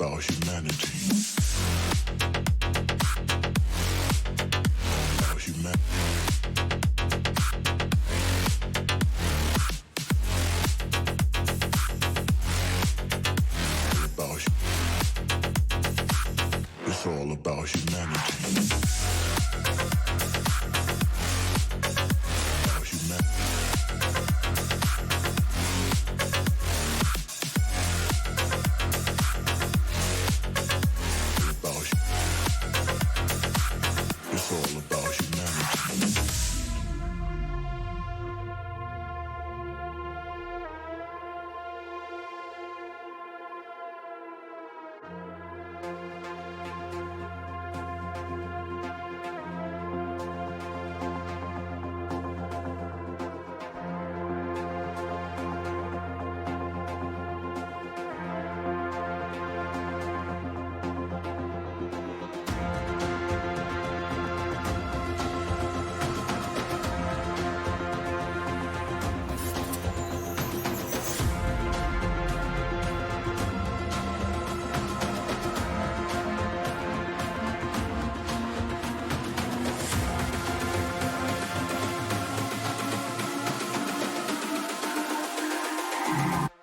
about humanity. About humanity. It's all about humanity. About humanity. It's all about humanity.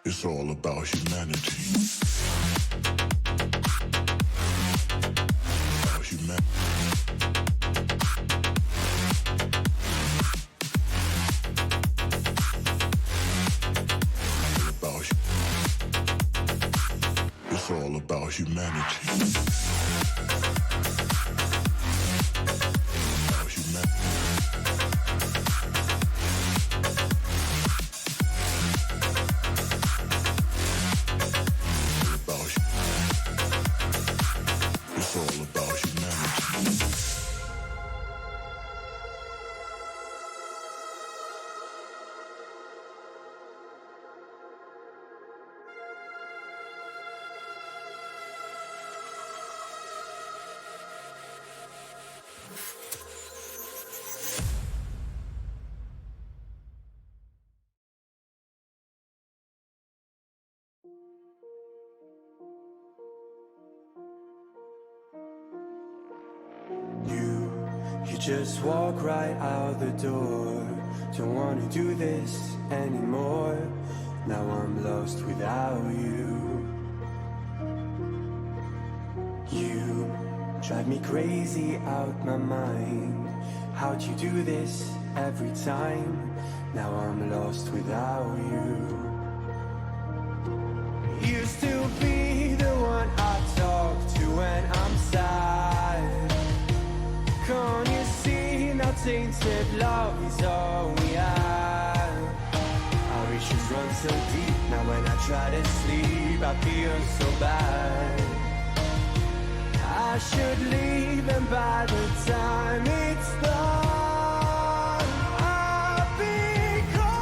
It's all about humanity. About humanity. It's all about humanity. About humanity. It's all about humanity. You just walk right out the door. Don't wanna do this anymore. Now I'm lost without you. You drive me crazy out my mind. How'd you do this every time? Now I'm lost without you. Used to be the one I talk to when I'm sad. Can't you see now tainted love is all we have? Our issues run so deep. Now when I try to sleep I feel so bad. I should leave and by the time it's done I'll be gone.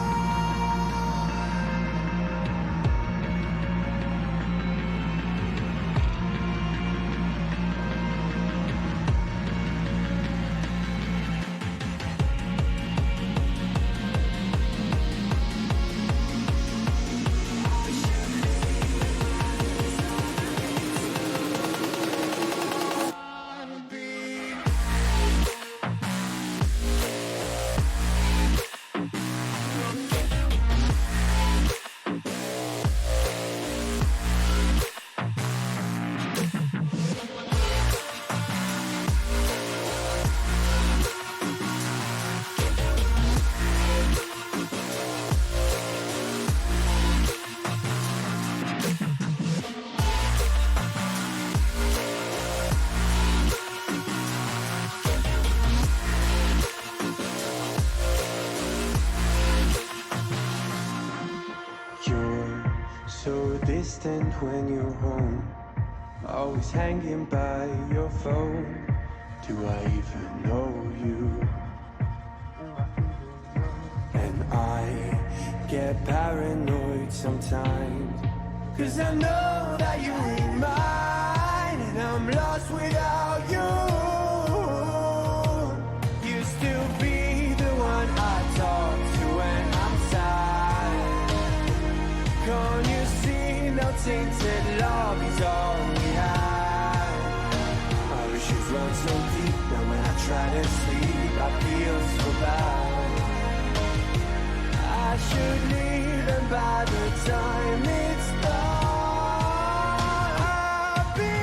So distant when you're home, always hanging by your phone. Do I even know you? And I get paranoid sometimes, 'cause I know that you ain't mine, and I'm lost without you. You still be the one I talk to when I'm sad. Can't you see now tainted love is all we try to sleep, I feel so bad. I should leave, and by the time it's done, I'll be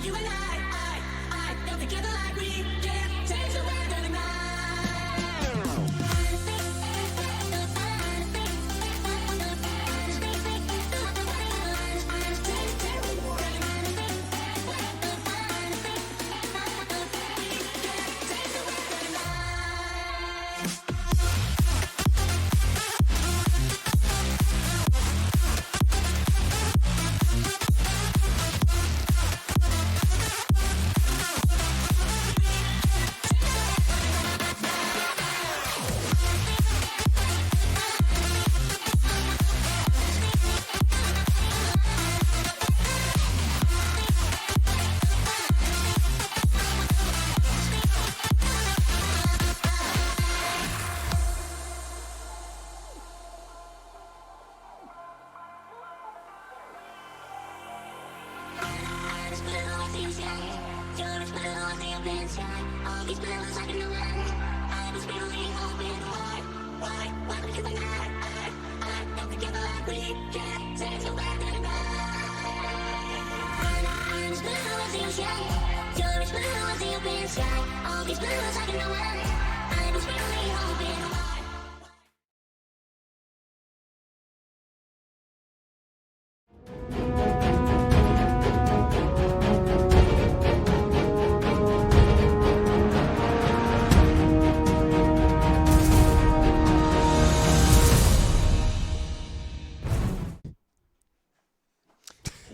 you and I don't together like we can change the weather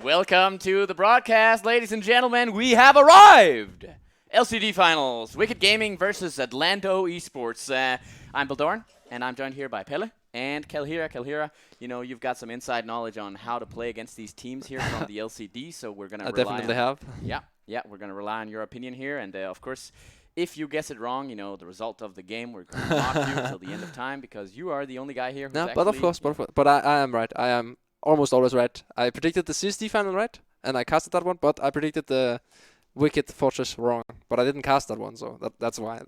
Welcome to the broadcast, ladies and gentlemen. We have arrived! LCD Finals, Wicked Gaming versus Atlando Esports. I'm Bildorn, and I'm joined here by Pelle and Kelhira. Kelhira, you know, you've got some inside knowledge on how to play against these teams here from the LCD, so we're going to rely definitely have. Yeah, we're going to rely on your opinion here, and of course, if you guess it wrong, you know, the result of the game, we're going to mock you until the end of time, because you are the only guy here who's Yeah, but of course, but I am right. I am almost always right. I predicted the CSD final right, and I casted that one, but I predicted the Wicked Fortress wrong, but I didn't cast that one, so that's why.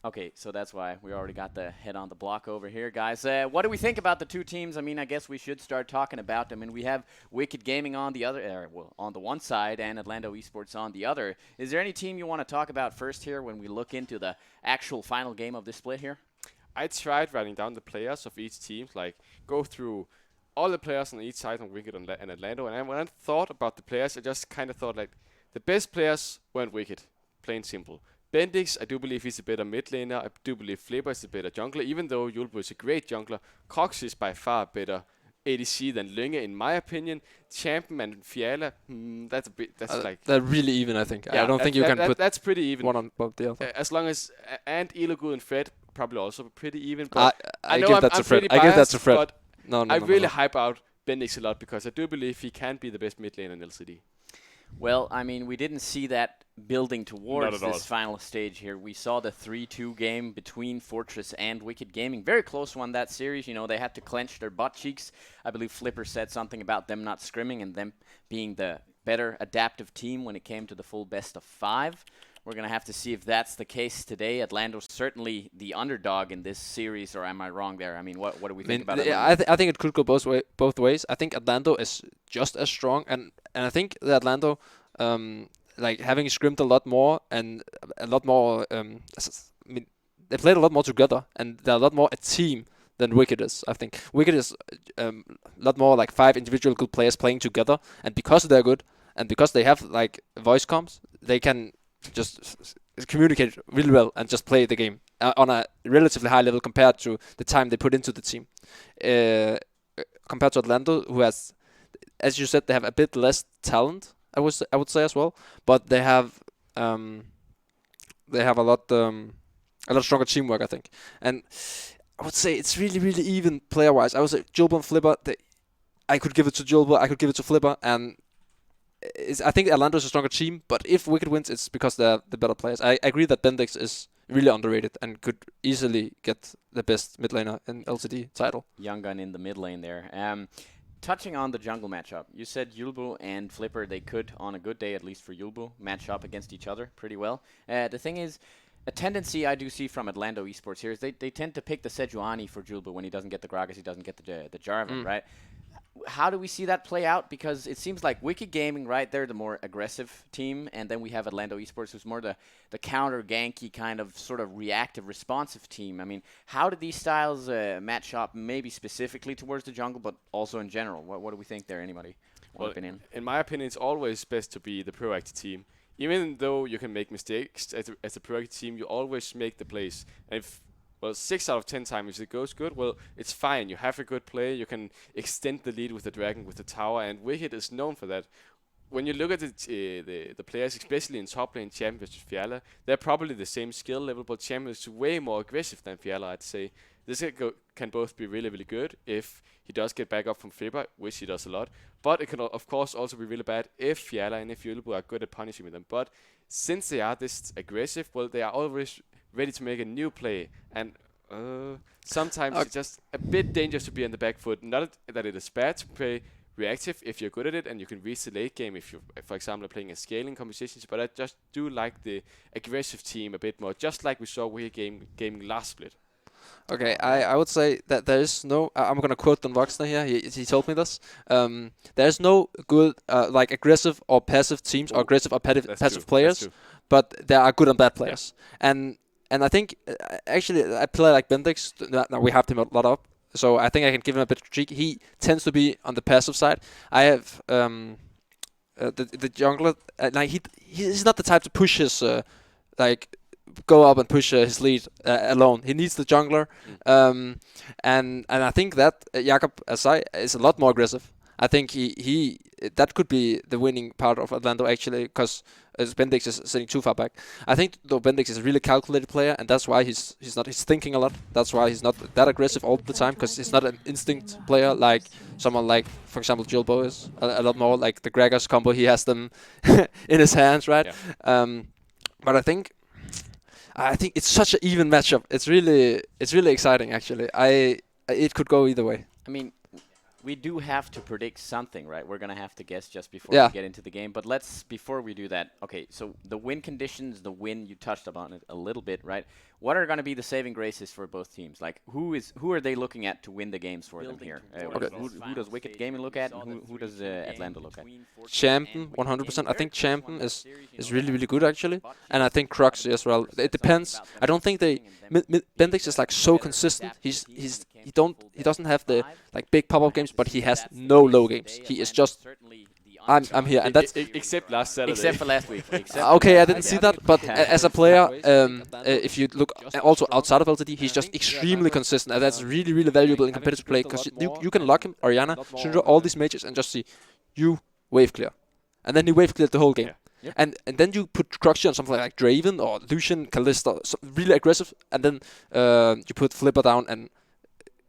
Okay, so that's why we already got the head on the block over here, guys. What do we think about the two teams? I mean, I guess we should start talking about them. And we have Wicked Gaming on the other, on the one side, and Atlando Esports on the other. Is there any team you want to talk about first here when we look into the actual final game of this split here? I tried writing down the players of each team, like go through all the players on each side on Wicked and Atlando. And when I thought about the players, I just kind of thought like the best players weren't Wicked, plain simple. Bendix, I do believe he's a better mid laner. I do believe Flipper is a better jungler, even though Yulbo is a great jungler. Cox is by far better ADC than Lunge, in my opinion. Champion and Fiala, that's a bit. They're really even, I think. Yeah, I don't think you can put. That's pretty even. One on both the other. As long as and Ilogu and Fred probably also pretty even. But I know give that to Fred. I give that to Fred. No, I really hype out Bendix a lot because I do believe he can be the best mid laner in LCD. Well, I mean, we didn't see that building towards Not at this all. final stage here. We saw the 3-2 game between Fortress and Wicked Gaming. Very close one, that series. You know, they had to clench their butt cheeks. I believe Flipper said something about them not scrimming and them being the better adaptive team when it came to the full best of 5. We're going to have to see if that's the case today. Atlando's certainly the underdog in this series, or am I wrong there? I mean, what do we think about it? I think it could go both ways. I think Atlando is just as strong, and I think that Atlando, like having scrimmed a lot more and a lot more. I mean, they played a lot more together, and they're a lot more a team than Wicked is. I think Wicked is a lot more like 5 individual good players playing together, and because they're good, and because they have like voice comms, they can just communicate really well and just play the game on a relatively high level compared to the time they put into the team. Compared to Atlanta, who has, as you said, they have a bit less talent. I would say as well, but they have a lot stronger teamwork, I think. And I would say it's really even player wise. I would say Julbo and Flipper. I could give it to Julbo. I could give it to Flipper, and I think Atlanta is a stronger team, but if Wicked wins, it's because they're the better players. I agree that Bendix is really underrated and could easily get the best mid laner in LCD title. Young gun in the mid lane there. Touching on the jungle matchup, you said Yulbu and Flipper, they could, on a good day, at least for Yulbu, match up against each other pretty well. The thing is, a tendency I do see from Atlando esports here is they tend to pick the Sejuani for Julbu when he doesn't get the Gragas, he doesn't get the Jarvan, right? How do we see that play out? Because it seems like Wicked Gaming, right, they're the more aggressive team, and then we have Atlando Esports, who's more the counter-ganky kind of sort of reactive, responsive team. I mean, how do these styles match up, maybe specifically towards the jungle, but also in general? What do we think there, anybody? Well, Opinion? in my opinion, it's always best to be the proactive team. Even though you can make mistakes as a proactive team, you always make the plays. And if 6 out of 10 times if it goes good, well, it's fine. You have a good play. You can extend the lead with the dragon, with the tower, and Wicked is known for that. When you look at the players, especially in top lane, Champion versus Fiala, they're probably the same skill level, but Champion is way more aggressive than Fiala, I'd say. This can both be really good if he does get back up from Flipper, which he does a lot, but it can of course also be really bad if Fiala and if Yulbu are good at punishing with them. But since they are this aggressive, well, they are always ready to make a new play, and sometimes it's just a bit dangerous to be on the back foot. Not that it is bad to play reactive if you're good at it and you can reach the late game if you, for example, are playing a scaling competitions, but I just do like the aggressive team a bit more, just like we saw with gaming last split. Okay, I would say that there is no. I'm gonna quote Don Voxner here. He told me this. There is no good like aggressive or passive teams or aggressive or passive players, but there are good and bad players. And I think actually I play like Bendix. Now we have him a lot up, so I think I can give him a bit of critique. He tends to be on the passive side. I have the jungler. Like he's not the type to push his like go up and push his lead alone. He needs the jungler, and I think that Jakob Asai is a lot more aggressive. I think he that could be the winning part of Atlando actually, because Bendix is sitting too far back. I think though Bendix is a really calculated player, and that's why he's thinking a lot. That's why he's not that aggressive all the time, because he's not an instinct player like someone like, for example, Julbo is a lot more like the Gragas combo. He has them in his hands, right? Yeah. But I think it's such an even matchup. It's really exciting actually. It could go either way. I mean, we do have to predict something, right? We're gonna have to guess just before Yeah. we get into the game. But before we do that, okay. So the win conditions, you touched upon it a little bit, right? What are gonna be the saving graces for both teams? Like who are they looking at to win the games for them here? Who does Wicked Gaming look at, and who does Atlanta look at? Champion, 100%. I think Champion is really good actually, and I think Cruxy as well. It depends. I don't think Bendix is like so consistent. He doesn't have the like big pop-up games, but he has no low games. He is just I'm here, and that's except last Saturday. Except for last week. okay. I didn't see that, but as a player, if you look also outside of LTD, he's just extremely consistent, and that's really valuable in competitive play, because you can lock him, Oriana, Syndra, all these mages, and just see you wave clear, and then he wave cleared the whole game. Yeah. And then you put Cruxy on something like Draven or Lucian, Kalista, so really aggressive, and then you put Flipper down and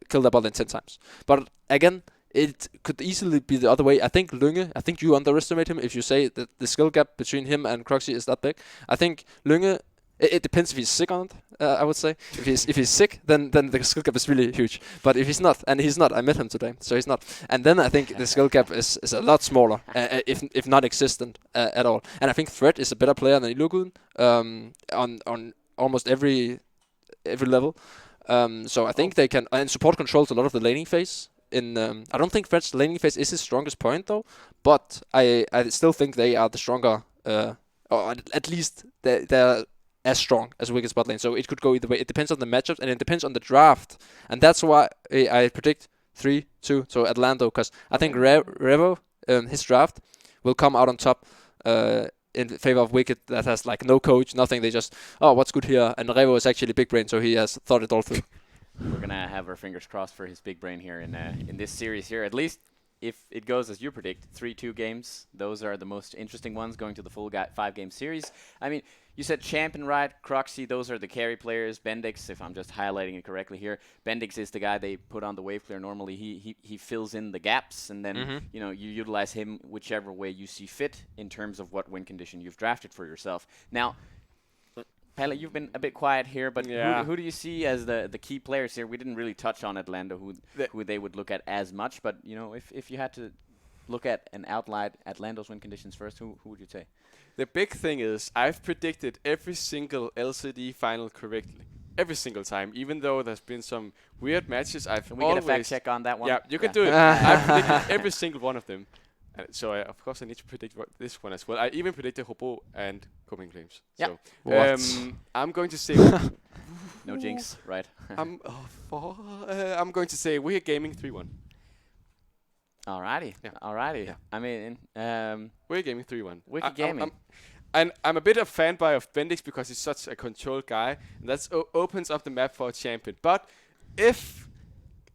kill that bot in 10 times. But again, it could easily be the other way. I think Lunge, I think you underestimate him if you say that the skill gap between him and Croxy is that big. I think Lunge, it depends if he's sick on it. I would say if he's sick, then the skill gap is really huge. But if he's not, and he's not, I met him today, so he's not. And then I think the skill gap is a lot smaller, if non-existent at all. And I think Thread is a better player than Ilugun on almost every level. So I think they can, and support controls a lot of the laning phase. I don't think Thread's laning phase is his strongest point though, but I still think they are the stronger, or at least they're as strong as Wicked's bot lane. So it could go either way. It depends on the matchups and it depends on the draft, and that's why I predict 3-2 to Atlando, because I think Revo, his draft, will come out on top. In favor of Wicked, that has like no coach, nothing. They just, what's good here? And Revo is actually big brain, so he has thought it all through. We're gonna have our fingers crossed for his big brain here in this series here. At least if it goes as you predict, 3-2 games. Those are the most interesting ones going to the full 5-game series. I mean, you said Champion, right? Croxy, those are the carry players. Bendix, if I'm just highlighting it correctly here, Bendix is the guy they put on the wave clear. Normally he fills in the gaps, and then you utilize him whichever way you see fit in terms of what win condition you've drafted for yourself. Now, Pelle, you've been a bit quiet here, but who do you see as the key players here? We didn't really touch on Atlando, who they would look at as much, but if you had to look at and outline Atlando's win conditions first, who would you say? The big thing is I've predicted every single LCD final correctly. Every single time, even though there's been some weird matches, Can we get a fact check on that one? Yeah, you can do it. I've predicted every single one of them. So, of course, I need to predict this one as well. I even predicted Hobo and Coping Claims. Yeah. So, I'm going to say... No jinx, right? I'm going to say We're Gaming 3-1. Alrighty. Yeah. Alrighty. Yeah. I mean, We're Gaming 3-1. Wicked Gaming. And I'm a bit of fanboy of Bendix because he's such a controlled guy. And that opens up the map for a champion. But if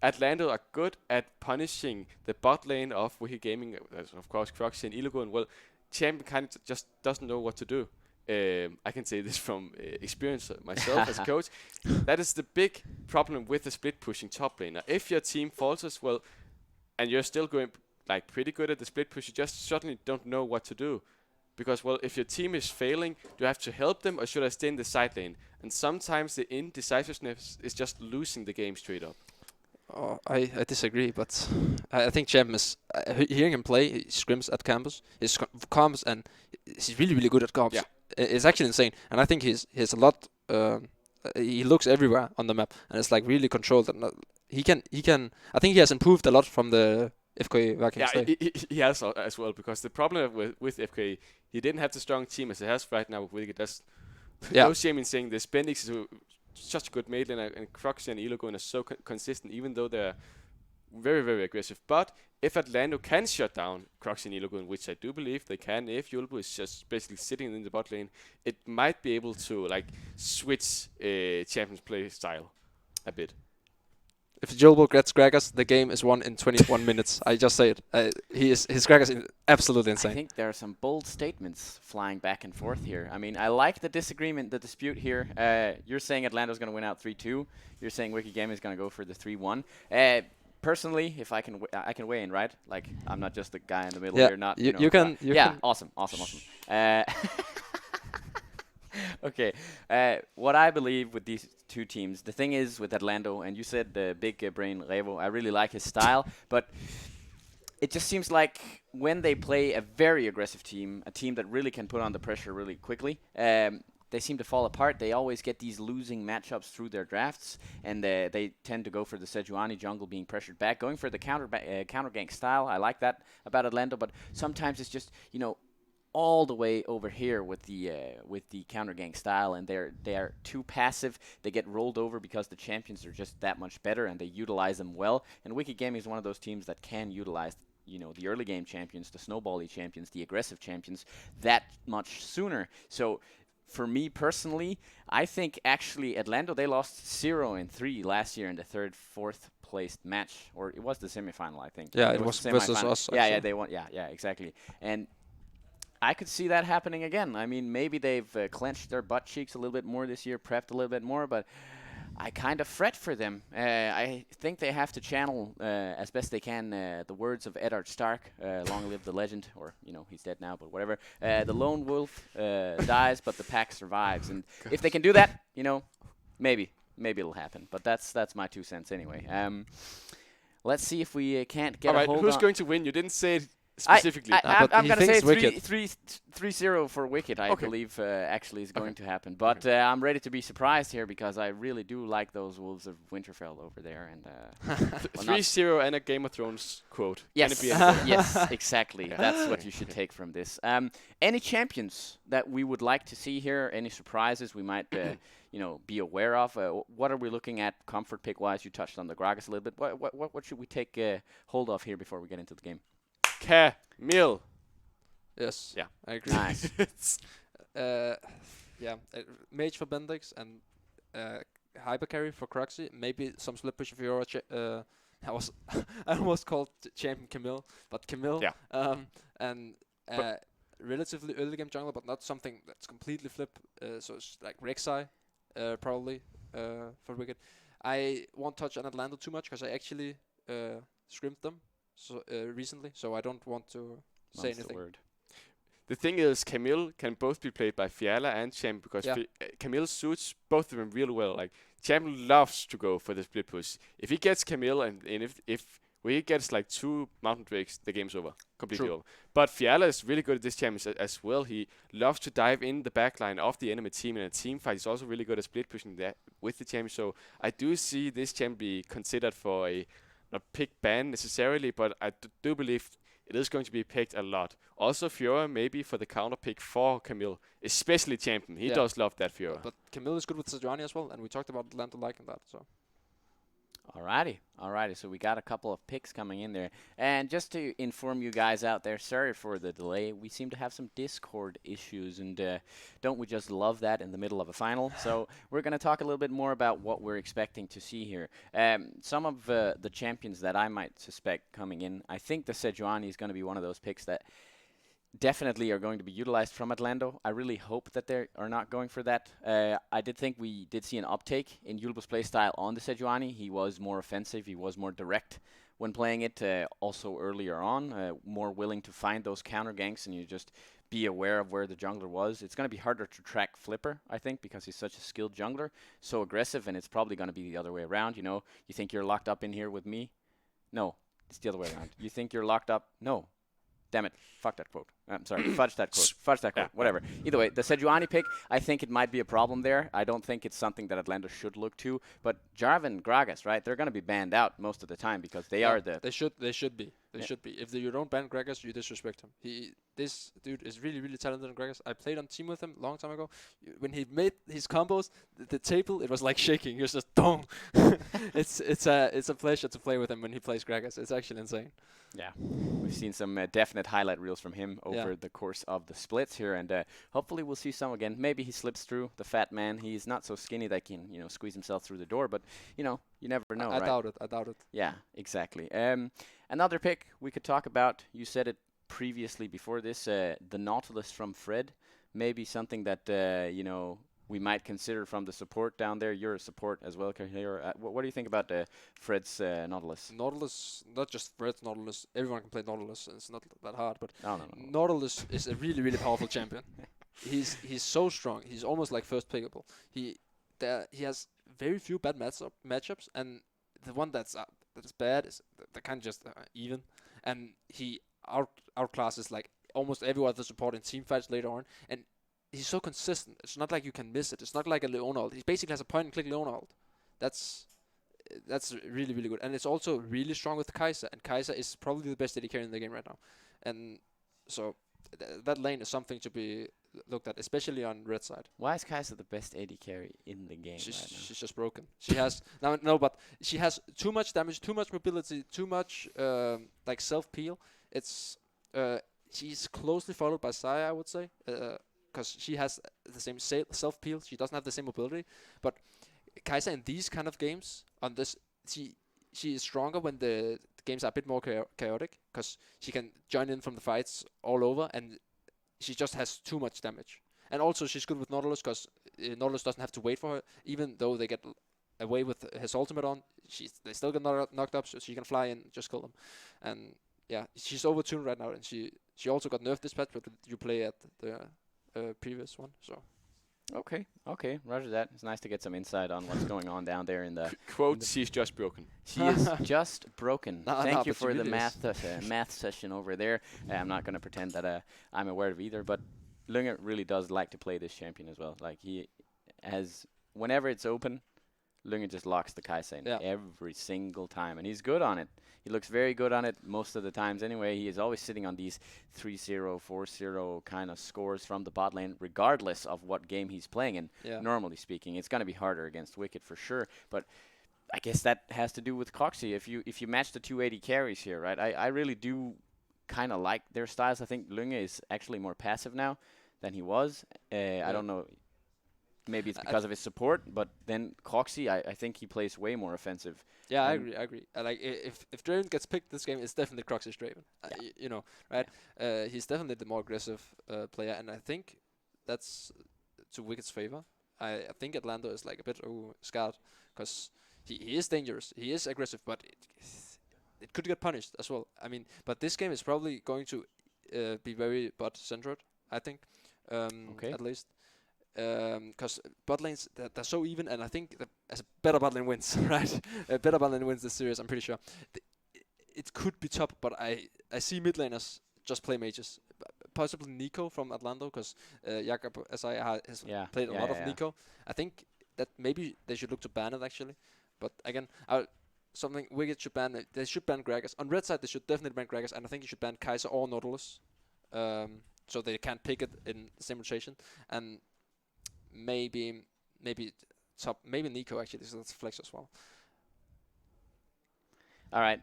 Atlando are good at punishing the bot lane of Wicked Gaming, of course Croxy and Ilugun, well, champion kind of just doesn't know what to do. I can say this from experience myself as a coach. That is the big problem with the split pushing top laner. If your team falters, well, and you're still going like pretty good at the split push, you just suddenly don't know what to do. Because, well, if your team is failing, do I have to help them or should I stay in the side lane? And sometimes the indecisiveness is just losing the game straight up. I disagree, but I think Champ is hearing him play. He scrims at campus, his comps, and he's really, really good at comps. Yeah. It's actually insane, and I think he's a lot. He looks everywhere on the map, and it's like really controlled. And he can. I think he has improved a lot from the FK Vikings. Yeah, he has as well, because the problem with FK, he didn't have the strong team as he has right now with Wicked. That's no shame in saying this. Bendix is such a good mid laner, and Croxy and Ilugun are so consistent, even though they're very, very aggressive. But if Atlando can shut down Croxy and Ilugun, which I do believe they can, if Yulbu is just basically sitting in the bot lane, it might be able to like switch Champion's play style a bit. If Julbo gets Gragas, the game is won in 21 minutes. I just say it. His Gragas is absolutely insane. I think there are some bold statements flying back and forth here. I mean, I like the disagreement, the dispute here. You're saying Atlanta's going to win out 3-2. You're saying Wicked Gaming is going to go for the 3-1. Personally, if I can, I can weigh in, right? Like, I'm not just the guy in the middle here. Not you can. Awesome. Okay, what I believe with these two teams, the thing is with Atlando, and you said the big brain Revo, I really like his style, but it just seems like when they play a very aggressive team, a team that really can put on the pressure really quickly, they seem to fall apart. They always get these losing matchups through their drafts, and they tend to go for the Sejuani jungle being pressured back, going for the counter gank style. I like that about Atlando, but sometimes it's just, all the way over here with the counter gang style, and they are too passive. They get rolled over because the champions are just that much better, and they utilize them well. And Wicked Gaming is one of those teams that can utilize the early game champions, the snowbally champions, the aggressive champions that much sooner. So for me personally, I think actually Atlando, they lost 0-3 last year in the fourth placed match, or it was the semifinal, I think. Yeah, it was versus us. Yeah, they won. Yeah, exactly. And I could see that happening again. I mean, maybe they've clenched their butt cheeks a little bit more this year, prepped a little bit more, but I kind of fret for them. I think they have to channel as best they can the words of Eddard Stark, long live the legend, or he's dead now, but whatever. The lone wolf dies, but the pack survives, and if they can do that, maybe it'll happen. But that's my 2 cents anyway. Let's see if we can't get All a right, hold who's on. going to win? You didn't say it specifically. I'm but he going to say thinks Wicked. 3-0 for Wicked, I Okay. believe actually is going to happen. But I'm ready to be surprised here because I really do like those Wolves of Winterfell over there. And 3-0 and a Game of Thrones quote. yes, Can it be anything? yes, exactly. That's what you should take from this. Any champions that we would like to see here? Any surprises we might be aware of? What are we looking at comfort pick-wise? You touched on the Gragas a little bit. What should we take hold of here before we get into the game? Camille. Yes. Yeah. I agree. Nice. Mage for Bendix and Hyper Carry for Cruxy. Maybe some Slip Push for your I almost called champion Camille, but Camille. Yeah. And relatively early game jungler, but not something that's completely flip. So it's like Rek'Sai, probably for Wicked. I won't touch on Atlando too much because I actually scrimped them recently, so I don't want to say That's the anything. word. The thing is, Camille can both be played by Fiala and Champ because Camille suits both of them real well. Like Champ loves to go for the split push. If he gets Camille and if we gets like 2 Mountain Drakes, the game's over. Completely over. But Fiala is really good at this champ as well. He loves to dive in the backline of the enemy team in a team fight. He's also really good at split pushing that with the champ. So I do see this champ be considered for a not pick ban necessarily, but I do believe it is going to be picked a lot. Also Fiora maybe for the counter pick for Camille, especially champion. He does love that Fiora. But Camille is good with Sejuani as well, and we talked about Atlanta liking that. So Alrighty. So we got a couple of picks coming in there. And just to inform you guys out there, sorry for the delay. We seem to have some Discord issues, and don't we just love that in the middle of a final? So we're going to talk a little bit more about what we're expecting to see here. Some of the champions that I might suspect coming in, I think the Sejuani is going to be one of those picks that definitely are going to be utilized from Atlando. I really hope that they are not going for that. I did think we did see an uptake in Yulba's playstyle on the Sejuani. He was more offensive. He was more direct when playing it. Also earlier on, more willing to find those counter ganks and you just be aware of where the jungler was. It's going to be harder to track Flipper, I think, because he's such a skilled jungler, so aggressive, and it's probably going to be the other way around. You think you're locked up in here with me? No, it's the other way around. You think you're locked up? No. Damn it. Fuck that quote. I'm sorry. Fudge that quote. Fudge that quote. Whatever. Either way, the Sejuani pick, I think it might be a problem there. I don't think it's something that Atlanta should look to. But Jarvan, Gragas, right? They're going to be banned out most of the time because they are the... They should be. They should be. If you don't ban Gragas, you disrespect him. This dude is really, really talented in Gragas. I played on team with him a long time ago. When he made his combos, the table, it was like shaking. He was just dong. It's a pleasure to play with him when he plays Gragas. It's actually insane. Yeah, we've seen some definite highlight reels from him over the course of the splits here, and hopefully we'll see some again. Maybe he slips through, the fat man. He's not so skinny that he can, squeeze himself through the door, but, you never know, I right? I doubt it. Yeah, exactly. Another pick we could talk about, you said it previously before this, the Nautilus from Fred. Maybe something that, we might consider from the support down there. You're a support as well, Kahir. What do you think about Fred's Nautilus? Nautilus, not just Fred's Nautilus. Everyone can play Nautilus. And it's not that hard, but No. Nautilus is a really, really powerful champion. He's so strong. He's almost like first pickable. He has very few bad matchups, and the one that's bad is the kind of just even. And he outclasses like almost every other support in team fights later on. And he's so consistent. It's not like you can miss it. It's not like a Leona ult. He basically has a point-and-click Leona ult. That's really, really good. And it's also really strong with Kai'Sa. And Kai'Sa is probably the best AD carry in the game right now. And so that lane is something to be looked at, especially on red side. Why is Kai'Sa the best AD carry in the game She's right now? she's just broken. She has but she has too much damage, too much mobility, too much like self-peel. It's she's closely followed by Saya, I would say. Because she has the same self-peel, she doesn't have the same mobility. But Kai'Sa in these kind of games, on this, she is stronger when the games are a bit more chaotic, because she can join in from the fights all over, and she just has too much damage. And also she's good with Nautilus, because Nautilus doesn't have to wait for her, even though they get away with his ultimate on, they still get knocked up, so she can fly and just kill them. And yeah, she's overtuned right now, and she also got nerfed this patch, but you play at the previous one, so. Okay, roger that. It's nice to get some insight on what's going on down there in the... Quote, she's just broken. She is just broken. Thank you but for she the really math session over there. I'm not going to pretend that I'm aware of either, but Lunge really does like to play this champion as well. Like, he has... Whenever it's open, Lunge just locks the Kai'Sa in every single time, and he's good on it. He looks very good on it most of the times anyway. He is always sitting on these 3-0, 4-0 kind of scores from the bot lane, regardless of what game he's playing in. Normally speaking, it's going to be harder against Wicked for sure, but I guess that has to do with Coxie. If you match the 280 carries here, right, I really do kind of like their styles. I think Lunge is actually more passive now than he was. I don't know. Maybe it's because of his support, but then Coxie, I think he plays way more offensive. Yeah, I agree. Like if Draven gets picked this game, it's definitely Croxy's Draven. You know, right? He's definitely the more aggressive player, and I think that's to Wicked's favor. I think Atlando is like a bit scared because he is dangerous. He is aggressive, but it could get punished as well. I mean, but this game is probably going to be very bot centered. I think, at least. Because bot lanes they're so even, and I think that as a better bot lane wins, right? A better bot lane wins this series. I'm pretty sure. It could be top, but I see mid laners just play mages. Possibly Nico from Atlando, because Jakob SI has played a lot of Nico. I think that maybe they should look to ban it actually. But again, something Wicked should ban. They should ban Gragas. On red side, they should definitely ban Gragas, and I think you should ban Kai'Sa or Nautilus, so they can't pick it in the same rotation. And maybe Nico actually, so that's flex as well. All right,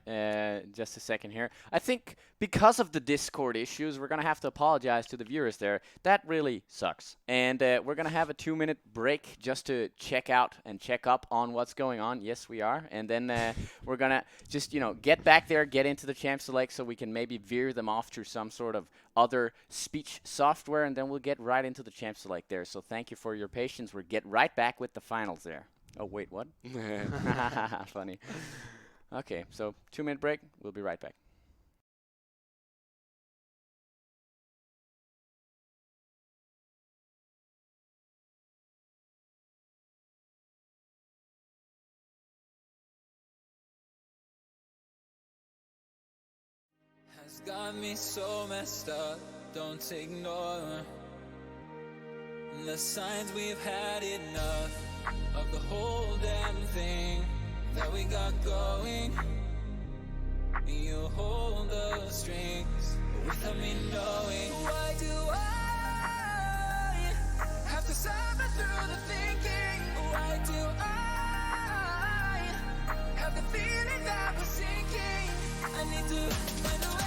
just a second here. I think because of the Discord issues, we're going to have to apologize to the viewers there. That really sucks. And we're going to have a 2-minute break just to check out and check up on what's going on. Yes, we are. And then we're going to just, get back there, get into the Champ Select so we can maybe veer them off through some sort of other speech software, and then we'll get right into the Champ Select there. So thank you for your patience. We'll get right back with the finals there. Oh, wait, what? Funny. Okay, so 2-minute break. We'll be right back. Has got me so messed up, don't ignore the signs. We've had enough of the whole damn thing that we got going. You hold the strings without me knowing. Why do I have to suffer through the thinking? Why do I have the feeling that we're sinking? I need to find a way.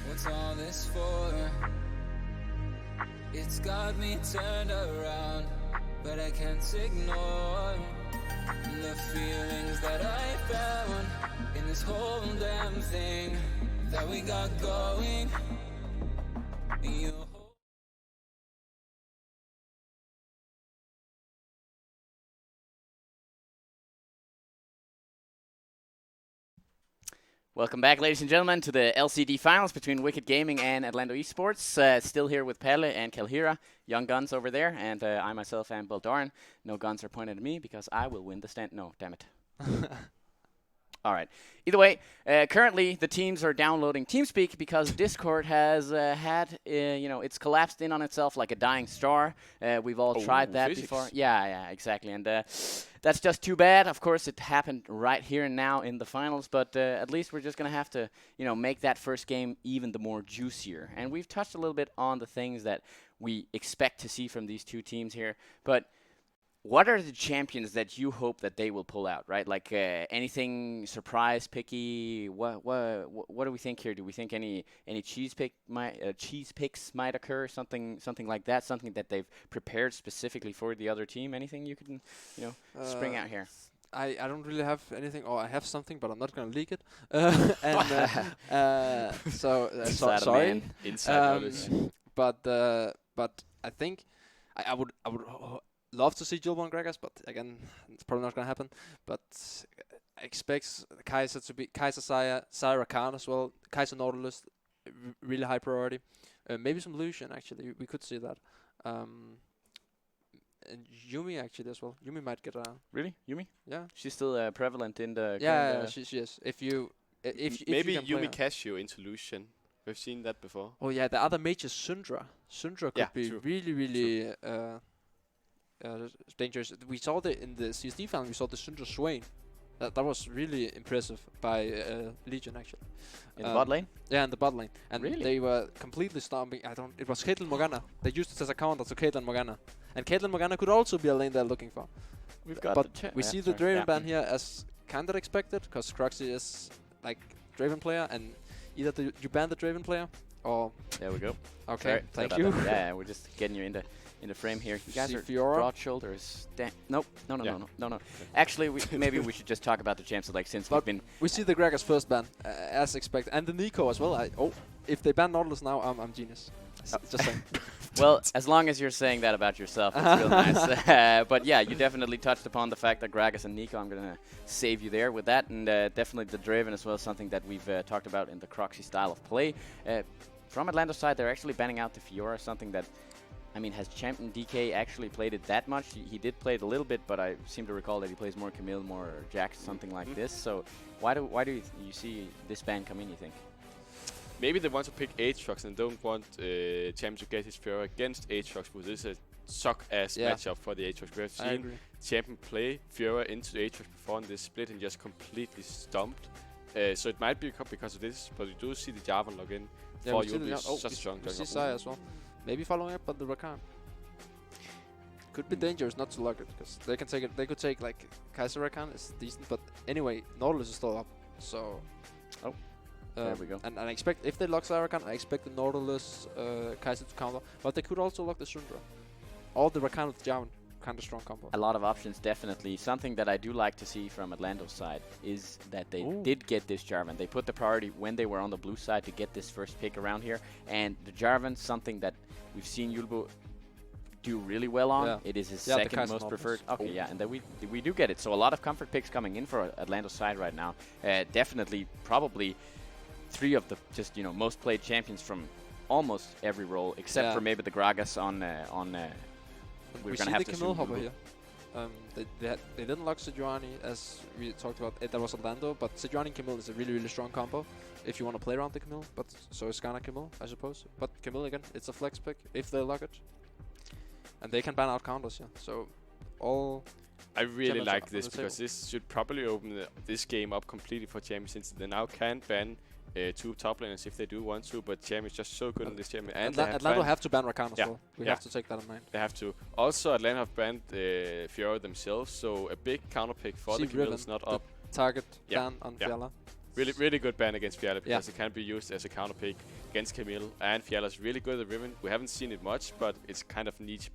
What's all this for? It's got me turned around, but I can't ignore the feelings that I found in this whole damn thing that we got going. Welcome back, ladies and gentlemen, to the LCD finals between Wicked Gaming and Atlando Esports. Still here with Pelle and Kelhira, young guns over there, and I myself am Bildoran. No guns are pointed at me because I will win the stand. No, damn it. All right. Either way, currently the teams are downloading TeamSpeak because Discord has it's collapsed in on itself like a dying star. We've all tried that physics. before. Yeah, exactly. And that's just too bad. Of course, it happened right here and now in the finals, but at least we're just going to have to, make that first game even the more juicier. And we've touched a little bit on the things that we expect to see from these two teams here, but what are the champions that you hope that they will pull out, right? Like anything surprise picky? What do we think here? Do we think any cheese picks might occur? Something like that. Something that they've prepared specifically for the other team. Anything you can spring out here? I don't really have anything, or I have something, but I'm not gonna leak it. Sorry. Inside knowledge. But I think I would love to see Gilbert Gregors, but again, it's probably not gonna happen. But I expect Kaiser to be Kaiser Syra Khan as well. Kaiser Nautilus, really high priority. Maybe some Lucian actually. We could see that. And Yumi actually as well. Yumi might get a Really, Yumi? yeah. She's still prevalent in the. Yeah, she is. If Maybe you can play Yumi her. Casio into Lucian. We've seen that before. Oh yeah, the other mage is Syndra. Syndra could be true. really dangerous. We saw in the CSD final. We saw the Syndra Swain. That was really impressive by Legion actually. In the bot lane? Yeah, in the bot lane. And Really? they were completely stomping. It was Caitlyn Morgana. They used it as a counter to Caitlyn Morgana. And Caitlyn Morgana could also be a lane they're looking for. We've got But we see the Draven ban here as kind of expected, because Croxy is like Draven player, and either you ban the Draven player or There we go. okay, Sorry thank about you. that. Yeah, we're just getting you in the frame here. You guys See are Fiora? broad shoulders. Nope. No. Yeah. Actually, maybe we should just talk about the champs. Like since we've But been. we see the Gregors first ban as expected, and the Nico as well. If they ban Nautilus now, I'm genius. Just saying. Well, as long as you're saying that about yourself, it's real nice. But yeah, you definitely touched upon the fact that Gragas and Nico, I'm going to save you there with that. And definitely the Draven as well, something that we've talked about in the Croxy style of play. From Atlanto's side, they're actually banning out the Fiora, something that, I mean, has Champion DK actually played it that much? He did play it a little bit, but I seem to recall that he plays more Camille, more Jax, something like this. So why do you see this ban come in, you think? Maybe they want to pick Aatrox and don't want Champion to get his Fiora against Aatrox, because this is a suck-ass matchup for the Aatrox. We have I seen agree. Champion play Fiora into Aatrox before in this split and just completely stomped. So it might be because of this, but you do see the Jarvan log in Yeah, for we see you. the Such a strong we see jungle. Saya as well. Maybe following up on the Rakan. Could be dangerous not to log it, because they can take it. They could take like Kaiser Rakan is decent, but anyway, Nautilus is still up. So. There we go. And I expect if they lock Rakan, I expect the Nautilus Kaiser to counter, but they could also lock the Syndra or the Rakan with Jarvan. Kind of strong combo. A lot of options, definitely. Something that I do like to see from Atlanto's side is that they did get this Jarvan. They put the priority when they were on the blue side to get this first pick around here. And the Jarvan, something that we've seen Yulbo do really well on. Yeah. It is his Yeah, the second Kaiser most Nautilus. preferred. Okay, yeah, and then we do get it. So a lot of comfort picks coming in for Atlanto's side right now. Definitely, probably 3 of the just most played champions from almost every role, except for maybe the Gragas on. We gonna see have the to Camille see hopper Yulbo. here. They didn't lock Sejuani as we talked about. That was Atlando, but Sejuani and Camille is a really strong combo if you want to play around the Camille. But so is Skarner Camille, I suppose. But Camille again, it's a flex pick if they lock it, and they can ban out counters. Yeah, so all. I really Champions like on this the because table. this should probably open this game up completely for champions, since they now can ban 2 top laners if they do want to, but Champ is just so good in this champion. And they Atlanta have to ban Rakan as Yeah. well. We Yeah. have to take that in mind. They have to. Also, Atlanta have banned Fiora themselves, so a big counter pick for See the Camille Riven, is not the up. Target Yeah. ban on Yeah. Fiala. Really good ban against Fiala, because it can be used as a counter pick against Camille. And Fiala is really good at Riven. We haven't seen it much, but it's kind of niche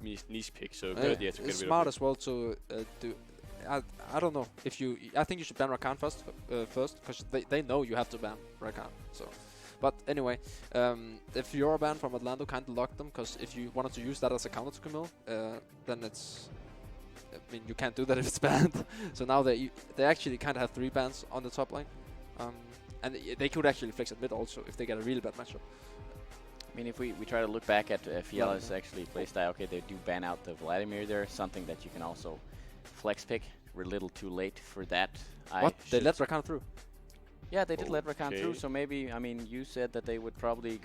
pick, so good idea to get It's rid smart of as well to do. I don't know if you. I think you should ban Rakan first, because they know you have to ban Rakan. So, but anyway, the Fiora ban from Atlanta kind of locked them, because if you wanted to use that as a counter to Camille, then it's. I mean, you can't do that if it's banned. So now they actually kind of have 3 bans on the top lane, and they could actually flex at mid also if they get a really bad matchup. I mean, if we try to look back at Fiala's actually playstyle, okay, they do ban out the Vladimir there, something that you can also flex pick we're a little too late for that. What? They let Rakan through? Yeah, they did let Rakan Okay. through. So maybe, I mean, you said that they would probably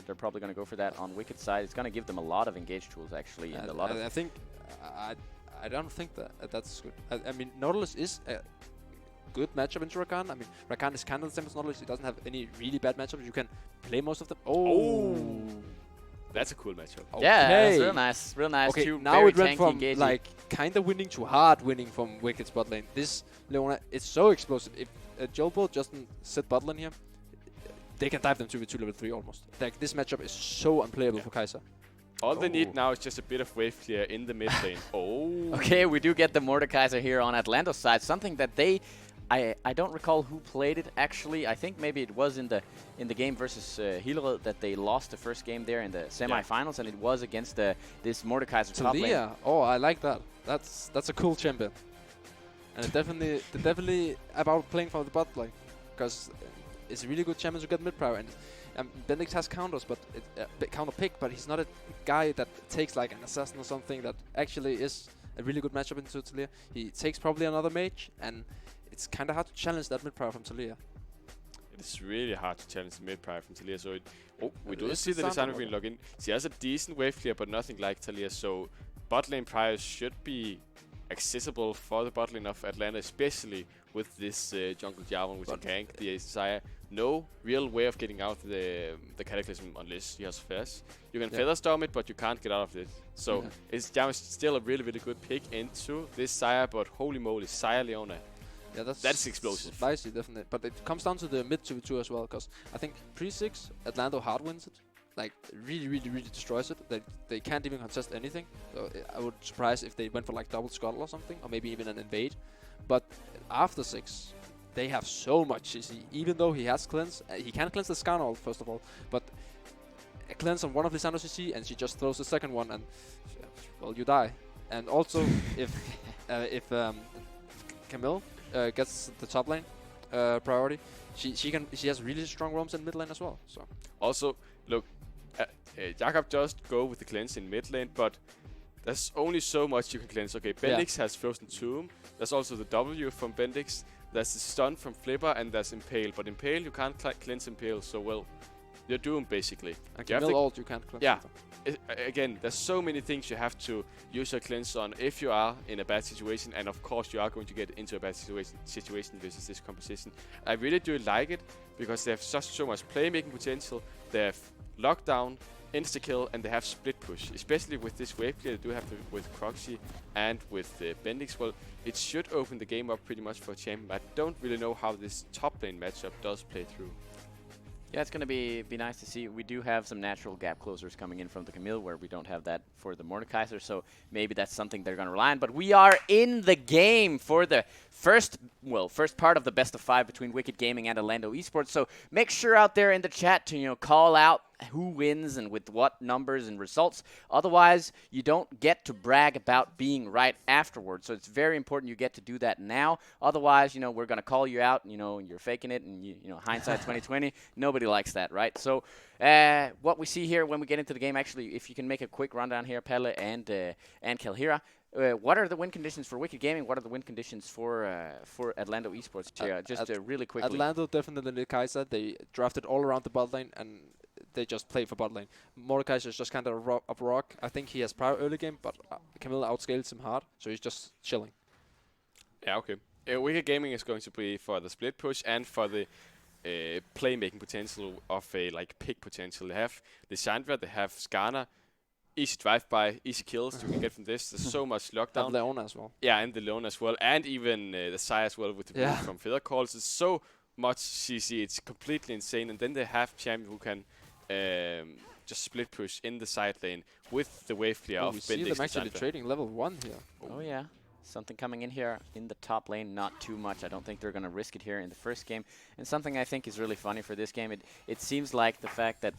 they're probably gonna go for that on Wicked side. It's gonna give them a lot of engage tools actually, and a lot of. I think I don't think that that's good. I mean, Nautilus is a good matchup into Rakan. I mean, Rakan is kind of the same as Nautilus. He doesn't have any really bad matchups. You can play most of them. Oh. That's a cool matchup. Yeah, that's Okay. real nice, real nice. Okay, Two now very it went tanky from engaging. like kind of winning to hard winning from Wicked's bot lane. This Leona is so explosive. If Jolbo doesn't sit bot lane here, they can dive them 2v2 level 3 almost. Like, this matchup is so unplayable for Kai'Sa. All they need now is just a bit of wave clear in the mid lane. Oh. Okay, we do get the Mordekaiser here on Atlando's side. Something that they, I don't recall who played it actually. I think maybe it was in the game versus Hillerød that they lost the first game there in the semifinals, and it was against this Mordekaiser top lane. Talia. Oh, I like that. That's a cool champion. And it definitely about playing for the bot lane, because it's a really good champion to get mid prior. And Bendix has counters, but counter pick, but he's not a guy that takes like an assassin or something. That actually is a really good matchup into Talia. He takes probably another mage, and it's kind of hard to challenge that mid prior from Talia. It's really hard to challenge the mid prior from Talia. So we do It's see the the designer Sandra being log in. She has a decent wave clear, but nothing like Talia. So bot lane priors should be accessible for the bot lane of Atlanta, especially with this jungle Jarvan with the gank, the Desire. No real way of getting out the Cataclysm unless you have Flash. You can feather storm it, but you can't get out of it. So it's Jarvan still a really, really good pick into this Sire, but holy moly, Sire Leona. Yeah, That's explosive. Spicy, definitely. But it comes down to the mid 2v2 as well, because I think pre-6, Atlando hard wins it. Like, really destroys it. They can't even contest anything. So I would be surprised if they went for like double scuttle or something, or maybe even an invade. But after 6, they have so much CC. Even though he has cleanse, he can cleanse the Skarner ult first of all, but a cleanse on one of Lisandro's CC, and she just throws the second one, and well, you die. And also, if Camille gets the top lane priority, she has really strong roams in mid lane as well. So Also, look, Jakob just go with the cleanse in mid lane, but there's only so much you can cleanse. Okay, Bendix has Frozen Tomb. There's also the W from Bendix. There's the stun from Flipper, and there's Impale. But Impale, you can't cleanse Impale, so well, you're doomed basically. and You have Camille to- ult you can't cleanse. Yeah. either. Again, there's so many things you have to use your cleanse on if you are in a bad situation, and of course you are going to get into a bad situation versus this composition. I really do like it because they have so much playmaking potential. They have lockdown, insta kill, and they have split push. Especially with this wave clear they do have with Croxy and with Bendix. Well, it should open the game up pretty much for champion. I don't really know how this top lane matchup does play through. Yeah, it's going to be nice to see. We do have some natural gap closers coming in from the Camille, where we don't have that for the Mordekaiser, so maybe that's something they're going to rely on. But we are in the game for the first part of the best of 5 between Wicked Gaming and Atlando Esports. So make sure out there in the chat to call out who wins and with what numbers and results. Otherwise, you don't get to brag about being right afterwards. So it's very important you get to do that now. Otherwise, we're going to call you out, you're faking it, and hindsight 2020. Nobody likes that, right? So what we see here when we get into the game, actually, if you can make a quick rundown here, Pelle and Kelhira. What are the win conditions for Wicked Gaming? What are the win conditions for Atlando Esports? Just really quickly. Atlando definitely the Kai'Sa. They drafted all around the bot lane, and they just play for bot lane. Mordekaiser is just kind of a rock. I think he has prior early game, but Camille outscales him hard, so he's just chilling. Yeah, okay. Wicked Gaming is going to be for the split push and for the playmaking potential of a pick potential. They have Lissandra, they have Skarner, easy drive-by, easy kills you can get from this. There's so much lockdown. And Leona as well. Yeah, and the Leona as well, and even the Sire as well with the blue from Feather Calls. It's so much CC, it's completely insane. And then they have champion who can just split push in the side lane with the wave clear of We see Bendix them actually Lissandra. trading level 1 here. Oh yeah, something coming in here in the top lane, not too much. I don't think they're going to risk it here in the first game. And something I think is really funny for this game, it seems like the fact that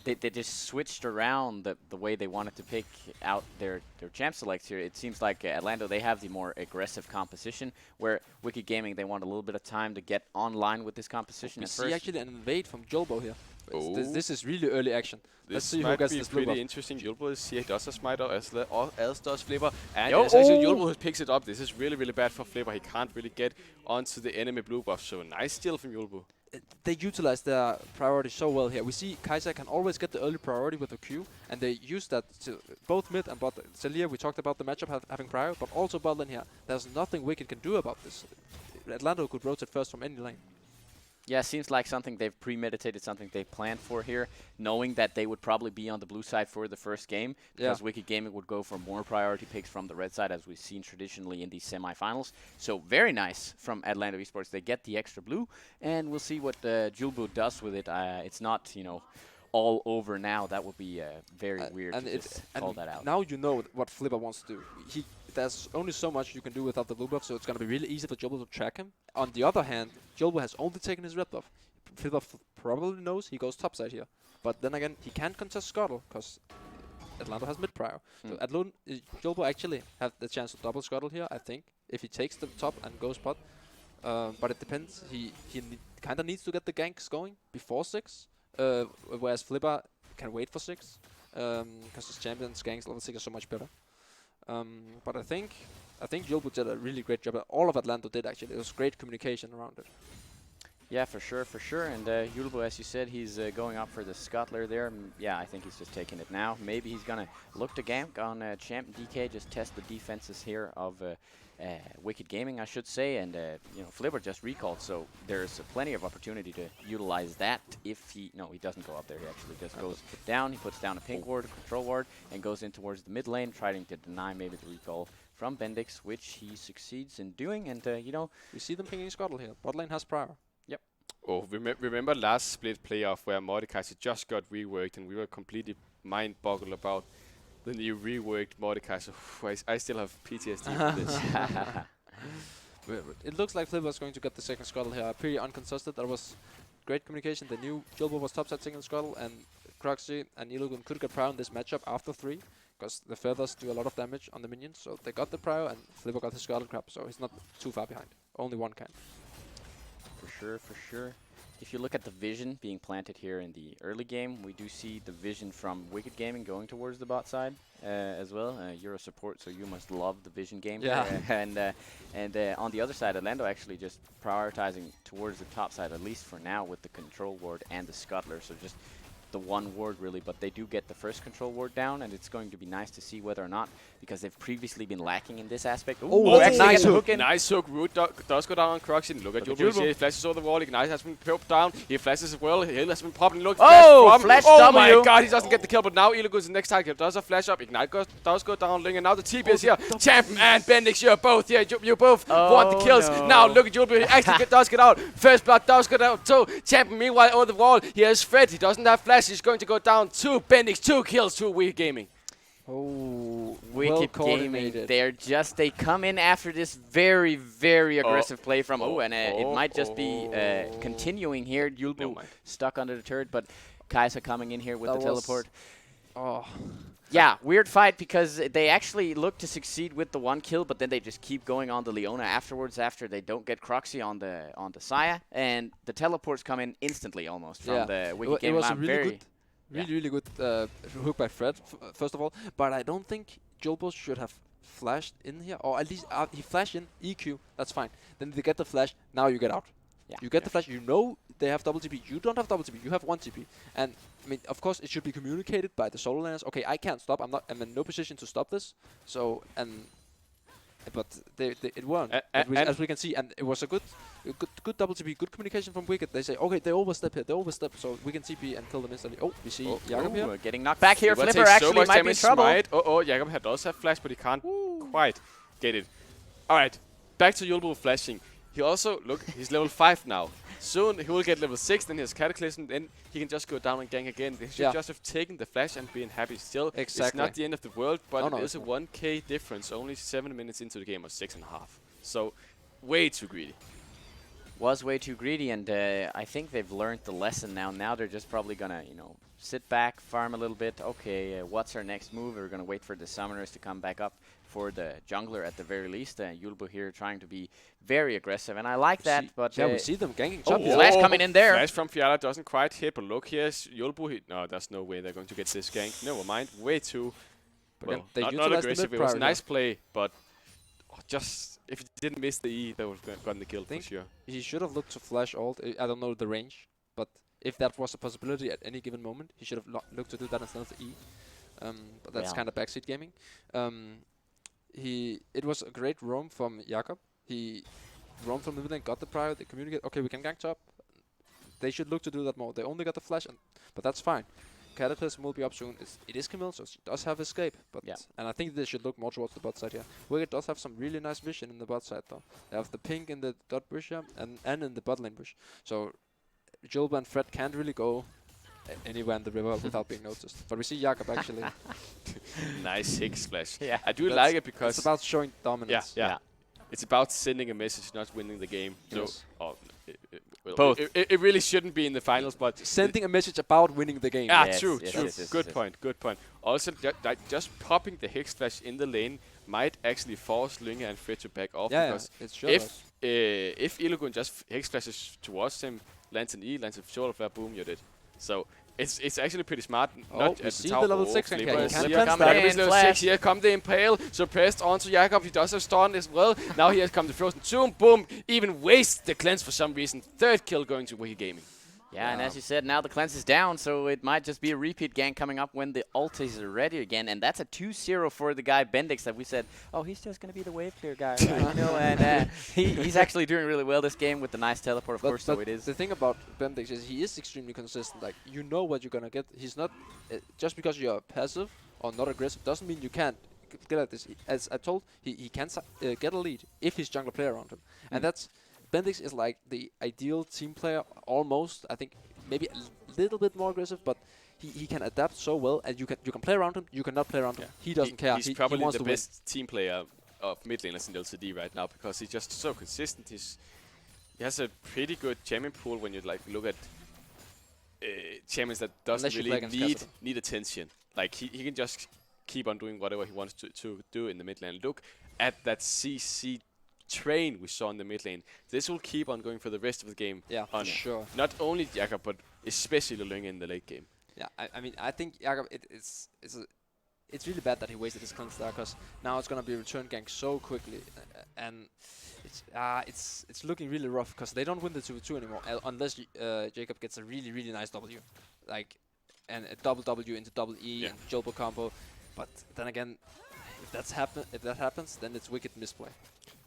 they just switched around the way they wanted to pick out their champ selects here. It seems like Atlando, they have the more aggressive composition, where Wicked Gaming, they want a little bit of time to get online with this composition We at see first. actually an invade from Jolbo here. This is really early action. Let's This see who might gets be this blue pretty buff. interesting. Julbo is here. He does a smite as does Flipper. And Yo. it's actually Julbo who picks it up. This is really, really bad for Flipper. He can't really get onto the enemy blue buff. So nice steal from Julbo. They utilize their priority so well here. We see Kai'Sa can always get the early priority with the Q, and they use that to both mid and bot. Celia, we talked about the matchup having prior, but also bot lane here. There's nothing Wicked can do about this. Atlando could rotate first from any lane. Yeah, seems like something they've premeditated, something they planned for here, knowing that they would probably be on the blue side for the first game, because Wicked Gaming would go for more priority picks from the red side, as we've seen traditionally in these semifinals. So very nice from Atlando Esports. They get the extra blue, and we'll see what Julbo does with it. It's not, all over now. That would be very weird to just call that out. Now you know what Flipper wants to do. There's only so much you can do without the blue buff, so it's going to be really easy for Julbo to track him. On the other hand, Julbo has only taken his red buff. Flipper probably knows he goes topside here. But then again, he can't contest Scuttle, because Atlando has mid prior. So Julbo actually have the chance to double Scuttle here, I think, if he takes the top and goes pot. But it depends. He kind of needs to get the ganks going before 6, whereas Flipper can wait for 6, because his champion's ganks level 6 are so much better. But I think Julbo did a really great job. All of Atlando did, actually. It was great communication around it. Yeah, for sure. And Julbo, as you said, he's going up for the Scuttler there. Yeah, I think he's just taking it now. Maybe he's going to look to gank on Champ DK, just test the defenses here of Wicked Gaming, I should say. And, Flipper just recalled, so there's plenty of opportunity to utilize that if he... No, he doesn't go up there. He actually just goes down. He puts down a pink ward, a control ward, and goes in towards the mid lane, trying to deny maybe the recall from Bendix, which he succeeds in doing. And, We see them pinging Scuttle here. Bot lane has prior. Oh, remember last split playoff where Mordekaiser just got reworked and we were completely mind-boggled about the new reworked Mordekaiser. I still have PTSD from this. It looks like Flipper is going to get the second Scuttle here. Pretty uncontested. There was great communication. They knew Julbo was topside second Scuttle, and Croxy and Illugun could get prior in this matchup after 3, because the feathers do a lot of damage on the minions. So they got the prior, and Flipper got his Scuttle crab, so he's not too far behind. Only one can. For sure. If you look at the vision being planted here in the early game, we do see the vision from Wicked Gaming going towards the bot side as well. You're a support, so you must love the vision game. Yeah. And on the other side, Atlando actually just prioritizing towards the top side, at least for now, with the control ward and the Scuttler. So just the one ward really, but they do get the first control ward down, and it's going to be nice to see whether or not, because they've previously been lacking in this aspect. Nice hook. Nice hook. Root does go down on Croxy. Look at Julbo. He flashes over the wall. Ignite has been popped down. He flashes as well. Hill has been popping. Look. Flash Oh W. my god, he doesn't get the kill, but now Illugun's the next target. Does a flash up. Ignite does go down. Ling, and now the TP is here. Champ and Bendix, you're both here. You both want the kills. No. Now look at Julbo. He actually does get out. First blood does go down. So Champ, meanwhile, over the wall. He has Fred. He doesn't have flash. He's going to go down. 2 Bendix, 2 kills to Wicked Gaming. Oh, Wicked Gaming. They come in after this very, very aggressive play from and it might just be continuing here. Julbo stuck under the turret, but Kai'Sa coming in here with the teleport. Yeah, weird fight, because they actually look to succeed with the 1 kill, but then they just keep going on the Leona afterwards after they don't get Croxy on the Saya, and the teleports come in instantly almost from the Wicked Gaming. It was a really good hook by Fred, first of all. But I don't think Julbo should have flashed in here, or at least he flashed in EQ. That's fine. Then they get the flash. Now you get out. Yeah. You get the flash. You know they have double TP. You don't have double TP. You have 1 TP. And I mean, of course, it should be communicated by the solo laners. Okay, I can't stop. I'm in no position to stop this. So but it weren't, as we can see, and it was a good double TP, good communication from Wicked. They say, okay, they overstep here, so we can TP and kill them instantly. Oh, we see Jakob here. Getting knocked back here. Flipper actually might be in trouble. Jakob here does have flash, but he can't quite get it. Alright, back to Julbo flashing. He also, look, he's level 5 now. Soon he will get level 6, then he has Cataclysm, then he can just go down and gank again. He should just have taken the flash and been happy still. Exactly. It's not the end of the world, but it is a 1k difference, only 7 minutes into the game, or 6.5. So, way too greedy. was way too greedy, and I think they've learned the lesson now. Now they're just probably gonna, sit back, farm a little bit. Okay, what's our next move? We're gonna wait for the summoners to come back up for the jungler at the very least. Yulbu here trying to be very aggressive, and I like that. But we see them ganking oh, top. here. Flash coming in there. Flash from Fiala doesn't quite hit, but look, here's Yulbu. No, there's no way they're going to get this gank. Never mind, way too. Again, Well, they not utilized the aggressive. mid It was a prior, nice play, but just if he didn't miss the E, they would have gotten the kill for sure. He should have looked to flash ult. I don't know the range, but if that was a possibility at any given moment, he should have looked to do that instead of the E. But that's kind of backseat gaming. It was a great roam from Jakob. He roamed from the mid lane, got the prior, they communicate, okay, we can gank top. They should look to do that more. They only got the flash, but that's fine. Cataclysm will be up soon. It is Camille, so she does have escape. But and I think they should look more towards the bot side here. Wicked does have some really nice vision in the bot side though. They have the pink in the dot bush here, and in the bot lane bush. So Julba and Fred can't really go anywhere in the river without being noticed. But we see Jakob actually. Nice Higgs splash. Yeah. I do like it because it's about showing dominance. Yeah. It's about sending a message, not winning the game. Yes. So, well, Both. It really shouldn't be in the finals, but Sending a message about winning the game. Ah, Yes, true. yes. Good point. Also, just popping the Higgs flash in the lane might actually force Lynge and Fred to back off. Because it sure if Illugun just Higgs flashes towards him, lands an E, lands a shoulder flare, boom, you're dead. So it's actually pretty smart. Not we at see the top. the level 6 Flipper gank. is He here. can't Flipper fence coming that. in. Level Flash. 6, here come the Impale, suppressed onto Jakob, he does have stun as well. Now he has come the Frozen Tomb, boom, even wastes the cleanse for some reason. Third kill going to Wicked Gaming. Yeah, and as you said, now the cleanse is down, so it might just be a repeat gank coming up when the ult is ready again. And that's a 2-0 for the guy Bendix that we said, oh, he's just going to be the wave clear guy, right? And he's actually doing really well this game with the nice teleport, of course, so it is. The thing about Bendix is he is extremely consistent. Like, you know what you're going to get. He's not, just because you're passive or not aggressive doesn't mean you can't get at this. As I told, he can get a lead if he's jungler player around him. And that's, Bendix is like the ideal team player, almost. I think maybe a little bit more aggressive, but he can adapt so well, and you can play around him. You cannot play around him. He doesn't care. He's he probably wants the to win. best team player of mid laners in LCD right now because he's just so consistent. He has a pretty good champion pool when you look at champions that doesn't really need attention. Like he can just keep on doing whatever he wants to do in the mid lane. Look at that CC train we saw in the mid lane. This will keep on going for the rest of the game. Yeah, for sure. Not only Jakob, but especially Lynge in the late game. Yeah, I mean, I think Jakob, it's really bad that he wasted his cleanse there, because now it's gonna be return gank so quickly, and it's looking really rough because they don't win the 2v2 anymore unless Jacob gets a really nice W, like and a double W into double E and Jolbo combo. But then again, if that happens, then it's wicked misplay.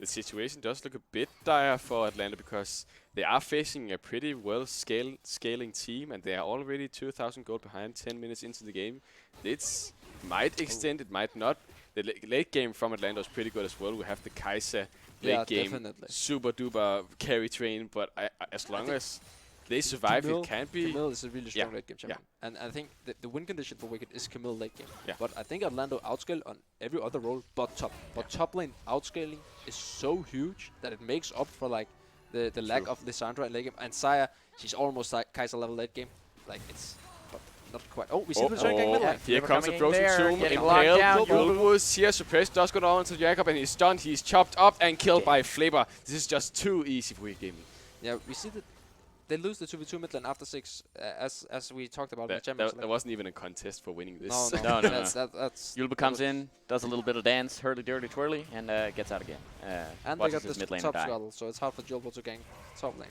The situation does look a bit dire for Atlanta because they are facing a pretty well scaling team, and they are already 2,000 gold behind 10 minutes into the game. It might extend, it might not. The late game from Atlanta is pretty good as well. We have the Kai'Sa late game, definitely. super duper carry train, but as long as they survive, Camille, it can be. Camille is a really strong late game champion. Yeah. And I think the win condition for Wicked is Camille late game. Yeah. But I think Atlando outscale on every other role but top. But top lane outscaling is so huge that it makes up for like the lack of Lissandra in late game. And Saya, she's almost like Kai'Sa level late game. Like it's but not quite. Oh, we see the return gang mid lane. Here River comes the coming in Frozen there, Tomb, getting locked down. Impaled. Yulbu here, suppressed, does go down to Jakob, and he's stunned. He's chopped up and killed by Flipper. This is just too easy for Wicked Gaming. Yeah, we see that they lose the 2v2 mid lane after 6, as we talked about in the There Champions wasn't even a contest for winning this. No. No. That's Yulba comes in, does a little bit of dance, hurly-durly twirly, and gets out again. and they watches got his this mid laner top die. scuttle, so it's hard for Jolbo to gang top lane.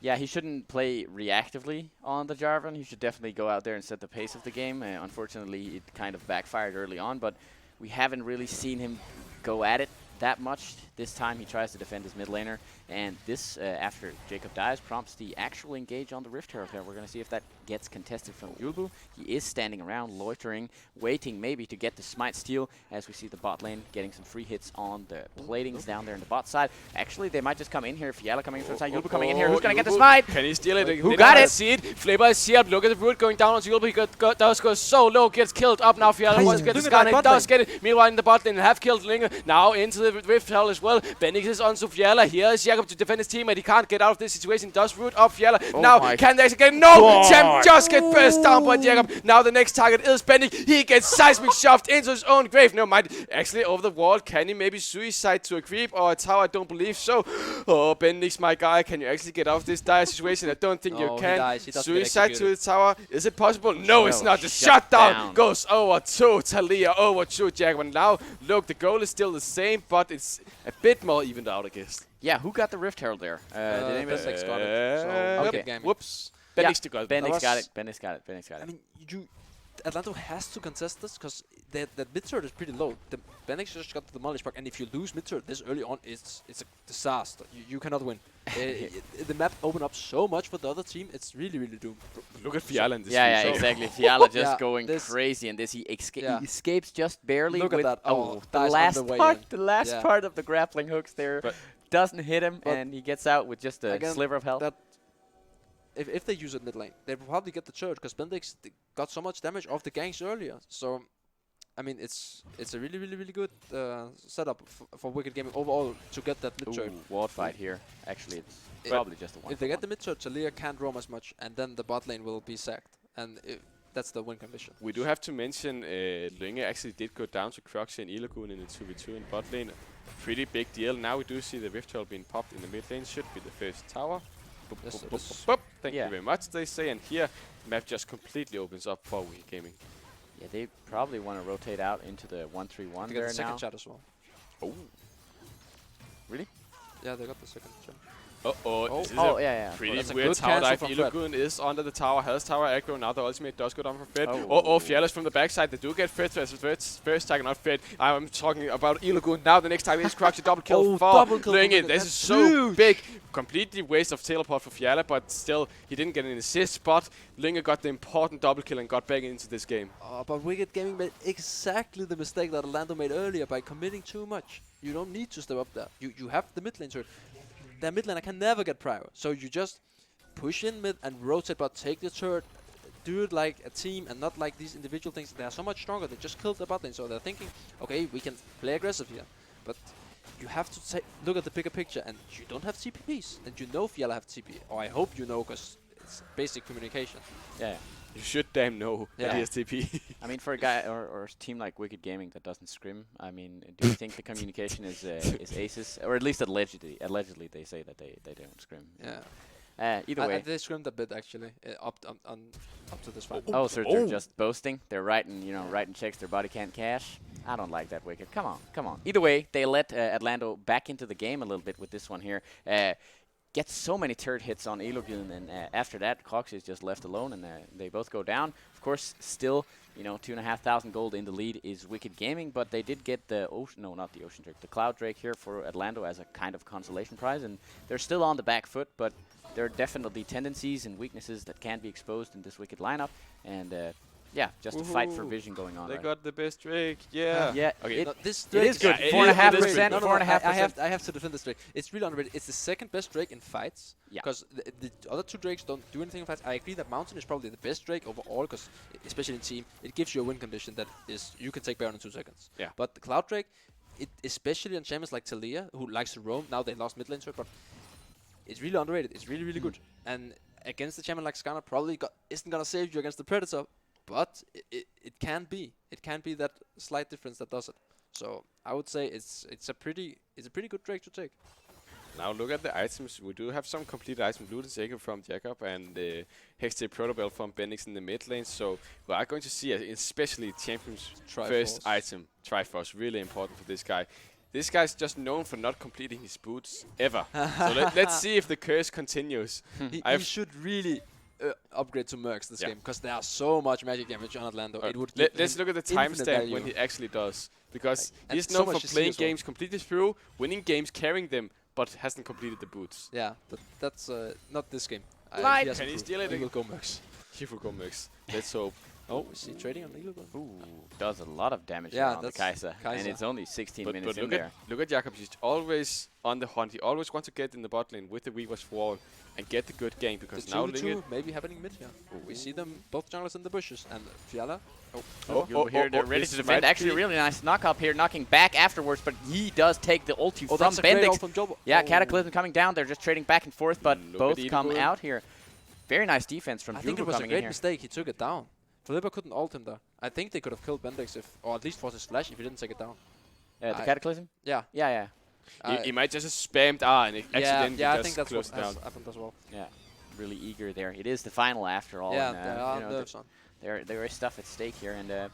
Yeah, he shouldn't play reactively on the Jarvan. He should definitely go out there and set the pace of the game. Unfortunately, it kind of backfired early on, but we haven't really seen him go at it that much. This time he tries to defend his mid laner, and this, after Jacob dies, prompts the actual engage on the Rift Herald here. We're going to see if that gets contested from Yulbu. He is standing around, loitering, waiting maybe to get the smite steal, as we see the bot lane getting some free hits on the platings down there in the bot side. Actually, they might just come in here. Fiala coming in from the side, Yulbu coming in here. Who's going to get the smite? Can he steal it? Who got it? See it. Flipper is here. Look at the root going down on Yulbu. He does go so low, gets killed up now. Fiala wants to get the scan, and he does get it. Meanwhile, in the bot lane, have killed Linge. Now into the Rift Hell as well. Bendix is on Fiala. Here is Jakob to defend his team, and he can't get out of this situation. Does root up Fiala. Now, can they actually get it? No! Champ just get burst down by Jakob. Now the next target is Bendix. He gets seismic shoved into his own grave. No mind. Actually, over the wall, can he maybe suicide to a creep or a tower? I don't believe so. Oh, Bendix, my guy, can you actually get out of this dire situation? I don't think you can. Suicide to the tower. Is it possible? No, it's not. The shutdown goes over to Talia, over to Jakob. And now, look, the goal is still the same, but it's a bit more evened out, I guess. Yeah, who got the Rift Herald there? Did anybody? Bendix got it. So, okay. Whoops. Yeah, Bendix got it. Bendix got it. Bendix got it. Bendix got it. I mean, Atlando has to contest this because that mid turret is pretty low. The Bendix just got the demolished back, and if you lose mid turret this early on, it's a disaster. You cannot win. The map opened up so much for the other team. It's really doomed. Look at Fiala in this. Yeah, exactly. Fiala just going crazy, and he escapes just barely. Look at that. Oh, the last part of the grappling hooks there doesn't hit him, and he gets out with just a sliver of health. If they use it mid lane, they will probably get the turret because Bendix got so much damage off the ganks earlier. So, I mean, it's a really good setup for Wicked Gaming overall to get that mid turret. Ward fight here. Actually, it's probably just a one. If they get the mid turret, Talia can't roam as much, and then the bot lane will be sacked, and that's the win condition. We do have to mention Linge actually did go down to Croxy and Ilagun in the 2v2 in bot lane. Pretty big deal. Now we do see the Rift Herald being popped in the mid lane. Should be the first tower. Thank you very much, they say, and here the map just completely opens up for Wicked Gaming. Yeah, they probably want to rotate out into the 1-3-1 They there got the second now. chat as well. Oh, really? Yeah, they got the second chat. This is yeah. pretty that's a weird good tower dive. cancel from Ilagun is under the tower, has tower aggro. Now the ultimate does go down for Fred. Oh. Fiala's from the backside. They do get Fred first target, not Fred. I'm talking about Ilagun. Now the next target is Croxy. Double kill for Linge. This is so big. Completely waste of teleport for Fiala, but still, he didn't get an assist. But Linge got the important double kill and got back into this game. But Wicked Gaming made exactly the mistake that Atlando made earlier by committing too much. You don't need to step up there. You have the mid lane turret. Their mid laner can never get prior, so you just push in mid and rotate, but take the turret, do it like a team and not like these individual things. They are so much stronger. They just killed the bot lane, so they're thinking, okay, we can play aggressive here, but you have to look at the bigger picture, and you don't have TPs, and you know Fiala have TP, or I hope you know, because it's basic communication. Yeah. You should damn know that he has TP. I mean, for a guy or a team like Wicked Gaming that doesn't scrim, I mean, do you think the communication is aces, or at least allegedly they say that they don't scrim. Yeah. Either way. They scrimmed a bit actually up to this fight. Oh, so they're just boasting. They're writing checks their body can't cash. I don't like that, Wicked. Come on. Either way, they let Atlando back into the game a little bit with this one here. Gets so many turret hits on Ilagun, and after that, Croxy is just left alone, and they both go down. Of course, still, 2,500 gold in the lead is Wicked Gaming, but they did get the the Cloud Drake here for Atlando as a kind of consolation prize, and they're still on the back foot, but there are definitely tendencies and weaknesses that can be exposed in this Wicked lineup, and just a fight for vision going on. They got the best Drake, yeah. Okay, this it Drake is good. Yeah, 4.5%. No, 4.5%. I have to defend this Drake. It's really underrated. It's the second best Drake in fights. Yeah. Because the other two Drakes don't do anything in fights. I agree that Mountain is probably the best Drake overall, because especially in team, it gives you a win condition that is you can take Baron in 2 seconds. Yeah. But the Cloud Drake, especially on champions like Talia, who likes to roam. Now they lost mid lane to it, but it's really underrated. It's really good. And against the champion like Skarner, probably isn't gonna save you against the Predator. But it can be. It can be that slight difference that does it. So I would say it's a pretty good Drake to take. Now look at the items. We do have some complete items. Looted Sacred from Jakob and Hextech Protobell from Bendix in the mid lane. So we are going to see, especially Champion's first item, Triforce. Really important for this guy. This guy's just known for not completing his boots ever. So let's see if the curse continues. He should really upgrade to Mercs this game, because there are so much magic damage on Atlando. It would let's look at the timestamp when he actually does, because he's known for playing games completely through, winning games, carrying them, but hasn't completed the boots. Yeah, but that's not this game. Can he steal it? He will go Mercs. Here we go, Mix. Let's hope. Oh, is he trading on Illugun? Ooh, does a lot of damage Yeah, on the that's Kai'Sa. And Kai'Sa. it's only 16 But minutes in look there. look at Jakob. He's always on the hunt. He always wants to get in the bot lane with the Weaver's wall and get the good game because The now 2v2 maybe happening mid here. We see them both junglers in the bushes and Fiala. Here they're ready this to defend. might Actually, be- really nice knock up here, knocking back afterwards, but he does take the ulti Oh, from that's a great ult Bendix. from Jobo. Yeah, Oh. Cataclysm coming down. They're just trading back and forth, but Look both at come Illugun. out here. Very nice defense from I think it Jugo was a coming in great here. mistake. He took it down. Filippa couldn't ult him there. I think they could have killed Bendix if, or at least forced his flash if he didn't take it down. The I- Cataclysm? Yeah. Yeah. He might just have spammed R and accidentally yeah, I just think that's what closed down. has happened as well. Yeah. Really eager there. It is the final after all. Yeah, and, there are you know, nerves on. there is stuff at stake here, and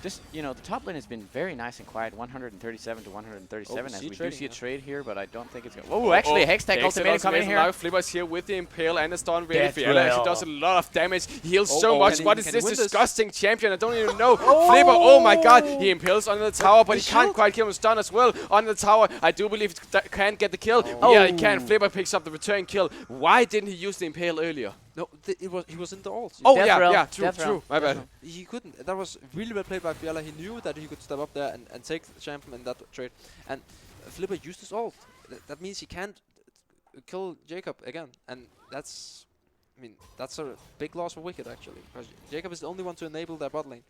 just the top lane has been very nice and quiet, 137 to 137, as see we do trading see a here. trade here, but I don't think it's going. Oh, actually, a Hextech ultimatum coming in here. Now Flipper's here with the Impale and the Stun ready. Death Fiala actually Rattle. does a lot of damage. He heals Oh, so oh, much. can What he- is can this he win this? disgusting champion? I don't even know. Flipper, oh my god, he impales under the tower, but The he can't shield? quite kill him. Stun as well under the tower. I do believe he can get the kill. Yeah, he can. Flipper picks up the return kill. Why didn't he use the Impale earlier? No, he was in the ult. Oh Death yeah, Rattle. yeah, true, Death true. Rattle. My Death bad. He couldn't. That was really well played by Fiala. He knew that he could step up there and take the champion in that trade. And Flipper used his ult. That means he can't kill Jacob again. And that's, I mean, that's a big loss for Wicked actually. Because Jacob is the only one to enable their bot lane.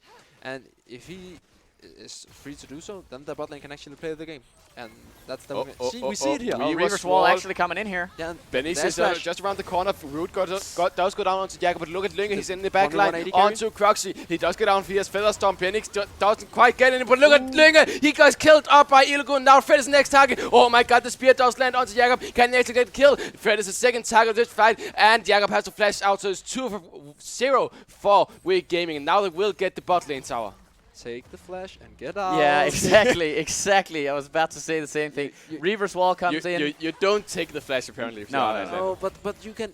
And if he is free to do so, then their bot lane can actually play the game. And that's the we see it here. Oh, Reaver's Reaver's Wall Wall. actually coming in here. Yeah, and Benix there's is Flash. just around the corner. Root does go down onto Jakob, but look at Linge. He's in the back Only line 180 carry. onto Cruxy. He does go down. He has Featherstorm. Benix doesn't quite get in, but look at Linge. He got killed up by Illugun. Now Fred is the next target. Oh my god, the spear does land onto Jakob. Can he actually get killed? Fred is the second target of this fight, and Jakob has to flash out, so it's 2-0 for Wicked Gaming. And now they will get the bot lane tower. take the flash and get out. Yeah, exactly. I was about to say the same thing. Reaver's Wall comes in. You don't take the flash apparently. if No, you're no, on no. that No, level. but you can.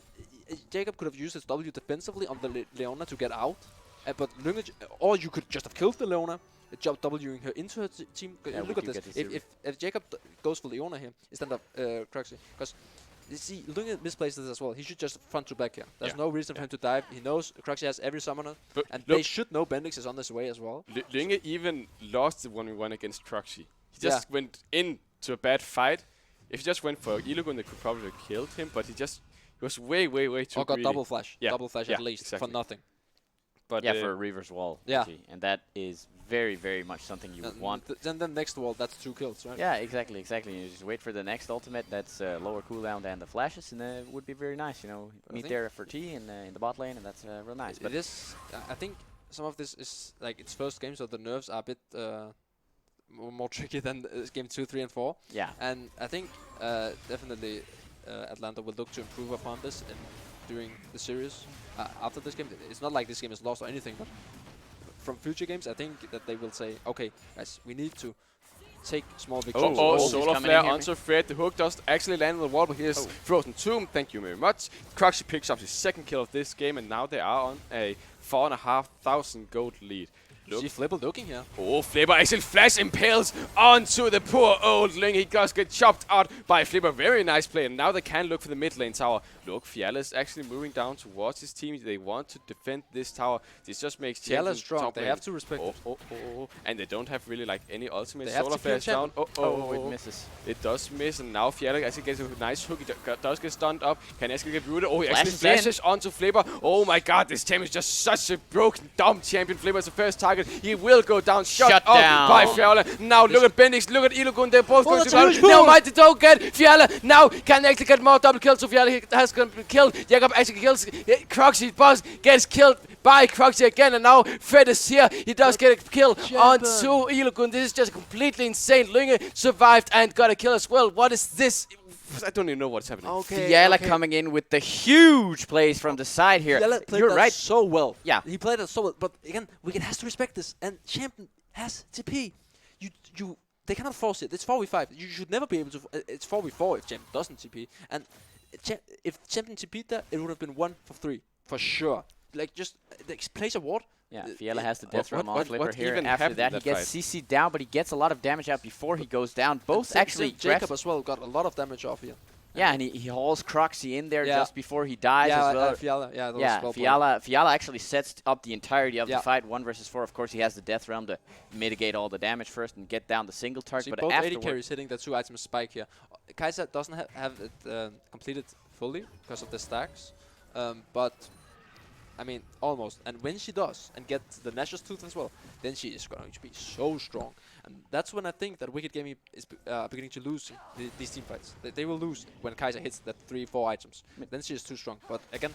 Jacob could have used his W defensively on the Leona to get out, but Lunge, or you could just have killed the Leona, job Wing her into her team. Yeah, Look we at do this. get to see If Jacob goes for Leona here instead of Cruxy, because you see Lunge misplaces this as well. He should just front to back here. There's Yeah. no reason for him to dive. He knows Cruxy has every summoner, But and look, they should know Bendix is on this way as well. Linge even lost the 1v1 against Cruxy. He just Yeah. went into a bad fight. If he just went for Illugun, they could probably have killed him, but he was way too Or got greedy. double flash, Yeah, double flash yeah, at least exactly. for nothing. But Yeah, for Reaver's Wall. Yeah. And that is very much something you would want. Then next wall, that's 2 kills, right? Yeah, exactly. You just wait for the next ultimate that's lower cooldown than the flashes, and it would be very nice, I meet think- there for T in the bot lane, and that's real nice. But It is. I think some of this is like its first game, so the nerves are a bit more tricky than game 2, 3, and 4. yeah, And I think definitely Atlanta will look to improve upon this during the series after this game. It's not like this game is lost or anything, but from future games, I think that they will say, okay, guys, we need to take small victories. Oh, he's Solar coming Flare in here. onto Fred. The hook does actually land on the wall, but here's Frozen Tomb. Thank you very much. Cruxy picks up his second kill of this game, and now they are on a 4,500 gold lead. Look. See Flipper looking here. Oh, Flipper actually flash impales onto the poor old Ling. He does get chopped out by Flipper. Very nice play. And now they can look for the mid lane tower. Look, Fiala is actually moving down towards his team. They want to defend this tower. This just makes Fiala's champion strong. top They lane. have to respect it. And they don't have really like any ultimate. They have Solar to Flare kill is down. oh, it misses. It does miss, and now Fiala actually gets a nice hook. He does get stunned up. Can actually get rooted. Oh, he actually Flashes flashes onto Flipper. Oh my god, this champion is just such a broken, dumb champion. Flipper is the first target. He will go down. Shut up down. by Fiala. Now look at Bendix, look at Illugun. They're both going that's to a down. huge Now move. Mighty don't get Fiala. Now can they actually get more double kills. So Fiala has been killed. Jakob actually kills Cruxy. Boss gets killed by Cruxy again. And now Fred is here. He does get a kill onto Illugun. This is just completely insane. Lunge survived and got a kill as well. What is this? I don't even know what's happening. Okay. Fiala coming in with the huge plays from the side here. Fiala played You're that right. so well. Yeah. He played it so well. But again, Wigan has to respect this. And Champion has TP. They cannot force it. It's 4v5. You should never be able to. It's 4v4 if Champion doesn't TP. And if Champion TP'd that, it would have been 1 for 3 for sure. Like just place a ward. Yeah, Fiala has the death realm on what Flipper here. even After happened that, in he that gets CC'd down, but he gets a lot of damage out before he goes down. Both And actually, Jacob as well got a lot of damage off here. Yeah, and he hauls Croxy in there Yeah. just before he dies Yeah, as well. Fiala. Yeah, that Yeah, was well played. Fiala actually sets up the entirety of Yeah. the fight, 1 versus 4. Of course, he has the Death Realm to mitigate all the damage first and get down the single target. See, But both AD afterward, carries hitting the 2 items spike here. Kai'Sa doesn't have it completed fully because of the stacks, but I mean almost. And when she does and gets the Nash's Tooth as well, then she is going to be so strong. And that's when I think that Wicked Gaming is beginning to lose these team fights. They will lose when Kai'Sa hits that 3-4 items. Then she is too strong. But again,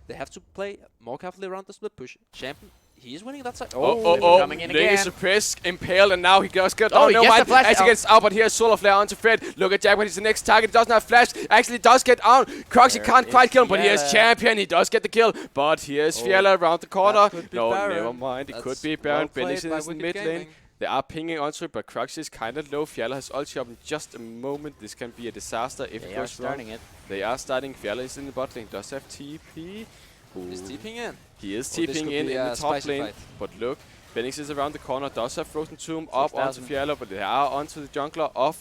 they have to play more carefully around the split push. Champion, he is winning that side. coming in Ling again. is suppressed, impaled, and now he just got. Oh, he no gets mind. the flash. Actually gets out, but here's Solar Flare onto Fred. Look at Jack, but he's the next target. He doesn't have flash. Actually, does get out. Croxy There can't quite is kill him, but here's Fiala. Champion. He does get the kill, but here's Fiala around the corner. could be No, Baron. never mind. It could That's be Baron. well played Bennington by is in Wicked mid lane. Gaming. They are pinging onto it, but Croxy is kind of low. Fiala has ulti up in just a moment. This can be a disaster if They it are goes wrong. starting it. They are starting. Fiala is in the bot lane. Does have TP. He's Ooh. TPing in. He is Oh, this TPing could in be the a top spicy lane. fight. But look, Bennings is around the corner. Does have Frozen Tomb up onto 6,000. Fiala, but they are onto the jungler of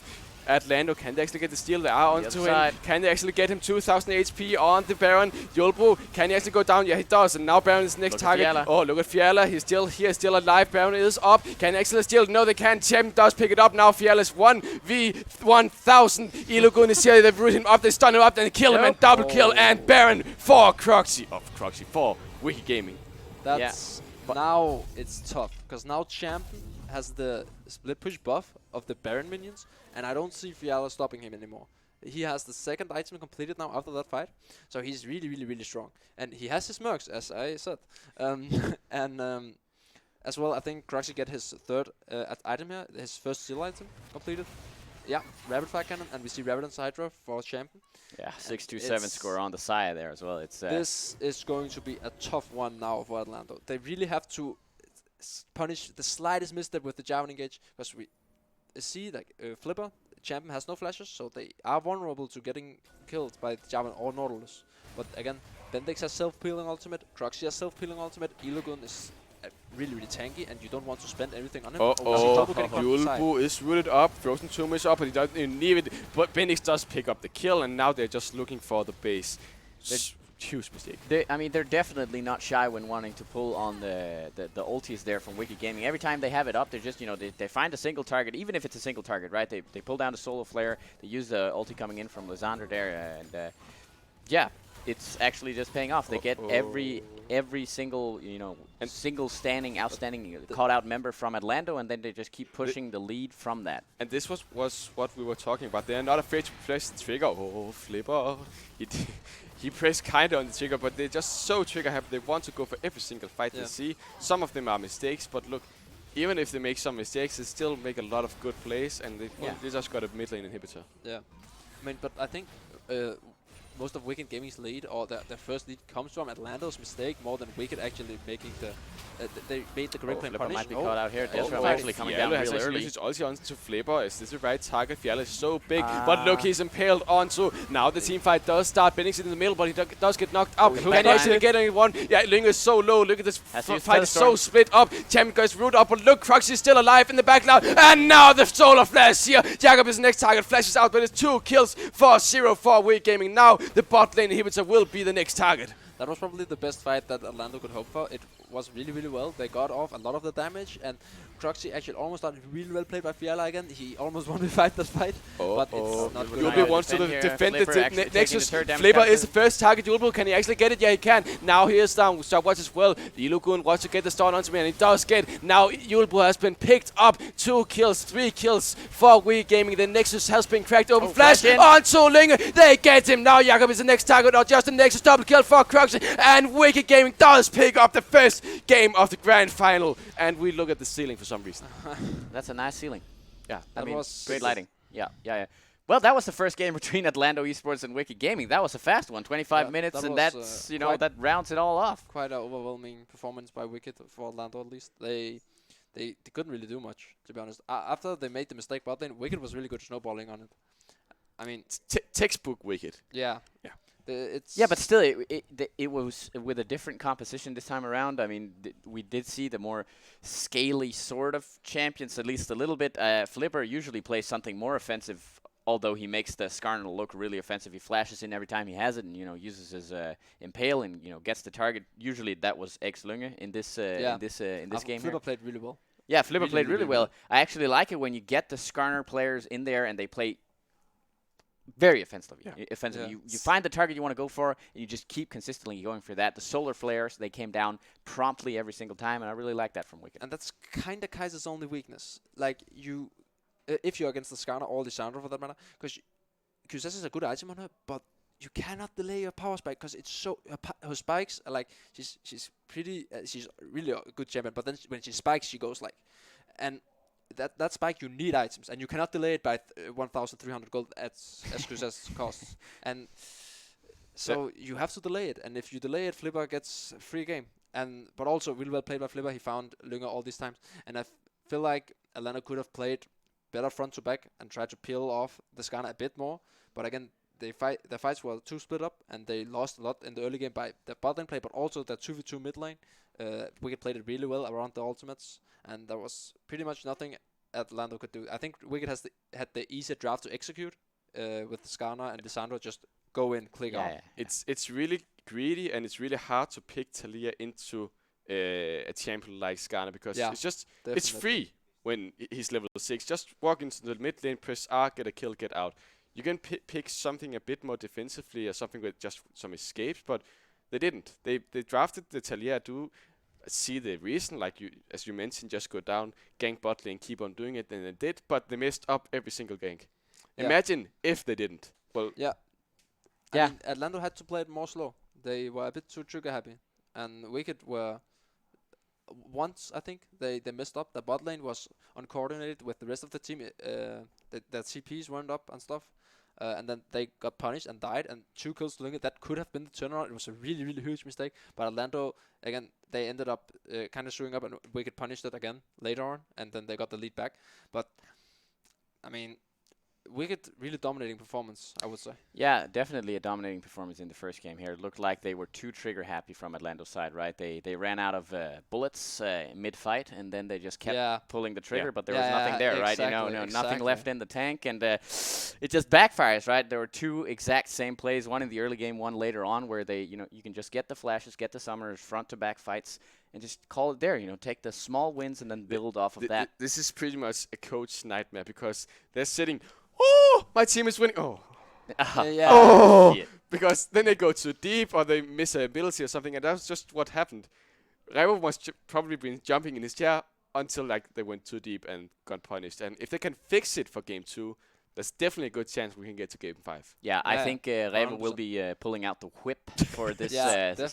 Atlando. Can they actually get the steal? They are The onto other him. side. Can they actually get him 2,000 HP on the Baron? Yulbu, can he actually go down? Yeah, he does. And now Baron is the next Look at target. Fiala. Oh, look at Fiala. He's still here, still alive. Baron is up. Can they actually steal? No, they can't. Champion does pick it up. Now Fiala's 1v1000. Ilugun is here. They've rooted him up. They stun him up. Then kill him and double kill. And Baron for Croxy. Croxy for Wicked Gaming. That's now it's tough because now Champion has the split push buff of the Baron minions, and I don't see Fiala stopping him anymore. He has the second item completed now after that fight, so he's really strong, and he has his mercs, as I said, and as well I think Croxy get his third item here, his first seal item completed. Yeah, Rapid Fire Cannon, and we see Rapid and Hydra for Champion. Yeah, 627 score on the side there as well. It's This is going to be a tough one now for Atlando. They really have to punish the slightest misstep with the Javelin engage, because we see like Flipper, Champion has no flashes, so they are vulnerable to getting killed by the Javelin or Nautilus. But again, Bendix has self-peeling ultimate, Croxy has self-peeling ultimate, Ilugun is really tanky, and you don't want to spend everything on him. We see double getting caught on the side. Yulbu is rooted up. Frozen Tomb is up, but he doesn't even need it. But Bendix does pick up the kill, and now they're just looking for the base. Huge mistake. they're definitely not shy when wanting to pull on the ultis there from Wicked Gaming. Every time they have it up, they're just, they find a single target, even if it's a single target, right? They pull down the Solar Flare, they use the ulti coming in from Lysander there, and yeah, it's actually just paying off. They get every single, and single outstanding caught out member from Atlando, and then they just keep pushing the lead from that. And this was what we were talking about. They're not afraid to press the trigger. Oh, Flipper. He pressed kind of on the trigger, but they're just so trigger happy. They want to go for every single fight they see. Some of them are mistakes, but look, even if they make some mistakes, they still make a lot of good plays, and they just got a mid lane inhibitor. Yeah, I mean, but I think most of Wicked Gaming's lead, or their first lead, comes from Atlanto's mistake more than Wicked actually making the. They made the correct play Flipper punish. might be caught out here. Death Realm Oh, actually coming down Fiala has real actually early. used his ulti onto Flipper. Is this the right target? Fiala is so big, but look, he's impaled onto. Now the team fight does start. Bennings in the middle, but he does get knocked out. he's Can back he actually line. get anyone? Yeah, Ling is so low. Look at this Has used fight is so Thunderstorm. split up. Champion goes root up, but look, Croxy is still alive in the back now. And now the Solar Flash here. Jacob is the next target. Flashes out, but it's 2 kills for 0-4 Wicked Gaming. Now the bot lane inhibitor will be the next target. That was probably the best fight that Atlando could hope for. It was really well. They got off a lot of the damage, and Croxy actually almost started really well played by Fiala again. He almost won the fight that fight, but it's not good. Yulbu wants to Defend here. defend Flipper the actually taking Nexus. the third damage Flipper capture. is the first target. Yulbu, can he actually get it? Yeah, he can. Now he is down. Stopwatch as well. Ilugun wants to get the stun onto me, and he does get. Now Yulbu has been picked up. 2 kills, 3 kills for Wicked Gaming. The Nexus has been cracked open. Flash flash in. onto Linge. They get him. Now Jakob is the next target. Or just the Nexus double kill for Croxy. And Wicked Gaming does pick up the first game of the grand final. And we look at the ceiling for some reason. That's a nice ceiling. Yeah, I That mean, was- great lighting. Yeah. Well, that was the first game between Atlando Esports and Wicked Gaming. That was a fast one, 25 Yeah, minutes, that and was, that's, quite- that rounds it all off. Quite an overwhelming performance by Wicked for Atlanta, at least. They couldn't really do much, to be honest. After they made the mistake, but then Wicked was really good snowballing on it. I mean, Textbook Wicked. yeah. Yeah. It's Yeah, but still, it was with a different composition this time around. I mean, we did see the more scaly sort of champions, at least a little bit. Flipper usually plays something more offensive although he makes the Skarner look really offensive, he flashes in every time he has it, and uses his impale and gets the target. Usually that was X Lunge in this game Flipper here. played really well. Yeah, Flipper played really well. I actually like it when you get the Skarner players in there and they play very offensive. Yeah. You find the target you want to go for, and you just keep consistently going for that. The solar flares, they came down promptly every single time, and I really like that from Wicked. And that's kind of Kaiser's only weakness. Like, if you're against the Skarner or the Sandra for that matter, because QSS is a good item on her, but you cannot delay your power spike because it's so her spikes are like she's pretty she's really a good champion, but then when she spikes she goes like, and that spike you need items and you cannot delay it by 1,300 gold as QSS costs, and so you have to delay it, and if you delay it Flipper gets a free game, and but also really well played by Flipper. He found Lunga all these times, and I feel like Atlanta could have played better front to back and tried to peel off the Skarner a bit more, but again the fights were too split up and they lost a lot in the early game by the bot lane play, but also the 2v2 mid lane. Wicked played it really well around the ultimates, and there was pretty much nothing Atlando could do. I think Wicked had the easier draft to execute with the Skarner and Lissandra just go in, click out. It's really greedy and it's really hard to pick Talia into a champion like Skarner because it's just it's free when he's level 6. Just walk into the mid lane, press R, get a kill, get out. You can pick something a bit more defensively or something with just some escapes, but they didn't. They drafted the Talia to see the reason, like as you mentioned, just go down, gank bot lane, keep on doing it, and they did, but they messed up every single gank. Imagine if they didn't. Well, I mean, Atlando had to play it more slow. They were a bit too trigger happy, and Wicked were once I think they messed up. The bot lane was uncoordinated with the rest of the team. The CPs weren't up and stuff. And then they got punished and died, and 2 kills to Lunga. That could have been the turnaround. It was a really, really huge mistake. But Atlando, again, they ended up kind of screwing up, and Wicked punished it again later on, and then they got the lead back. But, I mean, Wicked really dominating performance, I would say. Yeah, definitely a dominating performance in the first game here. It looked like they were too trigger happy from Atlanto's side, right? They ran out of bullets mid-fight, and then they just kept pulling the trigger, but there was nothing there, right? Nothing left in the tank, and it just backfires, right? There were 2 exact same plays, one in the early game, one later on, where they, you can just get the flashes, get the summoners, front-to-back fights, and just call it there, take the small wins and then build off of that. This is pretty much a coach's nightmare because they're sitting, oh, my team is winning. Because then they go too deep or they miss an ability or something, and that's just what happened. Revo must probably been jumping in his chair until like they went too deep and got punished. And if they can fix it for game 2, there's definitely a good chance we can get to game 5. Yeah, I think Revo will be pulling out the whip for this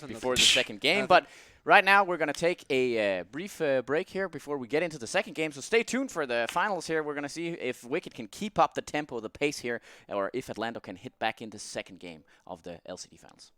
before the second game. But right now, we're going to take a brief break here before we get into the second game. So stay tuned for the finals here. We're going to see if Wicked can keep up the tempo, the pace here, or if Atlando can hit back in the second game of the LCD finals.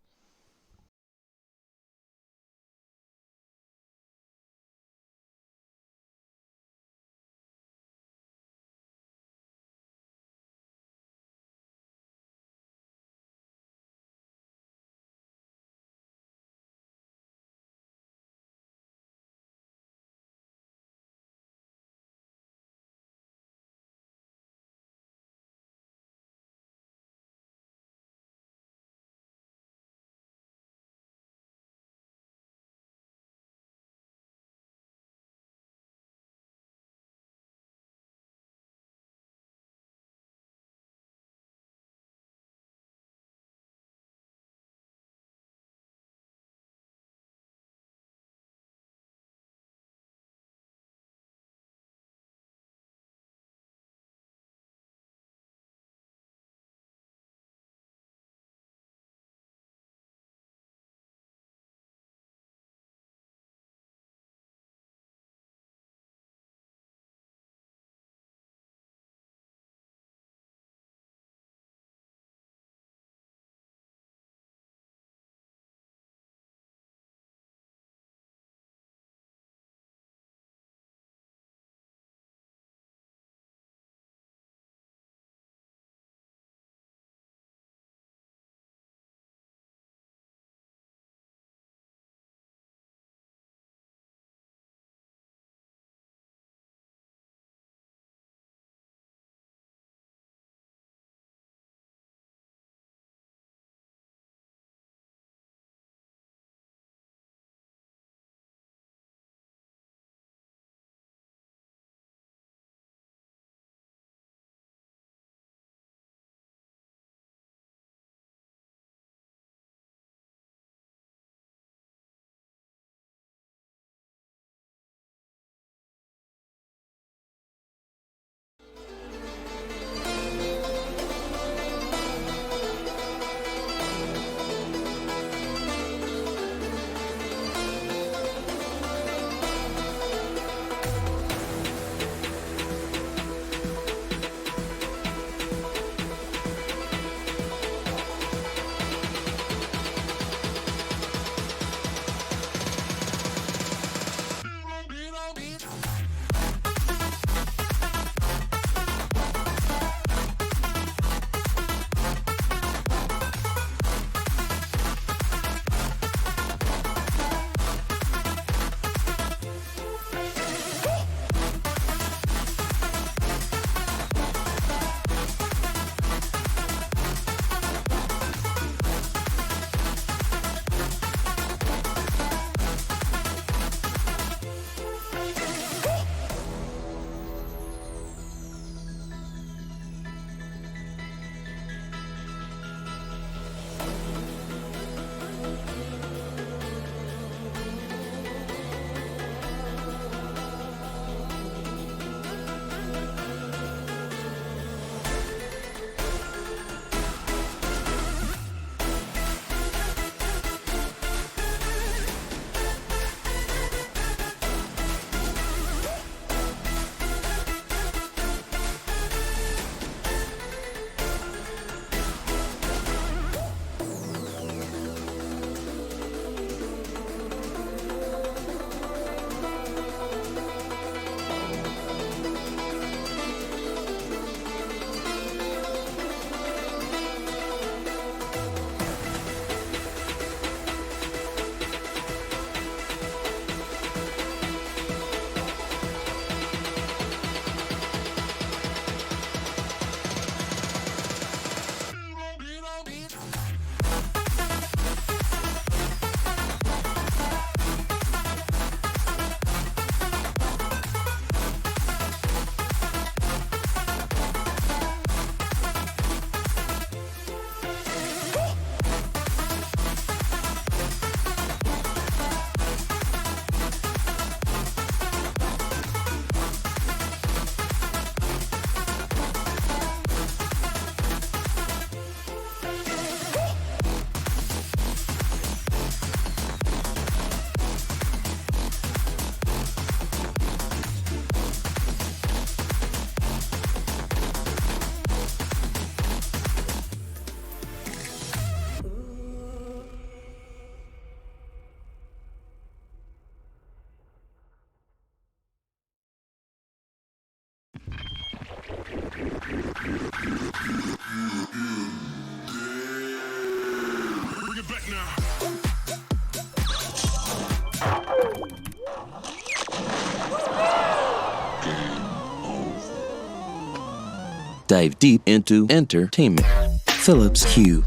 Dive deep into entertainment. Philips Hue.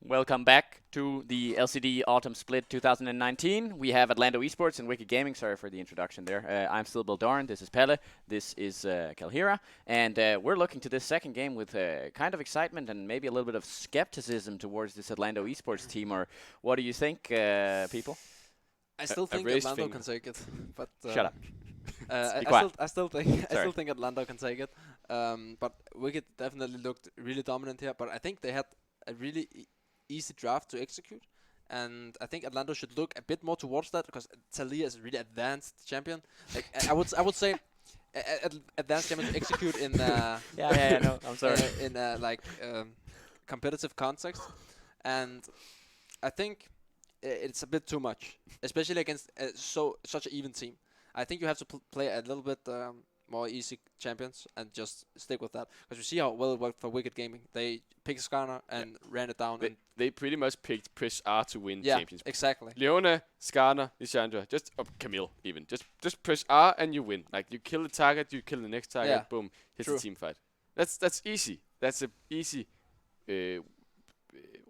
Welcome back to the LCD Autumn Split 2019. We have Atlando Esports and Wicked Gaming. Sorry for the introduction there. I'm still Bill Doran. This is Pelle. This is Kalhira. And we're looking to this second game with kind of excitement and maybe a little bit of skepticism towards this Atlando Esports team. Or what do you think, people? I still think Atlando can take it, but Shut up. I still think Atlando can take it. But Wicked definitely looked really dominant here. But I think they had a really easy draft to execute, and I think Atlando should look a bit more towards that because Talia is a really advanced champion. Like I would say, advanced champion to execute in No, I'm sorry. in competitive context, and I think it's a bit too much, especially against such an even team. I think you have to play a little bit more easy champions and just stick with that. Because you see how well it worked for Wicked Gaming. They picked Skarner and ran it down. They pretty much picked press R to win champions. Exactly. Leona, Skarner, Lissandra, Camille even. Just press R and you win. Like you kill the target, you kill the next target, boom, hits the team fight. That's easy. That's a easy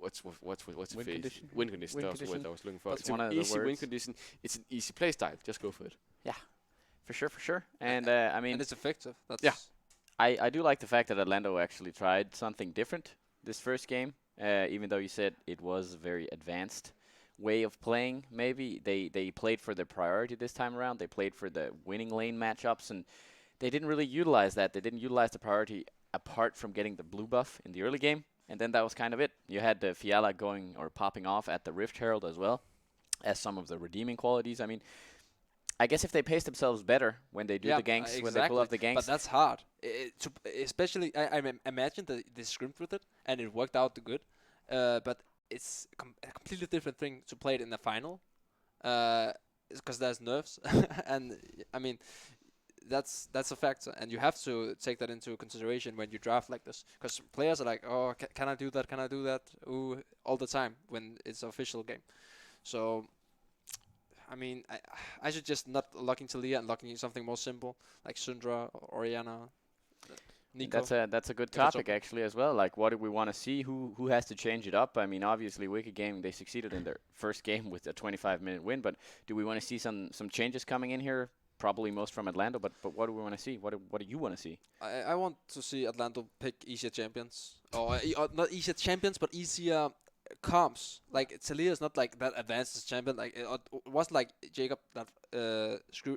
what's the win phrase? condition? Win condition. That was the word I was looking for. That's It's one an of the easy win words. condition. It's an easy play style. Just go for it. Yeah, for sure. And I mean, and it's effective. That's I do like the fact that Atlando actually tried something different this first game, even though you said it was a very advanced way of playing. Maybe they played for the priority this time around. They played for the winning lane matchups, and they didn't really utilize that. They didn't utilize the priority apart from getting the blue buff in the early game, and then that was kind of it. You had the Fiala going or popping off at the Rift Herald as well as some of the redeeming qualities. I mean, I guess if they pace themselves better when they do the ganks, when they pull off the ganks. But that's hard. Especially, I imagine that they scrimmed with it, and it worked out good. But it's a completely different thing to play it in the final. Because there's nerfs. And, I mean, that's a factor. And you have to take that into consideration when you draft like this. Because players are like, oh, can I do that? Can I do that? Ooh, all the time when it's an official game. So I mean, I should just not lock into Leah and lock into something more simple, like Sundra, Oriana, Nico. That's a good topic actually as well. Like, what do we want to see? Who has to change it up? I mean, obviously, Wicked Gaming, they succeeded in their first game with a 25-minute win, but do we want to see some changes coming in here? Probably most from Atlando, but what do we want to see? What do you want to see? I want to see Atlando pick easier champions, or not easier champions, but easier comps. Like Talia is not like that advanced as champion. Like it wasn't like Jacob that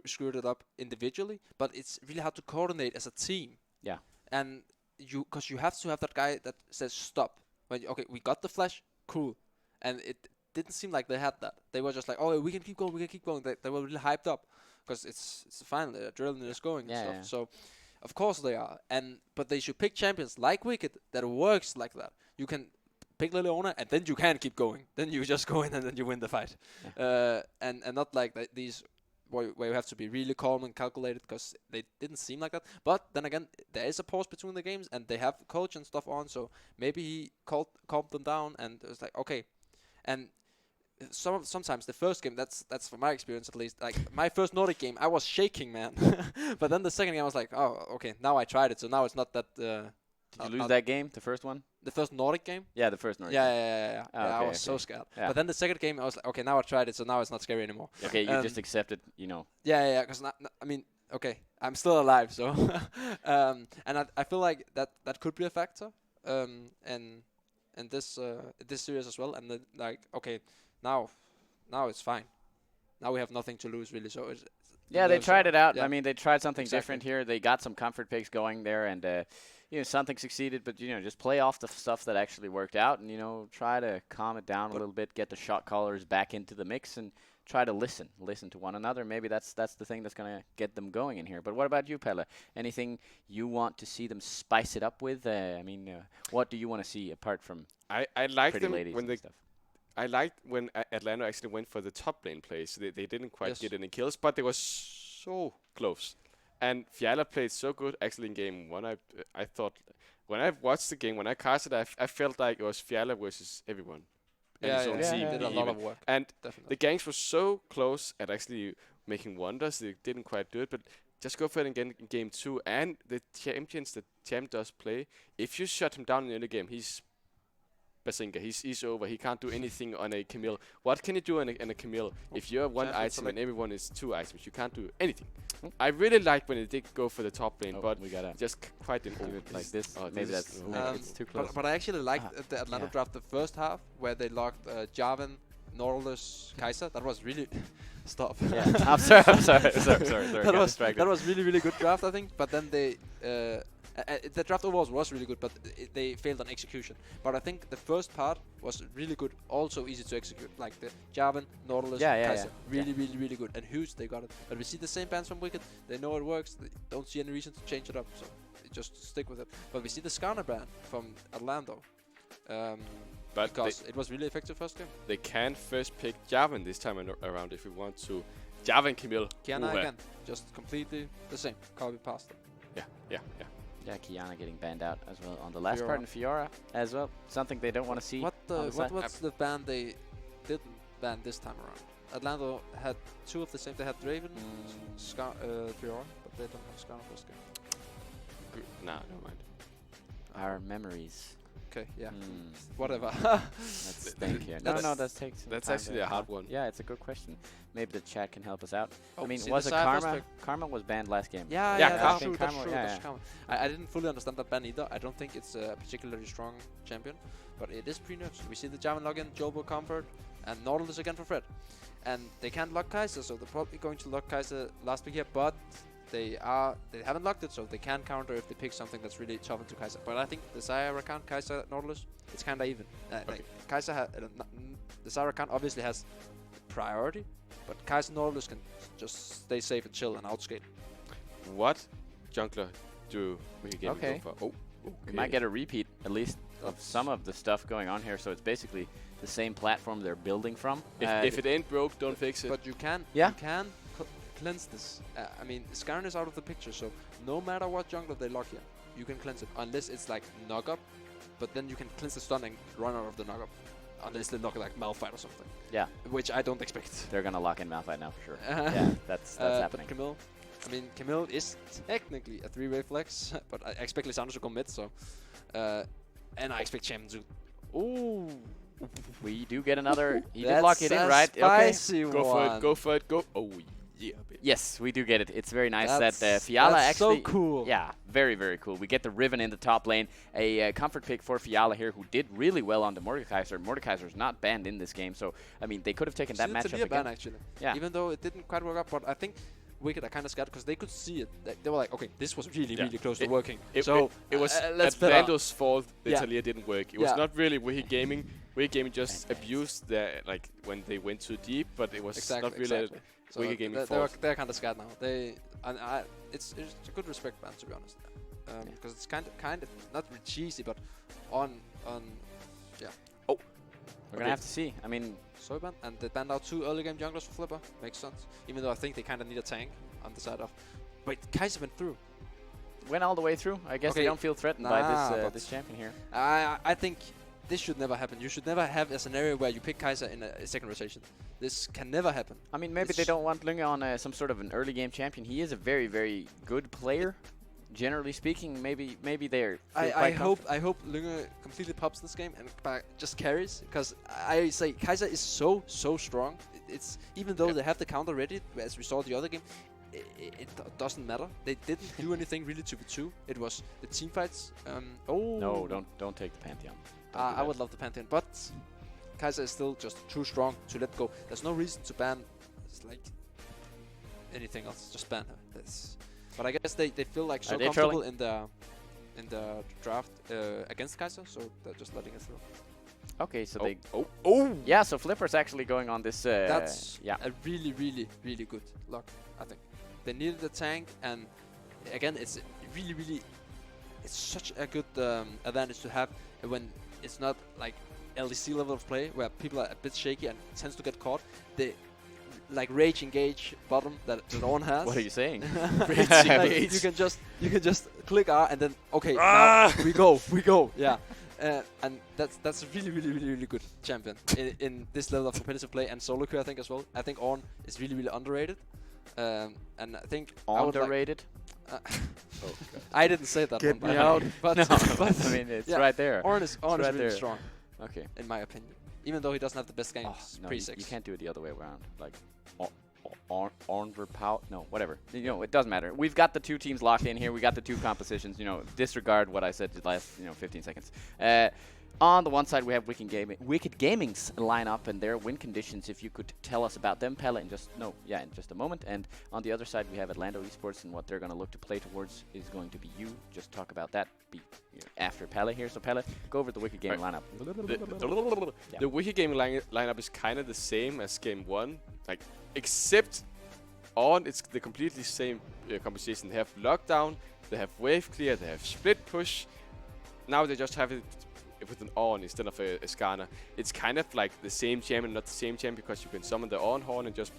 screwed it up individually, but it's really hard to coordinate as a team. Yeah. And because you have to have that guy that says stop. When we got the flash, cool, and it didn't seem like they had that. They were just like, oh, we can keep going, we can keep going. They were really hyped up because it's the final, the adrenaline is going and stuff. Yeah. So of course they are, but they should pick champions like Wicked that works like that. You can pick Leona, and then you can keep going. Then you just go in and then you win the fight. Yeah. And not like these where you have to be really calm and calculated, because they didn't seem like that. But then again, there is a pause between the games, and they have coach and stuff on, so maybe he calmed them down, and it was like, okay. And sometimes the first game, that's from my experience at least, like my first Nordic game, I was shaking, man. But then the second game I was like, oh, okay, now I tried it, so now it's not that Did you lose that game, the first one? The first Nordic game? Yeah, the first Nordic game. Yeah, I was so scared. Yeah. But then the second game, I was like, okay, now I tried it, so now it's not scary anymore. Okay, you just accepted, Yeah, because I mean, okay, I'm still alive, so. And I feel like that could be a factor, and this series as well. And then, like, okay, now it's fine. Now we have nothing to lose, really. So it's yeah, they tried it out. Yeah. I mean, they tried something different here. They got some comfort picks going there, and something succeeded. But just play off the stuff that actually worked out, and try to calm it down a little bit, get the shot callers back into the mix, and try to listen to one another. Maybe that's the thing that's gonna get them going in here. But what about you, Pelle? Anything you want to see them spice it up with? I mean, what do you want to see apart from I like pretty them ladies when and they. stuff? I liked when Atlanta actually went for the top lane plays. They didn't quite get any kills, but they were so close. And Fiala played so good actually in game one. I thought when I watched the game, when I casted, I felt like it was Fiala versus everyone. And his own team. Did a lot of work. And definitely. the gangs were so close at actually making wonders. They didn't quite do it, but just go for it again in game 2. And the champions that champ does play, if you shut him down in the early game, he's Bazinga. He's over. He can't do anything on a Camille. What can you do on a Camille? If you have one item and everyone is 2 items, you can't do anything. I really like when they did go for the top lane, but we gotta just quite didn't do it like this. Oh, Maybe this that's is- it's too close. But I actually liked the Atlando draft the first half where they locked Jarvan, Nautilus, Kai'Sa. That was really stop. Yeah. I'm sorry. that got was distracted. that was really good draft, I think. But then they the draft overall was really good, but they failed on execution. But I think the first part was really good, also easy to execute. Like the Jarvan, Nautilus, Kai'Sa, really good, and huge. They got it. But we see the same bans from Wicked. They know it works. They don't see any reason to change it up. So they just stick with it. But we see the Skarner ban from Atlando. But Because it was really effective first game. they can first pick Jarvan this time around if we want to. Jarvan Camille. Kiana Uha. again, just completely the same. Copy pasta. Yeah. Yeah, Kiana getting banned out as well on the last Fiora. part, and Fiora as well. Something they don't want to see. on the side. What's the ban they didn't ban this time around? Atlando had 2 of the same. They had Draven, Fiora, but they don't have Skarner first game. Nah, never mind. Our memories. Okay, yeah, Hmm. whatever. Let's think here. No, that takes some That's time actually to a hard count. one. Yeah, it's a good question. Maybe the chat can help us out. I Oh, mean, see was the it Cypher Karma? spec- Karma was banned last game. Yeah, Yeah, that's Karma. true. Karma, That's true. yeah, That's yeah. Karma. I didn't fully understand that ban either. I don't think it's a particularly strong champion, but it is pretty nerfed. We see the Jarvan login, Jobo Comfort, and Nautilus again for Fred. And they can't lock Kai'Sa, so they're probably going to lock Kai'Sa last week here, but they haven't locked it, so they can counter if they pick something that's really tough into Kai'Sa. But I think the Zyra account, Kai'Sa, Nautilus, it's kind of even. Like Kai'Sa, the Zyra account obviously has priority, but Kai'Sa Nautilus can just stay safe and chill and outscale. What jungler do we game Okay. go for? Oh, We might get a repeat, at least, of some of the stuff going on here. So it's basically the same platform they're building from. If it ain't broke, don't fix it. But you can cleanse this. I mean, Skarner is out of the picture, so no matter what jungler they lock here, you can cleanse it. Unless it's like knock up, but then you can cleanse the stun and run out of the knock up. Unless they knock like Malphite or something. Yeah, Which I don't expect. they're gonna lock in Malphite now for sure. Yeah, that's happening. But Camille, I mean, Camille is technically a 3-way flex, but I expect Lisandro to go mid, so. And I expect Champion to. Ooh. We do get another. He did That's lock it in, a right? Okay. Spicy Go one. for it, go for it, go. Oh, yeah, baby. Yes, we do get it. It's very nice That's, that Fiala that's actually. so cool. Yeah, very cool. We get the Riven in the top lane. A comfort pick for Fiala here, who did really well on the Mordekaiser. Mordekaiser is not banned in this game, so I mean they could have taken that See the matchup Talia ban again. actually. Yeah. Even though it didn't quite work out, but I think Wicked are kind of scared because they could see it. They were like, okay, this was really close to working. It was let's bet on- Atlando's fault that Yeah. Talia didn't work. It was Yeah. not really Wiki Gaming. Wiki Gaming just abused their when they went too deep, but it was not really So Wiki Gaming they're kind of scared now. It's a good respect ban, to be honest, because it's kind of not really cheesy, but on We're gonna have to see. I mean, Soyban, and they banned out 2 early game junglers for Flipper. Makes sense. Even though I think they kind of need a tank on the side of. Wait, Kai'Sa went through. went all the way through. I guess they Okay. don't feel threatened by Nah, this but- this champion here. I think this should never happen. You should never have a scenario where you pick Kai'Sa in a second rotation. This can never happen. I mean, maybe they It's- don't want Lunge on some sort of an early game champion. He is a very good player, generally speaking. Maybe they're. feel I quite hope Lunge completely pops this game and just carries, because I say Kai'Sa is so strong. It's even though they have the counter ready, as we saw the other game, it doesn't matter. They didn't do anything really to B2. It was the team fights. No, don't take the Pantheon. Don't do I that. would love the Pantheon, but Kai'Sa is still just too strong to let go. There's no reason to ban like anything else. Just ban her. But I guess they feel like so Are they comfortable in the draft against Kai'Sa, so they're just letting it through. Okay, so they. Oh! Yeah, so Flipper's actually going on this. That's yeah. a really good lock, I think. They needed a tank, and again, it's it's such a good advantage to have when it's not like LEC level of play where people are a bit shaky and tends to get caught. The like rage engage bottom that Dawn has. What are you saying? Like, you can just click R and then okay, now we go. Yeah. And that's a really good champion in this level of competitive play, and solo queue I think as well. I think Ornn is really underrated. And I think Underrated. Oh, God. I didn't say that Get one. me out. But, No, but I mean it's yeah, right there. Orn is right really there. strong, Okay. in my opinion. Even though he doesn't have the best games No, pre-6. you can't do it the other way around. Like, Ornverpout. No, whatever. You know, it doesn't matter. We've got the two teams locked in here. We got the two compositions. You know, disregard what I said the last 15 seconds. On the one side, we have Wicked Gaming's lineup and their win conditions. If you could tell us about them, Pelle, in just a moment. And on the other side, we have Atlando Esports, and what they're going to look to play towards is going to be you. Just talk about that after Pelle here. So Pelle, go over the Wicked Gaming lineup. The Wicked Gaming lineup is kind of the same as game 1, like except it's the completely same composition. They have lockdown, they have wave clear, they have split push. Now they just have it with an on instead of a Skarner. It's kind of like the same champion, not the same champion, because you can summon the on horn and just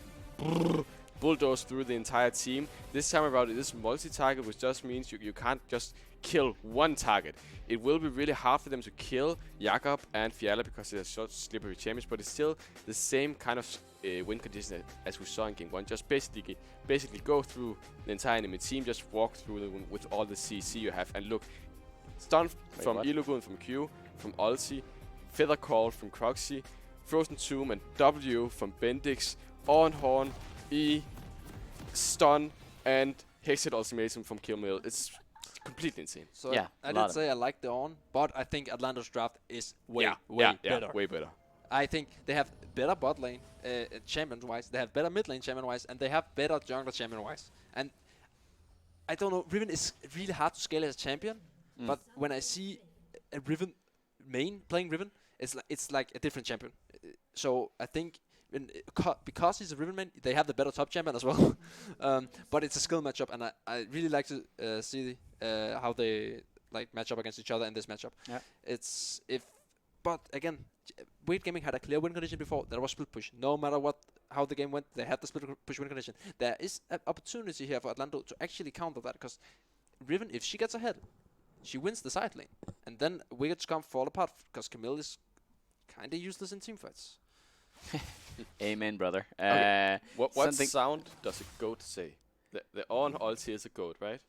bulldoze through the entire team. This time around it is multi-target, which just means you can't just kill one target. It will be really hard for them to kill Jakob and Fiala because they're such slippery champions, but it's still the same kind of win condition as we saw in game 1. Just basically go through the entire enemy team, just walk through them with all the CC you have, and look. Stun from Ilugun from Q, from Ulti, Feather Call from Croxy, Frozen Tomb and W from Bendix, On Horn, E, Stun, and Hexed Ultimatum from Killmill. It's completely insane. So yeah, I did say I like the on, but I think Atlanto's draft is way better. Way better. I think they have better bot lane champion-wise, they have better mid lane champion-wise, and they have better jungler champion-wise. And I don't know, Riven is really hard to scale as a champion. But when I see a Riven main playing Riven, it's like a different champion. So I think because he's a Riven main, they have the better top champion as well. But it's a skill matchup, and I really like to see how they like match up against each other in this matchup. Yeah. But again, Wicked Gaming had a clear win condition before. There was split push. No matter how the game went, they had the split push win condition. There is an opportunity here for Atlando to actually counter that, because Riven, if she gets ahead, she wins the side lane, and then Wicked's come fall apart because Camille is kind of useless in teamfights. Amen, brother. Okay. What sound does a goat say? The on ulti is a goat, right?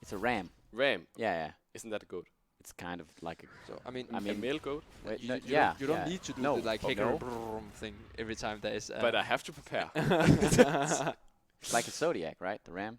It's a ram. Ram. Yeah. Isn't that a goat? It's kind of like a. So I mean, a male goat. Wait, you don't need to do the like thing every time there is. But I have to prepare. Like a Zodiac, right? The ram.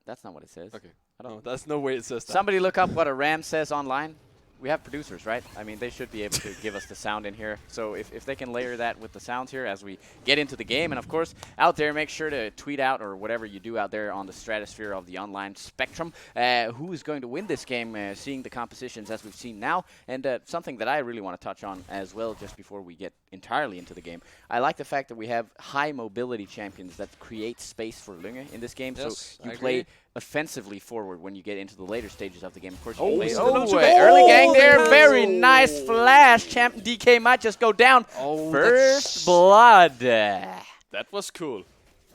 That's not what it says. Okay. I don't know. That's no way it says that. Somebody look up what a ram says online. We have producers, right? I mean, they should be able to give us the sound in here. So if they can layer that with the sounds here as we get into the game. And, of course, out there, make sure to tweet out or whatever you do out there on the stratosphere of the online spectrum who is going to win this game, seeing the compositions as we've seen now. And something that I really want to touch on as well just before we get entirely into the game. I like the fact that we have high mobility champions that create space for Lunge in this game. Yes, so you I play agree. Offensively forward when you get into the later stages of the game. Of course, Oh, you play still early gang there. Very nice flash. Champ DK might just go down. Oh, First blood. That was cool.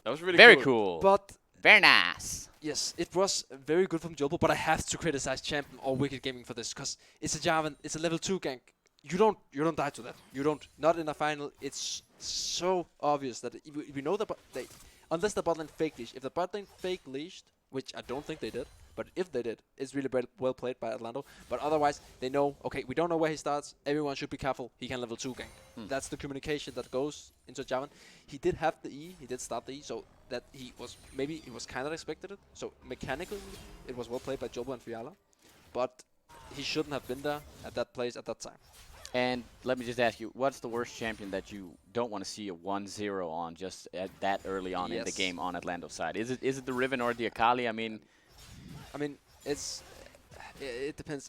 That was really Very cool. But Very nice. yes, it was very good from Jolbo, but I have to criticize Champion or Wicked Gaming for this, because it's a Jarvan, it's a level 2 gank. You don't die to that. You don't. Not in a final. It's so obvious that we know that unless the bot lane fake leash. If the bot lane fake leashed, which I don't think they did, but if they did, it's really well played by Atlando. But otherwise, they know, okay, we don't know where he starts. Everyone should be careful. He can level 2 gank. That's the communication that goes into Jarvan. He did have the E. He did start the E, so that he was kind of expected it. So mechanically, it was well played by Jolbo and Fiala. But he shouldn't have been there at that place at that time. And let me just ask you, what's the worst champion that you don't want to see a 1-0 on just at that early on in the game on Atlanto's side? Is it the Riven or the Akali? I mean, it depends.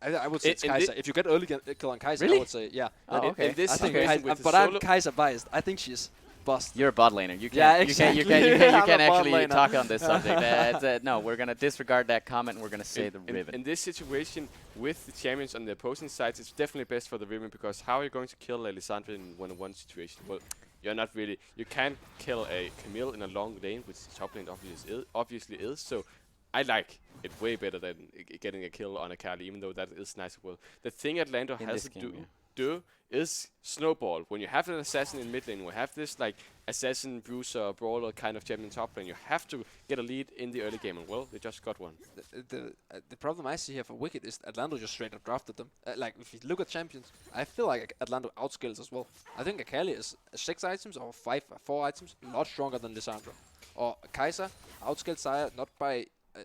I would say it's Kai'Sa. If you get early kill on Kai'Sa, I would say yeah. Oh, okay. In this I think situation with but I'm Kai'Sa biased. I think she's bust. you're a bot laner. You can't, Yeah, you exactly. can't I'm a bot actually laner. talk on this subject. No, we're going to disregard that comment and we're going to say the Riven. In this situation with the champions on the opposing sides, it's definitely best for the Riven, because how are you going to kill Elisandra in 1-on-1 situation? Well, you're not really. You can kill a Camille in a long lane, which top lane obviously is. So I like it way better than getting a kill on a Kali, even though that is nice as well. The thing Atlanta has to do is snowball. When you have an assassin in mid lane, we have this like assassin, bruiser, brawler kind of champion top lane. You have to get a lead in the early game, and well, they just got one. The problem I see here for Wicked is Atlando just straight up drafted them. Like if you look at champions, I feel like Atlando outscales as well. I think Akali is 6 items or 4 items, a lot stronger than Lissandra. Or Kai'Sa outscaled Xayah not by a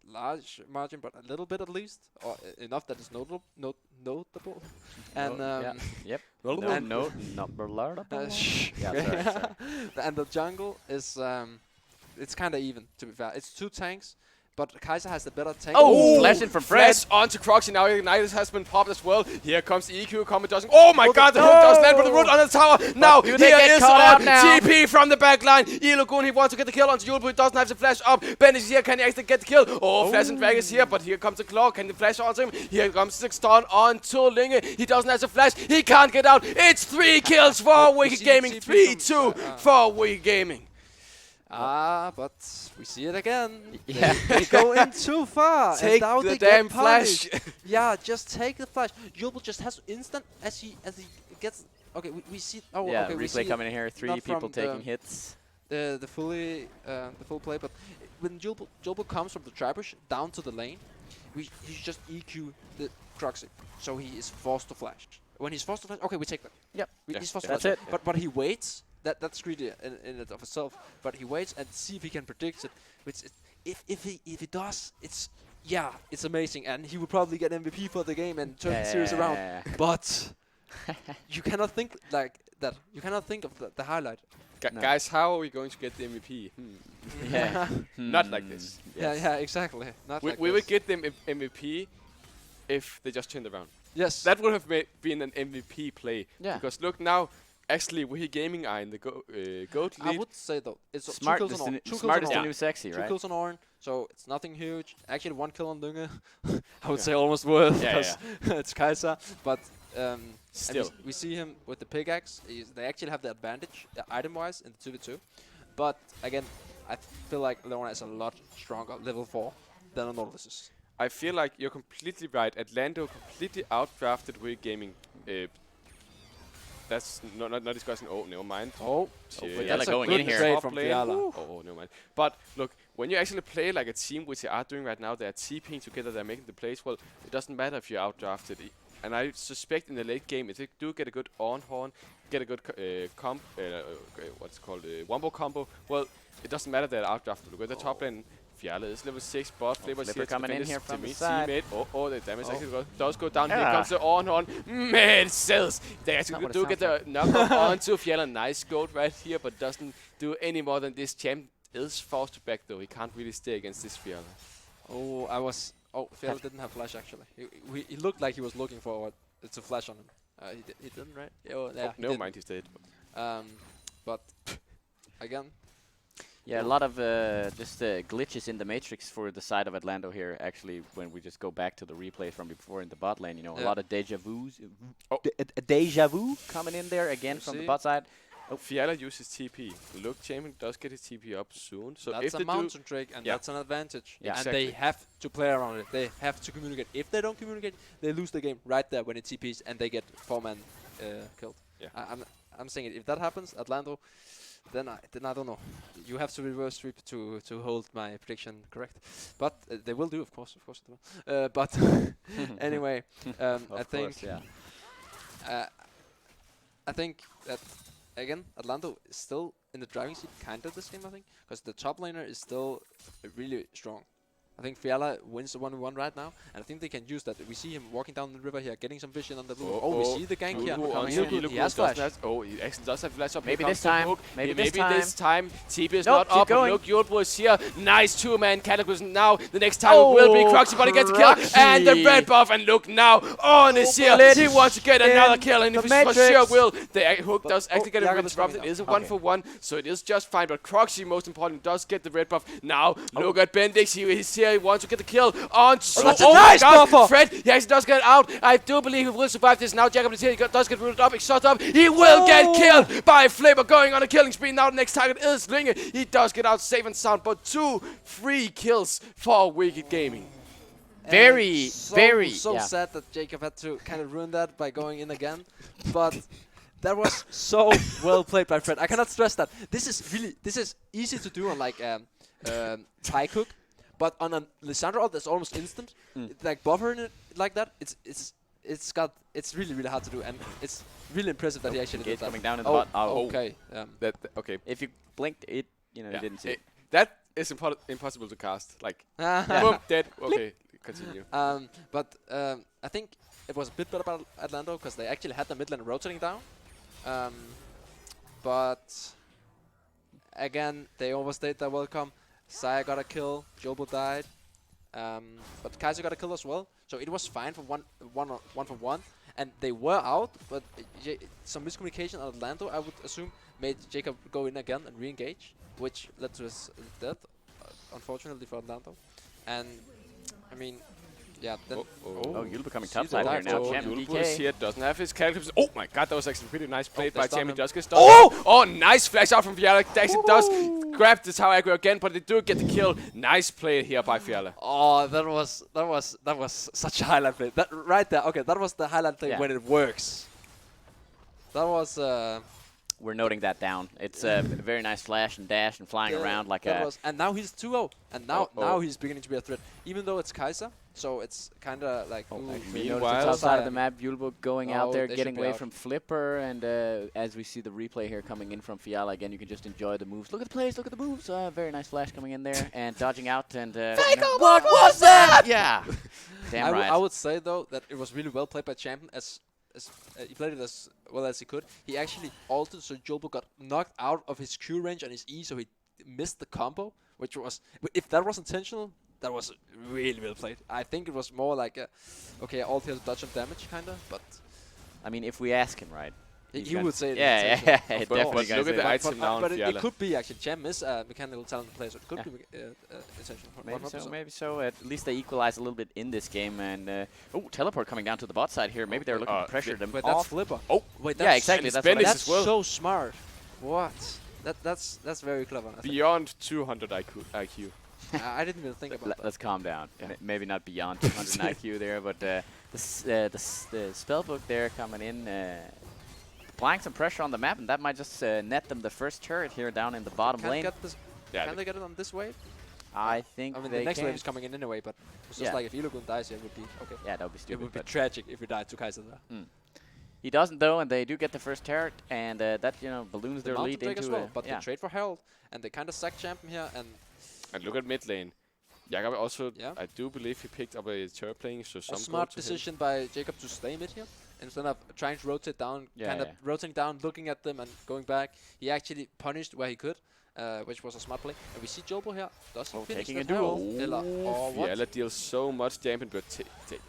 large margin, but a little bit at least, or enough that is notable. And Yep. And- No, not Yeah, sorry. and the jungle is it's kind of even, to be fair. It's 2 tanks, but Kai'Sa has the better tank. Oh, flash in from Fred. Flash onto Croxy. Now Ignitus has been popped as well. Here comes the EQ coming. Oh my god, the hook does land with the root on the tower. Now, do they here get is caught out on now? TP from the back line. Ilagoon, he wants to get the kill onto Yulbu. He doesn't have the flash up. Ben is here. Can he actually get the kill? Oh, Flash and Drag is here, but here comes the claw. Can the flash onto him? Here comes the stun onto Linge. He doesn't have the flash. He can't get out. It's 3 kills for Wicked see the Gaming. TP 3-2 for Wicked Gaming. But we see it again. Yeah. They go in too far. Take and now the they damn get punished. flash. Yeah, just take the flash. Yulbu just has instant as he gets. Okay, we see. Oh, Yeah, okay, we see replay coming in here. 3 not people from taking the- hits. the full play. But when Yulbu comes from the tribush down to the lane, he just EQ the Croxy, so he is forced to flash. When he's forced to flash, okay, we take that. Yep. He's forced That's to it. flash. But he waits. That's greedy in it of itself. But he waits and see if he can predict it. Which if he does, it's amazing, and he will probably get MVP for the game and turn the series around. But you cannot think like that. You cannot think of the highlight. Guys, how are we going to get the MVP? Yeah. Not like this. Yeah, exactly. Not like We this. would get them MVP if they just turned around. Yes. That would have been an MVP play. Yeah. Because look now, actually, we Gaming are in the GOAT I lead. would say though, it's Smart 2 is kills on the, Ornn. 2 kills smart on is the Ornn. new sexy, 2 right? kills on Ornn, so it's nothing huge. Actually, 1 kill on Lunge. I would say almost worth, Yeah, because it's Kai'Sa. But and Still. we see him with the pickaxe. They actually have the advantage, item-wise, in the 2v2. But again, I feel like Leona is a lot stronger, level 4, than a Nautilus is. I feel like you're completely right. Atlando completely outdrafted Gaming. That's not discussing. Oh, never mind. Oh, Shit. Fiala that's a going good in here. trade Top from lane. Fiala. Oh, never mind. But look, when you actually play like a team, which they are doing right now, they're TPing together, they're making the plays. Well, it doesn't matter if you're outdrafted. And I suspect in the late game, if they do get a good on-horn, get a good what's it called, wombo combo, well, it doesn't matter they're outdrafted. Look at the top lane. Fiala is level 6, bot Flipper Flipper here to coming in defend here his from the side. teammate. The damage actually does go down. Here Yeah. comes the on-horn. Man, cells. They actually Not do what get it the knock onto Fiala. Nice gold right here, but doesn't do any more than this. Champ is forced to back though. He can't really stay against this Fiala. Fiala didn't have flash actually. He looked like he was looking forward to flash on him. He didn't, right? Yeah, Never mind, he's dead. But again, Yeah, a lot of just glitches in the matrix for the side of Atlando here. Actually, when we just go back to the replay from before in the bot lane, a lot of deja vus, deja vu coming in there again from the bot side. Fiala uses TP. Look, Champion does get his TP up soon. So that's if a they mountain trick, and Yeah. that's an advantage. Yeah. And they have to play around it. They have to communicate. If they don't communicate, they lose the game right there when it TPs and they get 4-man killed. Yeah. I'm saying it. If that happens, Atlando, then I don't know. You have to reverse sweep to hold my prediction correct. But they will do, of course they will. But anyway, I think I think that again Atlando is still in the driving seat kind of this game, I think, because the top laner is still really strong. I think Fiala wins the 1v1 right now, and I think they can use that. We see him walking down the river here, getting some vision on the blue. We see the gank here. He has flash. He actually does have flash up. Maybe Here this comes the time. hook. Maybe this time. TP is Nope, not keep up. going. Look, Yulbu is here. Nice 2-man Cataclysm now. The next time it will be Croxy, but he gets a kill. Croxy. And the red buff, and look now. On is here. He wants to get another kill, and the if he for Matrix. sure will. The hook does actually get a Jakob red is buff. coming It is a now. 1-for-1, so it is just fine. But Croxy, most important, does get the red buff. Now, look at Bendix. He's here. He wants to get the kill. On that's a nice buffer. Fred, he actually does get out. I do believe he will survive this. Now Jacob is here. He does get rooted up. He shot up. He will get killed by Flipper, going on a killing spree. Now the next target is Linge. He does get out safe and sound, but 2 free kills for Wicked Gaming. So very sad that Jacob had to kind of ruin that by going in again. But That was so well played by Fred. I cannot stress that. This is easy to do on like Thai cook, but on a Lissandra ult that's almost instant. Like buffering it like that, it's really hard to do, and it's really impressive that he actually did that. Coming down in the bot. Oh, okay. Okay. if you blinked it, you didn't see it. That is impossible to cast. Like, boom, dead. Okay, continue. But I think it was a bit better about Atlando because they actually had the mid lane rotating down. But again, they overstayed their welcome. Saya got a kill, Jobo died, but Kaiser got a kill as well. So it was fine for one for one, and they were out. But some miscommunication on Atlando, I would assume, made Jacob go in again and re-engage, which led to his death, unfortunately for Atlando. And I mean, yeah. Then Oh, you'll be coming See top the side here dive. now. Oh, Champion Yulbul DK. here doesn't have his characters. Oh my god, that was actually pretty nice played by they stun Champion him. Duskers. Oh! Nice flash out from Fiala. Actually does grab the tower aggro again, but they do get the kill. Nice play here by Fiala. Oh, that was such a highlight play. That right there. Okay, that was the highlight play when it works. That was. We're noting that down. It's a very nice flash and dash and flying around like a. And now he's 2-0, and now he's beginning to be a threat, even though it's Kaiser. So it's kind of like. Meanwhile, Top side of the map, Yulbo going out there, they getting should be away out. from Flipper, and as we see the replay here coming in from Fiala again, you can just enjoy the moves. Look at the plays, look at the moves. Very nice flash coming in there and dodging out and. What was that? Yeah. Damn right. I would say though that it was really well played by Champion as he played it as well as he could. He actually altered so Jolbo got knocked out of his Q range on his E, so he missed the combo, which was, if that was intentional, that was really well played. I think it was more like okay, all here's dodge and damage kinda, but I mean, if we ask him, right? he would say it. Yeah, intentional. yeah, But definitely. look at the guys. item now on But it Fiala. could be actually. Champ is a mechanical talent player, so it could be intentional. Maybe so, 100%. maybe so. At least they equalize a little bit in this game. And teleport coming down to the bot side here. Maybe they're looking to pressure them Wait, that's off. Flipper. Oh, Wait, Yeah, that's exactly. and That's what I Spendis meant. as well. so smart. What? That's very clever. I think. Beyond 200 IQ. I didn't even think about that. Let's calm down. Yeah. Maybe not beyond 200 IQ there, but the spellbook there coming in, applying some pressure on the map, and that might just net them the first turret here down in the bottom lane. Yeah, Can they get it on this wave? I think I mean, they the next can. wave is coming in anyway, but it's just Yeah. like if Ilugun dies here, it would be okay. Yeah, that would be It stupid. would be but tragic if we died to Kaiser there. he doesn't though, and they do get the first turret, and that balloons The their Mountain lead Drake into as well, but yeah. they trade for Herald, and they kind of sack Champion here, and And look at mid lane. Jakob also, Yeah. I do believe he picked up a turret playing, so a some smart goal to him. decision by Jacob to stay mid here. Instead of trying to rotate down, kind of rotating down, looking at them and going back, he actually punished where he could, which was a smart play. And we see Jobo here. Does he finish taking a that duel. Herald? Eller, or what? Fiala deals so much damage, but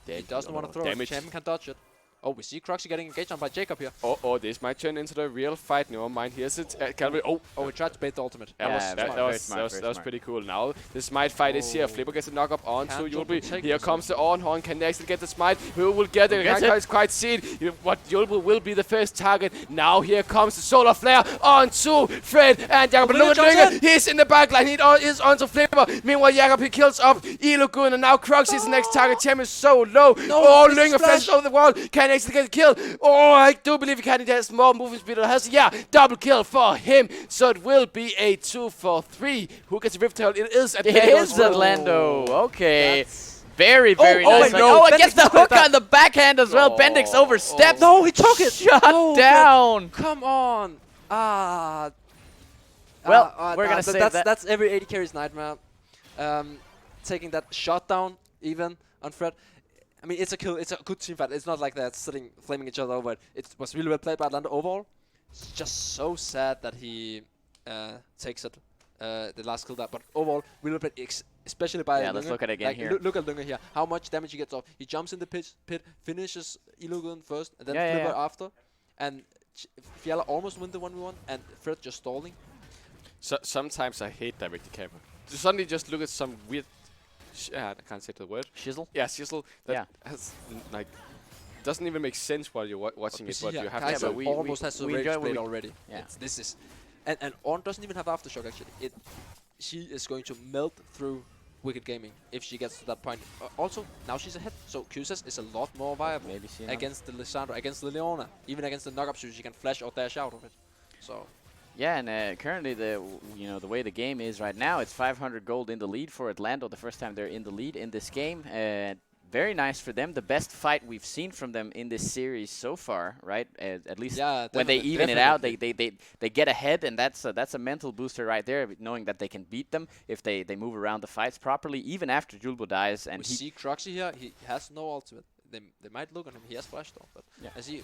He doesn't want to throw it. damage. Champion can dodge it. Oh, we see Croxy getting engaged on by Jacob here. Oh, this might turn into the real fight. Never mind. Here's it. Calvary. Oh, Oh, he tried to bait the ultimate. that Yeah, was very that, smart, that very was smart, that was, very that was smart. pretty cool. Now the smite fight is here. Flipper gets a knock up onto Can't Yulby. Yulbu take Here this comes the Ornhorn. Can they actually get the smite? Who will get it? gets It's quite seen. What Yulbu will be the first target. Now here comes the solar flare onto Fred and Jakob. But Look Luna at jumps Lynge. He's in the backline. He is onto Flipper. Meanwhile, Jakob he kills up Ilugun, and now Crux is the next target. Chem is so low. Oh, it's Lynge splash. flashes over the wall. Can he actually get the kill? Oh, I do believe he can. He has more moving speed than has. Yeah, double kill for him. So it will be a 2-for-3. Who gets the Rift Tail? It is It Atlando. is Atlando. Okay. That's Very, very oh, nice. wait, no, Oh, it gets Bendix the took hook that. on the backhand as well. Bendix oversteps. no, he took it. Shut No, down. Come on. Well, we're gonna save that. That's every 80 carries nightmare. Taking that shot down even on Fred. I mean, it's a kill. It's a good team fight. It's not like they're sitting flaming each other over. It was really well played by Atlanta overall. It's just so sad that he takes it. The last kill that, but overall, really well played, especially by Yeah, let's Lunge. look at it again Like, here. Look at Lunge here. How much damage he gets off. He jumps in the pit, finishes Ilugun first, and then Yeah, Flipper yeah. after. And Fiala almost win the 1v1, and Fred just stalling. So, sometimes I hate directed camera. To suddenly just look at some weird. I can't say the word. Shizzle. Yeah, sizzle that has like doesn't even make sense while you're watching it, but you have Kaiser to. but we almost has the we rage enjoy what blade we- already. Yeah. This is, and Ornn doesn't even have aftershock actually. She is going to melt through Wicked Gaming if she gets to that point. Also, now she's ahead, so QSS is a lot more viable Maybe see against the Lissandra, against the Leona, even against the knock-up shoot. She can flash or dash out of it. So. Yeah, and currently the way the game is right now, it's 500 gold in the lead for Atlando. The first time they're in the lead in this game. Very nice for them. The best fight we've seen from them in this series so far, right? At least when they even it out, they get ahead, and that's a mental booster right there, knowing that they can beat them if they move around the fights properly, even after Julbo dies. And we see Croxy here. He has no ultimate. They might look on him. He has flash though, but yeah. I see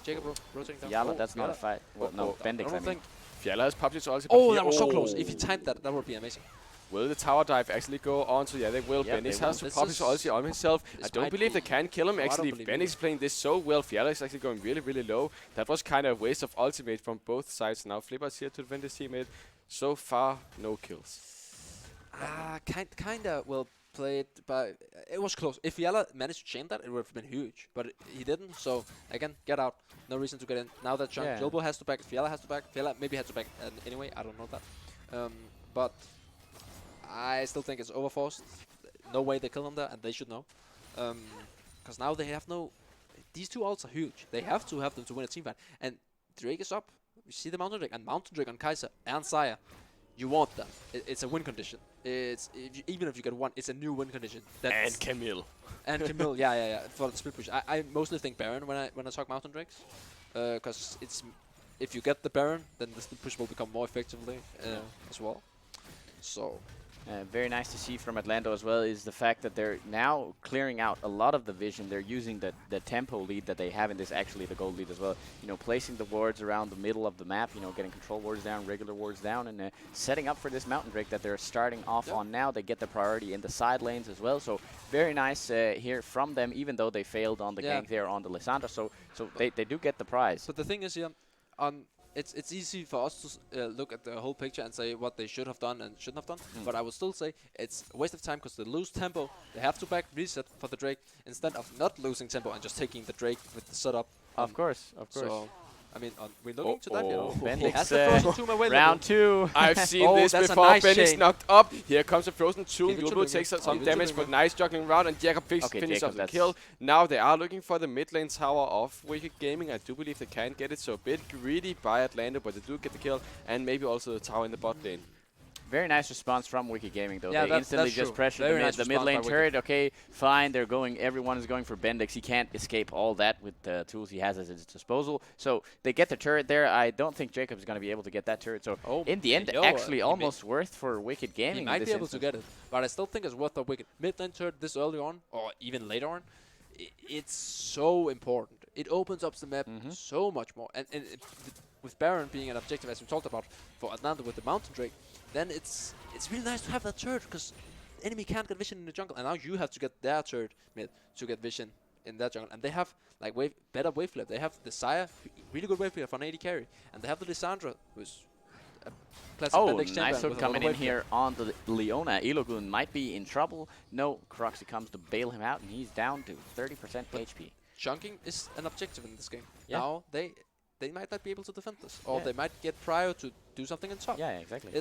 Jacob rotating down. Yala, that's not a fight. Well, no, Bendix, I mean. Fiala has popped his ulti. Oh, that was so close. If he timed that, that would be amazing. Will the tower dive actually go on to? Yeah, they will. Yeah, Bendix has to pop his ulti on himself. I don't believe they can kill him. Actually, Bendix is playing this so well. Fiala is actually going really, really low. That was kind of a waste of ultimate from both sides. Now Flipper's here to defend his teammate. So far, no kills. Kinda well played, but it was close. If Fiala managed to chain that, it would have been huge. But he didn't, so again, get out. No reason to get in. Now that Julbo has to back, Fiala has to back. Fiala maybe had to back anyway, I don't know that. But I still think it's overforced. No way they kill him there, and they should know. Because now they have no... These two ults are huge. They have to have them to win a team fight. And Drake is up. You see the Mountain Drake, and Mountain Drake on Kai'Sa and Sire. You want them. It's a win condition. Even if you get one, it's a new win condition. And Camille. And Camille, yeah. For the split push, I mostly think Baron when I talk Mountain Drakes, because it's if you get the Baron, then the split push will become more effectively as well. So. Very nice to see from Atlando as well is the fact that they're now clearing out a lot of the vision. They're using the tempo lead that they have in this, actually the gold lead as well. You know, placing the wards around the middle of the map, you know, getting control wards down, regular wards down, and setting up for this Mountain Drake that they're starting off on now. They get the priority in the side lanes as well. So very nice here from them, even though they failed on the gank there on the Lissandra. So they do get the prize. But the thing is here, it's easy for us to look at the whole picture and say what they should have done and shouldn't have done. But I would still say it's a waste of time because they lose tempo. They have to back reset for the Drake instead of not losing tempo and just taking the Drake with the setup. Of course. So, I mean, we're looking to that here. Bendix, has the Frozen Tomb available. round 2. I've seen this that's before. nice Bendix chain. knocked up. Here comes the Frozen Tomb. Give it to Julbo Lunger. takes some Give it to damage, Lunger. but nice juggling around. And Jacob Okay, finishes Jacob, off the that's- kill. Now they are looking for the mid lane tower of Wicked Gaming. I do believe they can get it, so a bit greedy by Atlanta, but they do get the kill. And maybe also the tower in the bot lane. Very nice response from Wicked Gaming, though. Yeah, They instantly that's just true. pressured Very the nice mid response lane by turret. Okay, fine. Everyone is going for Bendix. He can't escape all that with the tools he has at his disposal. So they get the turret there. I don't think Jacob is going to be able to get that turret. So in the end, actually almost worth for Wicked Gaming. He might in be this able to instance. get it, but I still think it's worth the Wicked mid lane turret this early on, or even later on. It's so important. It opens up the map so much more. And with Baron being an objective, as we talked about, for Atlanta with the Mountain Drake, then it's really nice to have that turret, because enemy can't get vision in the jungle, and now you have to get their turret mid to get vision in that jungle. And they have like better wave flip. They have the Sire, really good wave flip for an AD carry, and they have the Lissandra, who's a classic Bendix champion nice hook with a lot coming of in wave here on the Leona. Ilogun might be in trouble. No, Croxy comes to bail him out, and he's down to 30% HP. Chunking is an objective in this game. Yeah. Now they might not be able to defend this, or they might get Prio to do something in top. Yeah, exactly.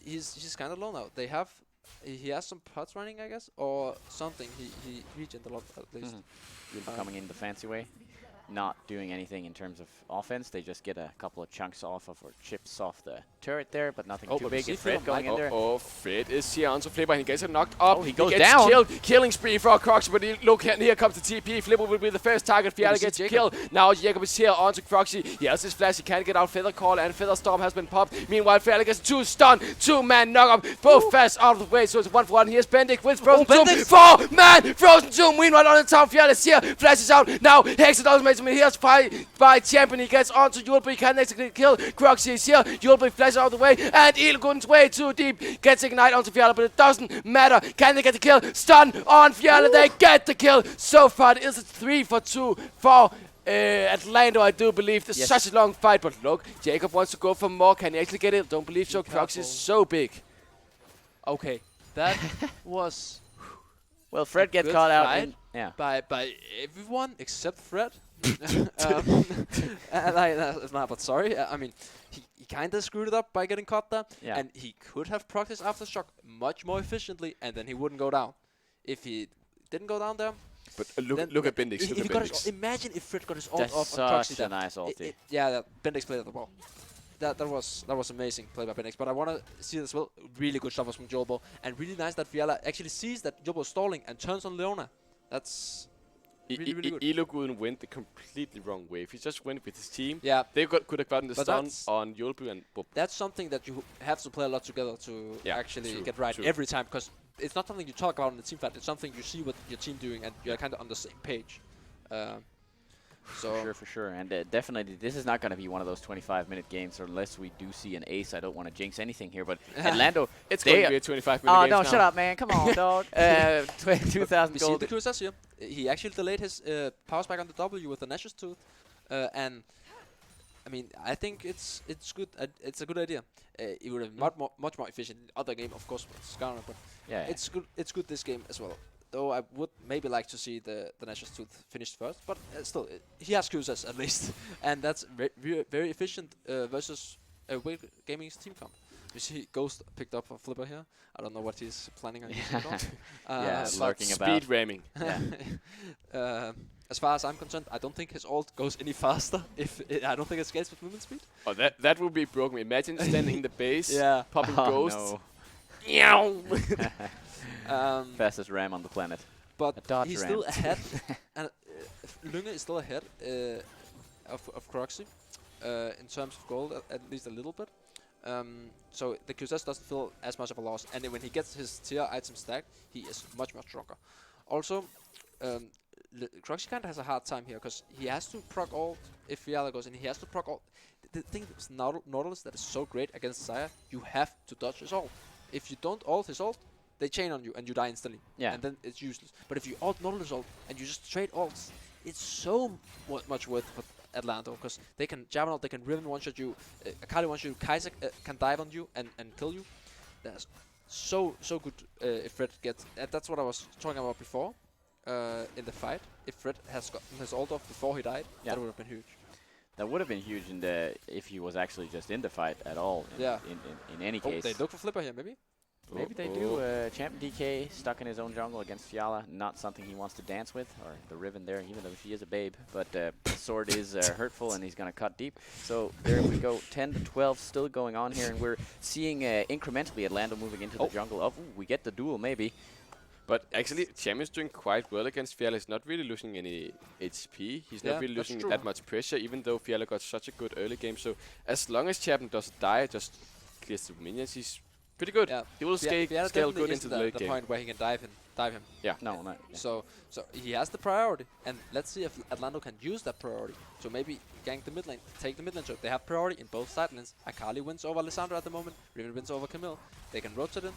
He's kind of low now. He has some pots running, I guess, or something. He regened a lot at least. Coming in the fancy way, not doing anything in terms of offense. They just get a couple of chunks off of, or chips off the turret there, but nothing too but big. see It's Fred going in there. Fred is here onto Flipper, and he gets knocked up. He goes gets down. killed. Killing spree for Croxy, but look, and here comes the TP. Flipper will be the first target. Fiala gets killed. Now Jacob is here onto Croxy. He has his flash. He can't get out. Feather Call and Feather Storm has been popped. Meanwhile, Fiala gets 2 stun, 2-man knock up, both fast out of the way. So it's 1-for-1. Here's Bendix with Frozen Tomb. 4-man Frozen Tomb. Meanwhile, on the top, Fiala is here. Flashes out. Now Hex and ultimates him. Here's by Champion. He gets onto Julbo. He can't execute kill. Croxy is here. Julbo flashes out of the way, and Ilgun's way too deep. Gets Ignite onto Fiala, but it doesn't matter. Can they get the kill? Stun on Fiala. They get the kill. So far, it is a 3-for-2 for Atlando, I do believe. This is such a long fight, but look, Jacob wants to go for more. Can he actually get it? Don't believe so. Croxy is so big. Okay, that was Well, Fred gets caught out. by everyone except Fred. But sorry, I mean, kind of screwed it up by getting caught there. Yeah. And he could have procced his aftershock much more efficiently, and then he wouldn't go down. If he didn't go down there. But look at Bendix. If he got his, imagine if Fred got his ult That's off on Proxy such a there. nice ulti. Yeah, Bendix played at the ball. That was amazing play by Bendix. But I want to see it as well. Really good stuff from Jolbo. And really nice that Fiala actually sees that Jolbo is stalling and turns on Leona. That's really, really good. Elo couldn't win the completely wrong way. If he just went with his team, Yeah. they could have gotten the But stun on Yulbu and boop. That's something that you have to play a lot together to actually true, get right true. every time. Because it's not something you talk about in the team fight. It's something you see what your team doing and you're kind of on the same page. So For sure. And definitely, this is not going to be one of those 25-minute games unless we do see an ace. I don't want to jinx anything here, but Atlando, It's going to be a 25-minute oh, game no, now. shut up, man. Come on, dog. 2,000 we see gold. the QSS here. He actually delayed his power spike on the W with the Nash's Tooth. And I mean, I think it's good. It's a good idea. It would have been much more efficient in the other game, of course, with Skarner, but Yeah, it's good. It's good this game as well. Though I would maybe like to see the Nash's Tooth finished first, but still, he has QSS at least, and that's very efficient versus Wicked Gaming's team comp. You see Ghost picked up a flipper here. I don't know what he's planning on using it on. Yeah, lurking about. Speed ramming. Yeah. As far as I'm concerned, I don't think his ult goes any faster. I don't think it scales with movement speed. Oh, that would be broken. Imagine standing in the base, Yeah. popping ghosts. No. Meow. Fastest ram on the planet. A But dodge he's ram. still ahead, and Lunge is still ahead of Croxy in terms of gold, at least a little bit. So the QSS doesn't feel as much of a loss, and then when he gets his tier item stacked, he is much stronger. Also, Croxy kind of has a hard time here because he has to proc ult if Fiala goes, and he has to proc ult. The thing is Nautilus that is so great against Xayah, you have to dodge his ult. If you don't ult his ult, they chain on you and you die instantly. Yeah. And then it's useless. But if you ult Nautilus ult and you just trade ults, it's so much worth for Atlando because they can Jam ult, they can Riven one-shot you, Akali one-shot you, Kaiser can dive on you and kill you. That's so good if Fred gets... that's what I was talking about before in the fight. If Fred has gotten his ult off before he died, that would have been huge. That would have been huge if he was actually just in the fight at all. In any case. They look for Flipper here, maybe? Maybe they do. Champion DK stuck in his own jungle against Fiala. Not something he wants to dance with. Or the Riven there, even though she is a babe. But the sword is hurtful, and he's going to cut deep. So there we go. 10 to 12 still going on here. And we're seeing incrementally Atlando moving into the jungle. Oh, we get the duel, maybe. But actually, Champion's doing quite well against Fiala. He's not really losing any HP. He's not really losing that much pressure, even though Fiala got such a good early game. So as long as Champion doesn't die, just clears the minions, he's pretty good. Yeah. He will scale good into the late the game. point where he can dive him. Yeah. No. Yeah. So he has the priority, and let's see if Atlando can use that priority. So maybe gank the mid lane, take the mid lane. So they have priority in both side lanes. Akali wins over Lissandra at the moment. Riven wins over Camille. They can rotate in,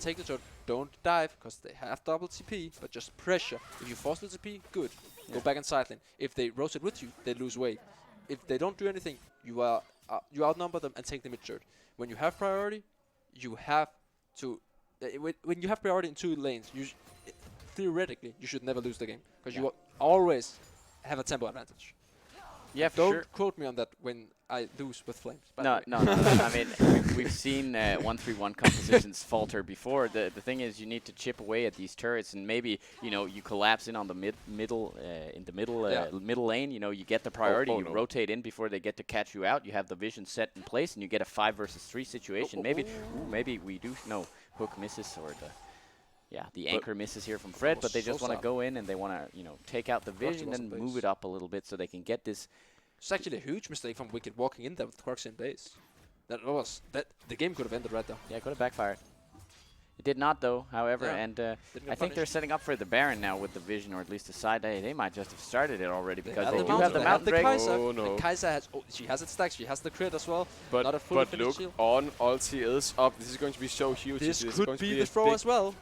take the turret. Don't dive because they have double TP, but just pressure. If you force the TP, good. Go back in side lane. If they rotate with you, they lose weight. If they don't do anything, you outnumber them and take the mid turret. When you have priority, you have to. When you have priority in two lanes, theoretically you should never lose the game because you always have a tempo advantage. Yeah, for Don't sure. quote me on that when I lose with flames. No. I mean, we've seen 1-3-1 compositions falter before. The thing is, you need to chip away at these turrets, and maybe you collapse in on the middle lane. You get the priority. You rotate in before they get to catch you out. You have the vision set in place, and you get a 5 versus 3 situation. Maybe we do. No, hook misses or the anchor misses here from Fred, but they just want to go in and they want to take out the vision and move it up a little bit so they can get this. It's actually a huge mistake from Wicked walking in there with Quarks in base. The game could have ended right there. Yeah, could have backfired. It did not, though, however, and I think they're setting up for the Baron now with the vision, or at least the side. They might just have started it already because they do have the mountain break. And Kaiser she has it stacked. She has the crit as well. But look, shield. On ulti is up. This is going to be so huge. This is could going to be be the throw as well.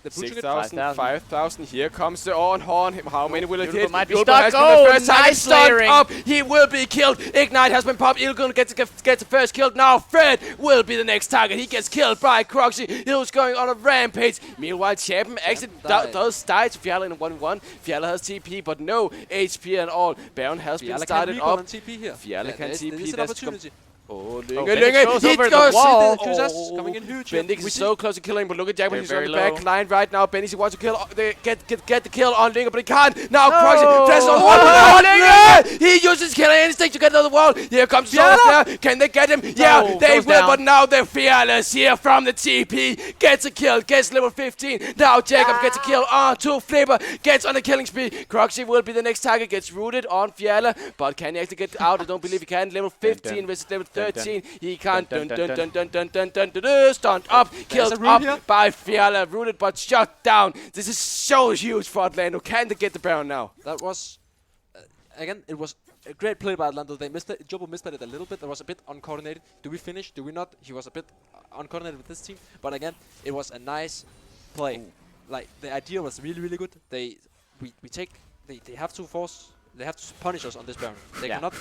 6,000, 5,000. Here comes the on. How many will it hit? Might be Yulbu stuck. has been the first target Nice stunned layering. up. He will be killed. Ignite has been popped. Ilgun gets the first kill. Now Fred will be the next target. He gets killed by Croxy. He was going on a rampage. Meanwhile, Champion actually does die to Fiala in 1v1. Fiala has TP, but no HP at all. Baron has been started up. TP here. Fiala can TP. There's an opportunity. Oh, Bendix goes over the wall. QSS coming in huge. Bendix is so close to killing, but look at Jack, They're he's on the very back low. line right now. Bendix wants to kill, get the kill on Linger, but he can't. Now No. Proxy flashes on one. Oh, Linger! He uses killer instinct to get to the wall. Here comes Solar Flare. Can they get him? Yeah, they goes will, down. but now they're fearless here from the TP. Gets a kill, gets level 15. Now Jacob gets a kill on to Flipper, gets on the killing spree. Croxy will be the next target, gets rooted on Fiala, but can he actually get out? I don't believe he can. Level 15 versus level 13. He can't. Stunned up, killed up by Fiala, rooted but shot down. This is so huge for Atlando. Can they get the Baron now? That was, again, it was a great play by Atlando. They missed it. Jobo missed it a little bit. That was a bit uncoordinated. Do we finish? Do we not? He was a bit uncoordinated with this team. But again, it was a nice play. Like, the idea was really, really good. They have to force. They have to punish us on this Baron. They cannot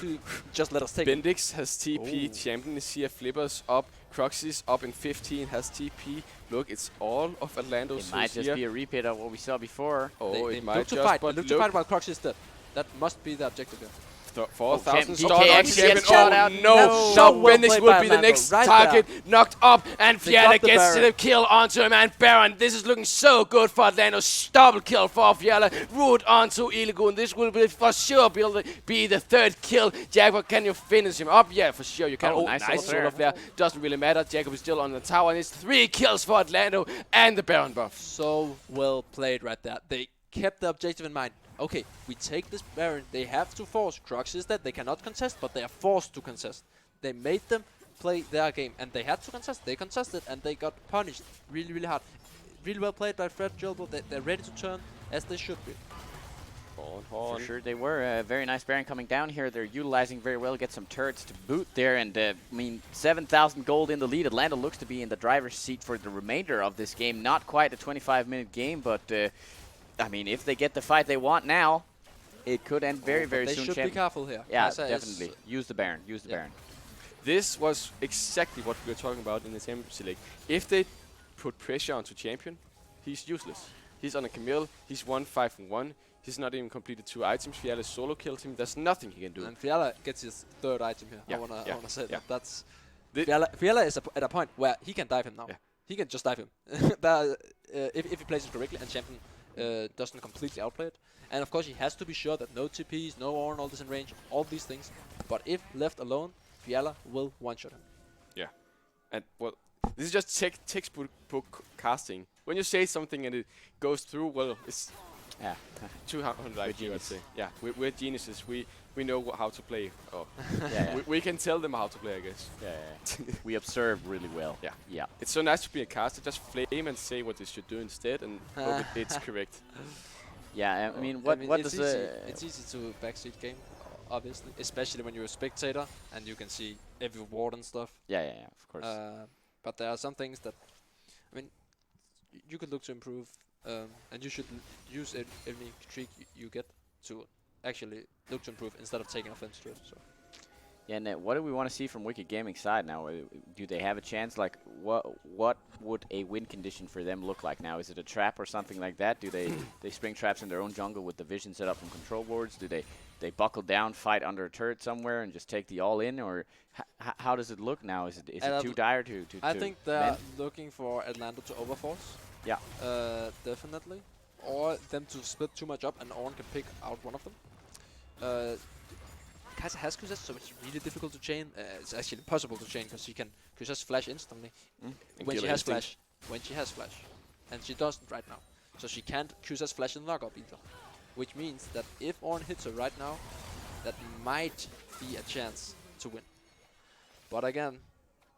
just let us take it. Bendix has TP, Champion is here, Flippers up, Croxy's up in 15, has TP. Look, it's all of Atlando's It might just here. be a repeat of what we saw before. Oh, They it might look to just, fight. but Look to fight while Croxy is dead. That must be the objective here. 4,000 DK stars on actually Champion. gets shot Oh out. no! No. So Now well Bendix played will by be the Atlando. next Right target. Knocked up, and They Fiala got the gets Baron. the kill onto him. And Baron, this is looking so good for Atlando. Double kill for Fiala. Root onto Iligun. This will be for sure be the third kill. Jacob, can you finish him up? Yeah, for sure you can. Oh, Oh, nice nice solar solar flare. Doesn't really matter. Jacob is still on the tower, and it's 3 kills for Atlando and the Baron buff. So well played right there. They kept the objective in mind. Okay, we take this Baron. They have to force. Crux is that they cannot contest, but they are forced to contest. They made them play their game, and they had to contest. They contested, and they got punished really, really hard. Really well played by Fred Jilbo. They're ready to turn as they should be. For sure they were. Very nice Baron coming down here. They're utilizing very well. Get some turrets to boot there. And, I mean, 7,000 gold in the lead. Atlanta looks to be in the driver's seat for the remainder of this game. Not quite a 25-minute game, but, I mean, if they get the fight they want now, it could end very, very They soon. should be careful here. Yeah, Kaiser is- definitely. Use the Baron. Use the Baron. This was exactly what we were talking about in the Champions League. If they put pressure onto Champion, he's useless. He's on a Camille, he's 1-5-1, he's not even completed 2 items. Fiala solo killed him, there's nothing he can do. And Fiala gets his 3rd item here. Yeah, I wanna say yeah. that. That's The- Fiala is at a point where he can dive him now. Yeah. He can just dive him. If he plays it correctly and Champion doesn't completely outplay it. And of course he has to be sure that no TPs, no Orn, all this in range, all these things. But if left alone, Fiala will one-shot him. Yeah. And, well, this is just textbook casting. When you say something and it goes through, well, it's Yeah. 200 IQ, I'd say. Yeah, we're geniuses. We know how to play. Oh. Yeah. we can tell them how to play, I guess. Yeah. We observe really well. Yeah. Yeah. It's so nice to be a caster. Just flame and say what they should do instead, and hope it's correct. Yeah, I mean, what it's does easy. It's easy to backseat game, obviously, especially when you're a spectator and you can see every ward and stuff. Yeah, of course. But there are some things that, I mean, you could look to improve, and you should use any trick you get to actually look to improve instead of taking offense to it. So. Yeah, and what do we want to see from Wicked Gaming side now? Do they have a chance? Like, what would a win condition for them look like now? Is it a trap or something like that? Do they spring traps in their own jungle with the vision set up from control boards? Do they buckle down, fight under a turret somewhere, and just take the all in? Or how does it look now? Is it too dire to I think they're mend? looking for Atlando to overforce. Yeah. Definitely. Or them to split too much up and Orn can pick out one of them. Kaiser has QSS, so it's really difficult to chain. It's actually impossible to chain because she can QSS flash instantly when she has flash. When she has flash. And she doesn't right now. So she can't QSS flash and lockup either. Which means that if Orn hits her right now, that might be a chance to win. But again,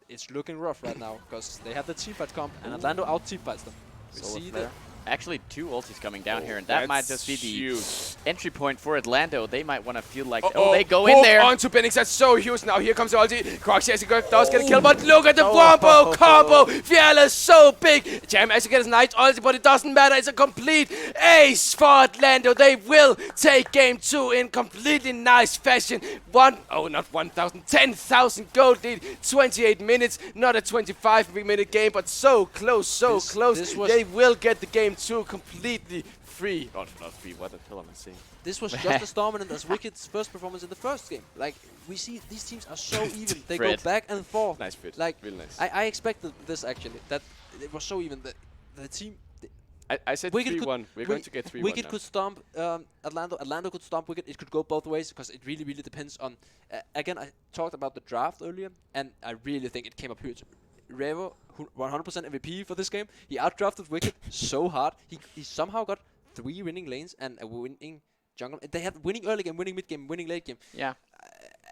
it's looking rough right now because they have the teamfight comp and Atlando out teamfights them. We see that. Actually, 2 ultis coming down here, and that might just be the huge entry point for Atlando. They might want to feel like, they go in there. Onto Bendix, that's so huge. Now here comes the ulti. Croxy as he does get a kill, but look at the wombo combo. Fiala's so big. Jam actually gets a nice ulti, but it doesn't matter. It's a complete ace for Atlando. They will take game 2 in completely nice fashion. Not 1,000, 10,000 gold lead. 28 minutes, not a 25-minute game, but so close, close. They will get the game 2 completely free. Oh, not free. What the hell am I saying? this was just as dominant as Wicked's first performance in the first game. Like, we see these teams are so even. They go Fred. back and forth. Nice fit. Like, Real nice. I expected this actually. That it was so even. The team. I said Wicked 3-1. We're going to get 3-1 Wicked now. could stomp Atlando. Atlando could stomp Wicked. It could go both ways because it really, really depends on. Again, I talked about the draft earlier, and I really think it came up huge. Revo, 100% MVP for this game. He outdrafted Wicked so hard. He somehow got 3 winning lanes and a winning jungle. They had winning early game, winning mid game, winning late game. Yeah.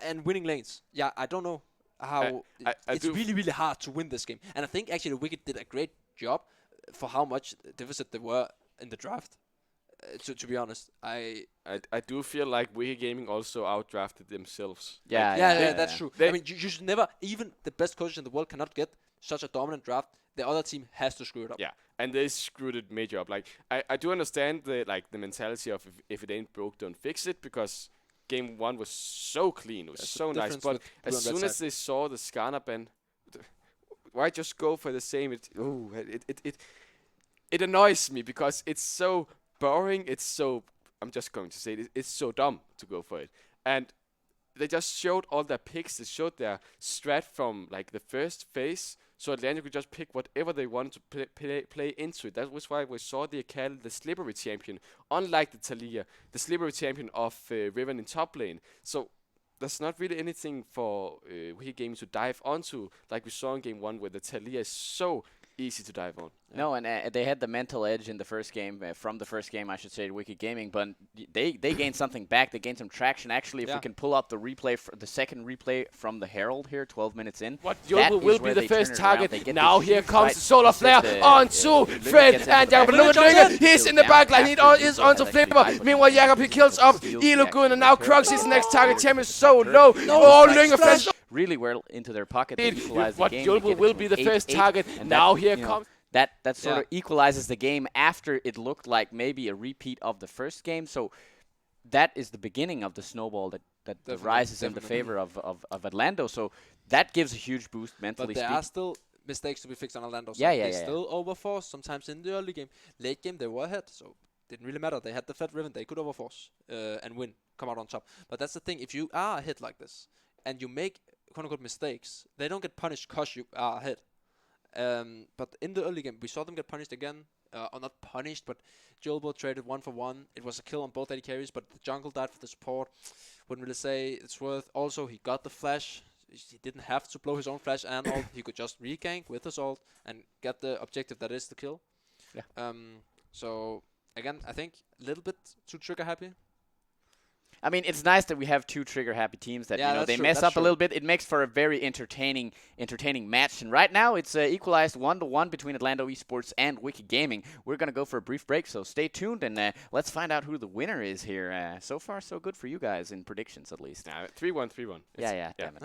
And winning lanes. Yeah, I don't know how. It's really, really hard to win this game. And I think actually Wicked did a great job for how much deficit they were in the draft. To be honest, I do feel like Wicked Gaming also outdrafted themselves. Yeah, that's true. They I mean, you should never, even the best coaches in the world cannot get such a dominant draft. The other team has to screw it up. Yeah, and they screwed it major up. Like I do understand the mentality of if it ain't broke, don't fix it, because game 1 was so clean, it was so nice. But as soon as they saw the Skarner ban, why just go for the same? It annoys me because it's so boring. It's so, I'm just going to say it, it's so dumb to go for it. And they just showed all their picks. They showed their strat from like the first phase, so Atlanta could just pick whatever they wanted to play into it. That was why we saw the Akali, the slippery champion, unlike the Talia, the slippery champion of Riven in top lane. So there's not really anything for Wicked Gaming to dive onto, like we saw in game 1, where the Talia is so easy to dive on. No, and they had the mental edge in the first game, from the first game, I should say, Wicked Gaming, but they gained something back. They gained some traction. Actually, if we can pull up the replay, the second replay from the Herald here, 12 minutes in. What Yolbo will be the first target. Now here comes the solar Right, flare onto Fred, and Jakob, look at Lynga, he's in the back line, he is onto Flipper. Meanwhile, Jakob, he kills up Elogun, and now Crux is the next target. Champ is so low. Oh, Lynga flash. Really well into their pocket. They equalize the What game. Yolbo will be the first target. Now here comes. That sort of equalizes the game after it looked like maybe a repeat of the first game. So that is the beginning of the snowball that rises in the favor of Atlando. So that gives a huge boost mentally. But there are still mistakes to be fixed on Atlando. So They still overforce sometimes in the early game. Late game they were ahead, so didn't really matter. They had the Fed Riven, they could overforce and win, come out on top. But that's the thing, if you are ahead like this and you make quote-unquote mistakes, they don't get punished because you are ahead. But in the early game, we saw them get punished again. Or not punished, but Jolbo traded 1 for 1. It was a kill on both AD carries, but the jungle died for the support. Wouldn't really say it's worth. Also, he got the flash. He didn't have to blow his own flash and ult. He could just regank with his ult and get the objective that is the kill. Yeah. So, again, I think a little bit too trigger happy. I mean, it's nice that we have 2 trigger-happy teams that they mess up a little bit. It makes for a very entertaining match. And right now, it's equalized 1-1 between Atlando Esports and Wicked Gaming. We're gonna go for a brief break, so stay tuned and let's find out who the winner is here. So far, so good for you guys in predictions, at least. 3-1. Yeah. Damn it.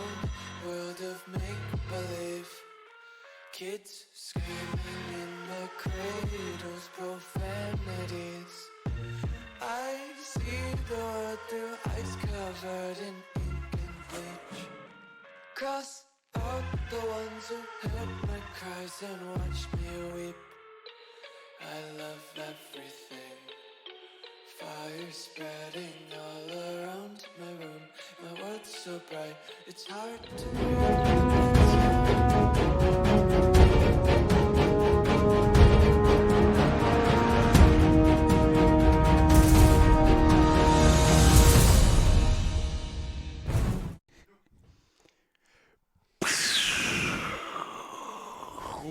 own world of make-believe. Kids screaming in the cradles, profanities. I see the world through ice covered in ink and bleach. Cross out the ones who heard my cries and watched me weep. I love everything. Fire spreading all around my room. My world's so bright, it's hard to breathe.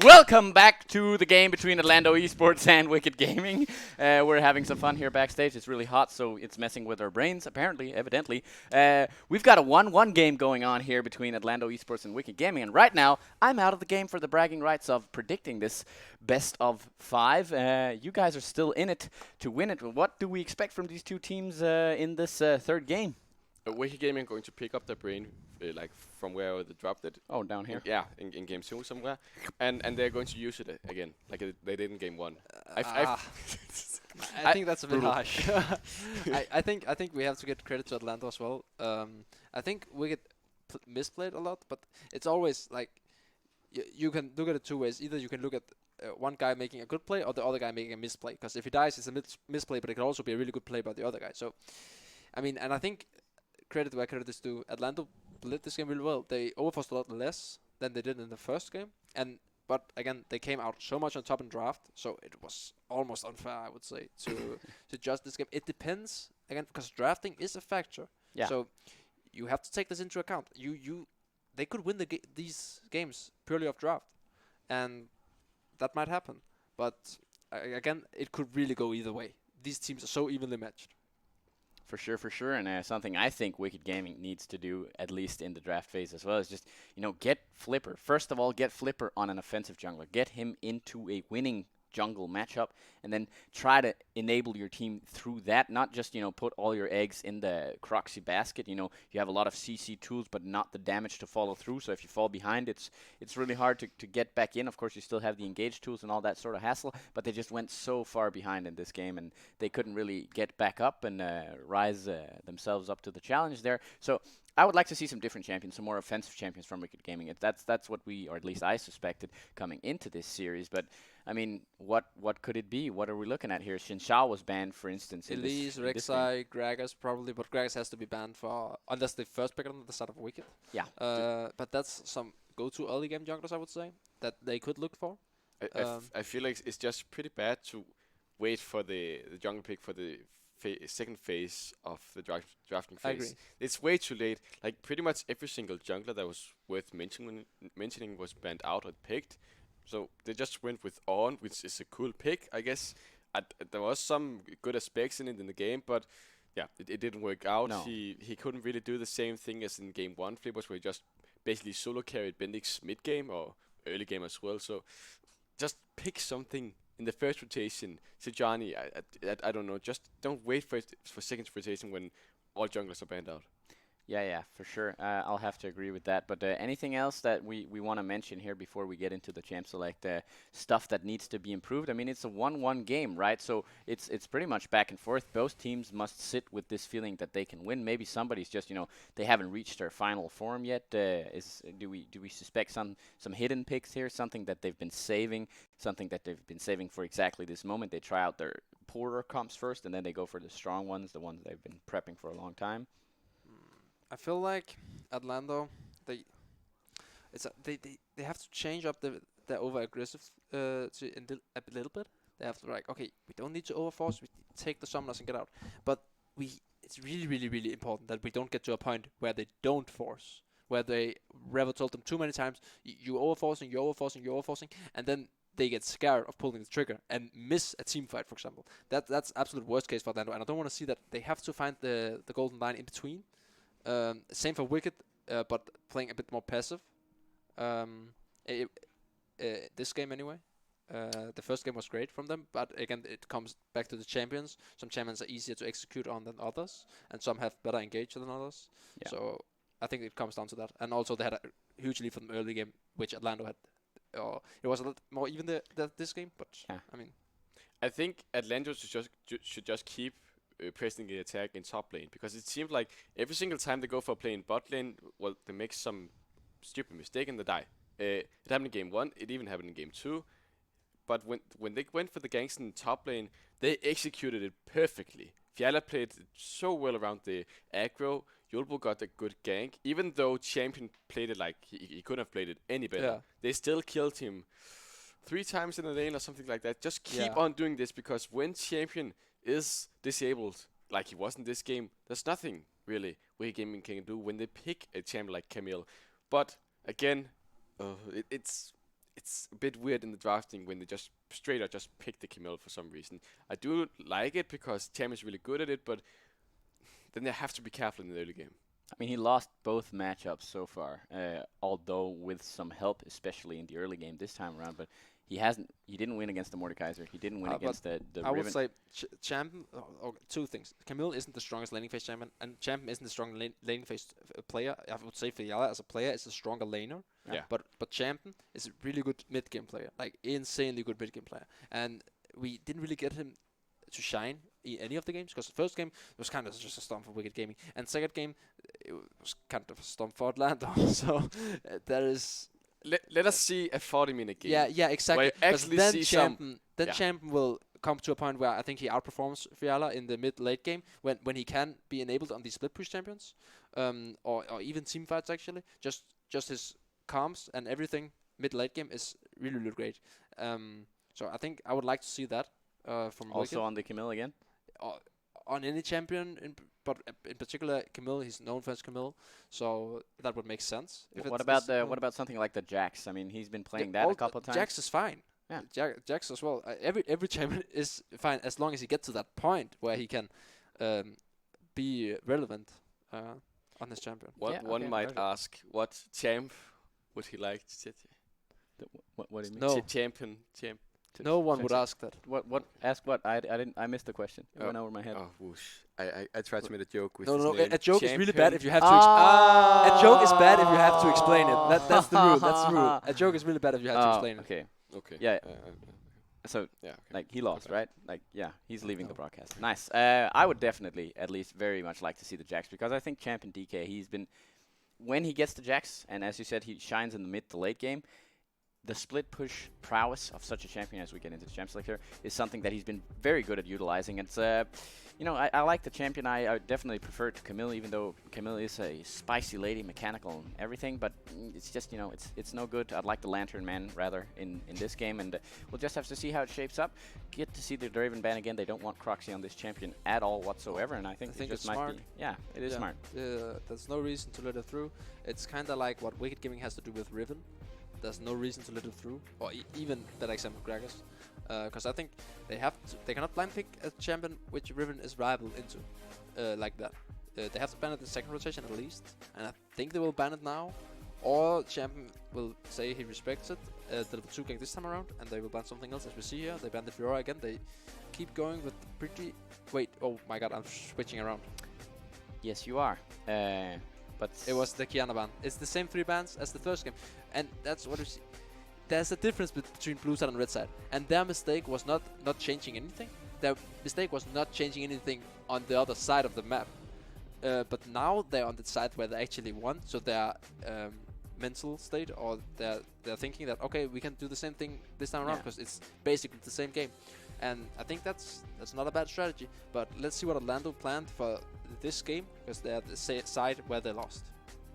Welcome back to the game between Atlando Esports and Wicked Gaming. We're having some fun here backstage. It's really hot, so it's messing with our brains, apparently, evidently. We've got a 1-1 game going on here between Atlando Esports and Wicked Gaming, and right now, I'm out of the game for the bragging rights of predicting this best of 5. You guys are still in it to win it. What do we expect from these two teams in this third game? Wicked Gaming going to pick up their brain, like from where they dropped it. Oh, down here. In game 2 somewhere, and they're going to use it again, like they did in game 1. I think that's a bit harsh. I think we have to give credit to Atlanta as well. I think Wicked misplayed a lot, but it's always like you can look at it two ways. Either you can look at one guy making a good play or the other guy making a misplay. Because if he dies, it's a misplay, but it can also be a really good play by the other guy. So, I mean, and I think credit where credit is due. Atlanta played this game really well. They overforced a lot less than they did in the first game, but again they came out so much on top in draft, so it was almost unfair, I would say, to judge this game. It depends again because drafting is a factor. Yeah. So you have to take this into account. They could win these games purely off draft, and that might happen. But again, it could really go either way. These teams are so evenly matched. For sure, and something I think Wicked Gaming needs to do, at least in the draft phase as well, is just, get Flipper. First of all, get Flipper on an offensive jungler. Get him into a winning jungle matchup, and then try to enable your team through that. Not just, put all your eggs in the Croxy basket. You have a lot of CC tools, but not the damage to follow through. So if you fall behind, it's really hard to get back in. Of course, you still have the engage tools and all that sort of hassle, but they just went so far behind in this game, and they couldn't really get back up and rise themselves up to the challenge there. So I would like to see some different champions, some more offensive champions from Wicked Gaming. That's what we, or at least I suspected coming into this series. But I mean, what could it be? What are we looking at here? Xin Shao was banned, for instance. Elise, Rek'Sai, Gragas probably, but Gragas has to be banned for unless they first pick it on the start of Wicked. Yeah. But that's some go-to early game junglers, I would say, that they could look for. I feel like it's just pretty bad to wait for the jungle pick for the second phase of the drafting phase. I agree. It's way too late. Like pretty much every single jungler that was worth mentioning was banned out or picked. So they just went with On, which is a cool pick, I guess. There was some good aspects in it in the game, but yeah, it didn't work out. No. He couldn't really do the same thing as in game 1 Flippers, where he just basically solo carried Bendix mid game or early game as well. So just pick something in the first rotation. Sejani, I don't know. Just don't wait for second rotation when all junglers are banned out. Yeah, for sure. I'll have to agree with that. But anything else that we want to mention here before we get into the Champ Select stuff that needs to be improved? I mean, it's a 1-1 game, right? So it's pretty much back and forth. Both teams must sit with this feeling that they can win. Maybe somebody's just, they haven't reached their final form yet. Do we suspect some hidden picks here? Something that they've been saving, something that they've been saving for exactly this moment. They try out their poorer comps first, and then they go for the strong ones, the ones they've been prepping for a long time. I feel like Atlando, they have to change up their over aggressive a little bit. They have to okay, we don't need to overforce. We take the summoners and get out. But it's really, really, really important that we don't get to a point where they don't force, where Revo told them too many times, you're overforcing, and then they get scared of pulling the trigger and miss a team fight, for example. That's absolute worst case for Atlando, and I don't want to see that. They have to find the golden line in between. Same for Wicked, but playing a bit more passive. This game anyway. The first game was great from them, but again, it comes back to the champions. Some champions are easier to execute on than others, and some have better engage than others. Yeah. So I think it comes down to that. And also they had a huge lead from the early game, which Atlando had. It was a little more even this game, but I mean, I think Atlanta should just keep pressing the attack in top lane, because it seems like every single time they go for a play in bot lane, well, they make some stupid mistake and they die. It happened in game 1, it even happened in game 2, but when they went for the ganks in top lane, they executed it perfectly. Fiala played so well around the aggro. Yulbo got a good gank, even though Champion played it like he couldn't have played it any better. Yeah. They still killed him 3 times in the lane or something like that. Just keep Yeah. on doing this, because when Champion is disabled, like he was in this game, there's nothing really Wicked Gaming can do when they pick a champion like Camille. But again, it's a bit weird in the drafting when they just straight up just pick the Camille for some reason. I do like it because Champion is really good at it, but then they have to be careful in the early game. I mean, he lost both matchups so far, although with some help, especially in the early game this time around. But he didn't win against the Mordekaiser. He didn't win against the I would Riven. say Champion. Two things. Camille isn't the strongest laning phase champion, and Champion isn't the strong laning phase player. I would say Fiala as a player is a stronger laner. Yeah. But Champion is a really good mid game player, like insanely good mid game player, and we didn't really get him to shine in any of the games, because the first game was kind of just a storm for Wicked Gaming, and second game it was kind of a storm for Atlanta. So there is. Let us see a 40-minute game. Yeah, exactly. Where you actually then see Champion, some. Champion will come to a point where I think he outperforms Fiala in the mid-late game when he can be enabled on these split push champions, or even team fights actually. Just his comms and everything mid-late game is really great. So I think I would like to see that from Also Wicked. on the Camille again. On any champion, but in particular Camille, he's known for his Camille, so that would make sense. What about something like the Jax? I mean, he's been playing that a couple of times. Jax is fine. Yeah. Jax as well. Every champion is fine as long as he gets to that point where he can be relevant on his champion. One might ask, what champ would he like to sit? What do you mean? No. Champion. No one would ask that. What? Ask what? I didn't. I missed the question. It went over my head. Oh, whoosh. I tried to make a joke with No, his no, name. a joke is really bad Champion. if you have to. A joke is bad if you have to explain it. That's the rule. That's the rule. A joke is really bad if you have to explain it. Okay. Okay. Yeah. So, yeah. Okay. like, he lost, Okay. right? Like, yeah, he's leaving the broadcast. Nice. I would definitely, at least, very much like to see the Jax, because I think Champion DK, he's been, when he gets the Jax, and as you said, he shines in the mid to late game, the split push prowess of such a champion, as we get into the champs later, is something that he's been very good at utilizing. It's, you know, I like the champion. I definitely prefer it to Camille, even though Camille is a spicy lady, mechanical and everything. But it's just, you know, it's no good. I'd like the Lantern Man rather in this game, and we'll just have to see how it shapes up. Get to see the Draven ban again. They don't want Croxy on this champion at all whatsoever, and I think it just it's might smart. be. Yeah, it is smart. There's no reason to let it through. It's kind of like what Wicked Gaming has to do with Riven. There's no reason to let it through, or even that example Gragas, because I think they cannot blind pick a champion which Riven is rival into, like that. They have to ban it in the second rotation at least, and I think they will ban it now, or champion will say he respects it, deliver 2 gank this time around, and they will ban something else. As we see here, they ban the Fiora again. They keep going with pretty. Wait, oh my God, I'm switching around. Yes, you are. But It was the Kiana ban. It's the same 3 bans as the first game, and that's what we see. There's a difference between blue side and red side, and their mistake was not changing anything. Their mistake was not changing anything on the other side of the map. But now they're on the side where they actually won, so their mental state, or they're thinking that, okay, we can do the same thing this time around, because it's basically the same game. And I think that's not a bad strategy. But let's see what Atlando planned for this game, because they're the side where they lost.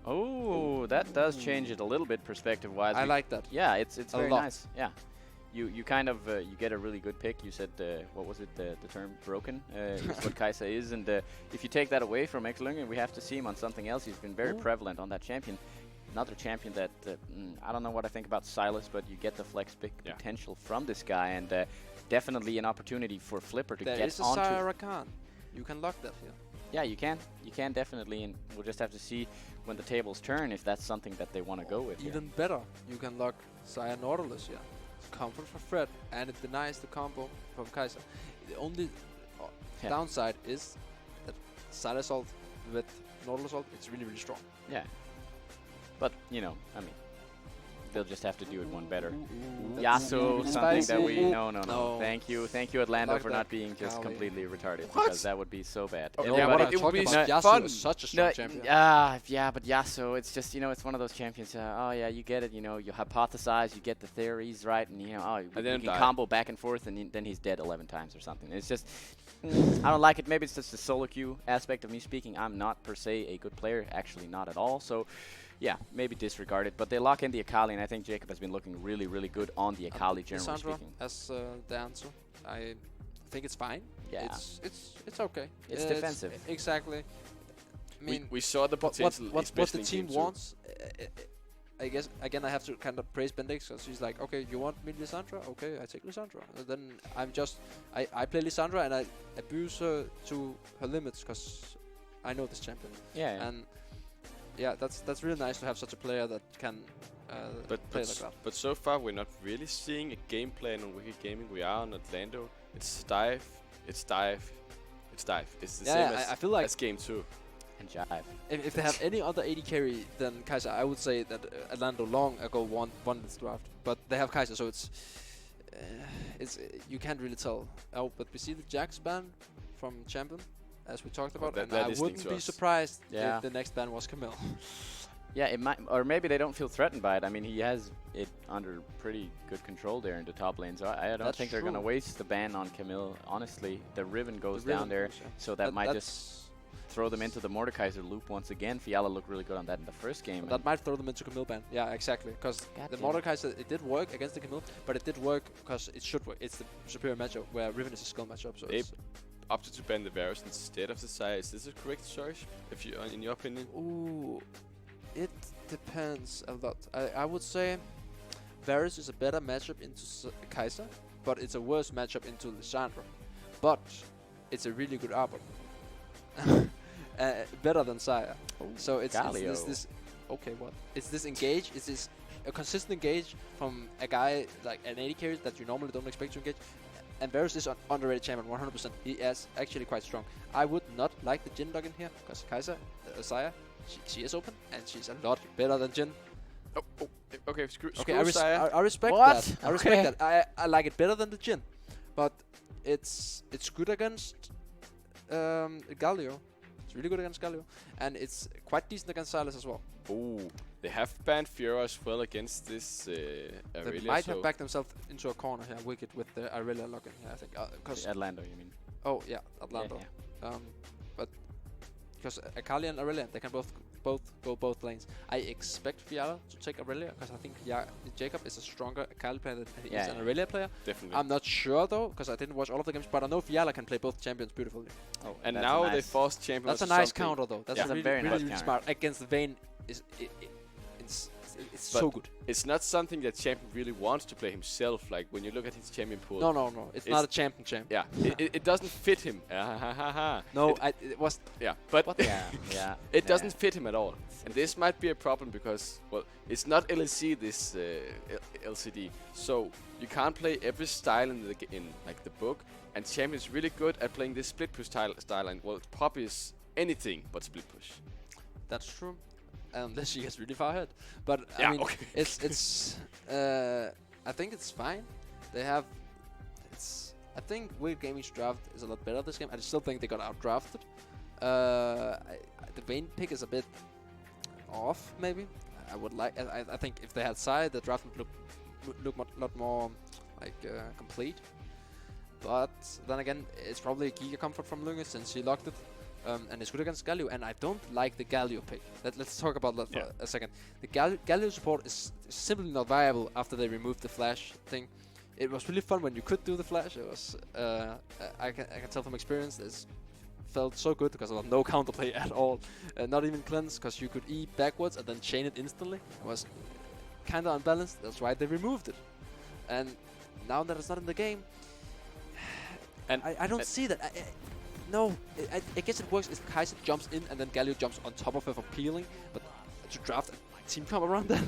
oh, that does change it a little bit perspective-wise. I like that. Yeah, it's A very lot. nice. Yeah, you kind of you get a really good pick. You said what was it? The term broken is what Kai'Sa is, and if you take that away from Exlungen, we have to see him on something else. He's been very prevalent on that champion. Another champion that I don't know what I think about Silas, but you get the flex pick potential from this guy, and definitely an opportunity for Flipper to There get is a onto. Sire Rakan. You can lock that here. Yeah, you can definitely, and we'll just have to see when the tables turn if that's something that they want to go with. Even better, you can lock Sire Nautilus here. It's comfort for Fred, and it denies the combo from Kai'Sa. The only downside is that Side Assault with Normal Assault, it's really, really strong. Yeah. But, you know, I mean, they'll just have to do it one better. Yasuo, something that we... No. Thank you, Atlando, Like for that not being just Kali. completely retarded. What? Because that would be so bad. Oh, No, yeah, what but I'm it would talking be about, Yasuo fun. is such a strong No, champion. yeah, but Yasuo, it's just, you know, it's one of those champions. Oh, yeah, you get it, you know, you hypothesize, you get the theories right, and, you know, oh, you then can die. combo back and forth, and then he's dead 11 times or something. It's just, I don't like it. Maybe it's just the solo queue aspect of me speaking. I'm not, per se, a good player. Actually, not at all. So, yeah, maybe disregard it. But they lock in the Akali, and I think Jacob has been looking really, really good on the Akali, generally Lissandra speaking. as the answer. I think it's fine. Yeah. It's okay. It's defensive. Exactly. I mean, We saw the potential, what the especially in team game two. wants. I guess again I have to kind of praise Bendix because he's like, okay, you want me Lissandra? Okay, I take Lissandra. And then I play Lissandra and I abuse her to her limits because I know this champion. Yeah. And yeah, that's really nice to have such a player that can play like that. But so far we're not really seeing a game plan on Wicked Gaming. We are on Atlando. It's dive. It's the same I feel like as game 2. And jive. if they have any other 80 carry than Kaiser, I would say that Atlando long ago won this draft. But they have Kaiser, so it's you can't really tell. Oh, but we see the Jax ban from Champion, as we talked about, and I wouldn't be surprised if the next ban was Camille. Yeah, it might, or maybe they don't feel threatened by it. I mean, he has it under pretty good control there in the top lane, so I don't That's think they're going to true. waste the ban on Camille. Honestly, the Riven goes The down Riven there, goes, yeah. so that might that's- just throw them into the Mordekaiser loop once again. Fiala looked really good on that in the first game. That might throw them into Camille ban. Yeah, exactly. Because the Goddamn. Mordekaiser, it did work against the Camille, but it did work because it should work. It's the superior matchup where Riven is a skill matchup. So They it's opted to ban the Varus instead of the Saya. Is this a correct choice, if you, in your opinion? ooh, it depends a lot. I would say Varus is a better matchup into Kaiser, but it's a worse matchup into Lissandra. But it's a really good arbor. Better than Saya. So it's Galio. this okay, what? It's this engage, it's this a consistent engage from a guy like an 80 carry that you normally don't expect to engage. And Varus is an underrated champion, 100%. He is actually quite strong. I would not like the Jin dog in here, because Kaiser, Saya, she is open, and she's a lot better than Jin. Okay, screw Okay, Saya. I respect What? that. I Okay. respect that. I like it better than the Jin, but it's good against Galio. It's really good against Galio, and it's quite decent against Silas as well. Ooh, they have banned Fiora as well against this They Aurelia, might so have backed themselves into a corner here, Wicked, with the Aurelia login here, I think. Because Atlando, you mean? oh yeah, Atlando. Yeah, But because Akali and Aurelia, they can both go both lanes. I expect Fiala to take Aurelia because I think Jacob is a stronger Akali player than he is an Aurelia player. definitely. I'm not sure though because I didn't watch all of the games, but I know Fiala can play both champions beautifully. Oh, and that's now a they nice- forced champion. That's a to nice something. counter though. That's That's a really, very really, nice really counter. smart against the Vayne. It's so good. It's not something that champion really wants to play himself. Like when you look at his champion pool. No. It's not a champion. Yeah, it doesn't fit him. No, It- it was. yeah, but Yeah. it doesn't fit him at all. And this might be a problem because, well, it's not LLC this LCD, so you can't play every style in like the book. And champion is really good at playing this split push style, and well, pop is anything but split push. That's true. Unless she gets really far ahead. But I Yeah, mean, okay. it's I think it's fine. They have I think Wicked Gaming's draft is a lot better this game. I still think they got outdrafted. The Vayne pick is a bit off, maybe. I would like. I think if they had Sai, the draft would look a lot more like complete. But then again, it's probably a Giga comfort from Lunge since he locked it. And it's good against Galio, and I don't like the Galio pick. Let's talk about that for a second. The Galio support is simply not viable after they removed the flash thing. It was really fun when you could do the flash. It was I can tell from experience this felt so good because there was no counterplay at all. Not even cleanse, because you could E backwards and then chain it instantly. It was kind of unbalanced. That's why they removed it. And now that it's not in the game, And I don't see that. No, I guess it works if Kaiser jumps in and then Galio jumps on top of her for peeling, but to draft a team comp around that,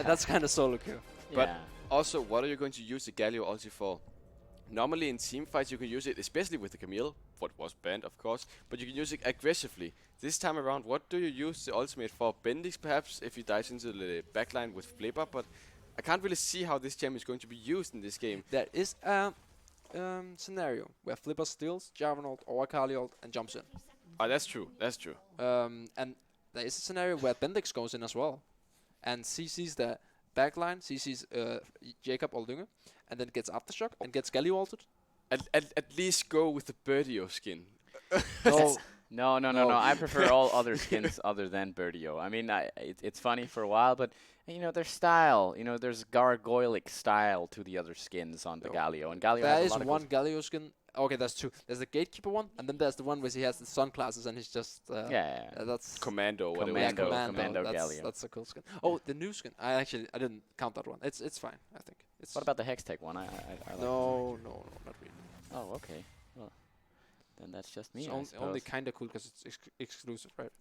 that's kind of solo queue. But also, what are you going to use the Galio ulti for? normally in team fights you can use it, especially with the Camille, what was banned of course, but you can use it aggressively. This time around, what do you use the ultimate for? Bendix perhaps, if he dives into the backline with Flipper, but I can't really see how this champion is going to be used in this game. There is a scenario where Flipper steals Jarvan ult or Akali ult and jumps in. Oh, that's true, that's true. And there is a scenario where Bendix goes in as well, and CC's the backline, CC's Jacob or Lunge, and then gets Aftershock and gets Galio ulted. At least go with the Birdio skin. No, No. I prefer all other skins other than Birdio. I mean, it's funny for a while, but their style. There's gargoylic style to the other skins on the Galio, and Galio there has is a lot one Galio skin. Okay, there's two. There's the Gatekeeper one, and then there's the one where he has the sunglasses and he's just that's Commando, whatever. Commando that's, Galio. that's a cool skin. Oh, the new skin. I didn't count that one. It's fine. I think. It's What about the Hextech one? I like no, not really. Oh, okay. Well, then that's just me. It's only kind of cool because it's exclusive, right?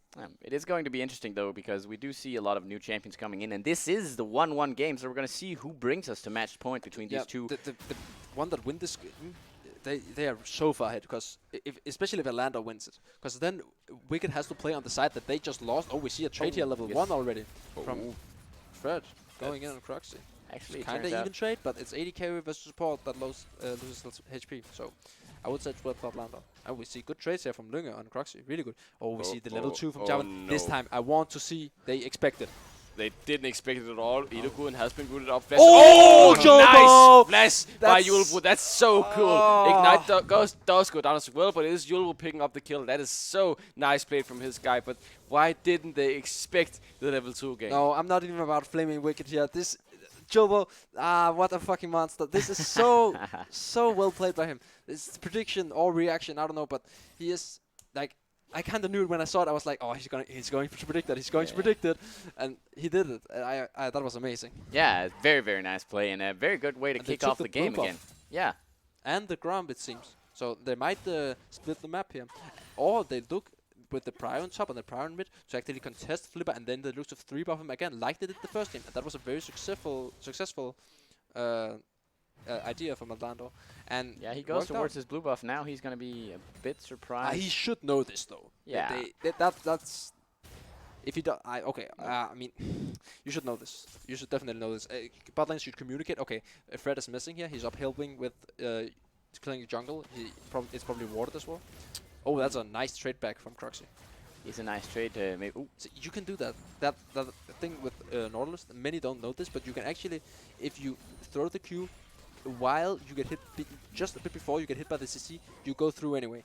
It is going to be interesting though, because we do see a lot of new champions coming in, and this is the 1-1 game, so we're going to see who brings us to match point between these two. The one that win this game, they are so far ahead, because especially if Atlando wins it, because then Wicked has to play on the side that they just lost. Oh, we see a trade here level 1 already from Fred going in on Croxy. Actually, Kind of turns out even trade, but it's 80 carry versus support that loses HP. So I would say it's well for Atlanta. And we see good trades here from Lunge on Croxy. Really good. Oh, we see the level 2 from Java. no. This time, I want to see they expect it. They didn't expect it at all. Illugun has been booted up. Oh, Jobo! Nice flash by Yulbu. That's so cool. Ignite does go down as well, but it is Yulbu picking up the kill. That is so nice played from his guy. But why didn't they expect the level 2 game? No, I'm not even about flaming Wicked here. This Jobo, what a fucking monster. This is so, so well played by him. This prediction or reaction, I don't know, but he is, like, I kind of knew it when I saw it. I was like, oh, he's going to predict that. He's going to predict it. And he did it. That was amazing. Yeah, very, very nice play, and a very good way to And they kick took off the game blue again. buff. Yeah. And the Gromp, it seems. So they might split the map here. Or they look with the Prior on top and the Prior on mid to actually contest Flipper, and then they look to 3-buff him again, like they did the first game. And that was a very successful idea from Atlando. And Yeah, he goes worked towards out. his blue buff now. He's going to be a bit surprised. He should know this though. Yeah. That's if he does. I mean, you should know this. You should definitely know this. Bot lane should communicate. Okay, Fred is missing here. He's up helping with killing the jungle. It's probably warded as well. Oh, that's a nice trade back from Croxy. It's a nice trade. Maybe. Ooh. So you can do that. That thing with Nautilus. Many don't know this, but you can actually, if you throw the Q while you get hit, just a bit before you get hit by the CC, you go through anyway.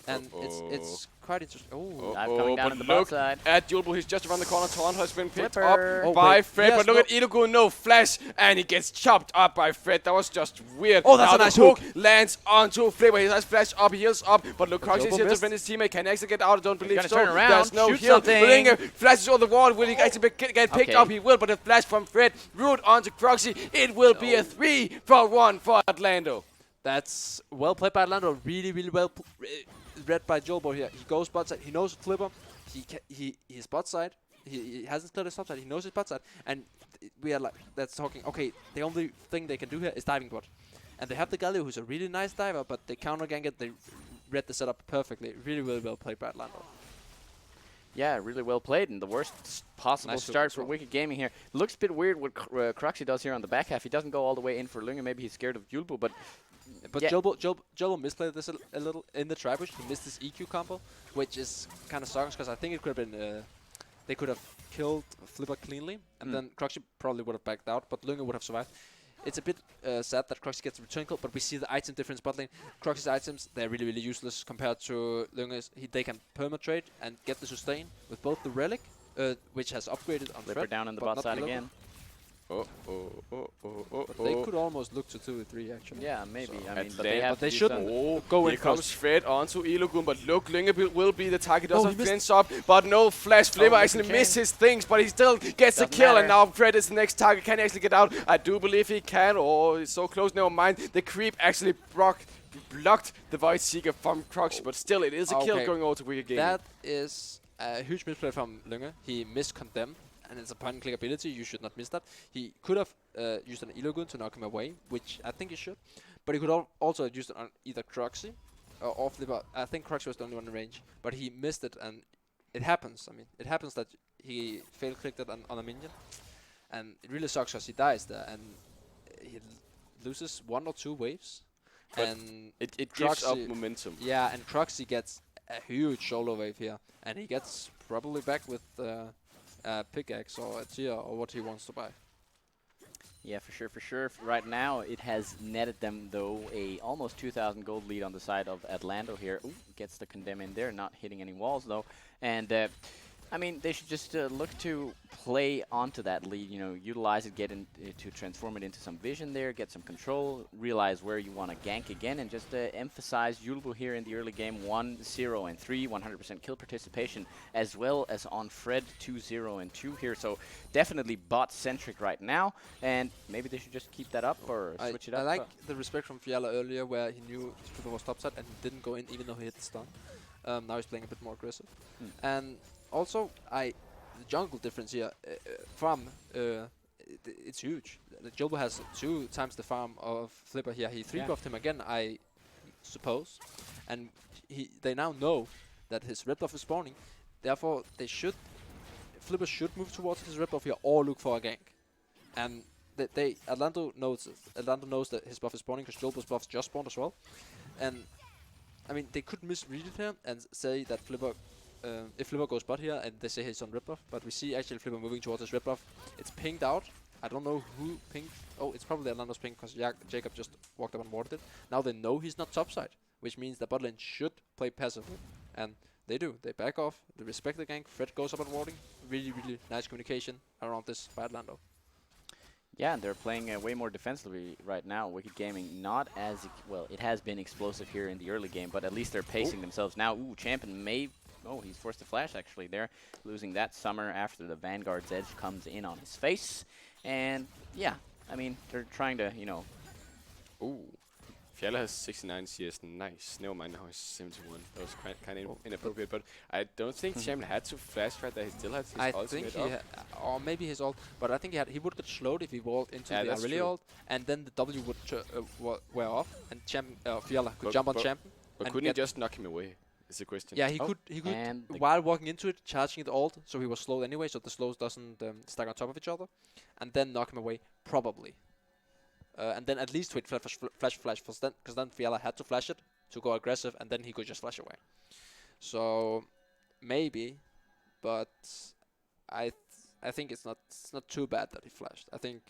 And it's quite interesting. Oh, Dive coming down but in the bot look side. at Yulbu. He's just around the corner. Toronto has been picked Flipper. up by wait. Fred, Yes, but look at Illugun. No flash, and he gets chopped up by Fred. That was just weird. Oh, that's now a nice the hook hook. lands onto Flipper. He has flash up, he heals up, but look, Croxy is Jobo here to missed. defend his teammate. Can he actually get out? I don't believe gonna so. turn around, There's no shoot heal. something. Blinker flashes on the wall. Will he actually get picked Okay. up? He will, but a flash from Fred. Root onto Croxy. It will be a 3-for-1 for Atlando. that's well played by Atlando. Really, really well read by Jobo here. He goes bot side. He knows Flipper. He's bot side. He hasn't cleared his top side. He knows his bot side. And we are like, that's talking. Okay, the only thing they can do here is diving bot. And they have the Galio, who's a really nice diver, but they counter gank it. They read the setup perfectly. Really, really well played by Atlando. Yeah, really well played, and the worst possible Nice hook start as for well. Wicked Gaming here. Looks a bit weird what Croxy does here on the back half. He doesn't go all the way in for Lunge. Maybe he's scared of Yulbu, but But yeah. Jobo misplayed this a little in the tri-bush. He missed his EQ combo, which is kind of sucks because I think it could have been they could have killed Flipper cleanly, and then Croxy probably would have backed out, but Lunge would have survived. It's a bit sad that Croxy gets a return kill, but we see the item difference bot lane. Croxy's items, they're really, really useless compared to Lunge's. They can perma-trade and get the sustain with both the Relic, which has upgraded on Flipper Fred, down in the but bot not side Illugun. again. But they could almost look to 2-3 actually. Yeah, maybe. So I mean, At but they that- have but they to do shouldn't. something. Go in Here comes first. Fred onto Illugun, but look, Lunge will be the target. Oh, Doesn't he missed. flinch up, but no flash. Flipper look actually at missed Kane. his things, but he still gets the Doesn't kill, and matter. now Fred is the next target. Can he actually get out? I do believe he can. Oh, he's so close. Never mind. The creep actually blocked the Void Seeker from Croxy, but still, it is a kill Okay. going over to Wicked Gaming. That is a huge misplay from Lunge. He missed Condemn, and it's a point-and-click ability. You should not miss that. He could have used an Illugun to knock him away, which I think he should. But he could also have used it on either Croxy or Flipper. I think Croxy was the only one in range, but he missed it, and it happens. I mean, it happens that he fail-clicked it on a minion, and it really sucks because he dies there, and he loses 1 or 2 waves. But and it gives up momentum. Yeah, and Croxy gets a huge solo wave here, and he gets probably back with a pickaxe or a tier or what he wants to buy. Yeah, for sure, for sure. Right now, it has netted them, though, a almost 2,000 gold lead on the side of Atlando here. Ooh, gets the condemn in there, not hitting any walls, though. And, I mean, they should just look to play onto that lead, you know, utilize it, get to transform it into some vision there, get some control, realize where you want to gank again, and just emphasize Julbo here in the early game 1, 0, and 3, 100% kill participation, as well as on Fred 2, 0, and 2 here. So definitely bot-centric right now, and maybe they should just keep that up or switch it up. I like the respect from Fiala earlier where he knew his people was topside and he didn't go in even though he hit the stun. Now he's playing a bit more aggressive. And also, the jungle difference here, it's huge. Julbo has 2 times the farm of Flipper here. He 3-buffed him again, I suppose. And they now know that his red buff is spawning. Therefore, Flipper should move towards his red buff here or look for a gank. And Atlando knows it. Atlando knows that his buff is spawning because Julbo's buff just spawned as well. And I mean, they could misread it here and say that Flipper, if Flipper goes bot here and they say he's on red buff, but we see actually Flipper moving towards his red buff. It's pinged out. I don't know who pinged. Oh, it's probably Atlando's ping because Jacob just walked up and warded it. Now they know he's not topside, which means the bot lane should play passively. And they do. They back off. They respect the gank. Fred goes up and warding. Really, really nice communication around this by Atlando. Yeah, they're playing way more defensively right now. Wicked Gaming not as well. It has been explosive here in the early game, but at least they're pacing themselves now. Ooh, Champion may. Oh, he's forced to flash actually there, losing that summer after the Vanguard's edge comes in on his face. And yeah, I mean they're trying to, you know. Ooh. Fiala has 69 CS, nice. Never mind, now he's 71. That was kind of inappropriate, but I don't think Champion had to flash right there. He still had his ultimate up. Or maybe his ult, but I think he would get slowed if he walled into the Aurelia ult, and then the W would wear off, and Fiala could jump on Champion. But couldn't he just knock him away? Is the question. Yeah, he could while walking into it, charging the ult, so he was slowed anyway, so the slows doesn't stack on top of each other, and then knock him away, probably. And then at least wait flash, because then Fiala had to flash it to go aggressive, and then he could just flash away. So maybe, but I think it's not too bad that he flashed. I think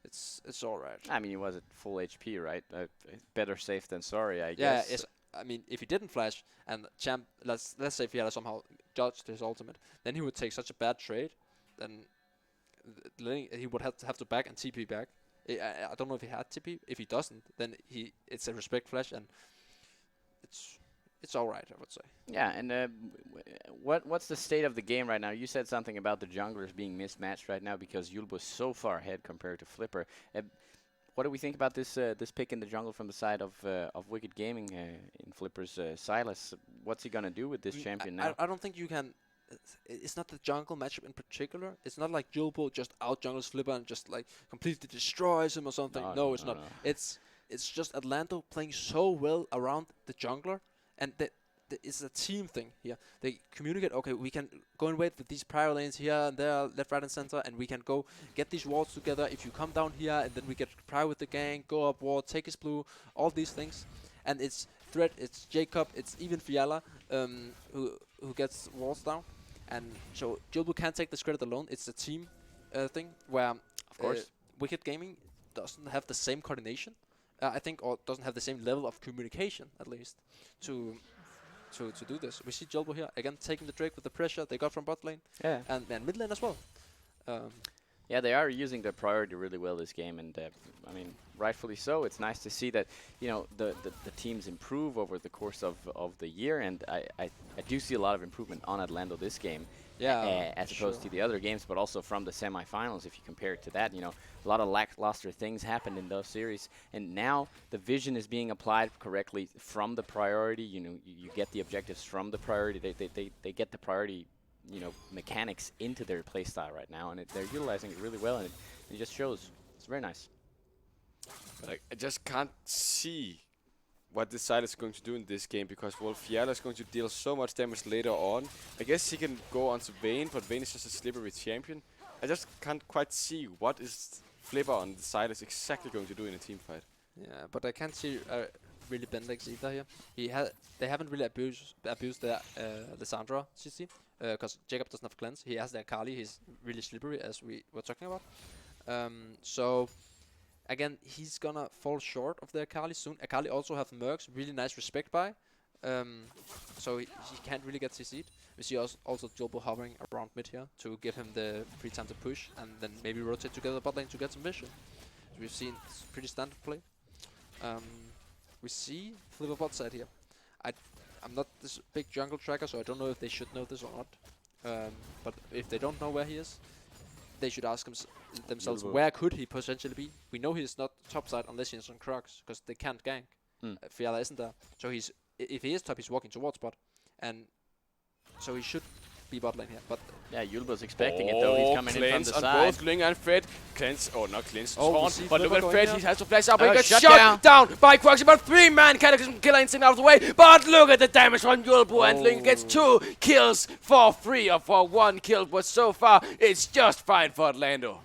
it's all right. I mean, he was at full HP, right? Better safe than sorry, I guess. Yeah, I mean, if he didn't flash and let's say Fiala somehow dodged his ultimate, then he would take such a bad trade. Then he would have to back and TP back. I don't know if he had TP. If he doesn't, then it's a respect flash, and it's all right, I would say. Yeah, and what's the state of the game right now? You said something about the junglers being mismatched right now because Julbo is so far ahead compared to Flipper. What do we think about this pick in the jungle from the side of Wicked Gaming in Flipper's Silas? What's he gonna do with this champion now? I don't think you can. It's not the jungle matchup in particular. It's not like Julbo just out jungles Flipper and just like completely destroys him or something. No, it's not. It's just Atlando playing so well around the jungler, and it's a team thing here. They communicate, okay, we can go and wait with these prior lanes here and there, left, right, and center, and we can go get these wards together. If you come down here, and then we get prior with the gang, go up ward, take his blue, all these things. And it's Thread, it's Jacob, it's even Fiala who gets walls down. And so Julbo can't take this credit alone. It's a team thing where, of course, Wicked Gaming doesn't have the same coordination, I think, or doesn't have the same level of communication, at least, to do this. We see Julbo here again taking the Drake with the pressure they got from bot lane, and mid lane as well. Yeah, they are using the priority really well this game, and I mean, rightfully so. It's nice to see that, you know, the teams improve over the course of the year, and I do see a lot of improvement on Atlando this game, as opposed to the other games, but also from the semifinals. If you compare it to that, you know, a lot of lackluster things happened in those series, and now the vision is being applied correctly from the priority. You know, you get the objectives from the priority. They get the priority, you know, mechanics into their playstyle right now, and they're utilizing it really well, and it just shows. It's very nice. Like, I just can't see what this side is going to do in this game because Wolfiala is going to deal so much damage later on. I guess he can go onto Vayne, but Vayne is just a slippery champion. I just can't quite see what is Flipper on the side is exactly going to do in a team fight. Yeah, but I can't see really Bendix either here. They haven't really abused their Lissandra CC because Jacob doesn't have cleanse. He has their Kali. He's really slippery, as we were talking about. So again, he's gonna fall short of their Akali soon. Akali also have Mercs, really nice respect by. So he can't really get CC'd. We see also Jolbo hovering around mid here to give him the free time to push and then maybe rotate together bot lane to get some vision. As we've seen, it's pretty standard play. We see Flipper bot side here. I'm not this big jungle tracker, so I don't know if they should know this or not. But if they don't know where he is, they should ask themselves where could he potentially be. We know he's not top side unless he's on Crocs, because they can't gank. Fiala isn't there, so if he is top, he's walking towards bot, and so he should be bot lane here. But yeah, Yulba's expecting it though. He's coming in from the on side. both Ling and Fred. Cleanse, not cleanse, Oh, spawn. But look at Flipper Fred, going he has to flash out, but he got shut shot down by Quaxi. But 3-man Cataclysm Killer Instinct out of the way. But look at the damage from Yulbu, and Ling gets 2 kills for 3 or for 1 kill. But so far, it's just fine for Atlando.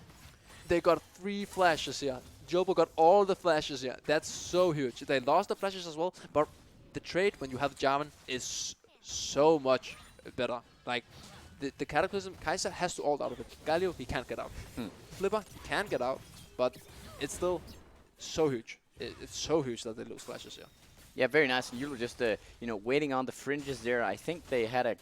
they got 3 flashes here. Jolbo got all the flashes here. That's so huge. They lost the flashes as well, but the trade when you have Jarvan is so much better. Like, the Cataclysm, Kai'Sa has to ult out of it. Galio, he can't get out. Flipper, he can get out, but it's still so huge. It's so huge that they lose flashes here. Yeah, very nice. And you were just, waiting on the fringes there. I think they had a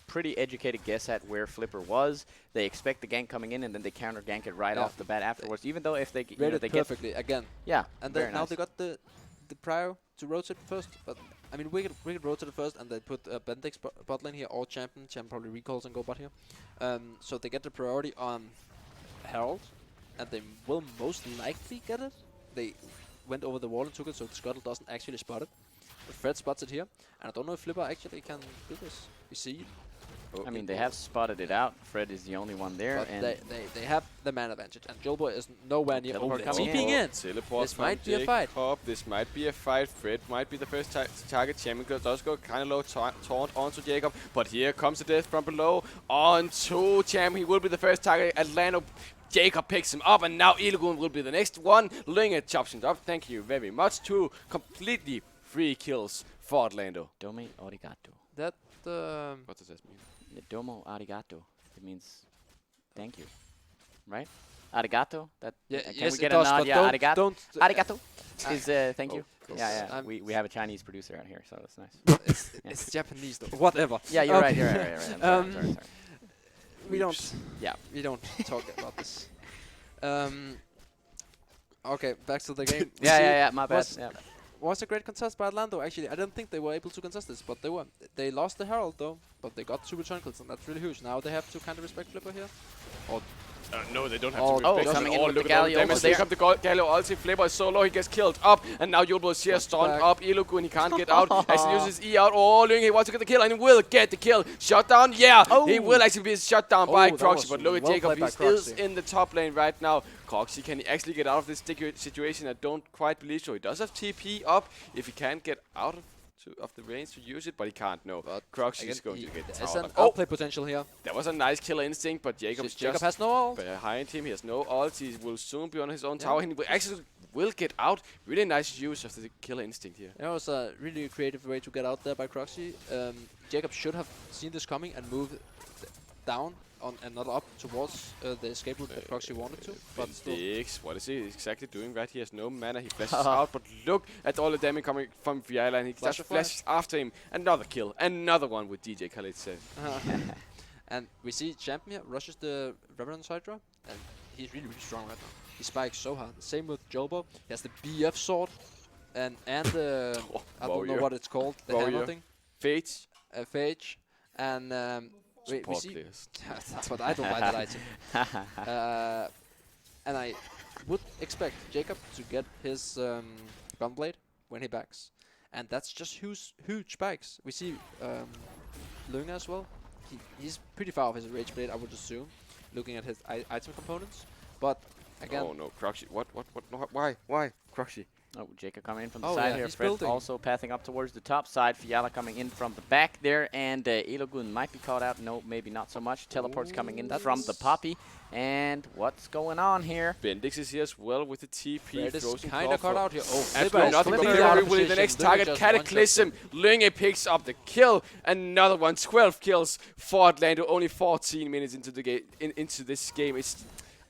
pretty educated guess at where Flipper was. They expect the gank coming in, and then they counter gank it right off the bat afterwards. Even though if they, Read it they perfectly again. Yeah, And very then now nice. they got the prior to rotate first, but I mean Wicked rotated first, and they put Bendix bot lane here, or Champion. Champion probably recalls and go bot here. So they get the priority on Herald, and they will most likely get it. They went over the wall and took it, so the Scuttle doesn't actually spot it. But Fred spots it here, and I don't know if Flipper actually can do this. We see. I mean, they have spotted it out. Fred is the only one there, But and they have the man advantage, and Jolbo is nowhere near Teleport over coming TPing in. Teleport This from might be a fight. Jacob. This might be a fight. Fred might be the first target. Champion does go kind of low taunt onto Jacob, but here comes the death from below onto Champion. He will be the first target. Atlando. Jacob picks him up, and now Ilgun will be the next one. Linga chops him up. Thank you very much. 2 completely free kills for Atlando. Dome arigato. That What does that mean? Domo arigato. It means thank you, right? Arigato. That yeah, can yes, we get it does, a nod? but Yeah, arigato. don't Arigato is thank you. cool. Yeah. I'm We have a Chinese producer out here, so that's nice. it's Japanese though. Whatever. Yeah, you're right. Okay. You're right. I'm sorry. We don't. Yeah. We don't talk about this. Okay, back to the game. Yeah. My bad. was- Yeah. Was a great contest by Atlando. Actually, I didn't think they were able to contest this, but they were. They lost the Herald though, but they got 2 return kills, and that's really huge. Now they have to kind of respect Flipper here. No, they don't have Oh, to respect coming him. in with Look the at all the Galio damage. over Here there. comes the Galio ulti. Flipper is so low, he gets killed up. And now Yulbo is here, Comes stunned back. up. Ilugun, he can't get out. As he uses E out. Oh, Ling, he wants to get the kill, and he will get the kill. Shut down, yeah. He will actually be shut down by that Croxy. was But look at well Jacob, played he by is Croxy. in the top lane right now. Croxy, can he actually get out of this situation? I don't quite believe so. He does have TP up if he can't get out of the range to use it, but he can't. No, Croxy is going to get There's towered an up. Oh, outplay potential here. that was a nice killer instinct, but Jacob's Jacob just has no ult. behind him. He has no ult. He will soon be on his own tower. He will actually get out. Really nice use of the killer instinct here. It was a really creative way to get out there by Croxy. Jacob should have seen this coming and moved down and not up towards the escape route that Croxy wanted to. But still, Bendix, what is he exactly doing right? He has no mana. He flashes out, but look at all the damage coming from Fiala, and he Flash just of flashes after him. Another kill. Another one with DJ Khalid said. and we see Champion here rushes the Revenant Hydra, and he's really strong right now. He spikes so hard. Same with Jolbo. He has the BF sword and the I don't know Warrior. what it's called, the Warrior. hammer thing, Fates. Phage, and we Support see. players. That's what I don't like that item. And I would expect Jacob to get his Gunblade when he backs. And that's just huge spikes. We see Lunga as well. He's pretty far off his Rage Blade, I would assume, looking at his item components. But Again. Oh no, Croxy. What? No, why? Croxy. Oh, Jacob coming in from the Oh, side yeah, here. he's Fred building. also pathing up towards the top side. Fiala coming in from the back there. And Elogun might be caught out. No, maybe not so much. Teleport's coming in from the Poppy. And what's going on here? Bendix is here as well with the TP. Fred is Frozen kind of Claw caught for out here. Oh, absolutely nothing. But Flipper out of Flipper will be the position. next Lunge target. just Cataclysm. one-shots Lunge picks up the kill. Another one. 12 kills for Atlando. Only 14 minutes into the game. Into this game,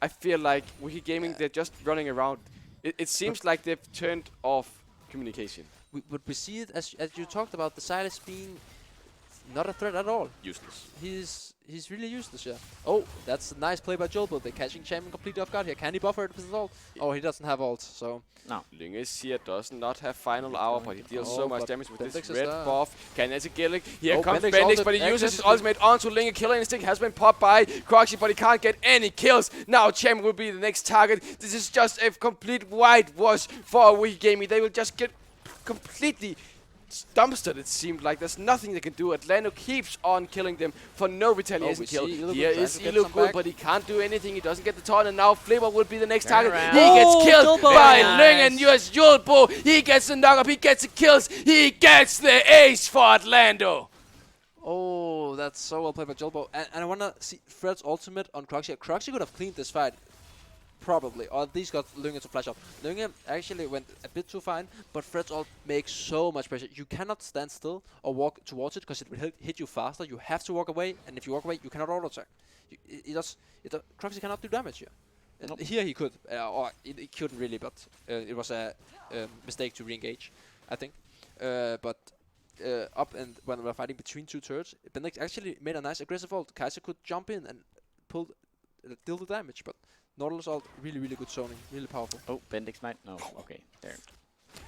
I feel like Wicked Gaming, they're just running around. It seems like they've turned off communication. But we see it as you talked about, the Silas being not a threat at all. Useless. He's really useless, yeah. Oh, that's a nice play by Jolbo. They're catching Champion completely off guard here. Can he buffer it with his ult? Oh, he doesn't have ult, so... No. Lunges here does not have final hour, but he deals so much but damage with Bendix this is red there. buff. Kinetic Gillick. Here Oh, comes Bendix Bendix, ulted. but he uses his Excellent. ultimate onto Linge. Killer Instinct has been popped by Croxy, but he can't get any kills. Now Champion will be the next target. This is just a complete whitewash for Wicked Gaming. They will just get completely dumpstered, it seemed like. There's nothing they can do. Atlando keeps on killing them for no retaliation we kill. see Ilugun Here trying is to get some Ilugun, back. but he can't do anything. He doesn't get the taunt, and now Flipper will be the next Turn target. around. He gets killed Jolbo. by Very Ling, and nice. US Yulbo. He gets the knock up, he gets the kills, he gets the ace for Atlando. Oh, that's so well played by Jolbo. And I want to see Fred's ultimate on Croxy. Croxy could have cleaned this fight. Probably. Or at least got Lunge to flash up. Lunge actually went a bit too fine, but Fred's ult makes so much pressure. You cannot stand still or walk towards it because it will hit you faster. You have to walk away, and if you walk away, you cannot auto attack. Croxy cannot do damage here. And here he could, or he couldn't really, but it was a mistake to re-engage, I think. But up and when we were fighting between two turrets, Bendix actually made a nice aggressive ult. Kaiser could jump in and deal the damage, but Nautilus ult, really, really good zoning, really powerful. Oh, Bendix might. No. Okay. There.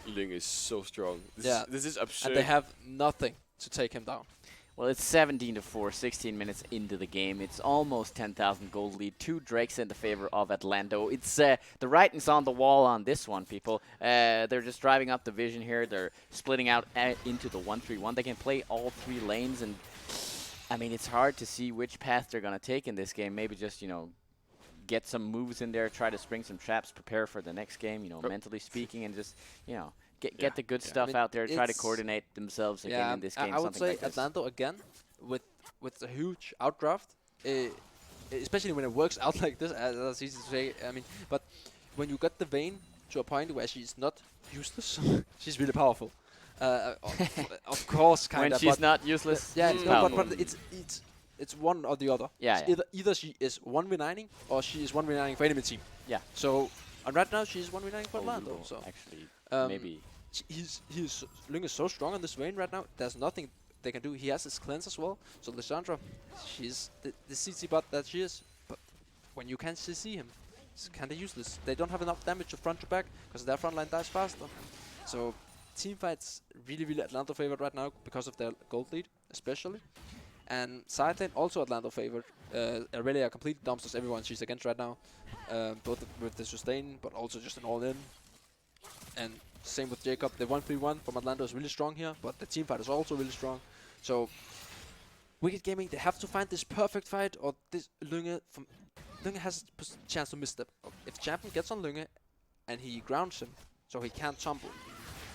Ling is so strong. Yeah. This is absurd. And they have nothing to take him down. Well, it's 17-4, 16 minutes into the game. It's almost 10,000 gold lead. 2 Drakes in the favor of Atlando. It's the writing's on the wall on this one, people. They're just driving up the vision here. They're splitting out into the 1-3-1. They can play all 3 lanes, and I mean, it's hard to see which path they're gonna take in this game. Maybe just get some moves in there, try to spring some traps, prepare for the next game. Mentally speaking, and just get the good stuff out there. Try to coordinate themselves again in this game. I would say like this. Atlando again with a huge outdraft, especially when it works out like this. That's easy to say. I mean, but when you got the Vayne to a point where she's not useless, she's really powerful. Of course, kind When of. she's not useless. Yeah, she's no, powerful. but it's one or the other. Yeah, It's either she is 1v9ing or she is 1v9ing for enemy team. Yeah. So and right now she's 1v9ing for Atlando. So actually, maybe Lung is so strong on this Vayne right now. There's nothing they can do. He has his cleanse as well. So Lissandra, she's the CC bot that she is. But when you can't CC him, it's kind of useless. They don't have enough damage to front to back because their front line dies faster. So team fights really, really Atlanta favored right now because of their gold lead, especially. And side lane also Atlanta favored. Aurelia completely dumpsters everyone she's against right now. Both with the sustain, but also just an all-in. And same with Jacob. The 1-3-1 from Atlanta is really strong here, but the team fight is also really strong. So Wicked Gaming, they have to find this perfect fight, or this Lunge has a chance to misstep. If Champion gets on Lunge and he grounds him, so he can't tumble,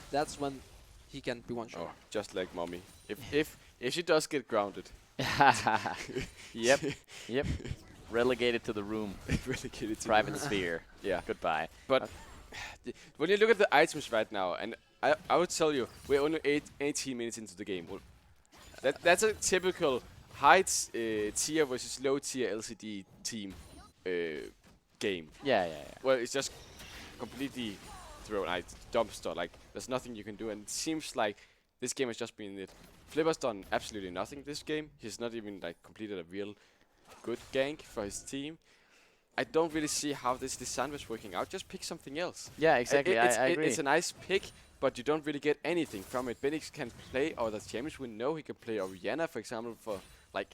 that's when he can be one-shot. Oh, just like Mommy. If she does get grounded. Yep. Relegated to the room. Relegated to Private sphere. Yeah. Goodbye. But when you look at the items right now, and I would tell you, we're only 18 minutes into the game. Well, that's a typical high tier versus low tier LCD team game. Yeah. Well, it's just completely thrown out, dumpster. Like, there's nothing you can do, and it seems like this game has just been it. Flipper's done absolutely nothing this game. He's not even completed a real good gank for his team. I don't really see how this sandwich working out. Just pick something else. Yeah, exactly. I agree. It's a nice pick, but you don't really get anything from it. Bendix can play other champions. We know he can play Orianna, for example, for a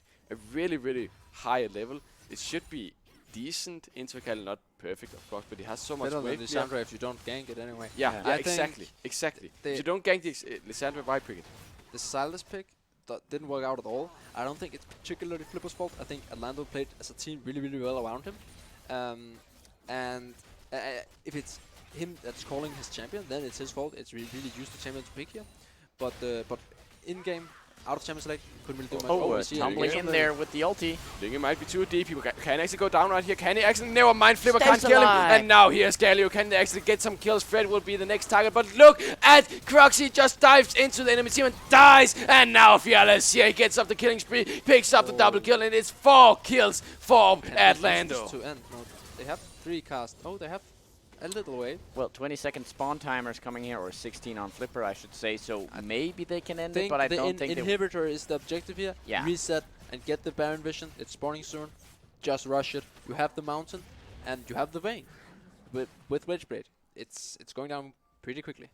really, really high level. It should be decent. Intercal, not perfect, of course, but he has so much Better than weight. Lissandra if you don't gank it anyway. Yeah, I think exactly. they- If you don't gank Lissandra, why pick it? The Silas pick didn't work out at all. I don't think it's particularly Flipper's fault. I think Atlando played as a team really, really well around him. And if it's him that's calling his champion, then it's his fault. It's really used the champion to pick here. But in game, out of champion select, couldn't really do much. Oh, we see tumbling in there with the ulti. Linge might be too deep. He can actually go down right here. Can he actually? Never mind. Flipper Stays can't kill him. alive. And now here's Galio. Can they actually get some kills? Fred will be the next target. But look at Croxy just dives into the enemy team and dies. And now Fearless here, he gets up the killing spree, picks up the double kill, and it's 4 kills for Atlando. To end. No, they have 3 cast. Oh, they have a little way. Well, 20-second spawn timers coming here, or 16 on Flipper, I should say. So maybe they can end it, but I don't think they will. Inhibitor is the objective here. Yeah. Reset and get the Baron vision. It's spawning soon. Just rush it. You have the mountain, and you have the vein. With Wedgeblade, it's going down pretty quickly.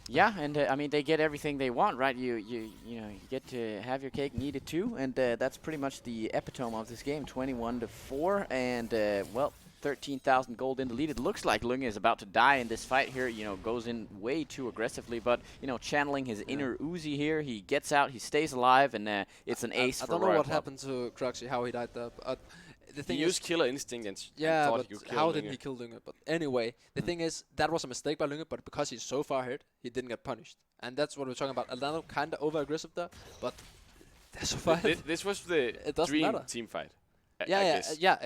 Yeah, and I mean they get everything they want, right? You know you get to have your cake and eat it too, and that's pretty much the epitome of this game. 21-4, and well, 13,000 gold in the lead. It looks like Lunge is about to die in this fight here. You know, goes in way too aggressively, but you know, channeling his inner Uzi here, he gets out, he stays alive, and it's an ace. I for don't know Royal what Club. happened to Cruxy, how he died there. But the thing He is, used Killer Instinct and yeah, thought but he could kill how Linge. didn't he kill Lunge? But anyway, the thing is, that was a mistake by Lunge, but because he's so far ahead, he didn't get punished. And that's what we're talking about. Atlando kind of over-aggressive there, but they're so far ahead. This was the It doesn't dream matter. team fight. I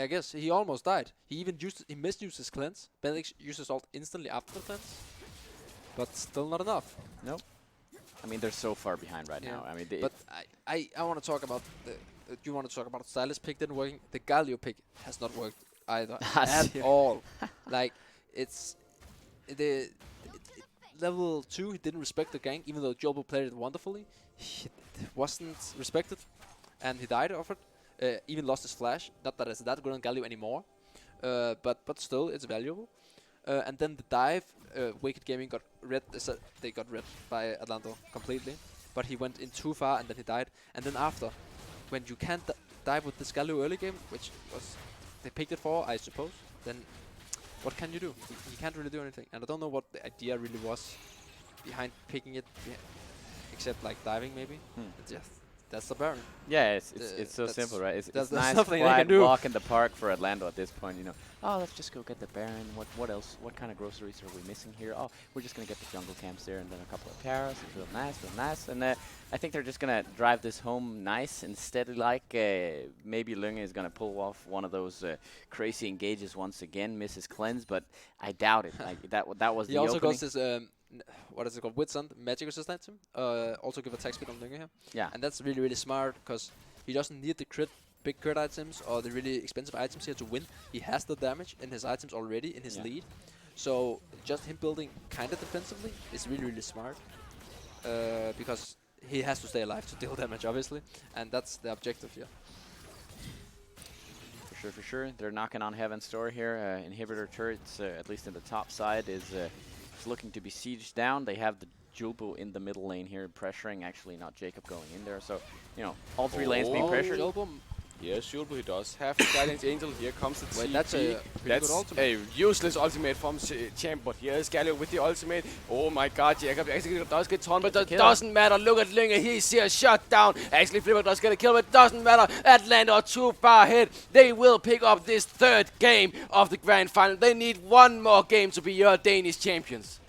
guess. He almost died. He even misused his cleanse. Benedict used his ult instantly after the cleanse, but still not enough. Nope. I mean, they're so far behind right now. I mean, But I want to talk about you want to talk about Silas pick didn't working. The Galio pick has not worked either at all. Like it's level 2. He didn't respect the gank, even though Jobo played it wonderfully. He wasn't respected, and he died of it. Even lost his flash. Not that it's that good on Galio anymore, but still it's valuable. And then the dive, Wicked Gaming got red. They got red by Atlando completely, but he went in too far and then he died. And then after, when you can't dive with this Galio early game, which was they picked it for, I suppose, then what can you do? You can't really do anything. And I don't know what the idea really was behind picking it, except like diving maybe. It's just that's the Baron. yeah, it's so that's- simple, right? It's that's nice, nothing they quiet can do. walk in the park for Atlando at this point. You know, oh, let's just go get the Baron. What else? What kind of groceries are we missing here? Oh, we're just gonna get the jungle camps there, and then a couple of paras. It's real nice, real nice. And I think they're just gonna drive this home nice instead. Like maybe Lunge is gonna pull off one of those crazy engages once again, miss his cleanse, but I doubt it. Like, that was He the also opening. goes this what is it called? Witsund magic resistance him. Also give attack speed on Lunge here. Yeah. And that's really smart because he doesn't need the big crit items or the really expensive items here to win. He has the damage in his items already in his lead. So just him building kind of defensively is really smart. Because he has to stay alive to deal damage, obviously, and that's the objective here. For sure. They're knocking on Heaven's Door here. Inhibitor turrets, at least in the top side, is looking to be sieged down. They have the Julbo in the middle lane here, pressuring. Actually, not Jacob going in there. So, you know, all 3 lanes being pressured. Julbo, Yes, Shulbu, he does have Guardian's Angel. Here comes the Wait, TP. that's a pretty That's good ultimate. a useless ultimate from Champ, but here is Galio with the ultimate. Oh my god, Jacob actually does get torn, but that doesn't matter. Look at Linge, he's here, shut down. Actually, Flipper does get a kill, but it doesn't matter. Atlanta are too far ahead. They will pick up this 3rd game of the Grand Final. They need 1 more game to be your Danish champions.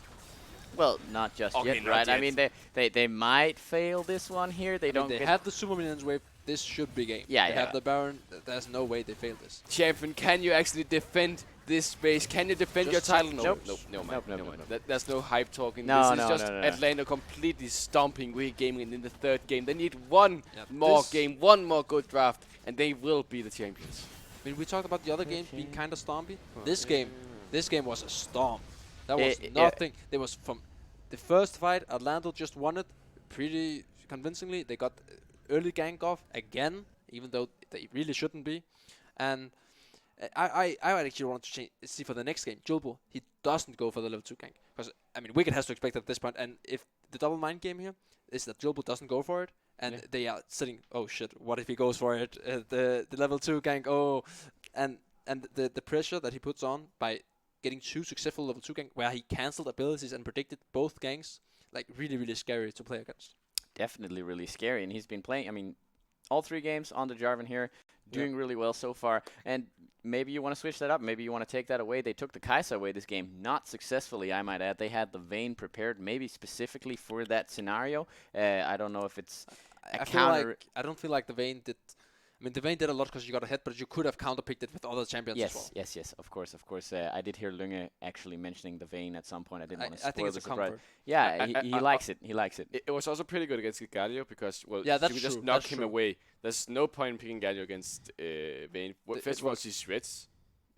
Well, not just Okay, yet, not right? I yet. mean, they might fail this one here. They don't they get have the Super Minions wave. This should be game. Yeah, they yeah. have the Baron. There's no way they fail this. Champion, can you actually defend this space? Can you defend your title? No, Nope. no, man. Nope, No, nope, man. nope. There's no hype talking. No, This is no, just no. Atlanta completely stomping Wicked Gaming in the 3rd game. They need 1 Yep. more This- game, 1 more good draft, and they will be the champions. I mean, we talked about the other games being kind of stompy. This game was a stomp. That was Yeah. nothing. There was from the first fight, Atlando just won it pretty convincingly. They got early gank off again, even though they really shouldn't be. And I actually want to see for the next game, Julbo, he doesn't go for the level 2 gank. Because, I mean, Wicked has to expect at this point. And if the double mind game here is that Julbo doesn't go for it, and they are sitting, oh shit, what if he goes for it? The level 2 gank, and the pressure that he puts on by getting 2 successful level 2 gank, where he cancelled abilities and predicted both ganks, like really scary to play against. definitely really scary. And he's been playing. I mean, all 3 games on the Jarvan here, doing really well so far. And maybe you want to switch that up. Maybe you want to take that away. They took the Kai'Sa away this game, not successfully, I might add. They had the Vayne prepared, maybe specifically for that scenario. I don't know if it's a counter. I don't feel like the Vayne did. I mean, the Vayne did a lot because you got ahead, but you could have counterpicked it with other champions as well. Yes, of course. I did hear Lunge actually mentioning the Vayne at some point. I didn't want to spoil I think it's the a surprise. comfort. Yeah, he likes it. He likes it. It was also pretty good against Galio because, well, Yeah, that's you just true, knock that's him true. away. There's no point in picking Galio against Vayne. Well, first of all, he shreds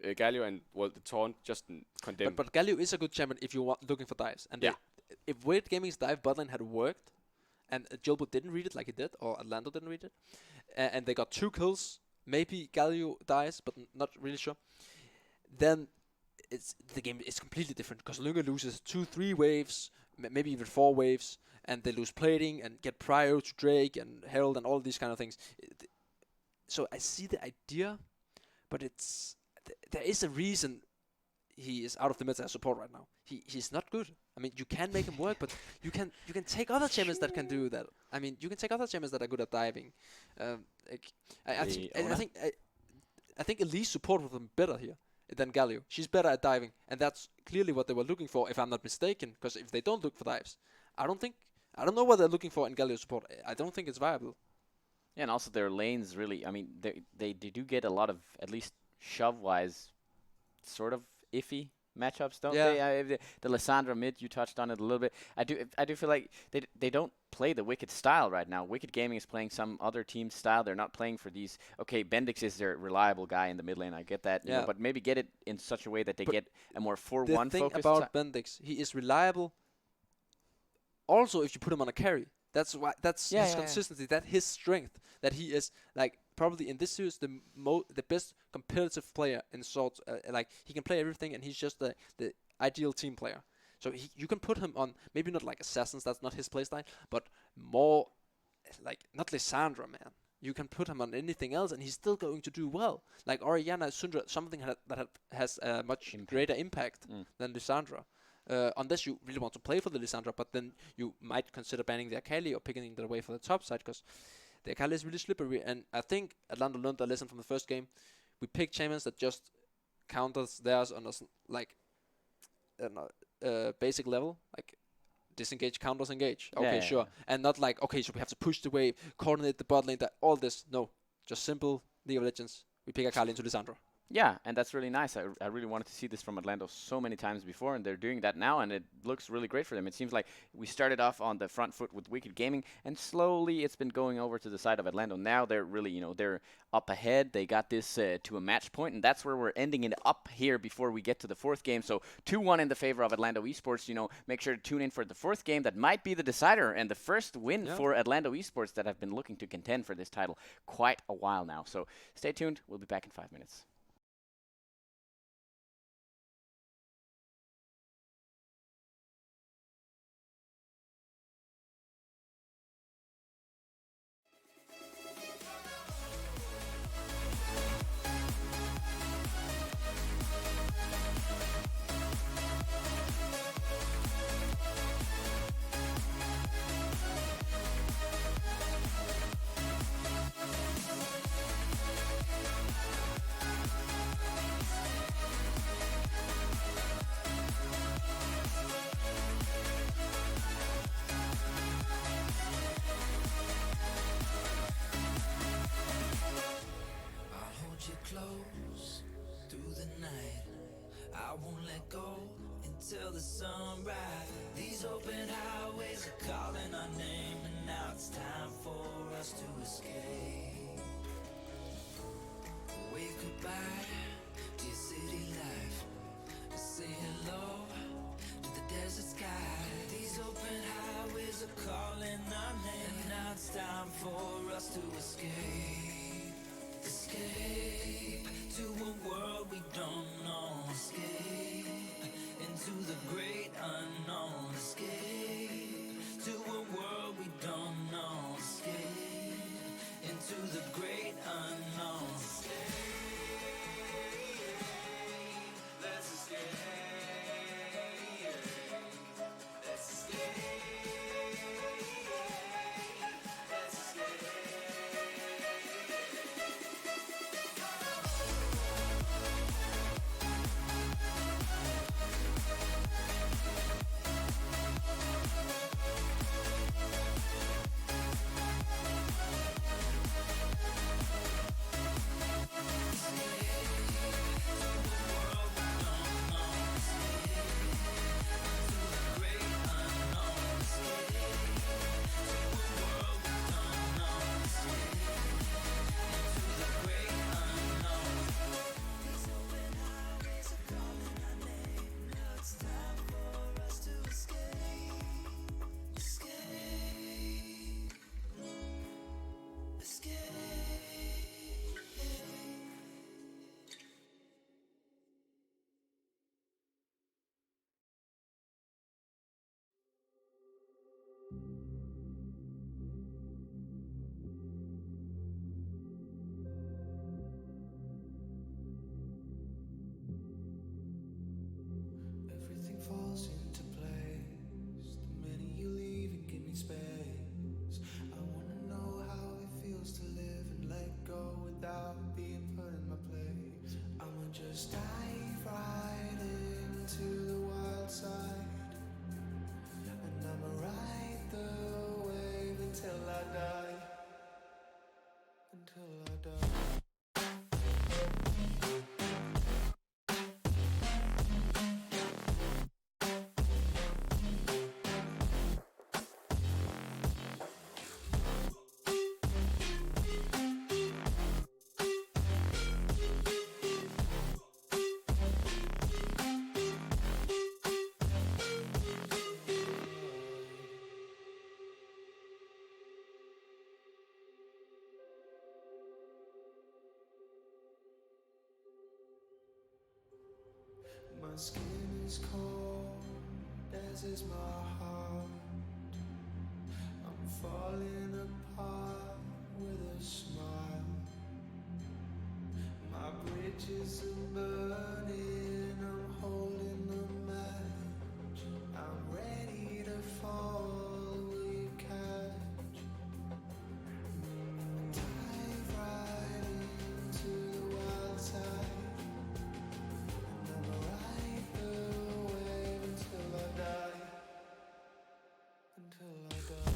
Galio, and, well, the taunt just condemned. But Galio is a good champion if you want looking for dives. And if Wade Gaming's dive botlane had worked, and Jilbo didn't read it like he did, or Atlando didn't read it, and they got 2 kills, maybe Galio dies, but not really sure, then the game is completely different, because Lunga loses 2-3 waves, maybe even 4 waves, and they lose plating and get prio to Drake and Herald and all these kind of things. So I see the idea, but there is a reason he is out of the meta as support right now. He's not good. I mean, you can make him work, but you can take other champions that can do that. I mean, you can take other champions that are good at diving. I think Elise support would have been better here than Galio. She's better at diving, and that's clearly what they were looking for, if I'm not mistaken. Because if they don't look for dives, I don't know what they're looking for in Galio support. I don't think it's viable. Yeah, and also their lanes really. I mean, they do get a lot of, at least shove-wise, sort of iffy matchups, don't they? The Lissandra mid, you touched on it a little bit. I do feel like they don't play the Wicked style right now. Wicked Gaming is playing some other team's style. They're not playing for these. Okay, Bendix is their reliable guy in the mid lane. I get that. You know, but maybe get it in such a way that they get a more 4-1 focus. The thing about Bendix, he is reliable. Also, if you put him on a carry, that's his consistency. That's his strength. That he is like probably in this series the best competitive player in sorts. Like he can play everything, and he's just the ideal team player. So you can put him on maybe not like assassins. That's not his playstyle, but more like not Lissandra, man. You can put him on anything else, and he's still going to do well. Like Orianna, Syndra, something that has a much greater impact than Lissandra. Unless you really want to play for the Lissandra, but then you might consider banning the Akali or picking it away for the top side, because the Akali is really slippery. And I think Atlanta learned a lesson from the first game. We picked champions that just counters theirs on a basic level, like disengage, counters, engage. Okay, sure. And not like, okay, so we have to push the wave, coordinate the bot lane, all this. No, just simple League of Legends. We pick Akali into Lissandra. Yeah, and that's really nice. I really wanted to see this from Atlando so many times before, and they're doing that now, and it looks really great for them. It seems like we started off on the front foot with Wicked Gaming, and slowly it's been going over to the side of Atlando. Now they're really, they're up ahead. They got this to a match point, and that's where we're ending it up here before we get to the 4th game. So 2-1 in the favor of Atlando Esports. Make sure to tune in for the 4th game. That might be the decider and the first win for Atlando Esports that have been looking to contend for this title quite a while now. So stay tuned. We'll be back in 5 minutes. Close through the night, I won't let go until the sunrise. These open highways are calling our name, and now it's time for us to escape. Wave goodbye to your city life, say hello to the desert sky. These open highways are calling our name, and now it's time for us to escape. Escape to a world we don't know. Escape into the great unknown. Escape to a world we don't know. Escape into the great unknown. Let's escape. Let's escape. Let's escape. Just dive right into the wild side, and I'ma ride the wave until I die. Until I die. My skin is cold, as is my heart. I'm falling apart with a smile. My bridges are burning, I'm holding the match. I'm ready to fall, will you catch? Dive right into the wild side, and I'ma ride the wave until I die. Until I die.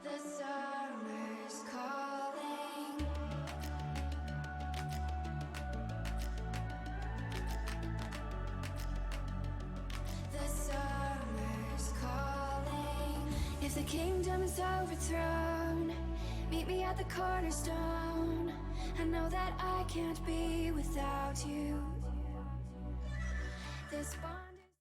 The summer's calling. The summer's calling. If the kingdom is overthrown, meet me at the cornerstone. I know that I can't be without you. This bond is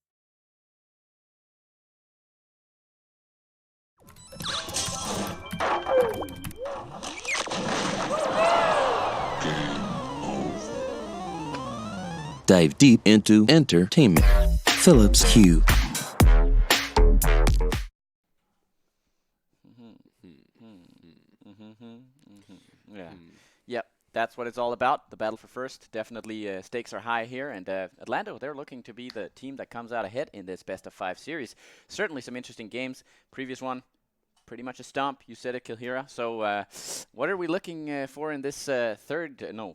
Dive deep into entertainment. Philips Hue. Yeah. Yep. That's what it's all about. The battle for first. Definitely stakes are high here. And Atlando, they're looking to be the team that comes out ahead in this best of 5 series. Certainly some interesting games. Previous one, pretty much a stomp. You said it, Kilhira. So what are we looking for in this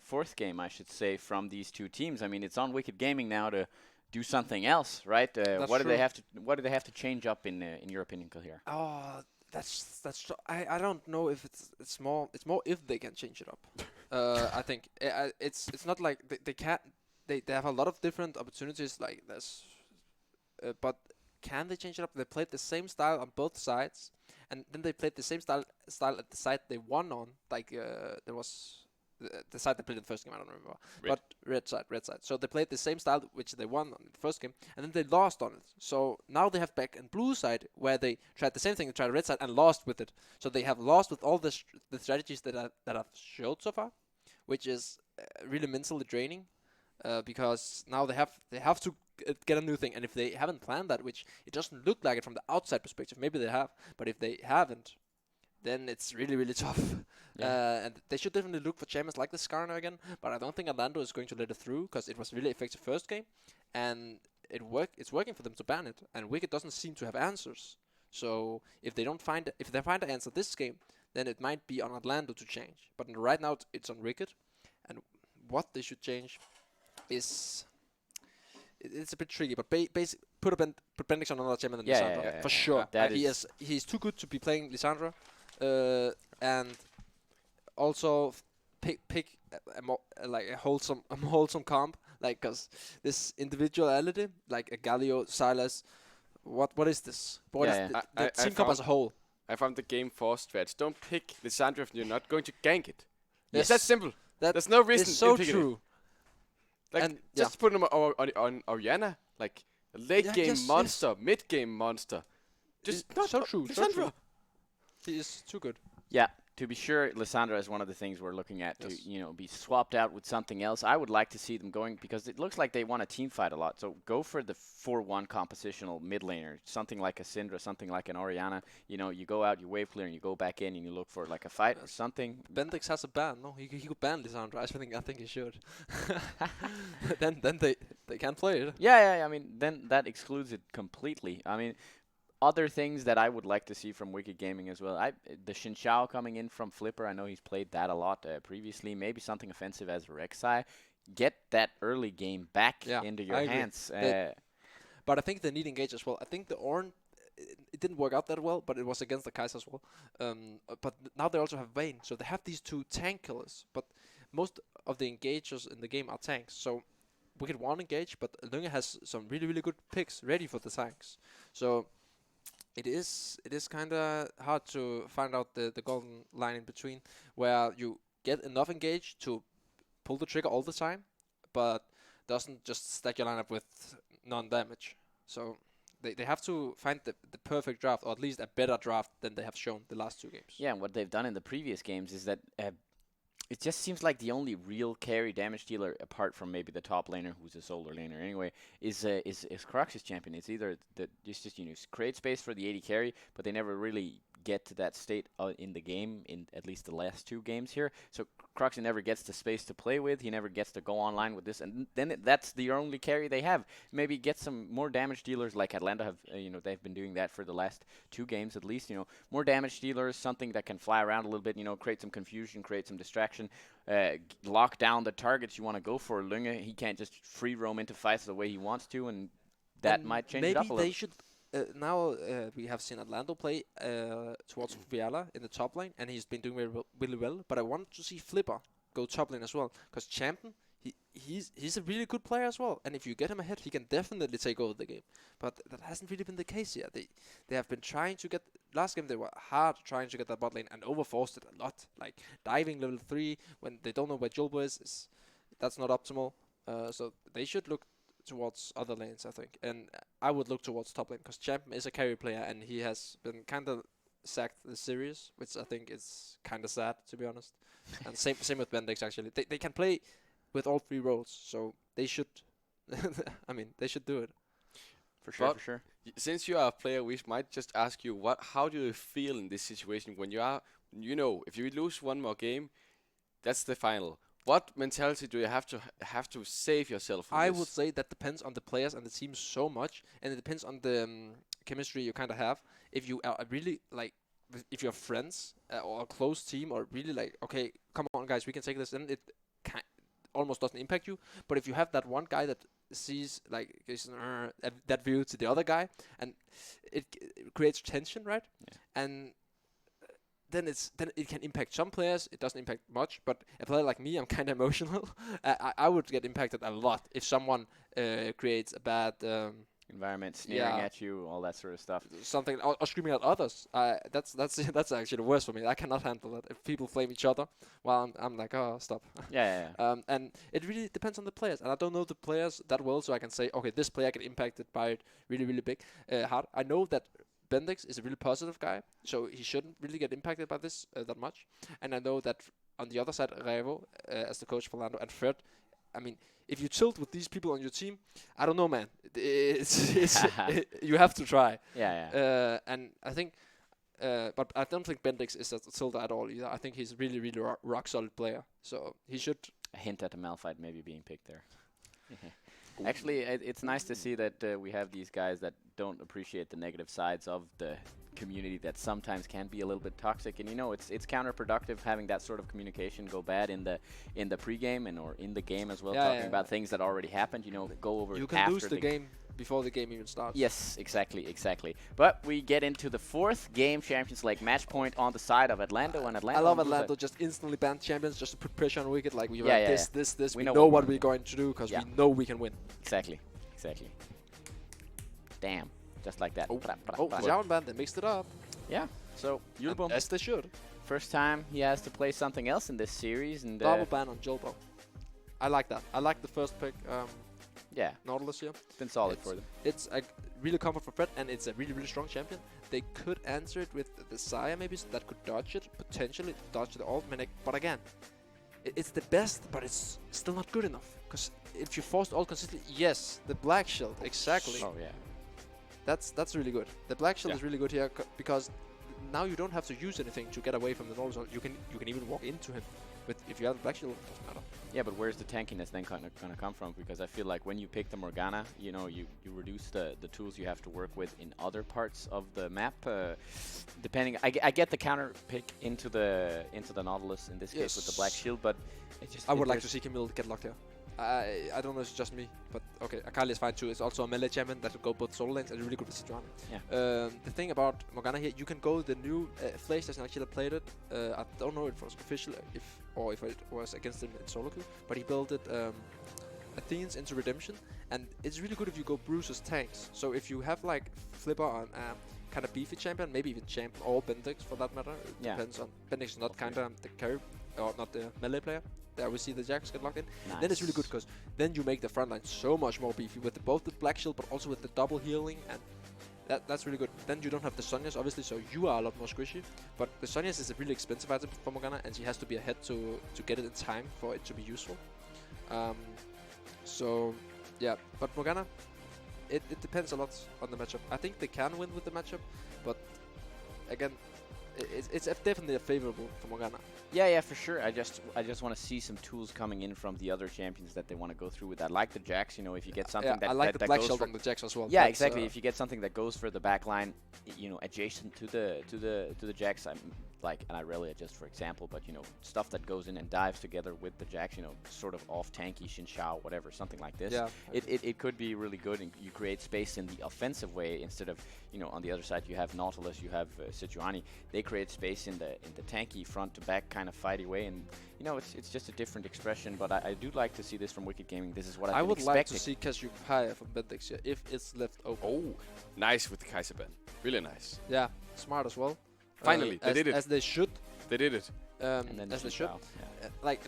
fourth game, I should say, from these two teams? I mean, it's on Wicked Gaming now to do something else, right? What do they have to What do they have to change up in your opinion, Kilhira? Oh, I don't know if it's more if they can change it up. I think it's not like they can't. They have a lot of different opportunities like this, but can they change it up? They played the same style on both sides, and then they played the same style at the side they won on. Like there was the side they played in the first game. I don't remember, but red side. So they played the same style which they won on the first game, and then they lost on it. So now they have back and blue side where they tried the same thing. They tried red side and lost with it. So they have lost with all the strategies that I've showed so far, which is really mentally draining. Because now they have to get a new thing, and if they haven't planned that, which it doesn't look like it from the outside perspective, maybe they have, but if they haven't, then it's really, really tough. And they should definitely look for champions like the Skarner again, but I don't think Atlando is going to let it through, because it was really effective first game, and it's working for them to ban it, and Wicked doesn't seem to have answers. So if they find an answer this game, then it might be on Atlando to change. But right now it's on Wicked, and what they should change is it's a bit tricky, but put Bendix on another champion than Lissandra for sure. He's too good to be playing Lissandra, and also pick a wholesome comp, like, cause this individuality, like a Galio, Silas, what is this? What is the team comp as a whole? I found the game 4 strats. Don't pick Lissandra if you're not going to gank it. Yes. It's that simple. There's no reason. It's so in picking true. it. Like, And just put him on Oriana, like a late game monster, mid game monster. Just so true. Lissandra. He is too good. Yeah, to be sure, Lissandra is one of the things we're looking at Yes. to, be swapped out with something else. I would like to see them going because it looks like they want a team fight a lot. So go for the 4-1 compositional mid laner, something like a Syndra, something like an Orianna. You go out, you wave clear, and you go back in and you look for like a fight or something. Bendix has a ban. No, he could ban Lissandra. I think he should. then they can't play it. Yeah. I mean, then that excludes it completely. I mean, other things that I would like to see from Wicked Gaming as well. The Shinshao coming in from Flipper. I know he's played that a lot previously. Maybe something offensive as Rek'Sai. Get that early game back into your hands. But I think they need engage as well. I think the Ornn, it didn't work out that well, but it was against the Kai'Sa as well. But now they also have Vayne, so they have these two tank killers. But most of the engagers in the game are tanks. So Wicked won't engage, but Lunge has some really, really good picks ready for the tanks. So it is kind of hard to find out the golden line in between, where you get enough engage to pull the trigger all the time, but doesn't just stack your lineup with non-damage. So they have to find the perfect draft, or at least a better draft than they have shown the last 2 games. Yeah, and what they've done in the previous games is that it just seems like the only real carry damage dealer, apart from maybe the top laner, who's a solar laner anyway, is Crux's champion. It's either that just create space for the 80 carry, but they never really get to that state in the game, in at least the last 2 games here. So Crux never gets the space to play with. He never gets to go online with this, and then that's the only carry they have. Maybe get some more damage dealers like Atlando have. They've been doing that for the last 2 games at least. More damage dealers, something that can fly around a little bit. Create some confusion, create some distraction, lock down the targets you want to go for. Lunge, he can't just free roam into fights the way he wants to, and that might change it up a little. Maybe they should. Now we have seen Atlando play towards Viala in the top lane, and he's been doing really well. But I want to see Flipper go top lane as well, because Champion, he's a really good player as well. And if you get him ahead, he can definitely take over the game. But that hasn't really been the case yet. They have been trying to get. Last game they were hard trying to get that bot lane and overforced it a lot. Like diving level 3 when they don't know where Julbo is that's not optimal. So they should look towards other lanes, I think, and I would look towards top lane because Champion is a carry player and he has been kind of sacked this series, which I think is kind of sad, to be honest. And same with Bendix actually. They can play with all 3 roles, so they should. I mean, they should do it. For sure. Since you are a player, we might just ask you how do you feel in this situation when you are, if you lose one more game, that's the final. What mentality do you have to save yourself from I this? would say that depends on the players and the team so much, and it depends on the chemistry you kind of have. If you are really if you're friends or a close team, or really okay, come on guys, we can take this, then it almost doesn't impact you. But if you have that one guy that sees that view to the other guy, and it creates tension, right? Yeah. And then it can impact some players. It doesn't impact much, but a player like me, I'm kind of emotional. I would get impacted a lot if someone creates a bad environment, sneering at you, all that sort of stuff. Something or screaming at others. That's actually the worst for me. I cannot handle that. If people flame each other, well, I'm like, oh, stop. Yeah. And it really depends on the players, and I don't know the players that well, so I can say, okay, this player get impacted by it really, really big, hard. I know that Bendix is a really positive guy, so he shouldn't really get impacted by this that much. And I know that on the other side, Revo, as the coach for Lando, and Fred, I mean, if you tilt with these people on your team, I don't know, man. You have to try. Yeah. And I think, but I don't think Bendix is a tilter at all either. I think he's a really, really rock solid player. So he should. A hint at a Malphite maybe being picked there. Actually, it's nice to see that we have these guys that don't appreciate the negative sides of the community that sometimes can be a little bit toxic, and it's counterproductive having that sort of communication go bad in the pregame or in the game as well, talking about things that already happened. Go over. You can lose the game before the game even starts. Yes, exactly. But we get into the 4th game, Champions League match point on the side of Atlando, and Atlando. I love Atlando just instantly ban champions just to put pressure on Wicked. Like we this. We know what we're going to do because we know we can win. Exactly. Damn. Just like that. Javan ban, they mixed it up. Yeah. So, Julbo. As they should. First time he has to play something else in this series. And double ban on Julbo. I like that. I like the first pick. Yeah. Nautilus here. It's been solid for them. It's a really comfort for Fred, and it's a really strong champion. They could answer it with the Saya maybe that could dodge it, potentially dodge the ult, but again, it's the best, but it's still not good enough. Because if you force the ult consistently, yes, the Black Shield, exactly. Oh yeah. That's really good. The Black Shield is really good here because now you don't have to use anything to get away from the normal zone. You can even walk into him. But if you have the Black Shield, it doesn't matter. Yeah, but where's the tankiness then gonna come from? Because I feel like when you pick the Morgana, you know, you reduce the tools you have to work with in other parts of the map. Depending, I get the counter pick into the Nautilus in this case with the Black Shield, but it just I would like to see Camille get locked here. I don't know if it's just me, but okay, Akali is fine too. It's also a melee champion that will go both solo lanes and really good with Sejuani. Yeah. The thing about Morgana here, you can go the new Flash doesn't actually played it. I don't know if it was official or if it was against him in solo queue, but he built it Athenes into Redemption, and it's really good if you go Bruce's tanks. So if you have like Flipper on kind of beefy champion, maybe even champ or Bendix for that matter. It depends on Bendix is not kind of the carry or not the melee player. There we see the Jax get locked in. Nice. Then it's really good because then you make the front line so much more beefy with both the Black Shield but also with the double healing, and that's really good. Then you don't have the Sonias obviously, so you are a lot more squishy. But the Sonias is a really expensive item for Morgana, and she has to be ahead to get it in time for it to be useful. So yeah, but Morgana, it depends a lot on the matchup. I think they can win with the matchup, but again, it's definitely a favorable for Morgana. Yeah, for sure. I just want to see some tools coming in from the other champions that they want to go through with that. Like the Jax, you know, if you get something that I like that the Black goes Shield for on the Jax as well. Yeah, exactly. If you get something that goes for the back line, you know, adjacent to the Jax, I'm like, and I rarely adjust for example, but you know, stuff that goes in and dives together with the Jax, you know, sort of off tanky, Xin Shao, whatever, something like this. Yeah. It could be really good, and you create space in the offensive way instead of, you know, on the other side you have Nautilus, you have Sejuani. They create space in the tanky front to back kind of fighty way, and you know, it's just a different expression. But I do like to see this from Wicked Gaming. This is what I would expecting. like to see Cassiopeia from Bendix here if it's left open. Oh, nice with the Kaiser ban. Really nice. Yeah, smart as well. Finally, they did it. As they should. They did it. And then as they Xin should. Shao, yeah. Like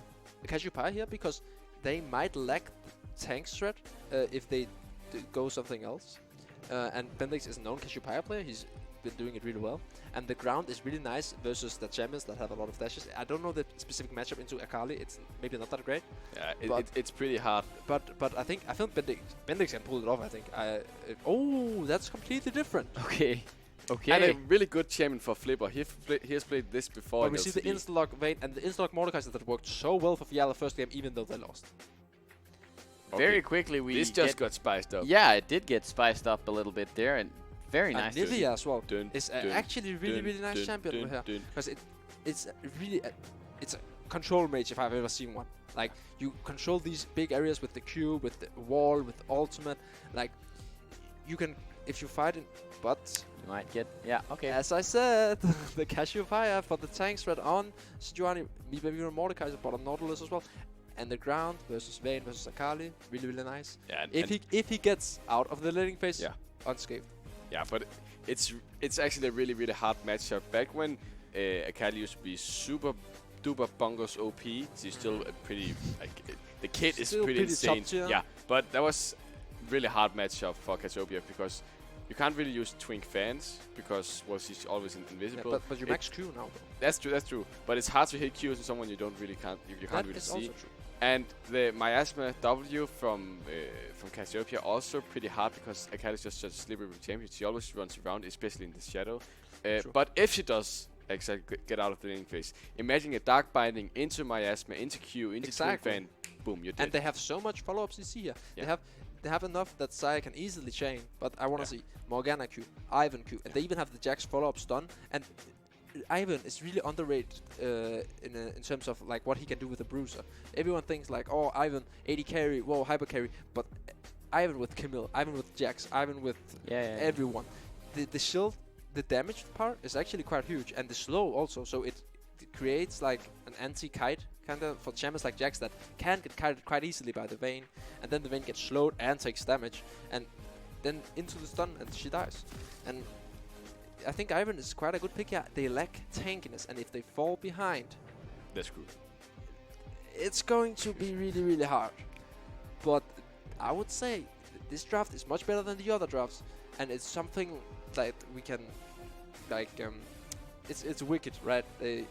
Cassiopeia here, because they might lack tank threat if they go something else. And Bendix is a known Cassiopeia player. He's been doing it really well. And the ground is really nice versus the champions that have a lot of dashes. I don't know the specific matchup into Akali. It's maybe not that great. Yeah, it's pretty hard. But I think Bendix can pull it off. I think. Oh, that's completely different. Okay. And a really good champion for Flipper. He has played this before. But we see the insta-lock Vayne and the insta-lock Mordekaiser that worked so well for Fiala first game, even though they lost. Very quickly This just got spiced up. Yeah, it did get spiced up a little bit there, and very nice. And Nivea as well. Dun, It's dun, actually really nice dun, champion dun, here, dun. because it's really it's a control mage if I've ever seen one. Like you control these big areas with the Q, with the wall, with the ultimate. Like you can, if you fight in, but You might get, yeah, okay. as I said, the Cassiopeia for the tank threat on Sejuani, maybe even Mordekaiser, but on Nautilus as well. And the ground versus Vayne versus Akali, really nice. Yeah, If he gets out of the laning phase, Yeah. unscathed. Yeah, but it's actually a really hard matchup. Back when Akali used to be super duper bongos OP, she's still a pretty like the kid is Still pretty pretty insane. top tier. Yeah, but that was really hard matchup for Cassiopeia because you can't really use Twink fans because she's always invisible. Yeah, but you max Q now though. That's true. But it's hard to hit Qs to someone you can't That really is see. also true. And the Miasma W from Cassiopeia also pretty hard because Akali's just such a slippery champion. She always runs around, especially in the shadow. But if she does exactly get out of the laning phase, imagine a Dark Binding into Miasma, into Q, into Twin Fan, boom, you're dead. And they have so much follow-up CC here. Yeah. They have enough that Saya can easily chain, but I want to see Morgana Q, Ivan Q, and they even have the Jax follow-up stun. And Ivan is really underrated in terms of like what he can do with the Bruiser. Everyone thinks like, oh, Ivan 80 carry, whoa, hyper carry, but Ivan with Camille, Ivan with Jax, Ivan with everyone. The shield, the damage part is actually quite huge, and the slow also. So it creates like an anti-kite kind of for champions like Jax that can get kited quite easily by the Vayne, and then the Vayne gets slowed and takes damage, and then into the stun and she dies. And I think Ivan is quite a good pick. Yeah, they lack tankiness, and if they fall behind, That's good. it's going to be really hard. But I would say this draft is much better than the other drafts, and it's something that we can, like, it's wicked, right? They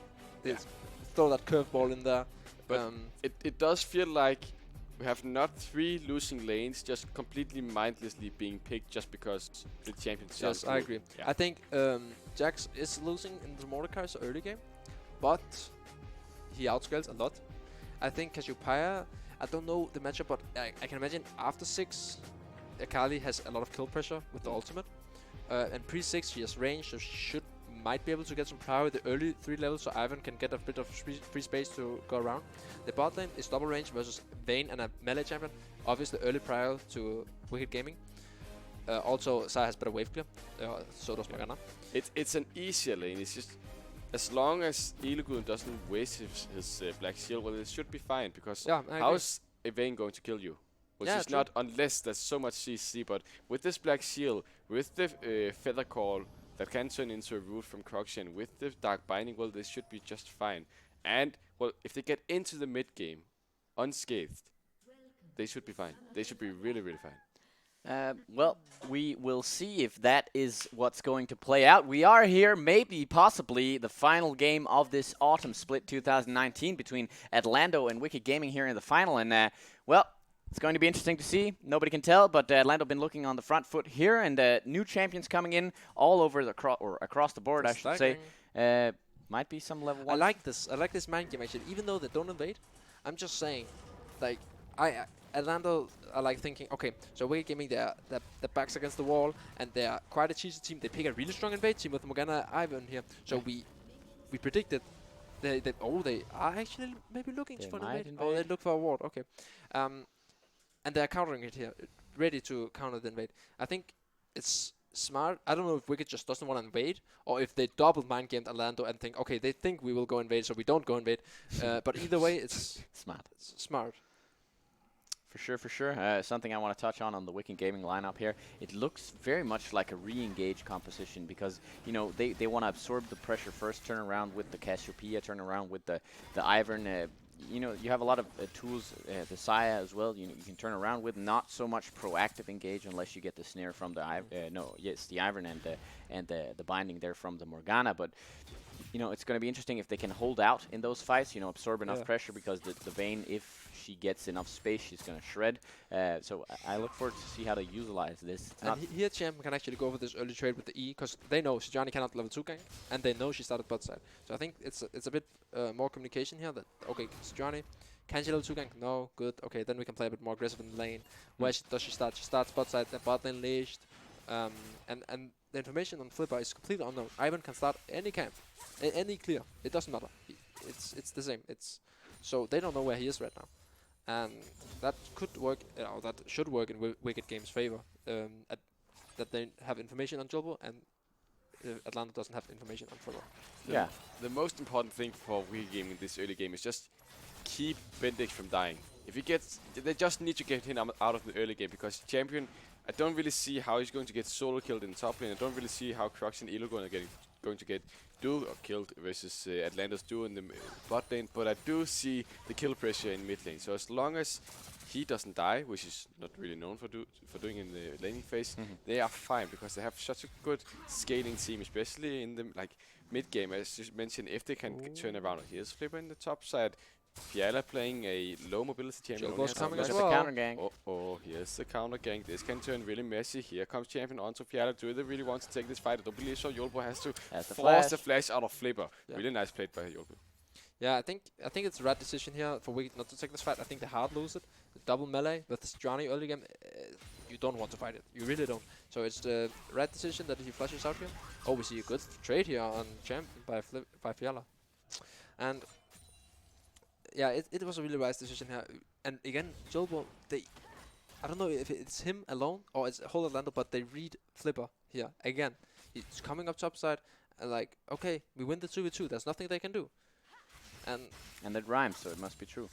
throw that curveball in there. But it does feel like we have not 3 losing lanes just completely mindlessly being picked just because the champions. Yes, I agree. Yeah. I think Jax is losing in the Mordekaiser's early game, but he outscales a lot. I think Cassiopeia, I don't know the matchup, but I can imagine after 6, Akali has a lot of kill pressure with the ultimate. And pre-6 she has range, so she might be able to get some power with the early 3 levels, so Ivan can get a bit of free space to go around. The bot lane is double range versus Vayne and a melee champion. Obviously early prior to Wicked Gaming. Also, Sai has better wave clear, so does Morgana. It's an easier lane. It's just as long as Illigun doesn't waste his Black Shield, well, it should be fine, because how's Vayne going to kill you? Well, she's not, unless there's so much CC, but with this Black Shield, with the Feather Call that can turn into a root from Croxian, with the Dark Binding, well, they should be just fine. And, well, if they get into the mid game unscathed, they should be fine. They should be really, really fine. Well, we will see if that is what's going to play out. We are here, maybe, possibly, the final game of this autumn split 2019 between Atlando and Wicked Gaming here in the final. And, well, it's going to be interesting to see. Nobody can tell, but Atlando been looking on the front foot here, and new champions coming in all over the across the board, I should say. Might be some level 1. I like this mind game, actually. Even though they don't invade, I'm just saying, like, Atlando are like thinking, okay, so Wicked Gaming, their backs against the wall, and they're quite a cheesy team. They pick a really strong invade team with Morgana Ivan here. So we predicted they are actually maybe looking for an invade. Oh, they look for a ward. Okay, and they're countering it here, ready to counter the invade. I think it's smart. I don't know if Wicked just doesn't want to invade, or if they double mind gamed Atlando and think, okay, they think we will go invade, so we don't go invade. But either way, it's smart. It's smart. For sure. Something I want to touch on the Wicked Gaming lineup here. It looks very much like a re-engage composition, because, you know, they want to absorb the pressure first, turn around with the Cassiopeia, turn around with the Ivern. You know, you have a lot of tools, the Saya as well. You can turn around with, not so much proactive engage unless you get the snare from the the Ivern and the binding there from the Morgana. But you know, it's going to be interesting if they can hold out in those fights. You know, absorb enough pressure, because the Vayne, if she gets enough space, she's going to shred. So I look forward to see how they utilize this. And here Champ can actually go for this early trade with the E, because they know Sejuani cannot level 2 gank, and they know she started bot side. So I think it's a bit more communication here, that, okay, Sejuani, can she level 2 gank? No, good. Okay, then we can play a bit more aggressive in the lane. Where does she start? She starts bot side, the bot lane leashed. And the information on Flipper is completely unknown. Ivan can start any camp, any clear. It doesn't matter. It's the same. So they don't know where he is right now, and that could work. Or that should work in Wicked Game's favor. That they have information on Jolbo, and Atlanta doesn't have information on Flipper. Yeah. The most important thing for Wicked Game in this early game is just keep Bendix from dying. If he gets, they just need to get him out of the early game, because champion, I don't really see how he's going to get solo killed in the top lane. I don't really see how Crocs and Illigun are going to get dual killed versus Atlanta's duo in the bot lane. But I do see the kill pressure in mid lane. So as long as he doesn't die, which is not really known for doing in the laning phase, they are fine, because they have such a good scaling team, especially in the mid game. As you mentioned, if they can turn around. Here's Flipper in the top side. Fiala playing a low mobility champion. Jolbo's coming as The well. counter gang. Oh, here's the counter gang. This can turn really messy. Here comes champion onto Fiala. Do they really want to take this fight? I don't believe so. Jolbo has to force the flash out of Flipper. Yeah. Really nice played by Jolbo. Yeah, I think it's the right decision here for Wicked not to take this fight. I think they hard lose it. The double melee with Sejuani early game, you don't want to fight it. You really don't. So it's the right decision that he flashes out here. Oh, we see a good trade here on champ by Fiala. And yeah, it was a really wise decision here. And again, Jolbo, I don't know if it's him alone or it's whole Atlanta, but they read Flipper here again. He's coming up top side, and like, okay, we win the 2v2. There's nothing they can do. And it rhymes, so it must be true.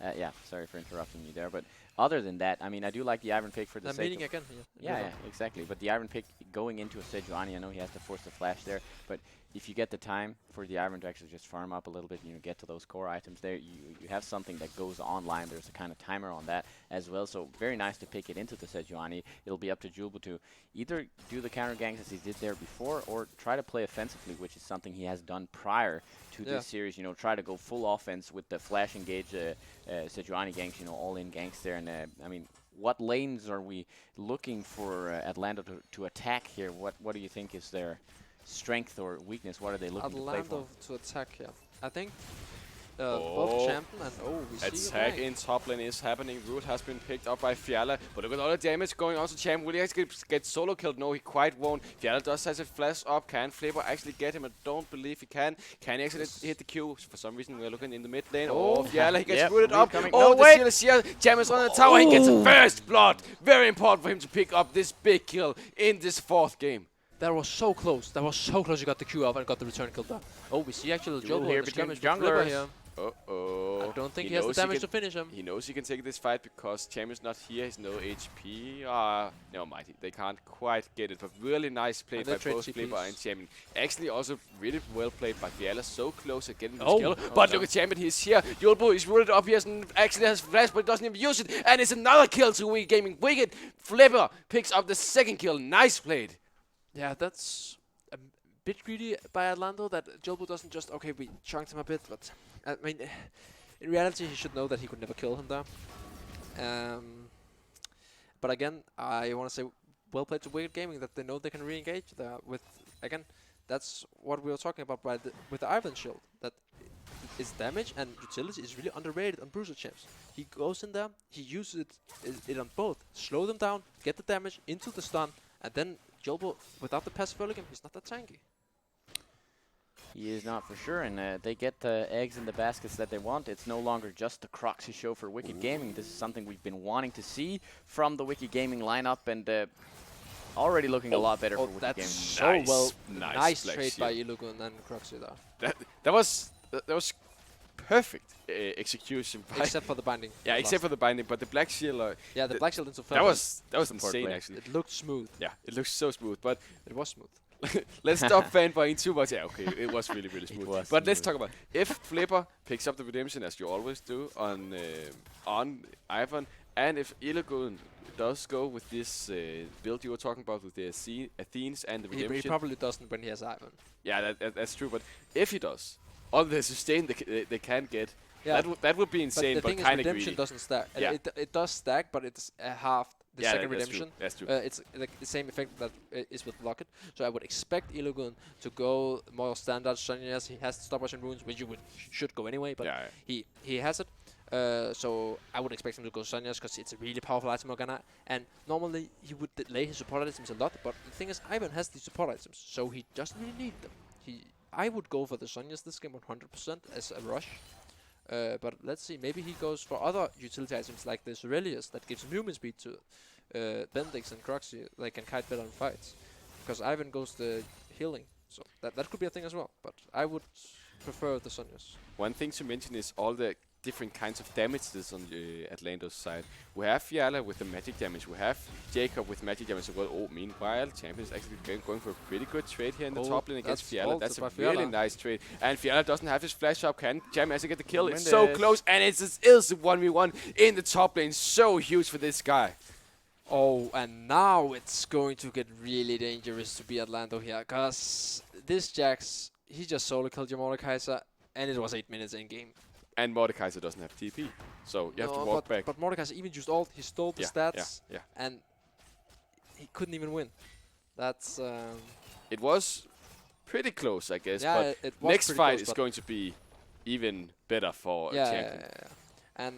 Yeah, sorry for interrupting you there, but other than that, I mean, I do like the Iron pick for the I'm sake meeting of again. yeah, exactly. But the Iron pick going into a Sejuani, I know he has to force the flash there, but if you get the time for the Iron to actually just farm up a little bit, get to those core items there, you have something that goes online. There's a kind of timer on that as well, so very nice to pick it into the Sejuani. It'll be up to Julbo to either do the counter ganks as he did there before, or try to play offensively, which is something he has done prior to this series. Try to go full offense with the flash engage Sejuani ganks, all-in ganks there. And I mean, what lanes are we looking for Atlando to attack here? What do you think is their strength or weakness? What are they looking to play for? Atlando to attack here. I think both champion and we see attack in top lane is happening. Root has been picked up by Fiala, but look at all the damage going on to Champ. Will he actually get solo killed? No, he quite won't. Fiala does has a flash up. Can Flipper actually get him? I don't believe he can. Can he actually hit the Q? For some reason, we're looking in the mid lane. Oh, Fiala, he gets rooted up. Oh, the shield is here. Champ is on the tower. He gets a first blood. Very important for him to pick up this big kill in this 4th game. That was so close. That was so close. You got the Q up and got the return kill done. Oh, we see actually the Julbo here in the between skirmish with Flipper junglers. here. Uh-oh. I don't think he has the damage to finish him. He knows he can take this fight because Champ is not here. He's no HP. Never mind. They can't quite get it. But really nice play by both Flipper and Champion. Actually, also really well played by Fiala. So close at getting the skill. But look at Champion. He's here. Julbo is rooted up. He actually has flash, but doesn't even use it. And it's another kill to Wicked Gaming. Wicked Flipper picks up the 2nd kill. Nice played. Yeah, that's a bit greedy by Atlando that Julbo doesn't just, okay, we chunked him a bit, but I mean, in reality, he should know that he could never kill him there. But again, I want to say well played to Wicked Gaming that they know they can re-engage there with, again, that's what we were talking about with the Ivan shield, that its damage and utility is really underrated on Bruiser champs. He goes in there, he uses it on both, slow them down, get the damage into the stun, and then Julbo, without the passive early game, he's not that tanky. He is not for sure, and they get the eggs in the baskets that they want. It's no longer just the Croxy show for Wicked Gaming. This is something we've been wanting to see from the Wicked Gaming lineup, and already looking a lot better for Wicked Gaming. That's so well. Nice trade by Ilugun and Croxy there. That was perfect execution. Except for the binding. Yeah, except for the binding, but the black shield. Yeah, the black shield into that was insane actually. It looked smooth. Yeah, it looks so smooth, but it was smooth. Let's stop fanboying too much. Yeah, okay, it was really smooth. But let's talk about if Flipper picks up the redemption as you always do on Ivan, and if Ilugun does go with this build you were talking about with the Athenes and the redemption. He probably doesn't when he has Ivan. Yeah, that's true. But if he does, on the sustain they can get. Yeah. That would be insane, but kind of greedy. Redemption doesn't stack. Yeah. It does stack, but it's half the second redemption. That's true. It's like the same effect that is with Locket. So I would expect Ilugun to go more standard Sonyas. He has Stopwatch and Runes, which should go anyway, but he has it. So I would expect him to go Sonyas because it's a really powerful item Morgana. And normally he would delay his support items a lot, but the thing is Ivan has these support items, so he doesn't really need them. I would go for the Sonyas this game 100% as a rush. But let's see, maybe he goes for other utility items like the Aurelius that gives movement speed to Bendix and Croxy. They can kite better in fights. Because Ivan goes the healing. So that could be a thing as well. But I would prefer the Sonyas. One thing to mention is all the different kinds of damages on Atlando's side. We have Fiala with the magic damage. We have Jacob with magic damage as well. Oh, meanwhile, Champion is actually going for a pretty good trade here in the top lane against Fiala. That's a really nice trade. And Fiala doesn't have his flash up. Can Champion actually get the kill? It's so close, and it's a 1v1 in the top lane. So huge for this guy. Oh, and now it's going to get really dangerous to be Atlando here, because this Jax, he just solo killed your Mordekaiser, and it was 8 minutes in game. And Mordekaiser doesn't have TP, so you have to walk back. But Mordekaiser even used ult, he stole the stats, and he couldn't even win. That's... it was pretty close, I guess, yeah, but next fight is going to be even better for Champion. And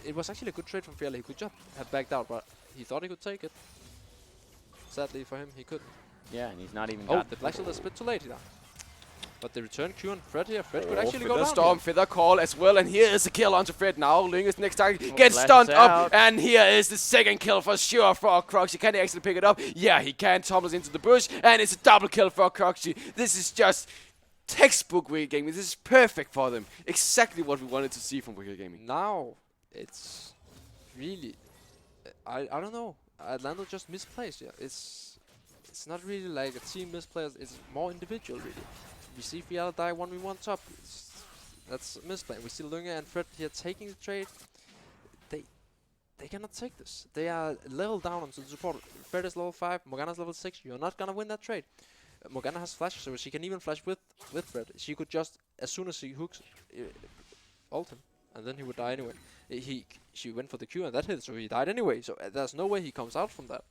it was actually a good trade from Fiala. He could just have backed out, but he thought he could take it. Sadly for him, he couldn't. Yeah, and he's not even got the Black Shield is a bit too late here. But the return Q on Fred here. Fred could actually go down. Storm, Feather Call as well, and here is the kill onto Fred now. Lingus next target gets stunned up, and here is the second kill for sure for Croxy. Can he actually pick it up? Yeah, he can. Tumbles into the bush, and it's a double kill for Croxy. This is just textbook Wicked Gaming. This is perfect for them. Exactly what we wanted to see from Wicked Gaming. Now it's really, I don't know. Atlando just misplaced. Yeah, it's not really like a team misplays. It's more individual really. We see Fiala die 1v1 top. That's misplay. We see Lunga and Fred here taking the trade. They cannot take this. They are level down onto the support. Fred is level 5, Morgana's level 6. You're not gonna win that trade. Morgana has flash, so she can even flash with Fred. She could just, as soon as she hooks, ult him, and then he would die anyway. She went for the Q and that hit, so he died anyway. So there's no way he comes out from that.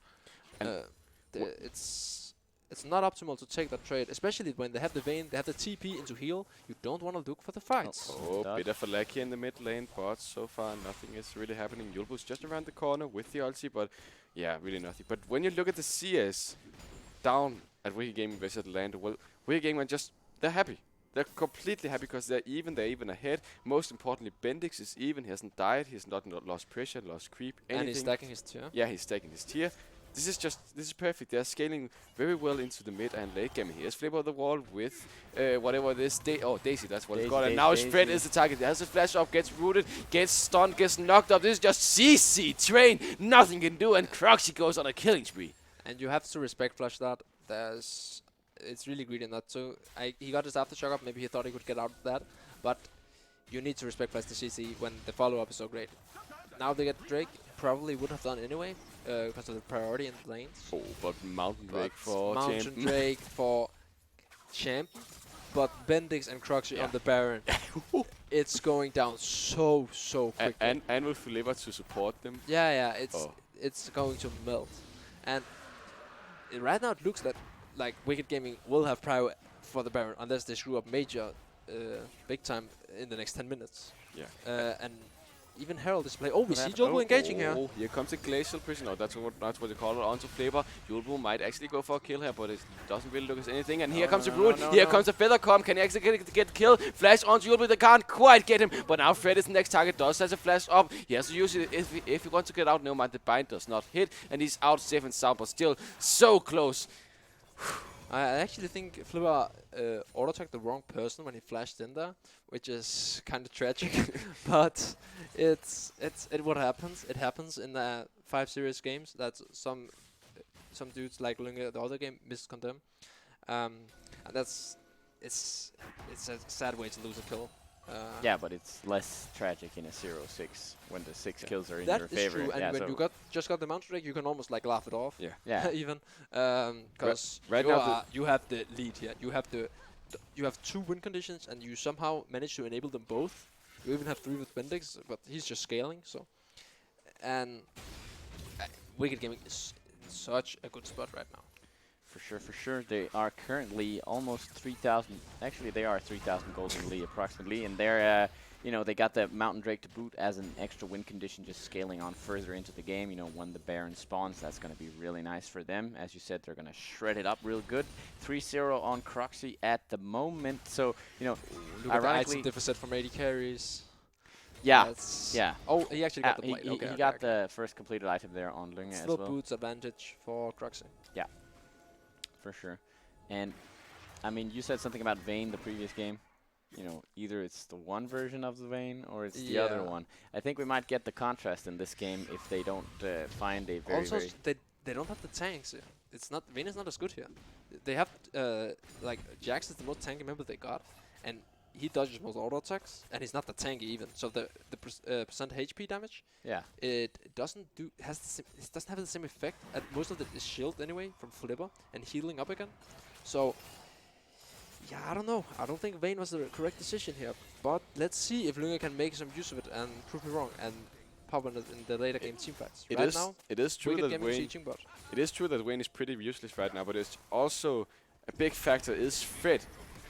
It's not optimal to take that trade, especially when they have the Vayne, they have the TP into heal. You don't want to look for the fights. Bit of a lag here in the mid lane, but so far nothing is really happening. Yulbu's just around the corner with the ulti, but yeah, really nothing. But when you look at the CS down at Wicked Gaming versus Atlando, well, Wicked Gaming are just, they're happy. They're completely happy because they're even ahead. Most importantly, Bendix is even. He hasn't died. He's not lost pressure, lost creep, anything. And he's stacking his tier. Yeah, he's stacking his tier. This is perfect. They're scaling very well into the mid and late game. Here's Flip of the Wall with whatever this Daisy, that's what it's called. And now his Fred is the target. He has a flash up, gets rooted, gets stunned, gets knocked up. This is just CC train. Nothing can do, and Croxy goes on a killing spree. And you have to respect Flash that. It's really greedy not to. He got his aftershock up. Maybe he thought he could get out of that, but you need to respect Flash the CC when the follow up is so great. Now they get Drake. Probably would have done anyway because of the priority in the lanes. Oh, but Mountain Drake for Mountain Drake for Champ, but Bendix and Croxy on the Baron. It's going down so quickly. And with Flavor to support them. Yeah, it's going to melt. And right now it looks like Wicked Gaming will have prior for the Baron unless they screw up major, big time in the next 10 minutes. Yeah. And even Herald is playing. Oh, we see Yulbu engaging here. Oh, here comes a Glacial Prison. Oh, that's what you call it. Onto Flavor. Yulbu might actually go for a kill here, but it doesn't really look as anything. And here comes a Brood. Here comes a Feather Comb. Can he actually get the kill? Flash onto Yulbu. They can't quite get him. But now Fred is the next target. Does has a flash up. He has to use it if he wants to get out. No mind, the bind does not hit. And he's out safe and sound, but still so close. I actually think Flipper auto-attacked the wrong person when he flashed in there, which is kind of tragic. But it's what happens. It happens in 5 serious games that some dudes like Lunga the other game miscondemn, and it's a sad way to lose a kill. Yeah, but it's less tragic in a 0-6 when the 6 kills are in that your is favor. true, and yeah, when so you just got the Mountain Drake, you can almost like laugh it off. Yeah. Even because you have the lead here. You have 2 win conditions, and you somehow manage to enable them both. You even have 3 with Bendix, but he's just scaling. So, and Wicked Gaming is in such a good spot right now. For sure. They are currently almost 3,000. Actually, they are 3,000 gold in the lead approximately, and they're, they got the Mountain Drake to boot as an extra win condition, just scaling on further into the game. When the Baron spawns, that's going to be really nice for them. As you said, they're going to shred it up real good. 3-0 on Croxy at the moment. So, Look at the item deficit from 80 carries. Yeah. Yeah. Oh, he actually got the blade. He got the first completed item there on Lunga as well. Still boots advantage for Croxy. Yeah. For sure. And I mean, you said something about Vayne the previous game. Either it's the one version of the Vayne or it's the other one. I think we might get the contrast in this game if they don't find a very also they don't have the tanks. It's not Vayne is not as good here. They have like Jax is the most tanky member they got, and he dodges most auto attacks, and he's not that tanky even. So the percent HP damage, it doesn't have the same effect. And most of it is shield anyway from Flipper and healing up again. So yeah, I don't know. I don't think Vayne was the correct decision here. But let's see if Lunga can make some use of it and prove me wrong and pop in the later game teamfights. It is true that Vayne is pretty useless right now, but it's also a big factor is Fred.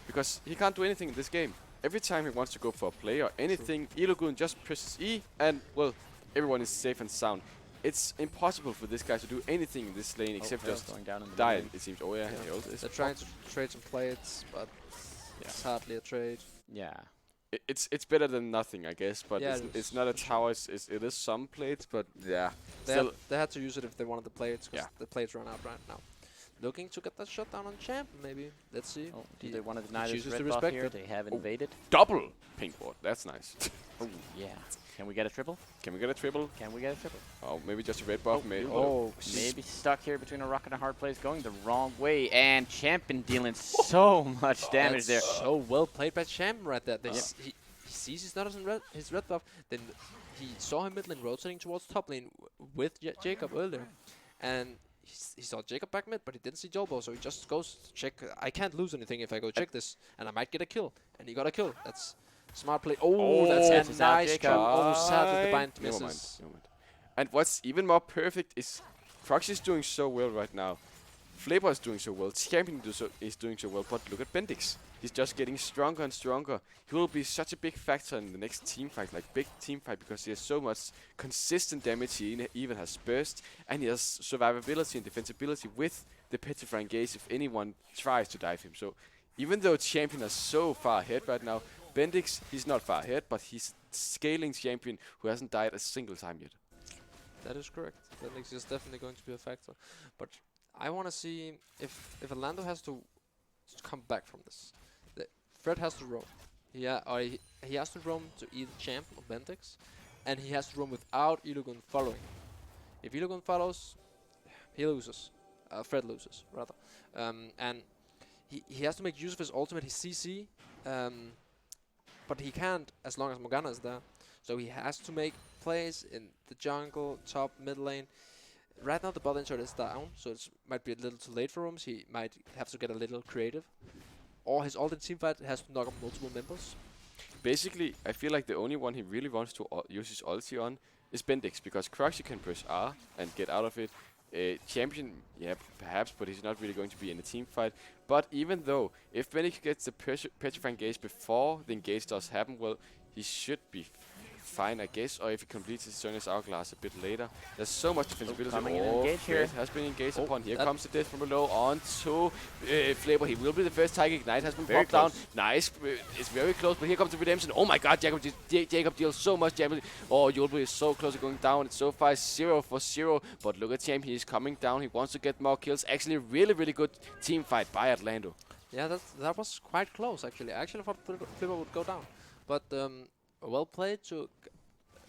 Because he can't do anything in this game. Every time he wants to go for a play or anything, Ilogun just presses E and, well, everyone is safe and sound. It's impossible for this guy to do anything in this lane except just going down in the die, lane. it seems. Oh yeah, they're trying to trade some plates, but it's hardly a trade. Yeah. It's better than nothing, I guess, but it's not a tower. It is some plates, but yeah. They had to use it if they wanted the plates, because the plates run out right now. looking to get that shot down on champ. Maybe. Let's see. Oh, do He- they want to he deny this chooses red to buff respect here? it. They have invaded. Double pink ward. That's nice. Oh, yeah. Can we get a triple? Can we get a triple? Can we get a triple? Oh, maybe just a red buff. Maybe stuck here between a rock and a hard place, going the wrong way, and Champion dealing so much damage there. So well played by champ right there. He sees he's not his red buff. Then he saw him mid lane rotating towards top lane with Jacob earlier, and he saw Jacob back mid, but he didn't see Jolbo, so he just goes to check. I can't lose anything if I go check this, and I might get a kill. And he got a kill. That's smart play. Oh, that's catches a out nice Jacob. jump. Oh, sadly the bind Never mind. misses. Never mind. And what's even more perfect is Proxy's doing so well right now. Flavor is doing so well. Champion is doing so well. But look at Bendix. He's just getting stronger and stronger. He will be such a big factor in the next team fight, like big team fight, because he has so much consistent damage. He even has burst, and he has survivability and defensibility with the Petrifying Gaze if anyone tries to dive him. So even though Champion is so far ahead right now, Bendix, he's not far ahead, but he's scaling Champion who hasn't died a single time yet. That is correct. Bendix is definitely going to be a factor. But I want to see if Atlando has to come back from this. Fred has to roam. He has to roam to either Champ or Bendix, and he has to roam without Illugun following. If Illugun follows, he loses. Fred loses, rather. And he has to make use of his ultimate, his CC, but he can't as long as Morgana is there. So he has to make plays in the jungle, top, mid lane. Right now the bot lane shot is down, so it might be a little too late for roams. He might have to get a little creative. Or his ult in teamfight has to knock up multiple members. Basically, I feel like the only one he really wants to use his ulti on is Bendix, because Cruxy can press R and get out of it. Champion, yeah, perhaps, but he's not really going to be in a team fight. But even though, if Bendix gets the Petrifying Gaze before the engage does happen, well, he should be fine, I guess. Or if he completes his Sona's Hourglass a bit later. There's so much defensibility. Coming in engage here. Has been engaged upon. Here comes the death from below on to Flavor. He will be the first Tiger Ignite. Has been popped down. Nice. It's very close, but here comes the redemption. Oh my god, Jacob deals so much damage. Oh, Yulbu is so close to going down. It's so far 0 for 0. But look at Champ. He is coming down. He wants to get more kills. Actually, really, really good team fight by Atlando. Yeah, that was quite close, actually. I actually thought Flipper would go down. But well played to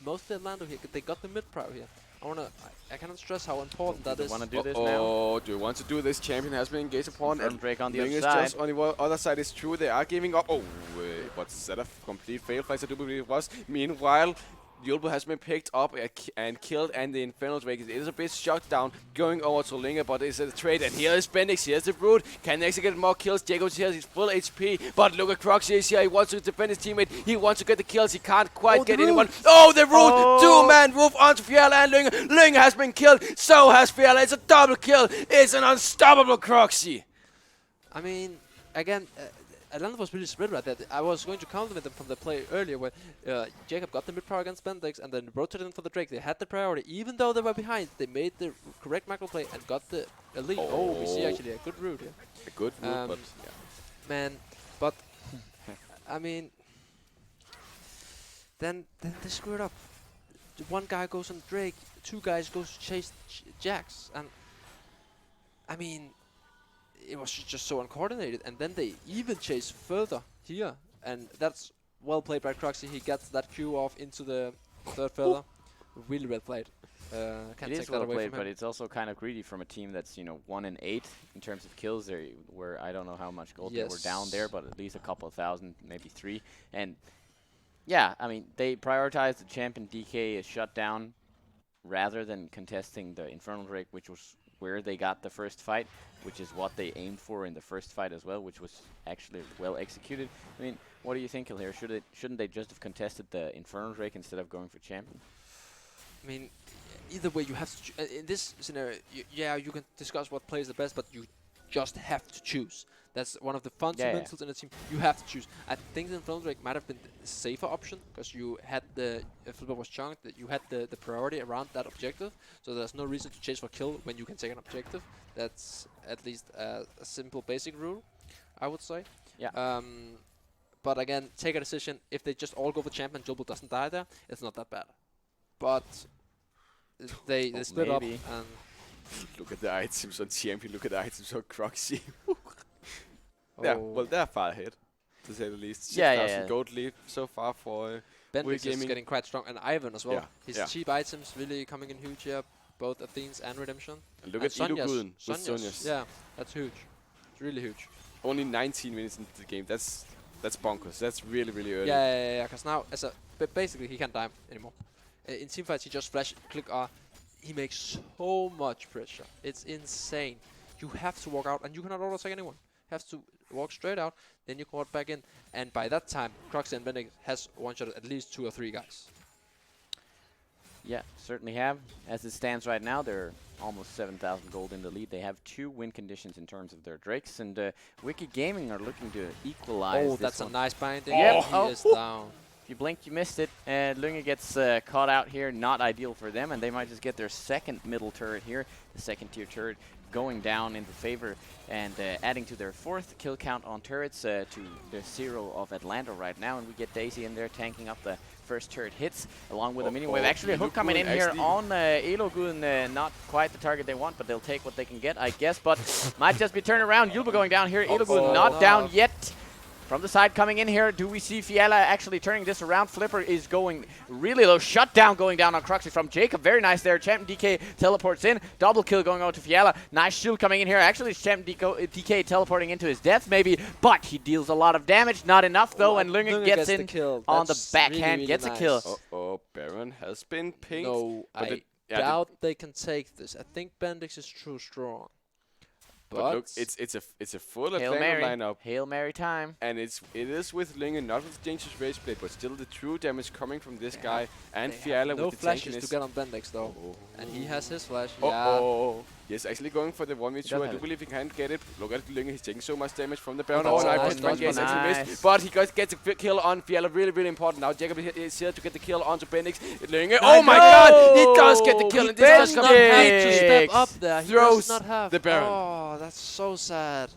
mostly Atlando here. They got the mid prio here. I cannot stress how important that is. Want to do this now? Oh, do you want to do this? Champion has been engaged upon. And Drake on the Ling other is side. just on the other side. It's true, they are giving up. Oh, what's that? A complete fail fight, I do believe it was. Meanwhile, Yulbu has been picked up and killed, and the Infernal Drake is a bit shot down, going over to Linga, but it's a trade. And here is Bendix, here's the Root. Can actually get more kills. Jacob's here, he's full HP, but look at Croxy is here. He wants to defend his teammate. He wants to get the kills. He can't quite get anyone. Oh, the Root! Two-man roof onto Fiala and Linga. Linga has been killed, so has Fiala. It's a double kill. It's an unstoppable Croxy. I mean, again, Atlanta was pretty split right there. I was going to compliment them from the play earlier where Jacob got the mid power against Bendix and then rotated in for the Drake. They had the priority. Even though they were behind, they made the correct macro play and got the lead. Oh, we see actually a good route here. A good route, but yeah. Man, but I mean, then they screwed up. One guy goes on Drake, two guys goes to chase Jax, and I mean, it was just so uncoordinated. And then they even chase further here, and that's well played by Cruxy. He gets that Q off into the third feather. Really well played. Can't It take is that well away played, from but him. it's also kind of greedy from a team that's 1 in 8 in terms of kills. They were, I don't know how much gold they were down there, but at least a couple of thousand, maybe 3. And yeah, I mean, they prioritized the champion DK shut down rather than contesting the Infernal Drake, which was where they got the first fight, which is what they aimed for in the first fight as well, which was actually well executed. I mean, what do you think, Hilaire? Shouldn't they just have contested the Infernal Drake instead of going for champion? I mean, either way, you have to. In this scenario, yeah, you can discuss what plays the best, but you just have to choose. That's one of the fundamentals in a team. You have to choose. I think the Infernal Drake might have been the safer option because you had the Flipper was chunked, that you had the priority around that objective. So there's no reason to chase for kill when you can take an objective. That's at least a simple basic rule, I would say. Yeah. But again, take a decision. If they just all go for champion, Jobel doesn't die there. It's not that bad. But they split up, and Look at the items on Champion. Look at the items on Croxy. Yeah, well, they're far ahead, to say the least. 6,000 gold lead so far for Bendix is getting quite strong, and Ivan as well. Yeah, His yeah. cheap items really coming in huge here, both Athene's and Redemption. And look And at Iluguden with Sonya's. Yeah, that's huge. It's really huge. Only 19 minutes into the game. That's bonkers. That's really, really early. Yeah. Because now, basically, he can't die anymore. In teamfights, he just flash, click R. He makes so much pressure. It's insane. You have to walk out, and you cannot auto-attack anyone. You have to walk straight out, then you can walk back in. And by that time, Croxy and Bendix has one-shot at least 2 or 3 guys. Yeah, certainly have. As it stands right now, they're almost 7,000 gold in the lead. They have 2 win conditions in terms of their Drakes, and Wicked Gaming are looking to equalize. Oh, that's a nice binding. Yep. He is down. If you blinked, you missed it. Lunge gets caught out here. Not ideal for them, and they might just get their second middle turret here. The second tier turret going down in the favor and adding to their 4th kill count on turrets to the 0 of Atlando right now. And we get Daisy in there tanking up the first turret hits along with a mini wave. Actually, a hook coming in here on Iluguden. Not quite the target they want, but they'll take what they can get, I guess. But might just be turned around. Yulba going down here. Iluguden not down yet. From the side coming in here, do we see Fiala actually turning this around? Flipper is going really low. Shutdown going down on Croxy from Jacob. Very nice there. Champion DK teleports in. Double kill going on to Fiala. Nice shield coming in here. Actually, Champion DK teleporting into his death maybe, but he deals a lot of damage. Not enough though, and Lunge gets in on the backhand, really gets nice. a kill. Oh, Baron has been pinged. No, I doubt they can take this. I think Bendix is too strong. But look, it's a full Hail Atlando Mary. lineup, Hail Mary time. and it is with Linge, not with Dangerous Rage Blade, but still the true damage coming from this guy and Fiala No with the flashes tankiness. to get on Bendix though, and he has his flash. Oh, yes, actually going for the 1v2. Does I have do it. believe he can get it. Look at Linge, he's taking so much damage from the Baron. that's Oh, a nice. nice Yes, dodge. actually Nice. missed, but he gets a kill on Fiala. Really, really important. Now Jacob is here to get the kill onto Bendix. Linge, oh my God, he does get the kill. He And this does is not gonna have be to step up there. He throws does not have the Baron. Oh, that's so sad.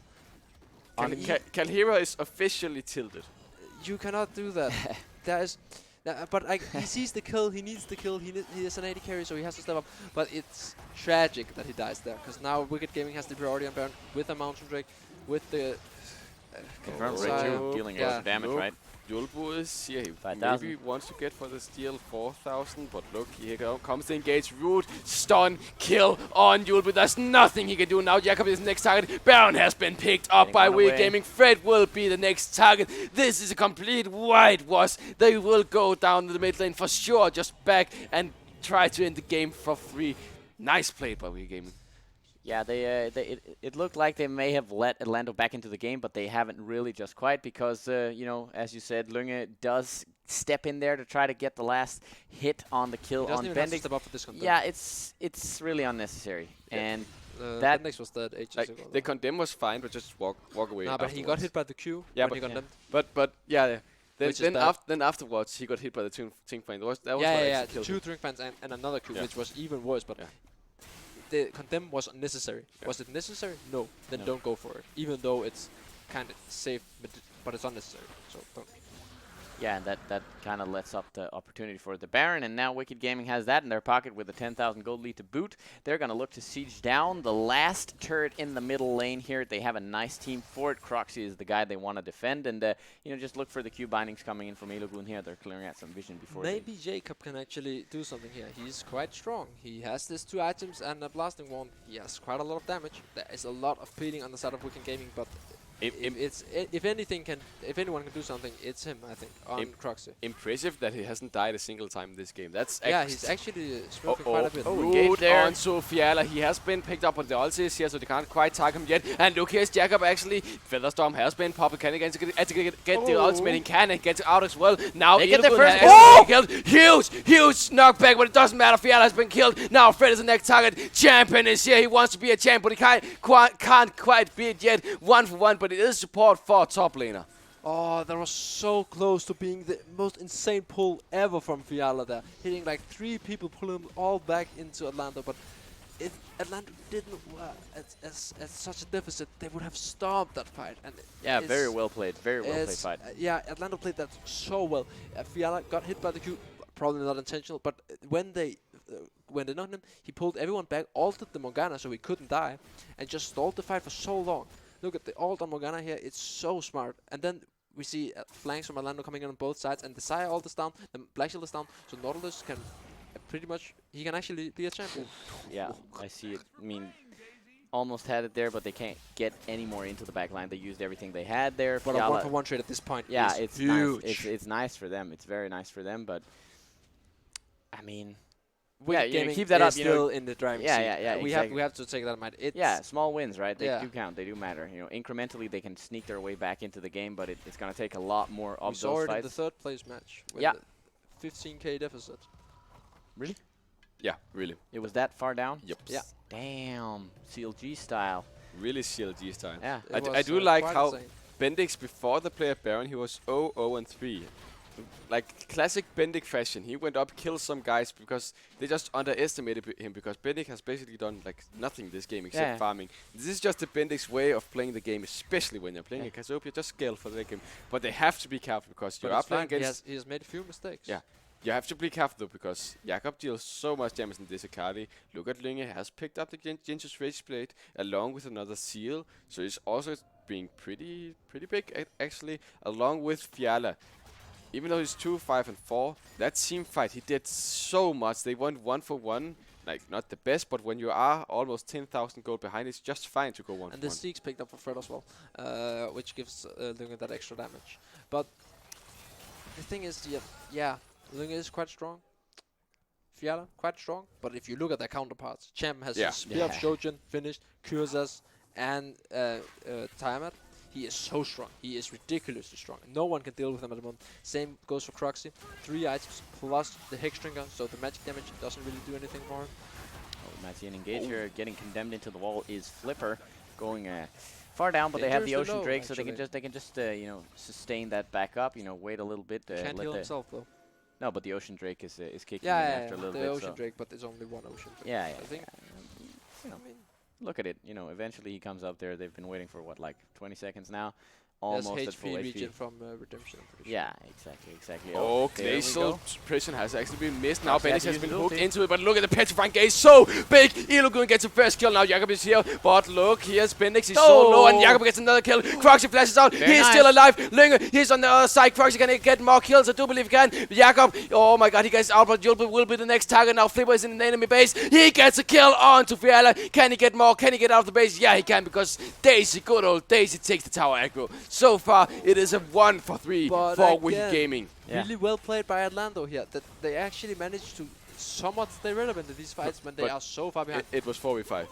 Kalhira is officially tilted. You cannot do that. There is, but he sees the kill. He needs the kill. He is an 80 carry, so he has to step up. But it's tragic that he dies there, because now Wicked Gaming has the priority on Baron with a Mountain Drake, with the Confirmed Oh, right so- too, dealing yeah. lots of damage, Nope. right? Julbu is here. He 5,000. maybe wants to get for the steal 4,000, but look, here comes the engage root, stun, kill on Julbu. There's nothing he can do now. Jacob is the next target. Baron has been picked up Getting by run Wicked away. Gaming. Fred will be the next target. This is a complete whitewash. They will go down to the mid lane for sure, just back and try to end the game for free. Nice play by Wicked Gaming. Yeah, it looked like they may have let Atlando back into the game, but they haven't really just quite because, you know, as you said, Lunge does step in there to try to get the last hit on the kill he doesn't on even have to Bendix. step up for this content. Yeah, it's really unnecessary. Yeah. And that Bendix was dead ages ago. Like, the condemn was fine, but just walk away. Nah, but he got afterwards. hit by the Q Yeah, when but- he got yeah. But yeah. Which is bad. Then afterwards he got hit by the Ting Flame. That was what yeah, actually killed him. 2 drink fans and another Q, Yeah. which was even worse. But Yeah. the condemn was unnecessary. Yeah. Was it necessary? No. Then No. don't go for it. Even though it's kind of safe, but it's unnecessary. So don't. yeah, and that kind of lets up the opportunity for the Baron, and now Wicked Gaming has that in their pocket with a 10,000 gold lead to boot. They're going to look to siege down the last turret in the middle lane here. They have a nice team for it. Croxy is the guy they want to defend, and you know, just look for the Q bindings coming in from Iluguden here. They're clearing out some vision before Maybe Jacob can actually do something here. He's quite strong. He has these 2 items and a blasting wand. He has quite a lot of damage. There is a lot of peeling on the side of Wicked Gaming, but if anyone can do something, it's him. I think on Croxy. Impressive that he hasn't died a single time in this game. That's Yeah, he's actually smurfing quite a bit. Root there. on Sofiala. He has been picked up on the ulti is here, so they can't quite target him yet. And look, here's Jacob actually. Featherstorm has been popping. Can he get the ultimate? He can and gets out as well. Now They get their Iluguden first- has been killed. Huge knockback, but it doesn't matter. Fiala has been killed. Now Fred is the next target. Champion is here. He wants to be a champ, but he can't quite be it yet. 1 for 1, but it is support for top laner. Oh, that was so close to being the most insane pull ever from Fiala there. Hitting like 3 people, pulling them all back into Atlando. But if Atlanta didn't at such a deficit, they would have stopped that fight. And Yeah, it's- very well played. Very well played it's- fight. Yeah, Atlanta played that so well. Fiala got hit by the Q, probably not intentional, but when went in on him. He pulled everyone back, ulted the Morgana so he couldn't die, and just stalled the fight for so long. Look at the ult on Morgana here. It's so smart. And then we see flanks from Atlando coming in on both sides, and the Xayah ult is down, the Black Shield is down, so Nautilus can pretty much, he can actually be a champion. Yeah, I see it. I mean, almost had it there, but they can't get any more into the back line. They used everything they had there. But a 1-for-1 trade at this point it's huge. Nice. It's nice for them. It's very nice for them, but I mean, Gaming keep that is up. Still in the driving seat. We exactly. have to take that in mind. Small wins, right? They do count. They do matter. You know, incrementally they can sneak their way back into the game, but it's going to take a lot more of those fights. We saw it in the third place match. With the 15k deficit. Really? Yeah, really. It was that far down? Yep. Yeah. Damn. CLG style. Really CLG style. Yeah. I do like how Bendix, before the player Baron, he was 0-0-3. Like classic Bendik fashion, he went up, killed some guys because they just underestimated him, because Bendik has basically done like nothing this game except farming. This is just the Bendik's way of playing the game, especially when you're playing a Cassiopeia. Just scale for the game, but they have to be careful because you are playing against. He has made a few mistakes. Yeah, you have to be careful though, because Jakob deals so much damage in this Akali. Look at Lynge, has picked up the Jinja's Rage Blade along with another seal, so he's also being pretty big actually, along with Fiala. Even though he's 2, 5, and 4, that team fight, he did so much. They went 1-for-1, like not the best, but when you are almost 10,000 gold behind, it's just fine to go 1-for-1. And the Steaks picked up for Fred as well, which gives Lunge that extra damage. But the thing is, Lunge is quite strong. Fiala, quite strong. But if you look at their counterparts, Champ has Spear of Shojin finished, Kurzas, and Tiamat. He is so strong. He is ridiculously strong. No one can deal with him at the moment. Same goes for Croxy. 3 items plus the Hexdrinker, so the magic damage doesn't really do anything for him. Oh, Matsian engage here, getting condemned into the wall is Flipper, going far down, but they have the Ocean Drake, so they can just sustain that back up. You know, wait a little bit. Can't heal himself though. No, but the Ocean Drake is kicking in after a little bit. The Ocean Drake, but there's only one Ocean Drake. Yeah, I think. You know, look at it. You know, eventually he comes up there. They've been waiting for what, like 20 seconds now. Almost There's at full HP region HP. from Redemption. I'm pretty Yeah, exactly. Oh, there we Glacial go. Prison has actually been missed. Now Croxy Bendix had has to been use hooked ulti. into it, but look at the Petrifying Gaze, so big! Elo going to get the first kill now. Jakob is here, but look, here's Bendix. He's so low, and Jakob gets another kill. Croxy flashes out. Very He's nice. still alive. Lunge, he's on the other side. Croxy can get more kills. I do believe he can. Jakob, oh my god, he gets out, but Julpe will be the next target. Now Flipper is in the enemy base. He gets a kill onto Fiala. Can he get more? Can he get out of the base? Yeah, he can, because Daisy, good old Daisy, takes the tower aggro. So far, it is a 1-for-3 for Wicked Gaming. Yeah. Really well played by Atlando here. That they actually managed to somewhat stay relevant in these fights when they are so far behind. It was 4v5.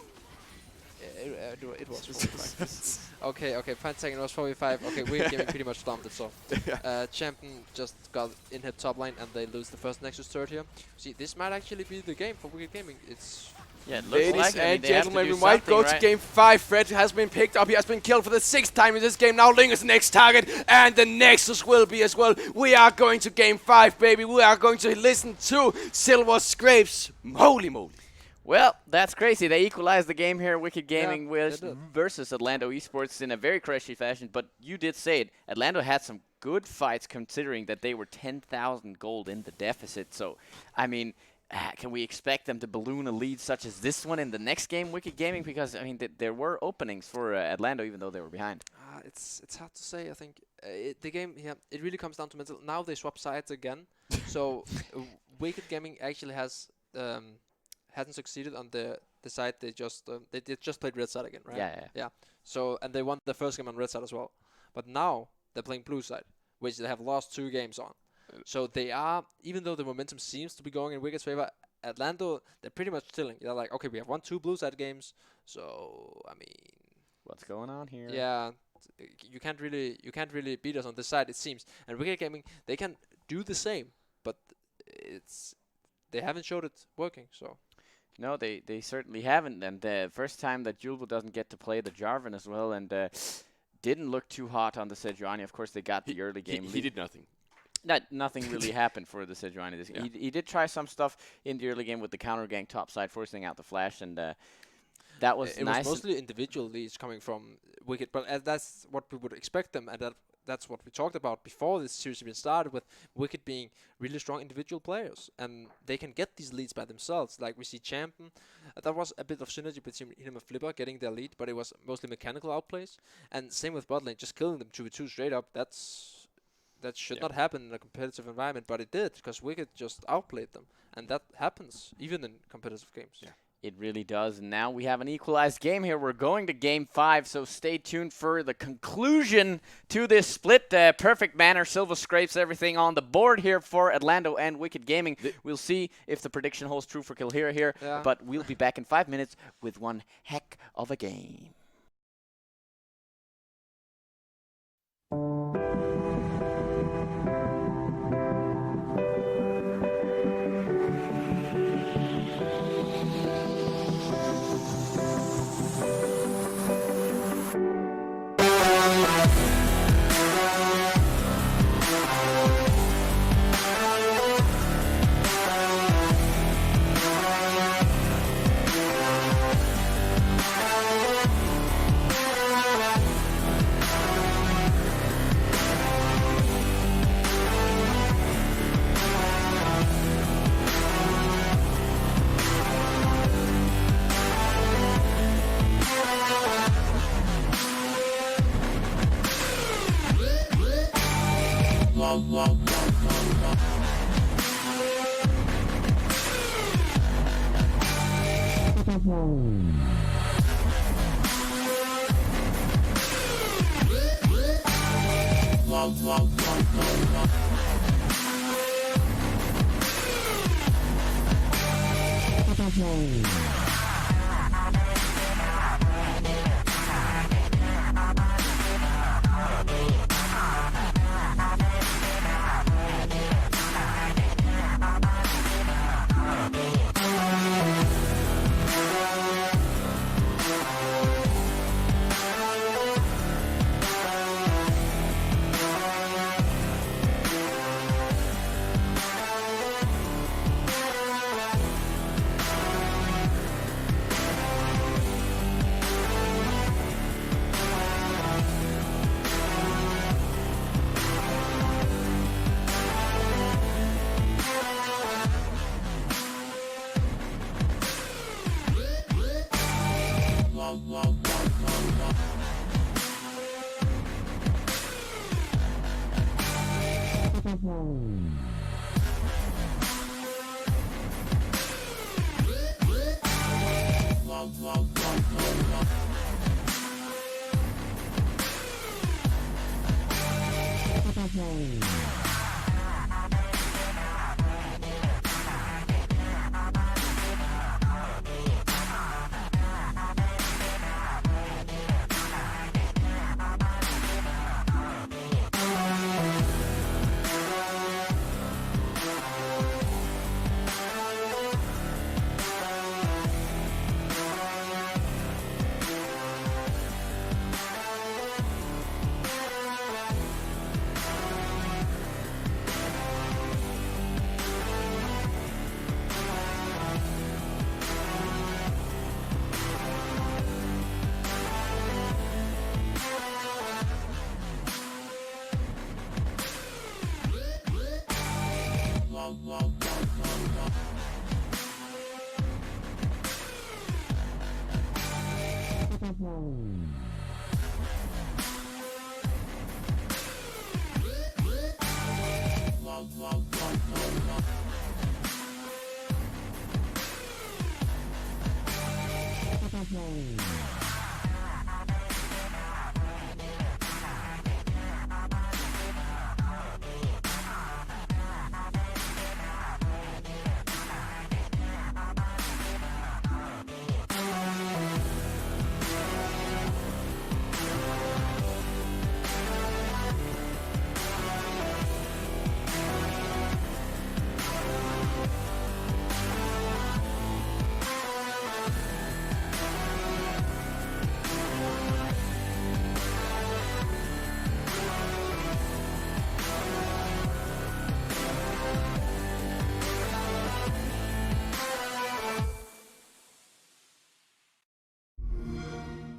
It was 4v5. okay, fine second, it was 4v5. Okay, Wicked Gaming pretty much stomped it, so. Champion just got in hit top lane and they lose the first Nexus turret here. See, this might actually be the game for Wicked Gaming. It's Yeah, it looks Ladies like it. I mean, and they have to gentlemen, do we might go something, to right? game 5. Fred has been picked up. He has been killed for the 6th time in this game. Now Ling is the next target, and the Nexus will be as well. We are going to game 5, baby. We are going to listen to Silver Scrapes. Holy moly. Well, that's crazy. They equalized the game here. Wicked Gaming they did. versus Atlando Esports in a very crunchy fashion. But you did say it. Atlando had some good fights considering that they were 10,000 gold in the deficit. So, I mean, can we expect them to balloon a lead such as this one in the next game, Wicked Gaming? Because, I mean, there were openings for Atlando even though they were behind. it's hard to say. I think the game here, it really comes down to mental. Now they swap sides again. So, Wicked Gaming actually hasn't succeeded on the side they just played red side again, right? Yeah. So, and they won the first game on red side as well. But now they're playing blue side, which they have lost 2 games on. So they are, even though the momentum seems to be going in Wicked's favor, Atlando, they're pretty much chilling. They're like, okay, we have won 2 blue side games, so I mean, What's going on here? yeah, you can't really beat us on this side, it seems. And Wicked Gaming, they can do the same, but they haven't showed it working. So. No, they certainly haven't. And the first time that Julbo doesn't get to play the Jarvan as well, and didn't look too hot on the Sejuani. Of course, they got the early game lead. He did nothing. Nothing really happened for the Sejuani this game. He did try some stuff in the early game with the counter gank top side, forcing out the flash, and that was It nice. was mostly individual leads coming from Wicked, but that's what we would expect them, and that's what we talked about before this series even started, with Wicked being really strong individual players, and they can get these leads by themselves. Like we see Champion, that was a bit of synergy between him and Flipper getting their lead, but it was mostly mechanical outplays. And same with bot lane, just killing them 2v2 straight up. That should not happen in a competitive environment, but it did, because Wicked just outplayed them, and that happens even in competitive games. Yeah. It really does. And now we have an equalized game here. We're going to Game 5, so stay tuned for the conclusion to this split. Perfect manner. Silva scrapes everything on the board here for Atlando and Wicked Gaming. We'll see if the prediction holds true for Kilhira here, but we'll be back in 5 minutes with one heck of a game.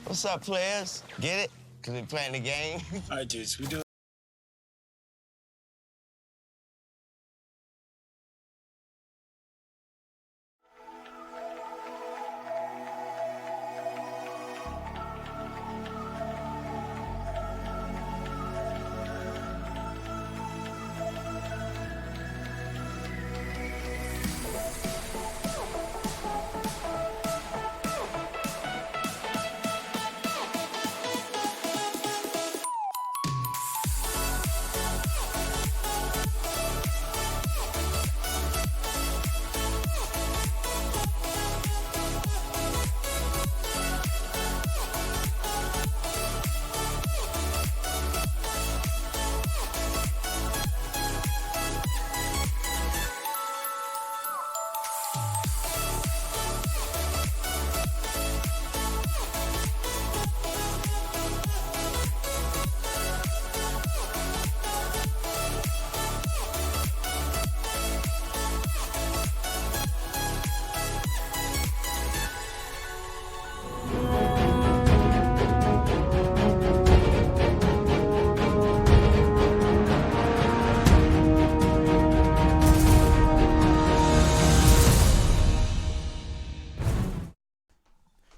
What's up, players? Get it? Because we're playing the game? All right, dudes, we do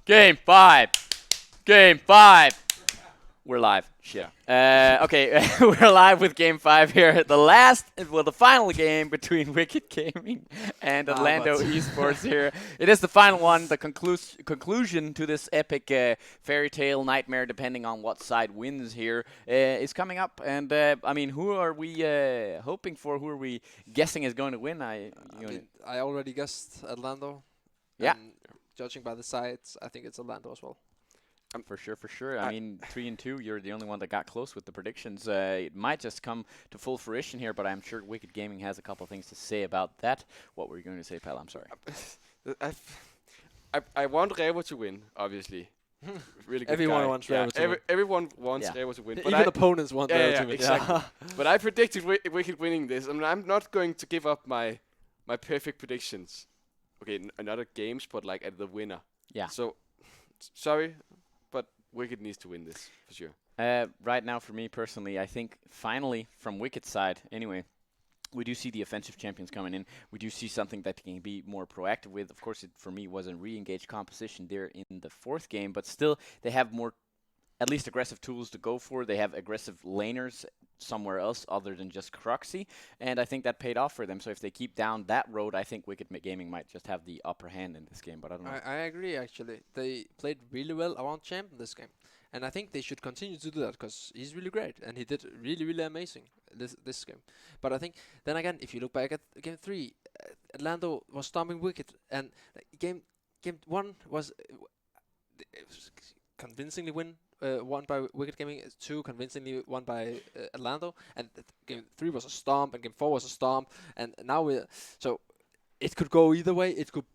Game 5. Game 5. We're live. Shit. Okay, we're live with Game 5 here. The final game between Wicked Gaming and Atlando Esports here. It is the final one, the conclusion to this epic fairy tale nightmare, depending on what side wins here, is coming up. And, I mean, who are we hoping for? Who are we guessing is going to win? I already guessed Atlando. Yeah. And judging by the sides, I think it's Atlando as well. For sure. I mean, 3-2. You're the only one that got close with the predictions. It might just come to full fruition here, but I'm sure Wicked Gaming has a couple things to say about that. What were you going to say, pal? I'm sorry. I want Revo to win, obviously. Really good Everyone guy. wants Revo to win. Everyone wants Revo to win. But Even opponents want Revo to win. Exactly. But I predicted Wicked winning this. I mean, I'm not going to give up my perfect predictions. Okay, another games, but like at the winner. Yeah. So, sorry. Wicked needs to win this, for sure. Right now, for me personally, I think finally, from Wicked's side, anyway, we do see the offensive champions coming in. We do see something that they can be more proactive with. Of course, it for me was a re-engaged composition there in the fourth game, but still, they have more, at least aggressive tools to go for. They have aggressive laners somewhere else other than just Croxy, and I think that paid off for them. So if they keep down that road, I think Wicked Gaming might just have the upper hand in this game, but I don't know. I agree, actually. They played really well around Champ in this game, and I think they should continue to do that because he's really great, and he did really amazing this game. But I think, then again, if you look back at Game 3, Atlando was stomping Wicked, and Game 1 was convincingly won by Wicked Gaming, 2 convincingly won by Atlando, and Game 3 was a stomp, and Game 4 was a stomp, and now so it could go either way. It could.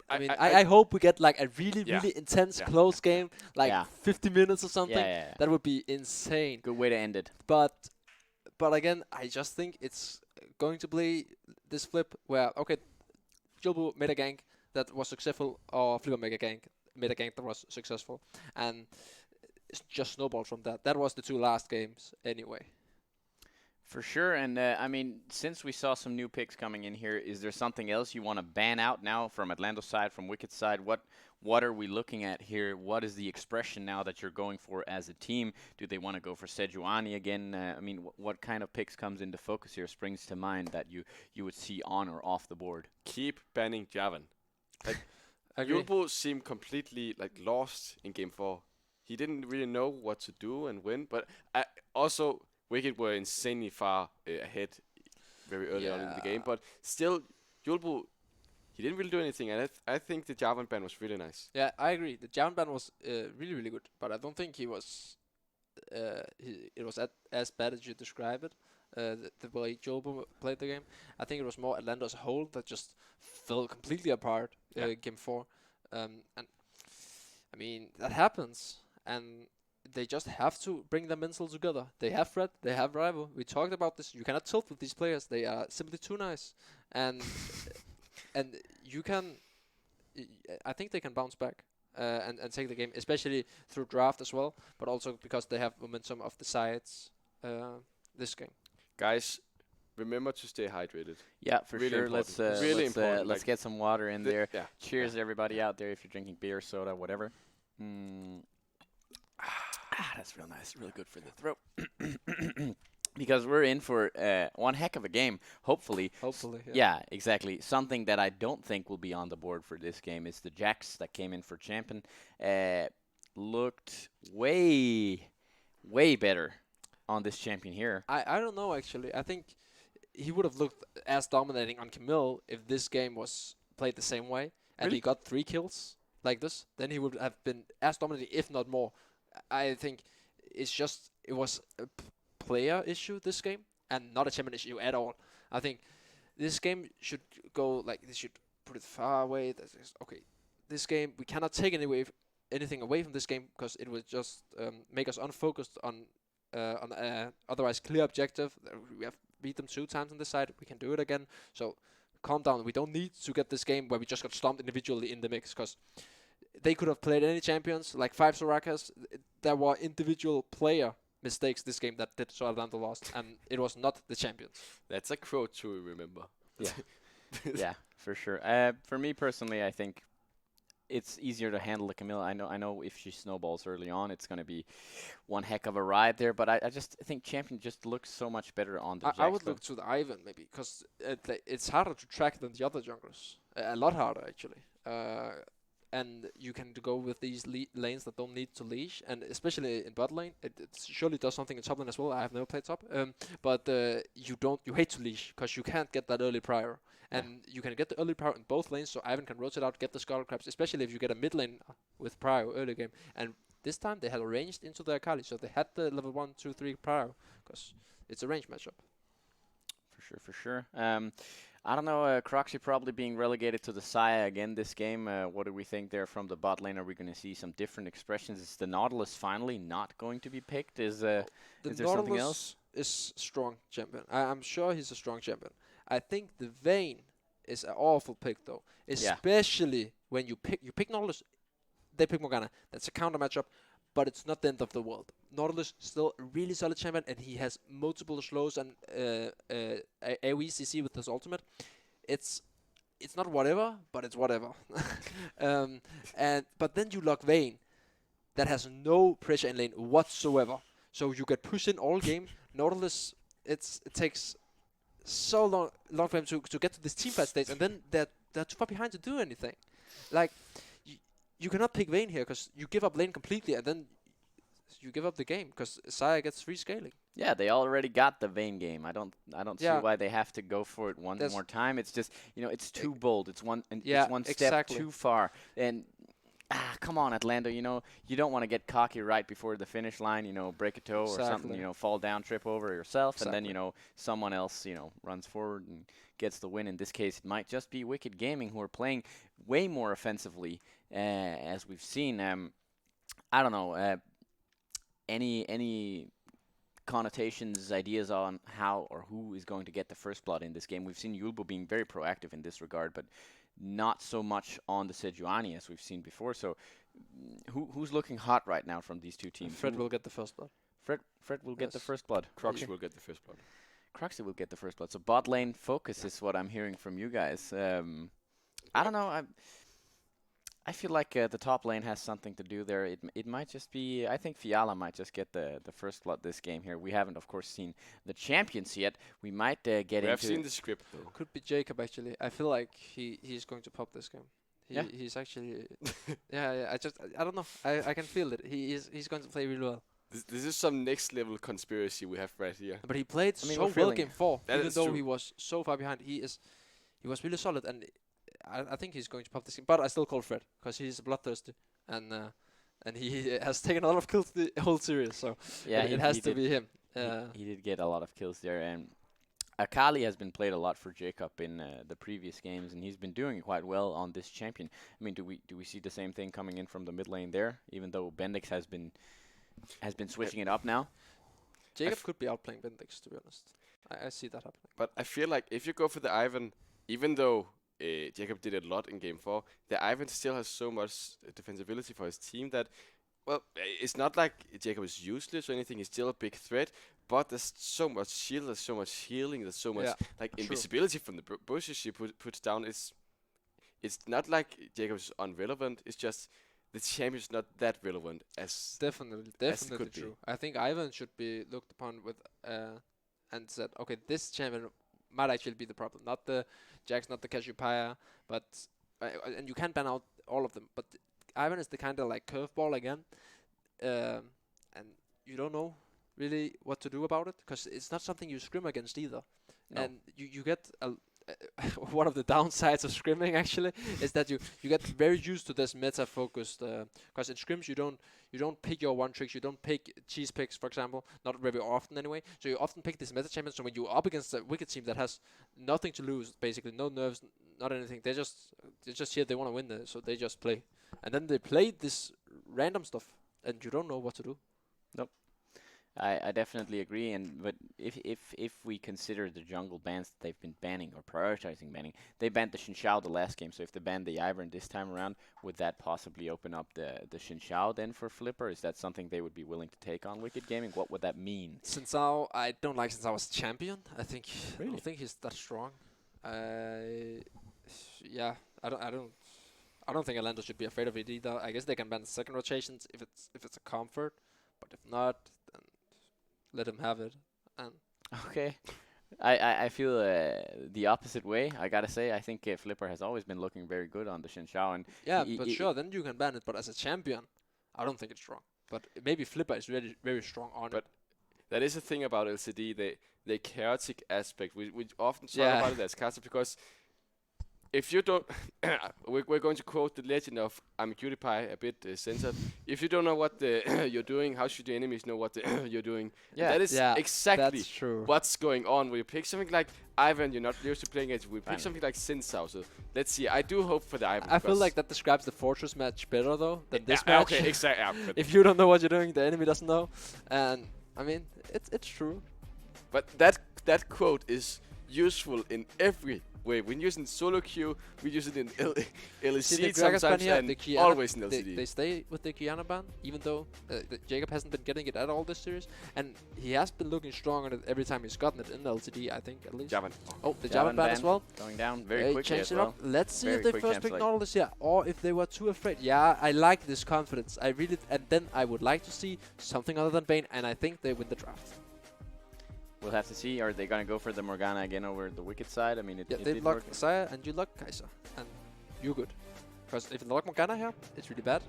I hope we get like a really intense close game, like 50 minutes or something. Yeah. That would be insane. Good way to end it. But again, I just think it's going to play this flip where Julbu made a gank that was successful, or Flipper made a gank that was successful, and it's just snowballed from that. That was the 2 last games anyway. For sure, and I mean, since we saw some new picks coming in here, is there something else you want to ban out now from Atlanto's side, from Wicked's side? What are we looking at here? What is the expression now that you're going for as a team? Do they want to go for Sejuani again? I mean, what kind of picks comes into focus here, springs to mind that you would see on or off the board? Keep banning Javan. Like, Julbu seemed completely lost in Game 4. He didn't really know what to do and win, but also Wicked were insanely far ahead very early on in the game, but still, Julbu, he didn't really do anything, and I think the Javan ban was really nice. Yeah, I agree. The Javan ban was really good, but I don't think he was. It was as bad as you describe it. The way Julbu played the game, I think it was more Atlanta as a whole that just fell completely apart. Game 4, and I mean that happens, and they just have to bring their mental together. They have Fred, they have Rival. We talked about this. You cannot tilt with these players. They are simply too nice, and you can. I think they can bounce back and take the game, especially through draft as well, but also because they have momentum of the sides this game. Guys, remember to stay hydrated. Yeah, for really sure. Important. Let's get some water in there. Yeah. Cheers, everybody out there, if you're drinking beer, soda, whatever. That's real nice. Really good for the throat. Because we're in for one heck of a game, hopefully. Hopefully, yeah. Exactly. Something that I don't think will be on the board for this game is the Jax that came in for champion. Looked way better on this champion here. I don't know, actually. I think he would have looked as dominating on Camille if this game was played the same way, and he got 3 kills like this. Then he would have been as dominating, if not more. I think it was a player issue this game, and not a champion issue at all. I think this game should go they should put it far away. This game, we cannot take anything away from this game, because it will just make us unfocused on otherwise clear objective. We have beat them 2 times on this side. We can do it again. So calm down. We don't need to get this game where we just got stomped individually in the mix, because they could have played any champions, like 5 Sorakas. There were individual player mistakes this game that did so Atlanta lost, and it was not the champions. That's a quote to remember. Yeah. Yeah, for sure. For me personally, I think it's easier to handle the Camilla. I know if she snowballs early on, it's going to be one heck of a ride there. But I just think Champion just looks so much better on the Jax. I would look to the Ivan maybe, because it's harder to track than the other junglers. A lot harder, actually. And you can go with these lanes that don't need to leash, and especially in bot lane, it surely does something in top lane as well. I have never played top, but you hate to leash because you can't get that early prior, and you can get the early prior in both lanes. So Ivan can rotate out, get the scuttle crabs, especially if you get a mid lane with prior early game. And this time they had ranged into their Akali, so they had the level 1, 2, 3 prior because it's a range matchup. For sure. I don't know, Croxy probably being relegated to the Saya again this game. What do we think there from the bot lane? Are we going to see some different expressions? Is the Nautilus finally not going to be picked? Is there something else? Is strong champion. I'm sure he's a strong champion. I think the Vayne is an awful pick though, especially when you pick Nautilus. They pick Morgana. That's a counter matchup, but it's not the end of the world. Nautilus still a really solid champion, and he has multiple slows and AoE CC with his ultimate. It's not whatever, but it's whatever. But then you lock Vayne, that has no pressure in lane whatsoever. So you get pushed in all game. Nautilus, it takes so long for him to get to this teamfight stage, and then they're too far behind to do anything. Like, you cannot pick Vayne here because you give up lane completely, and then you give up the game because Saya gets free scaling. Yeah, they already got the Vayne game. I don't see why they have to go for it one more time. It's just, it's too bold. It's one step too far. And come on, Atlando. You don't want to get cocky right before the finish line. Break a toe or something. Fall down, trip over yourself, and then someone else runs forward and gets the win. In this case, it might just be Wicked Gaming who are playing way more offensively, as we've seen. I don't know. Any connotations, ideas on how or who is going to get the first blood in this game? We've seen Yulbo being very proactive in this regard, but not so much on the Sejuani as we've seen before. So who's looking hot right now from these two teams? Fred will get the first blood. Fred will get the first blood. Croxy will get the first blood. Croxy will get the first blood. So bot lane focus is what I'm hearing from you guys. I don't know. I feel like the top lane has something to do there. It might just be, I think Fiala might just get the first blood this game here. We haven't, of course, seen the champions yet. We might get into... We have seen the script, though. Could be Jacob, actually. I feel like he's going to pop this game. He's actually... I don't know. I can feel it. He's going to play really well. This is some next level conspiracy we have right here. But he played so well game 4. Even though he was so far behind, he was really solid, and I think he's going to pop this game. But I still call Fred because he's bloodthirsty, and he has taken a lot of kills the whole series. So it has to be him. He did get a lot of kills there, and Akali has been played a lot for Jacob in the previous games, and he's been doing quite well on this champion. I mean, do we see the same thing coming in from the mid lane there? Even though Bendix has been switching it up now. Jacob could be outplaying Bendix, to be honest. I see that happening. But I feel like if you go for the Ivan, even though Jacob did a lot in game 4, the Ivan still has so much defensibility for his team that, well, it's not like Jacob is useless or anything. He's still a big threat, but there's so much shield, there's so much healing, there's so much invisibility from the bushes she puts down. It's not like Jacob is irrelevant. It's just the champion's not that relevant as definitely true. I think Ivan should be looked upon with and said, okay, this champion might actually be the problem, not the Jax, not the Cassiopeia, but and you can ban out all of them. But Ivan is the kind of like curveball again, and you don't know really what to do about it because it's not something you scrim against either. No. And you get one of the downsides of scrimming actually is that you get very used to this meta focused because in scrims you don't pick your one tricks, you don't pick cheese picks, for example, not very often anyway. So you often pick this meta champion. So when you're up against a Wicked team that has nothing to lose, basically no nerves, not anything, they're just here, they want to win, so they just play, and then they play this random stuff and you don't know what to do. Nope. I definitely agree, but if we consider the jungle bans that they've been banning or prioritizing banning, they banned the Xin Xiao the last game. So if they banned the Ivern this time around, would that possibly open up the Xin Xiao then for Flipper? Is that something they would be willing to take on Wicked Gaming? What would that mean? Xin Xiao, I don't like Xin Xiao as champion. I don't think he's that strong. I I don't think Atlando should be afraid of it either. I guess they can ban the second rotations if it's a comfort, but if not, then let him have it. And Okay. I feel the opposite way. I gotta say, I think Flipper has always been looking very good on the Xin Shao, and yeah, but sure, then you can ban it. But as a champion, I don't think it's strong. But maybe Flipper is really very strong on But it. that is the thing about LCD, the chaotic aspect. We often talk Yeah. about it as chaotic because if you don't, we're going to quote the legend of I'm a cutie pie, a bit censored. If you don't know what you're doing, how should your enemies know what you're doing? Yeah. That is Yeah, exactly that's true. what's going on. When you pick something like Ivan, you're not used to playing it. We pick Fine. something like Xin Sao. So let's see. I do hope for the Ivan. I feel because- like that describes the Fortress match better though than this Yeah, match. Okay, exactly. If you don't know what you're doing, the enemy doesn't know. And I mean, it's true. But that quote is useful in every way. When using solo queue, we use it in LEC See, the Gragas ban sometimes here, and the Kiana, always in they LCD. stay with the Kiana ban, even though Jacob hasn't been getting it at all this series, and he has been looking strong on it every time he's gotten it in LCD, I think, at least. Javan. Oh, the Javan ban as well. going down very They quickly changed as it well. up. Let's see Very if they quick first chance pick like- Nautilus here, or if they were too afraid. Yeah, I like this confidence. I really, and then I would like to see something other than Bane, and I think they win the draft. We'll have to see. Are they gonna go for the Morgana again over the Wicked side? I mean, it Yeah, it they did lock work. Saya and you lock Kaiser, and you're good. Because if they lock Morgana here, it's really bad.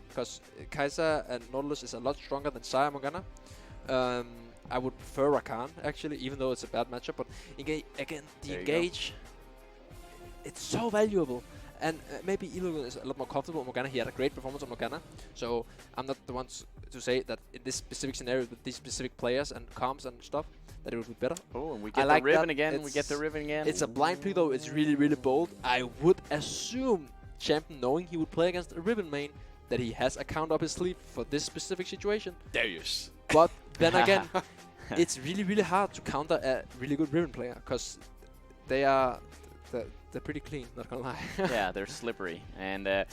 Because Kaiser and Nautilus is a lot stronger than Saya and Morgana. I would prefer Rakan actually, even though it's a bad matchup. But again, the There you go. engage, it's so valuable. And maybe Illumin is a lot more comfortable with Morgana. He had a great performance on Morgana. So I'm not the one to say that in this specific scenario with these specific players and comms and stuff, that it would be better. Oh, and we I get like the ribbon that. again. We get the It's- ribbon again. It's a blind pick though, it's really, really bold. I would assume Champion, knowing he would play against a Ribbon main, that he has a count up his sleeve for this specific situation. Darius. But then again, it's really, really hard to counter a really good Ribbon player, because they're pretty clean, not gonna lie. Yeah, they're slippery. And Oh,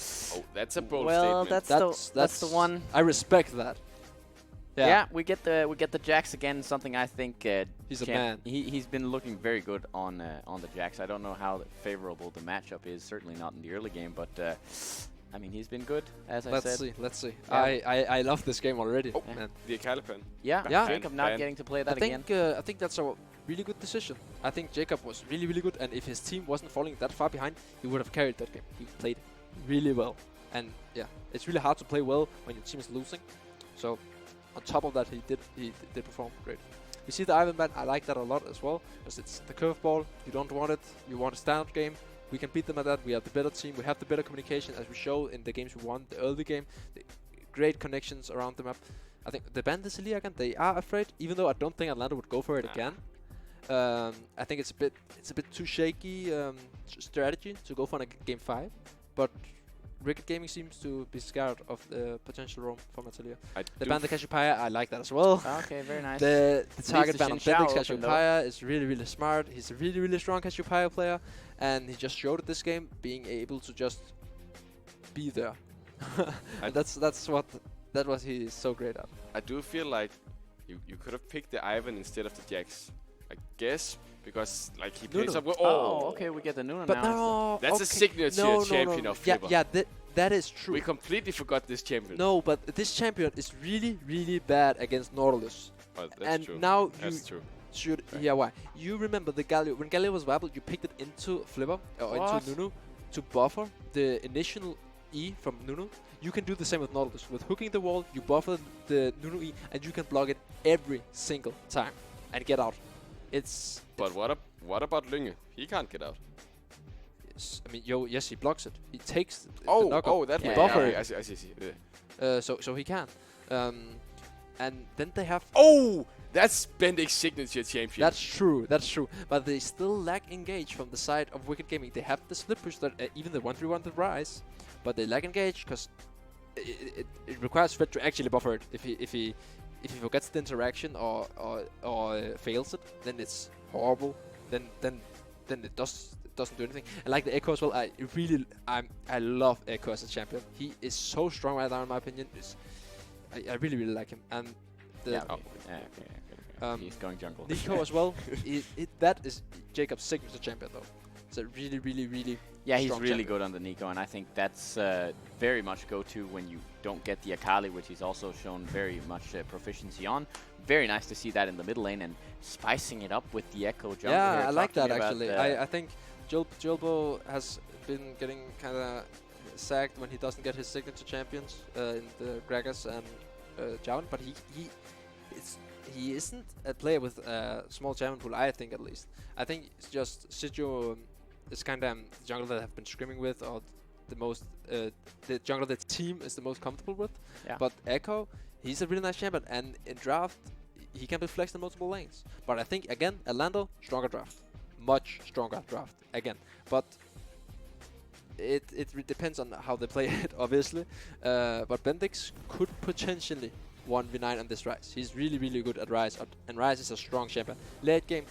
that's a bold well, statement. that's the one. I respect that. Yeah. we get the Jax again. Something I think He's a man. He's been looking very good on the Jax. I don't know how favorable the matchup is. Certainly not in the early game, but I mean he's been good, as I said. Let's see. Yeah. I love this game already. Oh, Man. the Calipan. Yeah, Yeah. Jacob not Ban. getting to play that I again. think that's a really good decision. I think Jacob was really, really good, and if his team wasn't falling that far behind, he would have carried that game. He played really well, and yeah, it's really hard to play well when your team is losing. So, on top of that, he did perform great. You see the Ivan ban, I like that a lot as well, because it's the curveball. You don't want it. You want a standard game. We can beat them at that. We have the better team. We have the better communication, as we showed in the games we won. The early game, the great connections around the map. I think they banned the Celia again. They are afraid, even though I don't think Atlanta would go for it again. I think it's a bit too shaky strategy to go for a game 5, but Ricket Gaming seems to be scared of the potential roam from Atelier. They banned the Cassiopeia. I like that as well. Okay, very nice. The target the ban on Xin Shao Bendix open though. Cassiopeia is really, really smart. He's a really, really strong Cassiopeia player, and he just showed it this game, being able to just be there. And that's what he is so great at. I do feel like you could have picked the Ivan instead of the Jax. I guess because like he plays Nuno. up with Oh, okay, we get the Nuna But now. no, That's a okay. signature No, champion no. of Yeah, Flipper. yeah, that is true. We completely forgot this champion. No, but this champion is really, really bad against Nautilus. Oh, that's And true. now That's you true. should. Right. Yeah, why? You remember the Galio when Galio was viable, you picked it into Flipper or What? into Nunu to buffer the initial E from Nunu. You can do the same with Nautilus. With hooking the wall, you buffer the Nunu E, and you can block it every single time and get out. It's. But what about Lynge? He can't get out. I mean, yes, he blocks it. He takes. the Oh, knockup. that Yeah, way. buffer Yeah, it. I see. Yeah. So he can. And then they have. Oh, that's Bendix signature champion. That's true. But they still lack engage from the side of Wicked Gaming. They have the split push that even the 1-3-1 the Rise, but they lack engage because it requires Fred to actually buffer it. If he forgets the interaction or fails it, then it's horrible. Then it doesn't do anything. And like the Echo as well, I love Echo as a champion. He is so strong right now in my opinion. I really like him. And the Yeah, Oh. okay. Yeah, okay. Um, He's going jungle. Nico as well. That is Jacob's signature champion though. It's a really, really, really Yeah, he's strong really champion. good on the Nico, and I think that's very much go-to when you don't get the Akali, which he's also shown very much proficiency on. Very nice to see that in the mid lane and spicing it up with the Echo jungle here. Yeah, I like Talk to that me about actually. I think Jilbo has been getting kind of sacked when he doesn't get his signature champions in the Gragas and Javan, but he isn't a player with a small champion pool, I think at least. I think it's just Sijo is kind of the jungle that I've been scrimming with, or the jungle that the team is the most comfortable with. Yeah. But Echo, he's a really nice champion, and in draft, he can be flexed in multiple lanes. But I think, again, Atlando, stronger draft. Much stronger draft, again. But it depends on how they play it, obviously. But Bendix could potentially 1v9 on this Ryze. He's really, really good at Ryze, and Ryze is a strong champion. Late game,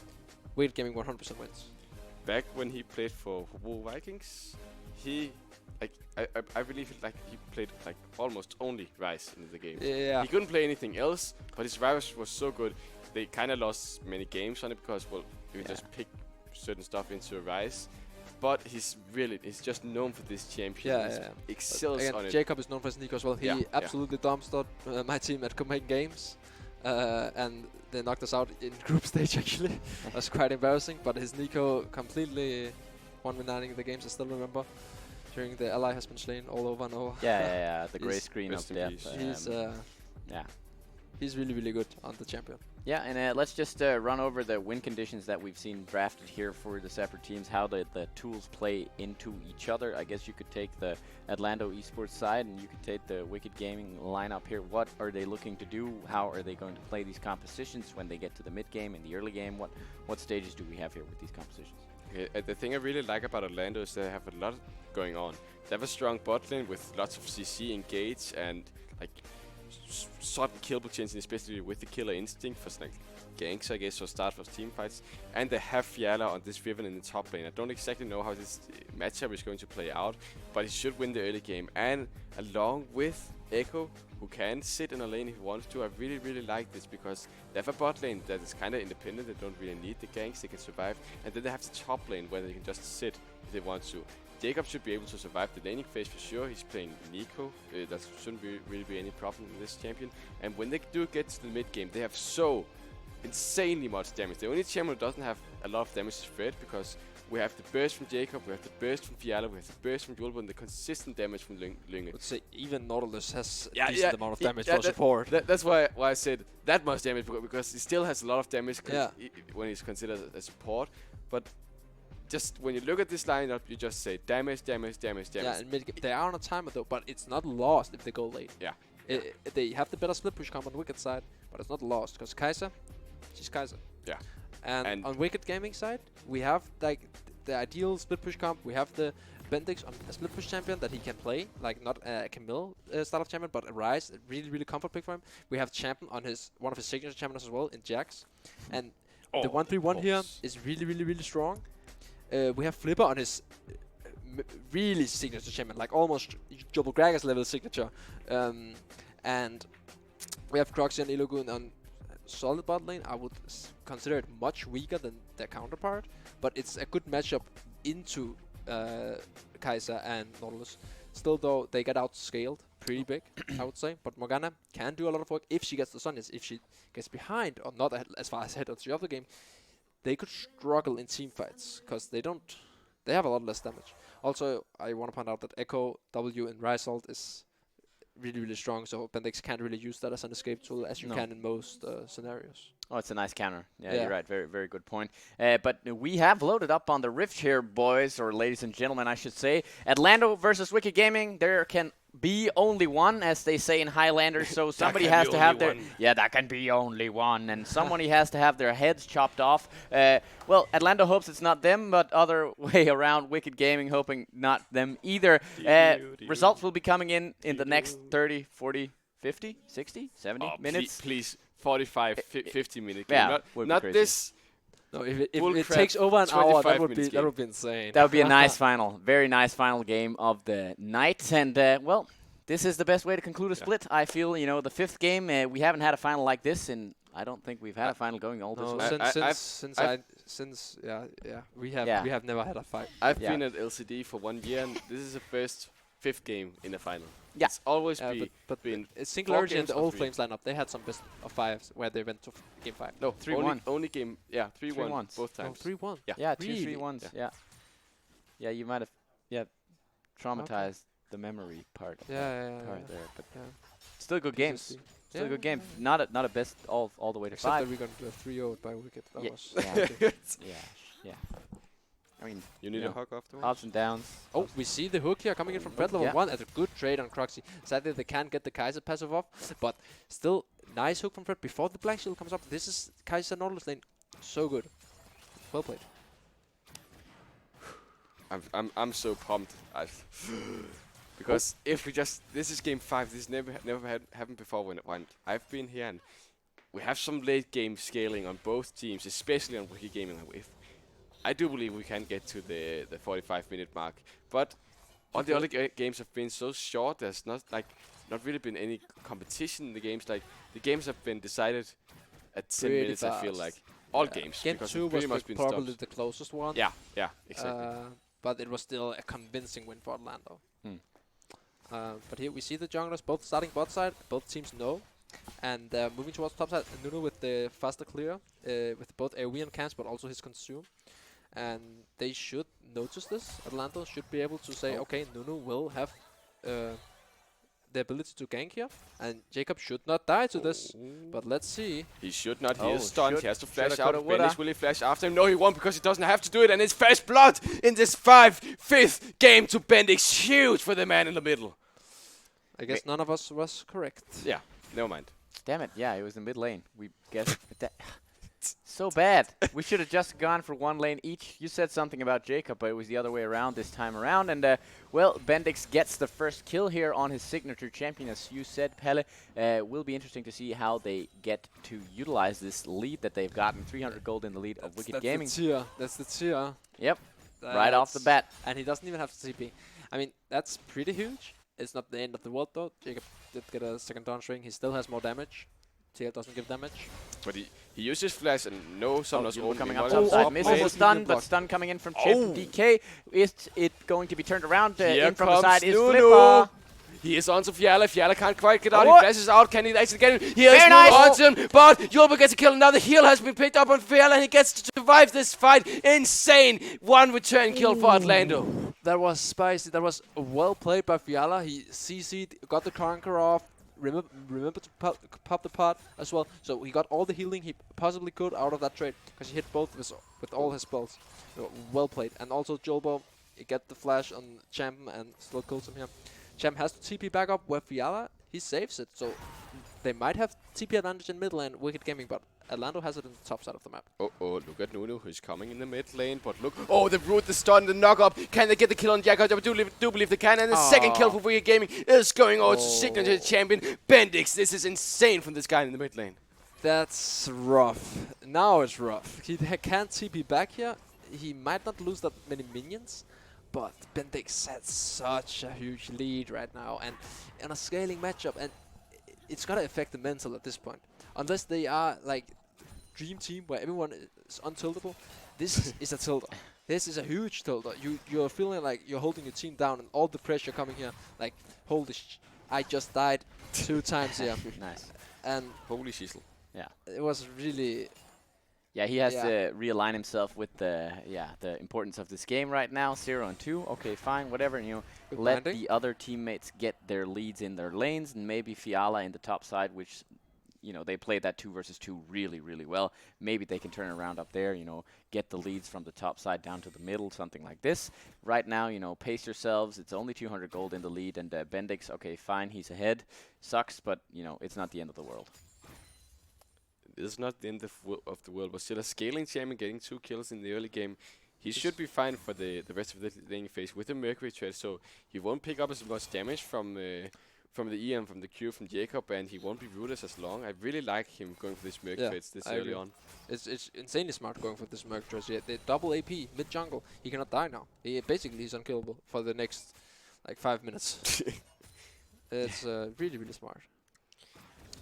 Wicked Gaming 100% wins. Back when he played for Hobro Vikings, he I believe he played like almost only Ryze in the game. Yeah. He couldn't play anything else, but his Ryze was so good. They kind of lost many games on it because, well, you can just pick certain stuff into a Ryze. But he's just known for this champion. Yeah. Excels Again, on it. Jacob is known for his Nico as well. He absolutely dumpstered my team at Copenhagen Games. And they knocked us out in group stage, actually. That's quite embarrassing. But his Nico completely 1v9ing the games, I still remember. During the ally has been slain all over and over. Yeah. The gray He's screen of rest in death. peace. He's really, really good on the champion. Yeah, and let's just run over the win conditions that we've seen drafted here for the separate teams, how the tools play into each other. I guess you could take the Atlando esports side and you could take the Wicked Gaming lineup here. What are they looking to do? How are they going to play these compositions when they get to the mid game and the early game? What stages do we have here with these compositions? Okay, the thing I really like about Atlando is they have a lot going on. They have a strong bot lane with lots of CC engage and like sudden kill potential, especially with the killer instinct for like ganks, I guess, or start for team fights. And they have Fiala on this Riven in the top lane. I don't exactly know how this matchup is going to play out, but he should win the early game. And along with Echo, who can sit in a lane if he wants to, I really, really like this because they have a bot lane that is kind of independent. They don't really need the ganks, they can survive. And then they have the top lane where they can just sit if they want to. Jacob should be able to survive the laning phase for sure. He's playing Nico. That shouldn't really be any problem with this champion. And when they do get to the mid game, they have so insanely much damage. The only champion who doesn't have a lot of damage is Fred, because we have the burst from Jacob, we have the burst from Fiala, we have the burst from Julbo, and the consistent damage from Lynge. I would say even Nautilus has Yeah, a decent amount of damage for support. That's why I said that much damage, because he still has a lot of damage when he's considered a support. But just when you look at this lineup, you just say damage. Yeah, and they are on a timer though, but it's not lost if they go late. Yeah. They have the better split push comp on Wicked side, but it's not lost because Kai'Sa, she's Kai'Sa. Yeah. And on Wicked Gaming side, we have like the ideal split push comp. We have the Bendix on a split push champion that he can play, like not a Camille startup champion, but a Ryze, a really, really comfort pick for him. We have champion on one of his signature champions as well in Jax, and the 1-3-1 here is really, really, really strong. We have Flipper on his really signature champion, like almost Jobel Gragas level signature. And we have Croxy and Ilogun on solid bot lane. I would consider it much weaker than their counterpart, but it's a good matchup into Kai'Sa and Nautilus. Still though, they get outscaled pretty big, I would say. But Morgana can do a lot of work if she gets the Sun. If she gets behind or not as far ahead of the game, they could struggle in team fights because they have a lot less damage. Also, I want to point out that Echo W in Ryze is really, really strong, so Bendix can't really use that as an escape tool as you can in most scenarios. Oh, it's a nice counter. Yeah, you're right. Very, very good point. But we have loaded up on the Rift here, boys, or ladies and gentlemen, I should say. Atlando versus Wicked Gaming. There can be only one, as they say in Highlanders. So somebody has to have their... Yeah, that can be only one. And somebody has to have their heads chopped off. Well, Atlando hopes it's not them, but other way around, Wicked Gaming hoping not them either. Results will be coming in the next 30, 40, 50, 60, 70 minutes. Please. 45, 50 minute game. Yeah, not this. No, if it takes over an hour, that would be insane. That would be a nice final, very nice final game of the night. And well, this is the best way to conclude a split. I feel, the fifth game, we haven't had a final like this, and I don't think we've had a final going all this way. we have never had a fight. I've been at LCD for 1 year, and this is the first fifth game in the final. Yeah. It's always but been Singularity and the old 3. Flames lineup, they had some best of 5s where they went to game 5. No, 3-1. Only game, 3-1 both times. 3-1. Yeah. Yeah, Really? 2-3-1s. Yeah, you might have traumatized the memory part there, but still good games. Interesting. Still a Yeah. good game. Not a best all the way to Except 5. that we got 3-0 by Wicked. That Yeah. was Yeah. I mean, You need a hug afterwards? ups and downs. Oh, we see the hook here coming in from Brett level 1 at a good trade on Croxy. Sadly, they can't get the Kaiser passive off, but still, nice hook from Fred before the Black Shield comes up. This is Kaiser Nautilus lane. So good. Well played. I'm so pumped. Because if we this is game 5. This never happened before when I've been here, and we have some late game scaling on both teams, especially on Wiki Gaming. I do believe we can get to the 45-minute mark, but all the other games have been so short. There's not really been any competition in the games. Like the games have been decided at 10 Pretty minutes. I feel fast. like all games. Game because 2 it's pretty was much been probably stopped. the closest one. Yeah, exactly. But it was still a convincing win for Atlando. But here we see the junglers both starting bot side. Both teams know. And moving towards top side, Nunu with the faster clear, with both AoE and camps, but also his consume. And they should notice this. Atlanta should be able to say, okay, Nunu will have the ability to gank here, and Jacob should not die to this. But let's see. He should not. He Oh, is stunned. should- He has to shoulda, flash out. coulda, woulda. Bendix will he flash after him? No, he won't, because he doesn't have to do it. And it's first blood in this 5th game to Bendix. Huge for the man in the middle. I guess none of us was correct. Yeah, never mind. Damn it! Yeah, it was in mid lane. We guessed that. So bad. We should have just gone for 1 lane each. You said something about Jacob, but it was the other way around this time around. And well, Bendix gets the first kill here on his signature champion, as you said, Pelle. Will be interesting to see how they get to utilize this lead that they've gotten. 300 gold in the lead of Wicked Gaming. That's the tier. Yep. Right off the bat. And he doesn't even have to TP. I mean, that's pretty huge. It's not the end of the world though. Jacob did get a second down string. He still has more damage. TL doesn't give damage. But he uses flash and no summoners Yulba coming up own. top side. oh, Misses oh, the stun, block. but stun coming in from Chip. DK. Is it going to be turned around? Here In from the comes side is Nunu. Flipper. He is onto Fiala. Fiala can't quite get out. Oh. He flashes out. Can he actually get him? He has Very Nunu nice. onto him, but Yulba gets a kill. Now the heal has been picked up on Fiala, and he gets to survive this fight. Insane. 1 return kill for Atlando. That was spicy. That was well played by Fiala. He CC'd, got the conquer off. Remember to pop the pot as well. So he got all the healing he possibly could out of that trade, because he hit both with all his spells. Well played. And also Jolbo, he get the flash on Champ and still kills him here. Champ has to TP back up where Fiala, he saves it. So they might have TP advantage in mid lane, Wicked Gaming, but Atlando has it in the top side of the map. Oh, look at Nunu, who's coming in the mid lane, but look, the root, the stun, the knock up. Can they get the kill on Jacob? I do believe they can, and the second kill for Wicked Gaming is going over to signature champion Bendix. This is insane from this guy in the mid lane. That's rough. Now it's rough. He can't TP back here. He might not lose that many minions, but Bendix has such a huge lead right now, and in a scaling matchup, and it's gonna affect the mental at this point. Unless they are like dream team where everyone is untiltable, this is a tilter. This is a huge tilter. You're feeling like you're holding your team down, and all the pressure coming here. Like, holy I just died 2 times here. Nice. And Holy shizzle. Yeah. it was really. Yeah, he has to realign himself with the importance of this game right now. 0 and 2. Okay, fine, whatever. Good Let minding. the other teammates get their leads in their lanes, and maybe Fiala in the top side, which they played that 2 versus 2 really, really well. Maybe they can turn around up there. Get the leads from the top side down to the middle, something like this. Right now, pace yourselves. It's only 200 gold in the lead, and Bendix, okay, fine, he's ahead. Sucks, but it's not the end of the world. It's not the end of the world, but still a scaling champion getting 2 kills in the early game. He should be fine for the rest of the laning phase with the Mercury trade, so he won't pick up as much damage from the E and from the Q from Jacob, and he won't be rooted as long. I really like him going for this Mercury trades this early on. It's insanely smart going for this Merc trade. Yeah, the double AP mid jungle. He cannot die now. He's unkillable for the next like 5 minutes. It's really, really smart.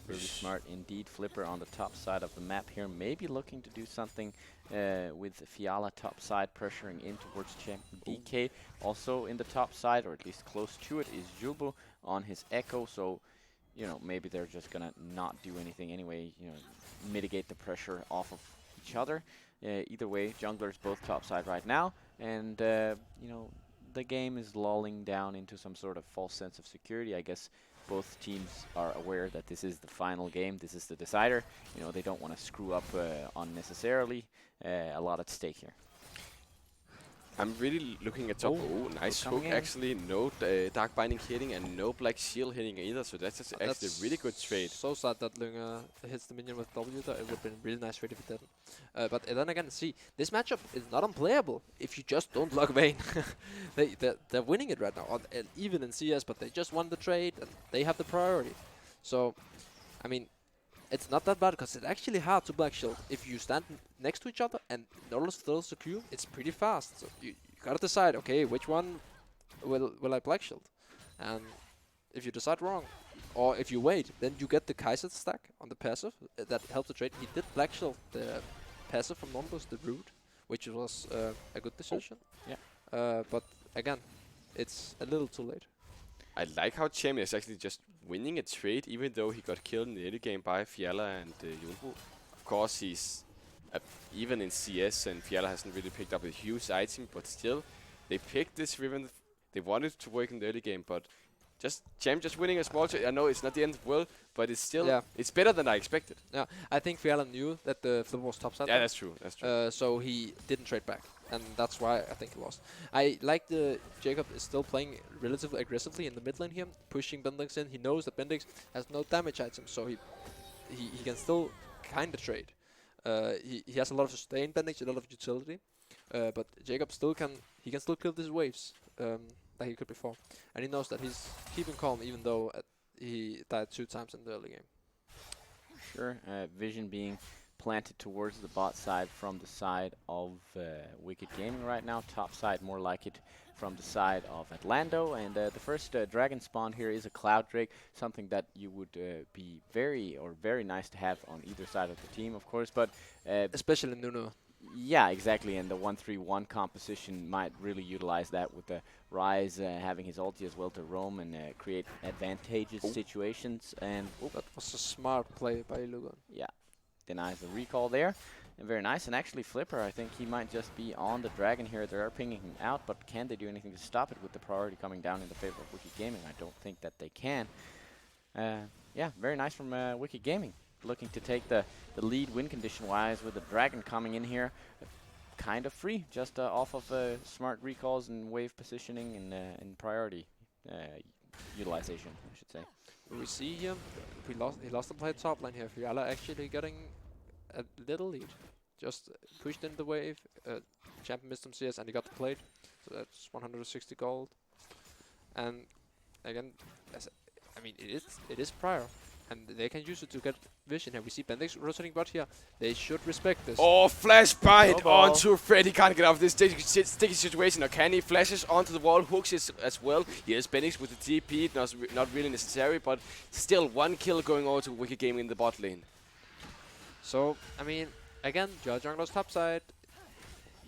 Really smart indeed. Flipper on the top side of the map here, maybe looking to do something with Fiala top side, pressuring in towards Champion DK. Also in the top side, or at least close to it, is Julbo on his Echo. So, you know, maybe they're just gonna not do anything anyway. You know, mitigate the pressure off of each other. Either way, junglers both top side right now, and you know, the game is lulling down into some sort of false sense of security. I guess both teams are aware that this is the final game, this is the decider. You know, they don't want to screw up unnecessarily. A lot at stake here. I'm really looking at top. Oh, nice hook. Actually, no Dark Binding hitting and no Black Shield hitting either. So that's actually a really good trade. So sad that Lunga hits the minion with W. Though. It would have been a really nice trade if it didn't. But then again, see, this matchup is not unplayable if you just don't block Vayne. They're winning it right now, even in CS, but they just won the trade and they have the priority. So, I mean, it's not that bad because it's actually hard to Black Shield. If you stand next to each other and Nolan still secure, it's pretty fast. So you gotta decide, okay, which one will I Black Shield? And if you decide wrong, or if you wait, then you get the Kaiser stack on the passive that helps the trade. He did Black Shield the passive from Mombos, the root, which was a good decision. Yeah. But again, it's a little too late. I like how Champion is actually just winning a trade, even though he got killed in the early game by Fiala and Julbo. Of course, he's even in CS, and Fiala hasn't really picked up a huge item, but still, they picked this Riven. They wanted to work in the early game, but Champ just winning a small trade. I know it's not the end of the world, but it's still it's better than I expected. Yeah, I think Fiala knew that the flip was topside. Yeah, that's true. That's true. So he didn't trade back, and that's why I think he lost. I like the Jacob is still playing relatively aggressively in the mid lane here, pushing Bendix in. He knows that Bendix has no damage items, so he can still kind of trade. He has a lot of sustain Bendix, a lot of utility, but Jacob still can still kill these waves like he could before, and he knows that he's keeping calm even though he died 2 times in the early game. Sure, vision being planted towards the bot side from the side of Wicked Gaming right now. Top side more like it from the side of Atlando. And the first dragon spawn here is a Cloud Drake, something that you would be very nice to have on either side of the team, of course. But especially Nuno. Yeah, exactly, and the 1-3-1 composition might really utilize that with the Rise having his ulti as well to roam and create advantageous situations. And that was a smart play by Lugon. Yeah, denies the recall there. And very nice, and actually Flipper, I think he might just be on the dragon here. They are pinging him out, but can they do anything to stop it with the priority coming down in the favor of Wicked Gaming? I don't think that they can. Yeah, very nice from Wicked Gaming. Looking to take the lead win condition-wise with the dragon coming in here. Kind of free, just off of smart recalls and wave positioning and priority utilization, I should say. We see him. He lost the play top lane here. Fiala actually getting a little lead. Just pushed in the wave. Champion missed some CS and he got the plate. So that's 160 gold. And again, I mean, it is prior. And they can use it to get vision here. We see Bendix rotating bot here. They should respect this. Oh, flash bite onto Fred. He can't get out of this sticky situation. Or can he? Flashes onto the wall, hooks it as well. Yes, Bendix with the TP. Not really necessary, but still 1 kill going over to Wicked Gaming in the bot lane. So, I mean, again, your jungler's top side.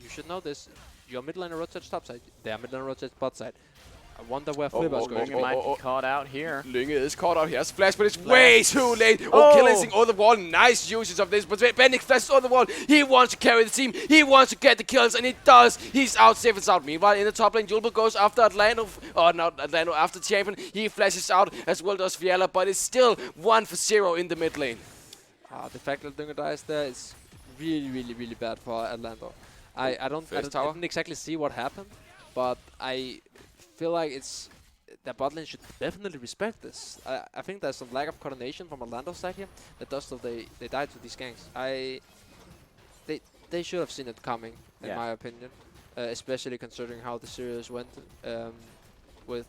You should know this. Your mid laner rotates top side. Their mid laner rotates bot side. I wonder where Flipper is going. Lunga might be caught out here. Lunga is caught out here. Has flash, but it's way too late. Killing on the wall. Nice usage of this. But Bendix flashes on the wall. He wants to carry the team. He wants to get the kills, and he does. He's out, safe and sound. Meanwhile, in the top lane, Julbo goes after Atlando. Or not Atlando, after Champion. He flashes out, as well does Fiala, but it's still 1-0 in the mid lane. The fact that Lunga dies there is really bad for Atlando. I didn't exactly see what happened, but I feel like the bot lane should definitely respect this. I think there's some lack of coordination from Orlando's side here that does till they die to these ganks. They should have seen it coming, in my opinion, especially considering how the series went with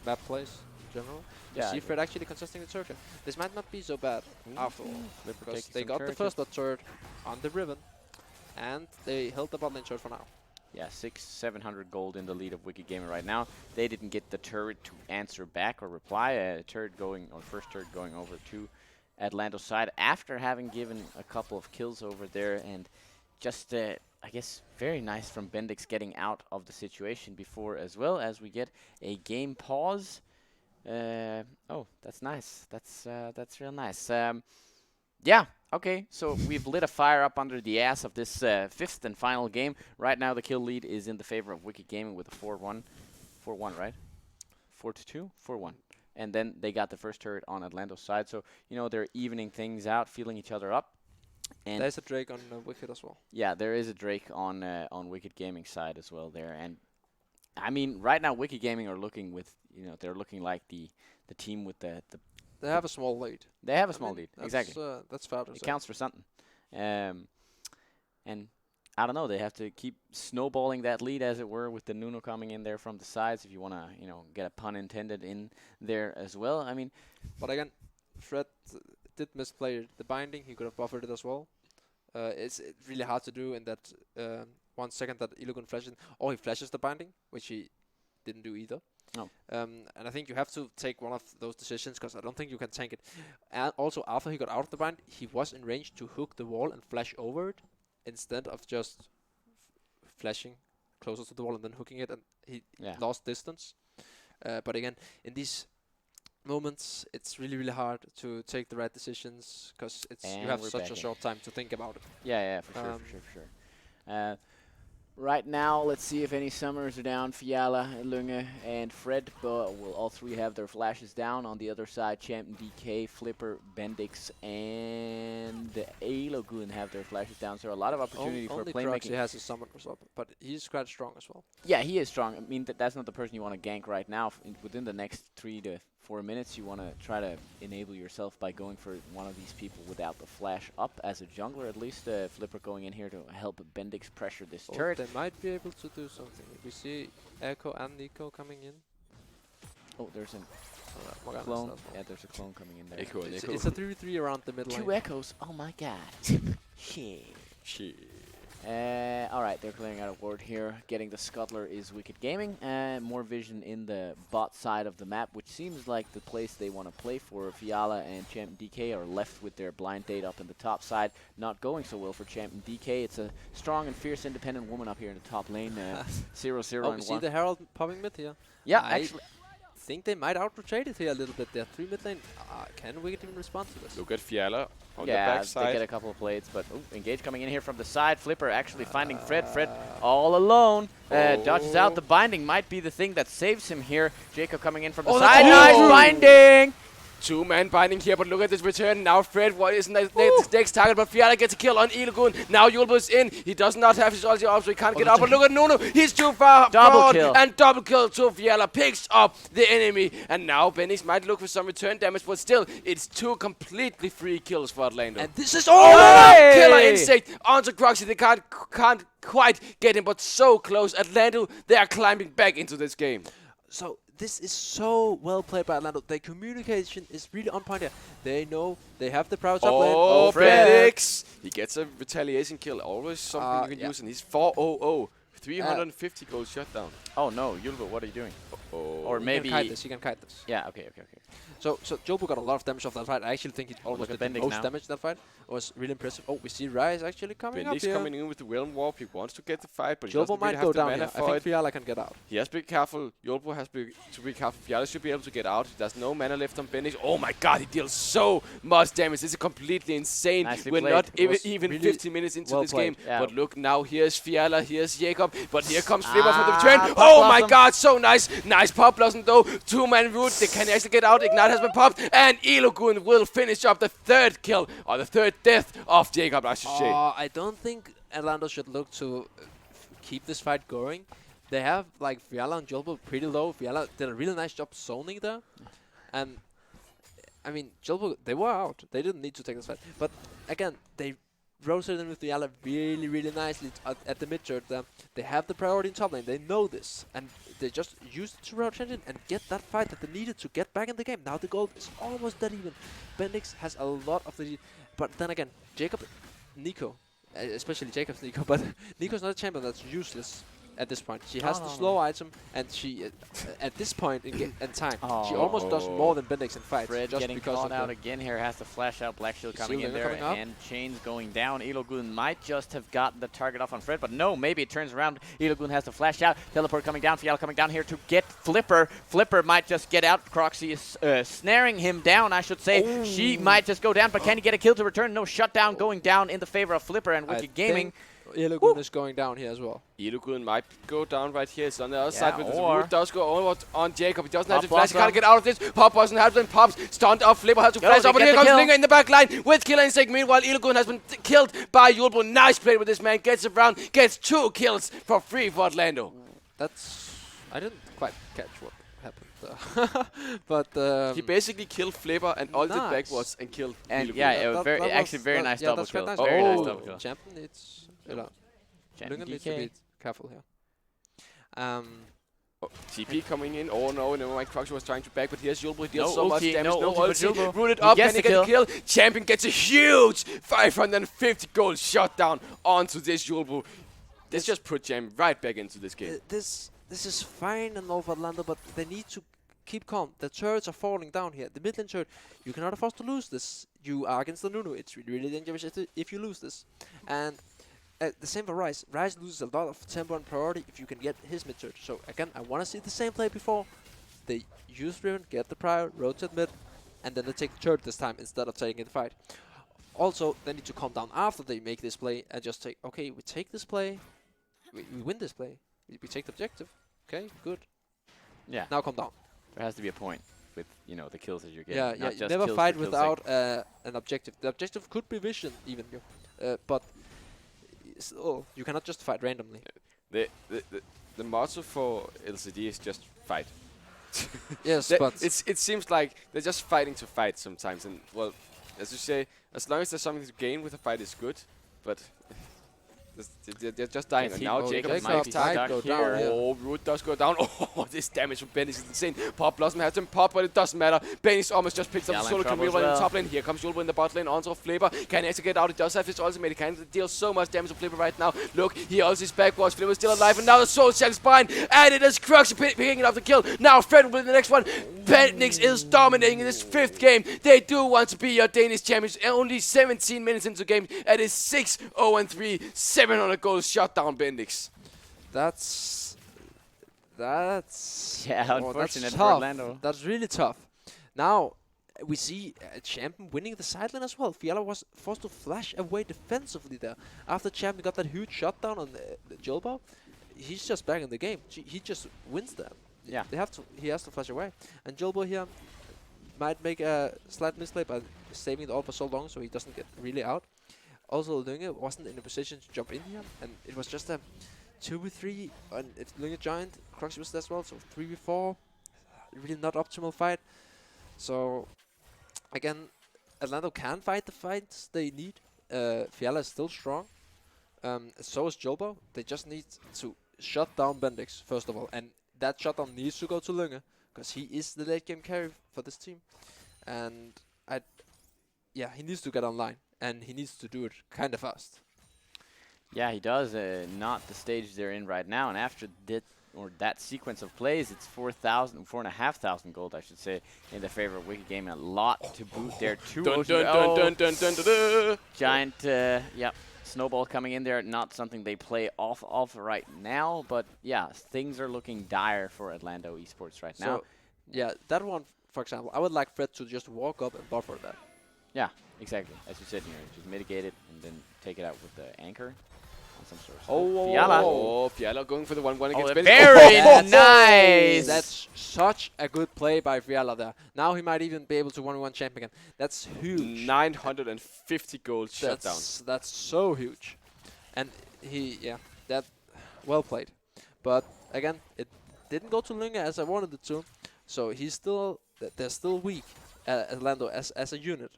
map plays in general. You see Fred actually contesting the turret. This might not be so bad after all, because they got the first blood turret on the Riven, and they held the bot lane short for now. yeah, 700 gold in the lead of Wicked Gaming right now. They didn't get the turret to answer back or reply. First turret going over to Atlanto's side after having given a couple of kills over there, and just I guess very nice from Bendix getting out of the situation before, as well as we get a game pause. Oh, that's nice. That's real nice. Yeah. Okay, so we've lit a fire up under the ass of this fifth and final game. Right now, the kill lead is in the favor of Wicked Gaming with a 4-1. 4-1, right? 4-2? 4-1. And then they got the first turret on Atlanto's side. So, you know, they're evening things out, feeling each other up. And There's a Drake on Wicked as well. yeah, there is a Drake on Wicked Gaming side as well there. And, I mean, right now, Wicked Gaming are looking with, you know, they're looking like the team with the They have a small lead. They have a small lead, exactly. That's fair to It say. counts for something. And I don't know, they have to keep snowballing that lead, as it were, with the Nuno coming in there from the sides, if you want to, you know, get a pun intended in there as well. I mean, But again, Fred did misplay the binding. He could have buffered it as well. It's really hard to do in that 1 second that Ilugun flashes. Or he flashes the binding, which he didn't do either. No. And I think you have to take one of those decisions, because I don't think you can tank it. And also, after he got out of the bind, he was in range to hook the wall and flash over it, instead of just flashing closer to the wall and then hooking it, and he lost distance. But again, in these moments, it's really, really hard to take the right decisions, because you have such a short time to think about it. Yeah, for sure. Right now, let's see if any Summers are down. Fiala, Lunge, and Fred, but will all three have their flashes down. On the other side, Champ and DK, Flipper, Bendix, and Alogun have their flashes down. So a lot of opportunity for playmaking. He has his summons up, but he's quite strong as well. Yeah, he is strong. I mean, that's not the person you want to gank right now. Within the next 3 to 4 minutes, you want to try to enable yourself by going for one of these people without the flash up as a jungler, at least. Flipper going in here to help Bendix pressure this turret. They might be able to do something. We see Echo and Nico coming in. Oh, there's a clone. Yeah, there's a clone coming in there. Echo and Echo. It's a 3v3 around the mid lane. 2 echoes. Oh my god. Shit. Alright, they're clearing out a ward here. Getting the scuttler is Wicked Gaming. More vision in the bot side of the map, which seems like the place they want to play for. Fiala and Champ and DK are left with their blind date up in the top side. Not going so well for Champ and DK. It's a strong and fierce independent woman up here in the top lane. 0-0 and 1. See the Herald popping mid here? Yeah, actually. I think they might out-rotate it here a little bit. They're 3 mid lane. Can Wicked even respond to this? Look at Fiala on the yeah, backside. they get a couple of plates, but Engage coming in here from the side. Flipper actually finding Fred. Fred all alone. Dodges out. The binding might be the thing that saves him here. Jacob coming in from the side. Nice binding! 2-man binding here, but look at this return. Now Fred, what is next target? But Fiala gets a kill on Ilugun. Now Yulbo is in. He does not have his ulti up, so he can't get up. But look at Nuno. He's too far forward. Kill. And double kill. So Fiala picks up the enemy. And now Bennix might look for some return damage, but still, it's 2 completely free kills for Atlando. And this is Killer insect onto Croxy. They can't quite get him, but so close. Atlando, they are climbing back into this game. So this is so well played by Atlando. Their communication is really on point here. They know they have the prowess up lane. Oh, Fred. Bennix! He gets a retaliation kill. Always something you can use, and he's 4-0-0. 350 gold shutdown. Oh no, Yulbo, what are you doing? Oh. Or maybe... He can kite this. Yeah, okay. So Jobu got a lot of damage off that fight. I actually think he almost look did at the Bendix most now. damage that fight. It was really impressive. Oh, we see Rise actually coming up Bendix here. coming in with the Realm Warp. He wants to get the fight, but he Jobu doesn't might really go have the down mana here. I for think it. Fiala can get out. He has to be careful. Yulbo has to be careful. Fiala should be able to get out. There's no mana left on Bendix. Oh my god, he deals so much damage. This is completely insane. Nicely We're played. not Was even really 50 minutes into well this played. game. Yeah. But look, now here's Fiala, here's Jacob. But here comes Flipper for the return. Pop Oh my Blossom. god, so nice. Nice pop blossom though. 2-man root. They can actually get out. Ignite has been popped. And Ilugun will finish up the 3rd kill, or the 3rd death of Jacob, I should say. I don't think Atlando should look to keep this fight going. They have like Fiala and Jolbo pretty low. Fiala did a really nice job zoning there. And I mean, Jolbo, they were out. They didn't need to take this fight. But again, they rotated in with Fiala really, really nicely at the mid-turn. They have the priority in top lane. They know this. And they just used it to rotate in and get that fight that they needed to get back in the game. Now the goal is almost dead even. Bendix has a lot of the... But then again, Jacob, Nico, especially Jacob's Nico, but Nico's not a champion that's useless at this point. She has the slow item, and she at this point in time, she almost does more than Bendix in fights. Fred just getting because caught of out again here, has to flash out. Black Shield coming in there, and Chains going down. Elogun might just have gotten the target off on Fred, but no, maybe it turns around. Elogun has to flash out. Teleport coming down. Fiala coming down here to get Flipper. Flipper might just get out. Croxy is snaring him down, I should say. She might just go down, but can he get a kill to return? No, shutdown going down in the favor of Flipper and Wicked Gaming. Elogun is going down here as well. Elogun might go down right here. It's on the other side, but the root does go over on Jacob. He doesn't have to flash. He can't get out of this. Pop doesn't have them. Pops stunned off. Flipper has to flash up, and here comes Linger in the back line with kill instinct. Meanwhile, Elogun has been killed by Yulbo. Nice play with this man. Gets around, gets 2 kills for free for Atlando. I didn't quite catch what happened there. But he basically killed Flipper and ulted backwards and killed and Elogun. yeah, it was very nice double kill. Very nice double kill. Champion needs Champion needs to be careful here. TP coming in. Oh no, never mind. Croxy was trying to back, but here's Yulbo. He deals No so much ulti, damage. no ulti. Rooted up. Can he get a kill? Champion gets a huge 550 gold shutdown onto this Yulbo. This just put Champion right back into this game. This is fine and all for Atlando, but they need to keep calm. The turrets are falling down here. The mid lane turret, you cannot afford to lose this. You are against the Nunu. It's really dangerous if you lose this. And the same for Ryze. Ryze loses a lot of tempo and priority if you can get his mid turret. So again, I want to see the same play before. They use Riven, get the prior, rotate mid, and then they take the turret this time instead of taking the fight. Also, they need to calm down after they make this play and just take, okay, we take this play, we win this play, we take the objective. Okay, good. Yeah. Now calm down. There has to be a point with, you know, the kills that you're getting. Yeah, you never fight without an objective. The objective could be vision even, but you cannot just fight randomly. The motto for LCD is just fight. Yes, but it seems like they're just fighting to fight sometimes, and well, as you say, as long as there's something to gain with a fight, is good. But they're just dying. And now Jacob might be stuck here. Oh, Root does go down. Oh, this damage from Benny is insane. Pop Blossom has him pop, but it doesn't matter. Benny's almost just picked up the solo kill in the top lane. Here comes Yulbo in the bot lane. Onto Flipper. Can he actually get out? He does have his ultimate. He can deal so much damage to Flipper right now. Look, he also is backwards. Flipper's still alive, and now the Soul Shack's behind. And it is Croxy picking up the kill. Now Fred with the next one. Penix is dominating in this 5th game. They do want to be your Danish champions. Only 17 minutes into the game. It is 6-0-3. 700 goals shot down Bendix. That's unfortunate that's for Atlando. That's really tough. Now we see Champion winning the side lane as well. Fiala was forced to flash away defensively there after Champion got that huge shutdown on the Jilbo. He's just back in the game. He just wins there. Yeah, he has to flash away, and Jilbo here might make a slight misplay by saving the ult for so long, so he doesn't get really out. Also, Lunge wasn't in a position to jump in here, and it was just a 2v3, and if Lunge joined, Croxy was there as well, so 3v4, really not optimal fight. So, again, Atlando can fight the fights they need. Fiala is still strong, so is Jilbo. They just need to shut down Bendix, first of all, and that shutdown needs to go to Lunge, because he is the late game carry for this team. And, he needs to get online. And he needs to do it kind of fast. Yeah, he does. Not the stage they're in right now. And after that sequence of plays, it's 4,500 gold, I should say, in the favor of Wicked Gaming. A lot to boot there. Giant, snowball coming in there. Not something they play off of right now. But yeah, things are looking dire for Atlando Esports right now. Yeah, that one, for example, I would like Fred to just walk up and buffer that. Yeah, exactly. As you said, just mitigate it and then take it out with the anchor on some sort of Fiala. Fiala going for the 1-1 against Benny. Very nice! That's such a good play by Fiala there. Now he might even be able to 1v1 Champion again. That's huge. 950 gold shutdown. That's so huge. And that well played. But again, it didn't go to Lunge as I wanted it to. So they're still weak, Atlando as a unit.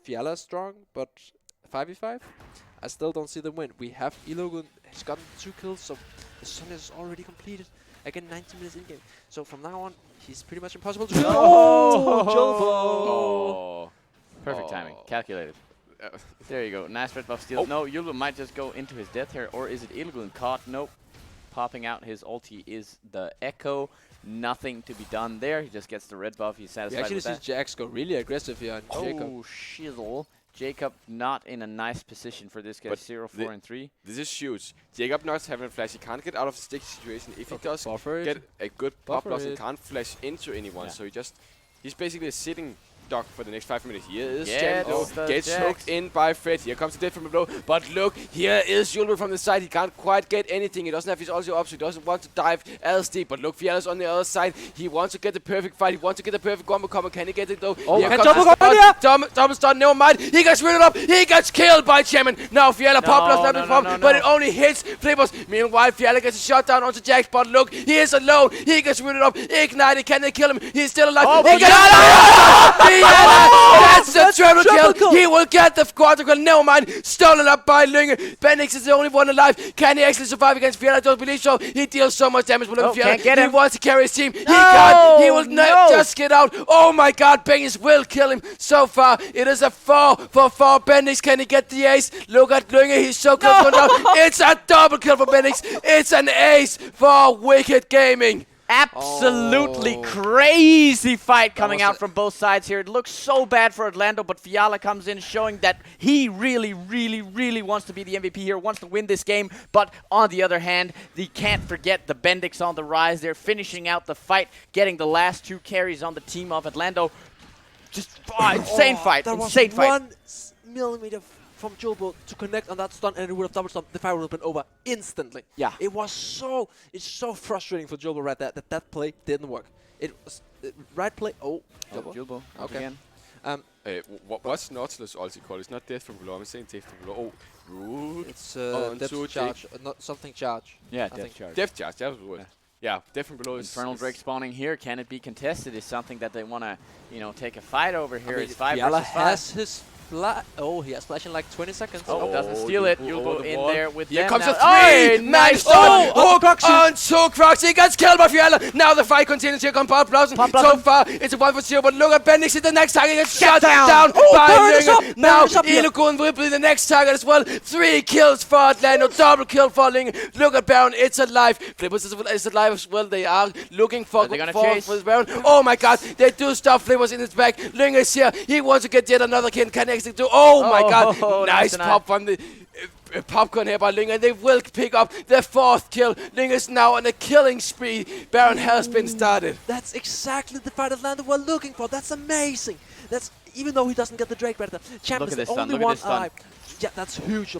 Fiala is strong, but 5v5, I still don't see them win. We have Elogun, he's gotten 2 kills, so the Sun is already completed. Again, 90 minutes in game. So from now on, he's pretty much impossible to kill. Oh, perfect timing, calculated. There you go, nice red buff steal. No, Yulbo might just go into his death here, or is it Elogun caught? Nope. popping out his ulti is the Echo. Nothing to be done there. He just gets the red buff. He's We satisfied actually with see that. Jax go really aggressive here on Jacob. Oh, shizzle. Jacob not in a nice position for this guy. But 0, 4, and 3. This is huge. Jacob not having a flash. He can't get out of the sticky situation. If he does Buffer it. get a good pop Buffer loss, he it. can't flash into anyone. Yeah. So he's basically a sitting duck for the next 5 minutes. Here is Gets Jam. the Gets Jax. hooked in by Fred. Here comes the death from below. But look, here is Julbert from the side. He can't quite get anything. He doesn't have his ulti up, so he doesn't want to dive as deep. But look, Fiala's on the other side. He wants to get the perfect fight. He wants to get the perfect combo combo. Can he get it though? Oh, Here can comes double the combo, stun. yeah! Double stun, never mind. He gets rid up. He gets killed by Chairman. Now Fiala pop lost that pop, but it only hits Flippers. Meanwhile, Fiala gets a shot down onto Jax. But look, he is alone. He gets rid up. Ignited. Can they kill him? He's still alive. Oh, He gets Fiala! That's the triple triple kill. kill. He will get the quadruple. Never mind. Stolen up by Lunge. Bendix is the only one alive. Can he actually survive against Fiala? I don't believe so. He deals so much damage with Oh, Fiala. can't get He him. wants to carry his team. He can't. He will no. just get out. Oh my god. Bendix will kill him. So far, it is a 4 for 4. Bendix, can he get the ace? Look at Lunge. He's so close to down. It's a double kill for Bendix. It's an ace for Wicked Gaming. Absolutely Oh. crazy fight coming was out a- from both sides here. It looks so bad for Atlando, but Fiala comes in showing that he really, really, really wants to be the MVP here, wants to win this game. But on the other hand, he can't forget the Bendix on the rise. They're finishing out the fight, getting the last 2 carries on the team of Atlando. Just insane fight, There insane was fight. 1 millimeter from Julbo to connect on that stun, and it would have double stunned. The fight would have been over instantly. Yeah. It's so frustrating for Julbo right there that play didn't work. It was right play. Oh, Julbo. Julbo, up Okay. again. What's Nautilus ulti called? It's not death from below. I'm saying death from below. Oh, rude. It's On depth to charge, not something charge. Yeah, I death think. charge. Death charge. That was the word. Yeah, death from below is Infernal Drake spawning here. Can it be contested? Is something that they want to, take a fight over here. It's 5 Fiala versus 5. has his Oh, he has flash in like 20 seconds. Oh, doesn't Oh, steal it. Julbo You'll over go the in wall. there with Here them comes now. a Hey, 3-man nice stun. stun. Hook on two Crocs. He gets killed by Fiala. Now the fight continues. Here comes Pop Blossom. Pop So Blossom. far, it's a 1 for 0. But look at Bendix in the next target. He gets shot down. down Oh, by Baron is Linge. up. Now Baron is up here. Ilugun will be the next target as well. 3 kills for Atlando. Double kill for Linge. Look at Baron. It's alive. Flippers is alive as well. They are looking for Are they gonna for chase? Baron. Oh my god. They do stuff. Flippers in his back. Linge is here. He wants to get yet another kill. Can actually do. Oh my god. Nice deny. pop from the popcorn here by Ling, and they will pick up their 4th kill. Ling is now on a killing spree. Baron has been started. That's exactly the fight Atlanta were looking for. That's amazing. That's even though he doesn't get the Drake better. Champ Look is at this the stun, only look at one this stun. alive. Yeah, that's huge.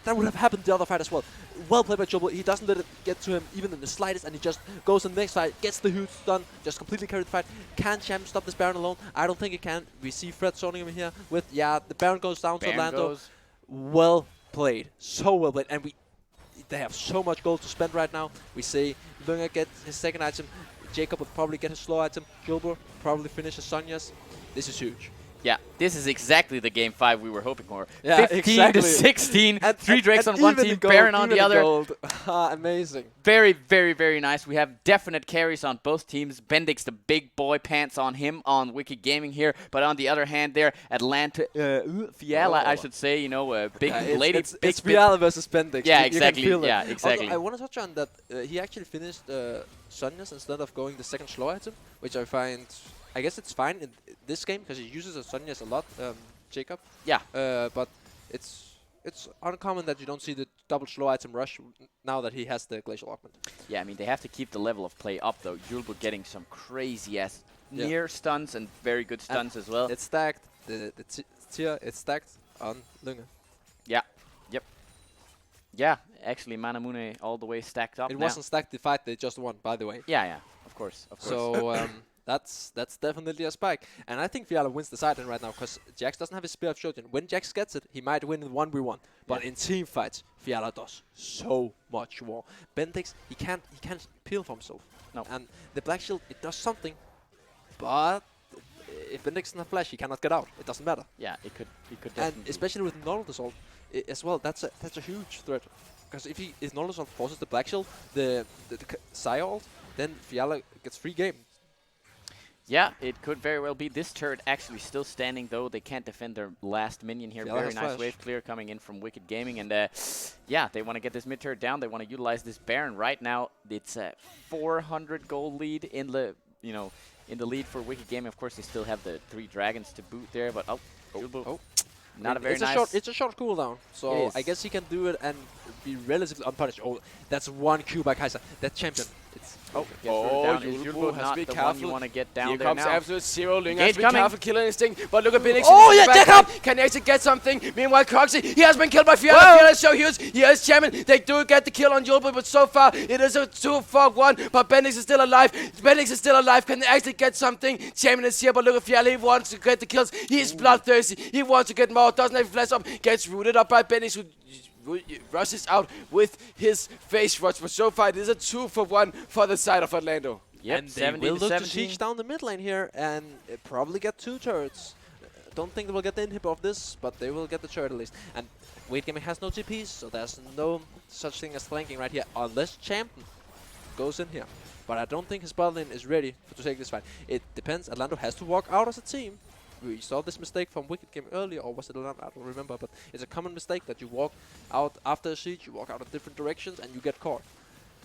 That would have happened the other fight as well. Well played by Jobel. He doesn't let it get to him even in the slightest, and he just goes in the next fight, gets the huge stun, just completely carried the fight. Can Champ stop this Baron alone? I don't think he can. We see Fred zoning him here with, the Baron goes down to Baron Atlanta. goes. Well played. So well played. And they have so much gold to spend right now. We see Lunga get his 2nd item. Jacob will probably get his slow item. Gilbert probably finish his Sonya's. This is huge. Yeah, this is exactly the game 5 we were hoping for. Yeah, 15 exactly. to 16, 3 Drakes on and one even team, the gold, Baron on even the other. gold. Amazing. Very, very, very nice. We have definite carries on both teams. Bendix, the big boy pants on him on Wicked Gaming here. But on the other hand there, Atlanta, Fiala, I should say, big lady. It's big Fiala versus Bendix. Yeah, You can exactly. feel it. Yeah, exactly. Also, I want to touch on that he actually finished Sonya's instead of going the 2nd slow item, which I find, I guess it's fine in this game because he uses a Sonya's a lot, Jacob. Yeah. But it's uncommon that you don't see the double slow item rush now that he has the glacial augment. Yeah, I mean, they have to keep the level of play up, though. Julbo getting some crazy-ass Yeah. near stuns and very good stuns as well. It's stacked. The tier, it's stacked on Lunga. Yeah. Yep. Yeah, actually, Manamune all the way stacked up It now. wasn't stacked the fight they just won, by the way. Yeah, of course. So that's definitely a spike. And I think Fiala wins the side right now because Jax doesn't have his Spear of Shogun. When Jax gets it, he might win in 1v1. But in team fights, Fiala does so much more. Bendix, he can't peel for himself. No. And the Black Shield, it does something. But if Bendix doesn't have flash, he cannot get out. It doesn't matter. Yeah, it could And definitely. especially with Null Assault as well, that's a huge threat. Because if Null Assault forces the Black Shield, the Xayah ult, then Fiala gets free game. Yeah, it could very well be. This turret actually still standing, though. They can't defend their last minion here. Yeah, Very that's nice flash. wave clear coming in from Wicked Gaming. And yeah, they want to get this mid turret down. They want to utilize this Baron. Right now, it's a 400 gold lead in the, in the lead for Wicked Gaming. Of course, they still have the 3 dragons to boot there, but not a very nice. It's a short cooldown, so I guess he can do it and be relatively unpunished. Oh, that's 1 Q by Kaiser. That champion. It's Julbo has to be careful. You want to get down Here there comes now. absolute zero. Ling Engage has to be coming. careful, killer instinct. But look at Benix. Oh, yeah, Jacob! Can he actually get something? Meanwhile, Coxie, he has been killed by Fiala. Fiala is so huge. He is champion. They do get the kill on Julbo, but so far it is a 2-for-1. But Benix is still alive. Benix is still alive. Can they actually get something? Champion is here, but look at Fiala. He wants to get the kills. He's bloodthirsty. He wants to get more. Doesn't have flash up. Gets rooted up by Benix, who rushes out with his face rush. But so far it is a 2-for-1 for the side of Atlando. Yep, And they 70 will to look to 17. siege down the mid lane here and probably get 2 turrets. Don't think they will get the inhib of this, but they will get the turret at least. And Wicked Gaming has no TPs, so there's no such thing as flanking right here, unless Champion goes in here. But I don't think his bot lane is ready to take this fight. It depends. Atlando has to walk out as a team. We saw this mistake from Wicked Gaming earlier, or was it Atlando? I don't remember, but it's a common mistake that you walk out after a siege, you walk out in different directions, and you get caught.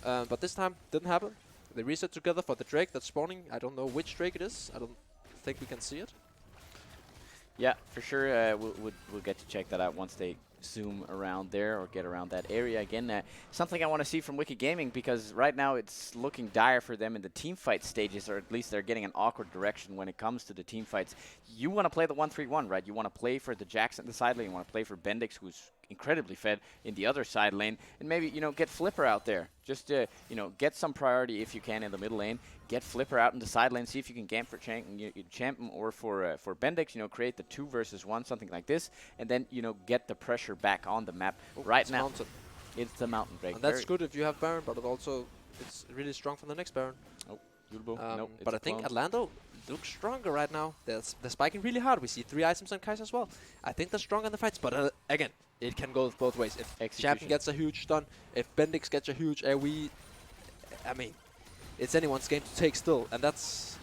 But this time, didn't happen. They reset together for the Drake that's spawning. I don't know which Drake it is. I don't think we can see it. Yeah, for sure. We'll get to check that out once they zoom around there or get around that area again. Something I want to see from Wicked Gaming, because right now it's looking dire for them in the team fight stages, or at least they're getting an awkward direction when it comes to the team fights. You want to play the 1-3-1, right? You want to play for the Jax in the side lane. You want to play for Bendix, who's incredibly fed in the other side lane, and maybe get Flipper out there. Just get some priority if you can in the middle lane. Get Flipper out in the side lane. See if you can gamp for Champion or for Bendix. Create the 2 versus 1, something like this, and then get the pressure back on the map. Right now, Mountain. it's the mountain break. And that's good if you have Baron, but it's really strong for the next Baron. Oh, Julbo. No, But I think Atlando looks stronger right now. They're spiking really hard. We see 3 items on Kaiser as well. I think they're strong in the fights, but again, it can go both ways. If Champion gets a huge stun, if Bendix gets a huge AoE, I mean, it's anyone's game to take still, and that's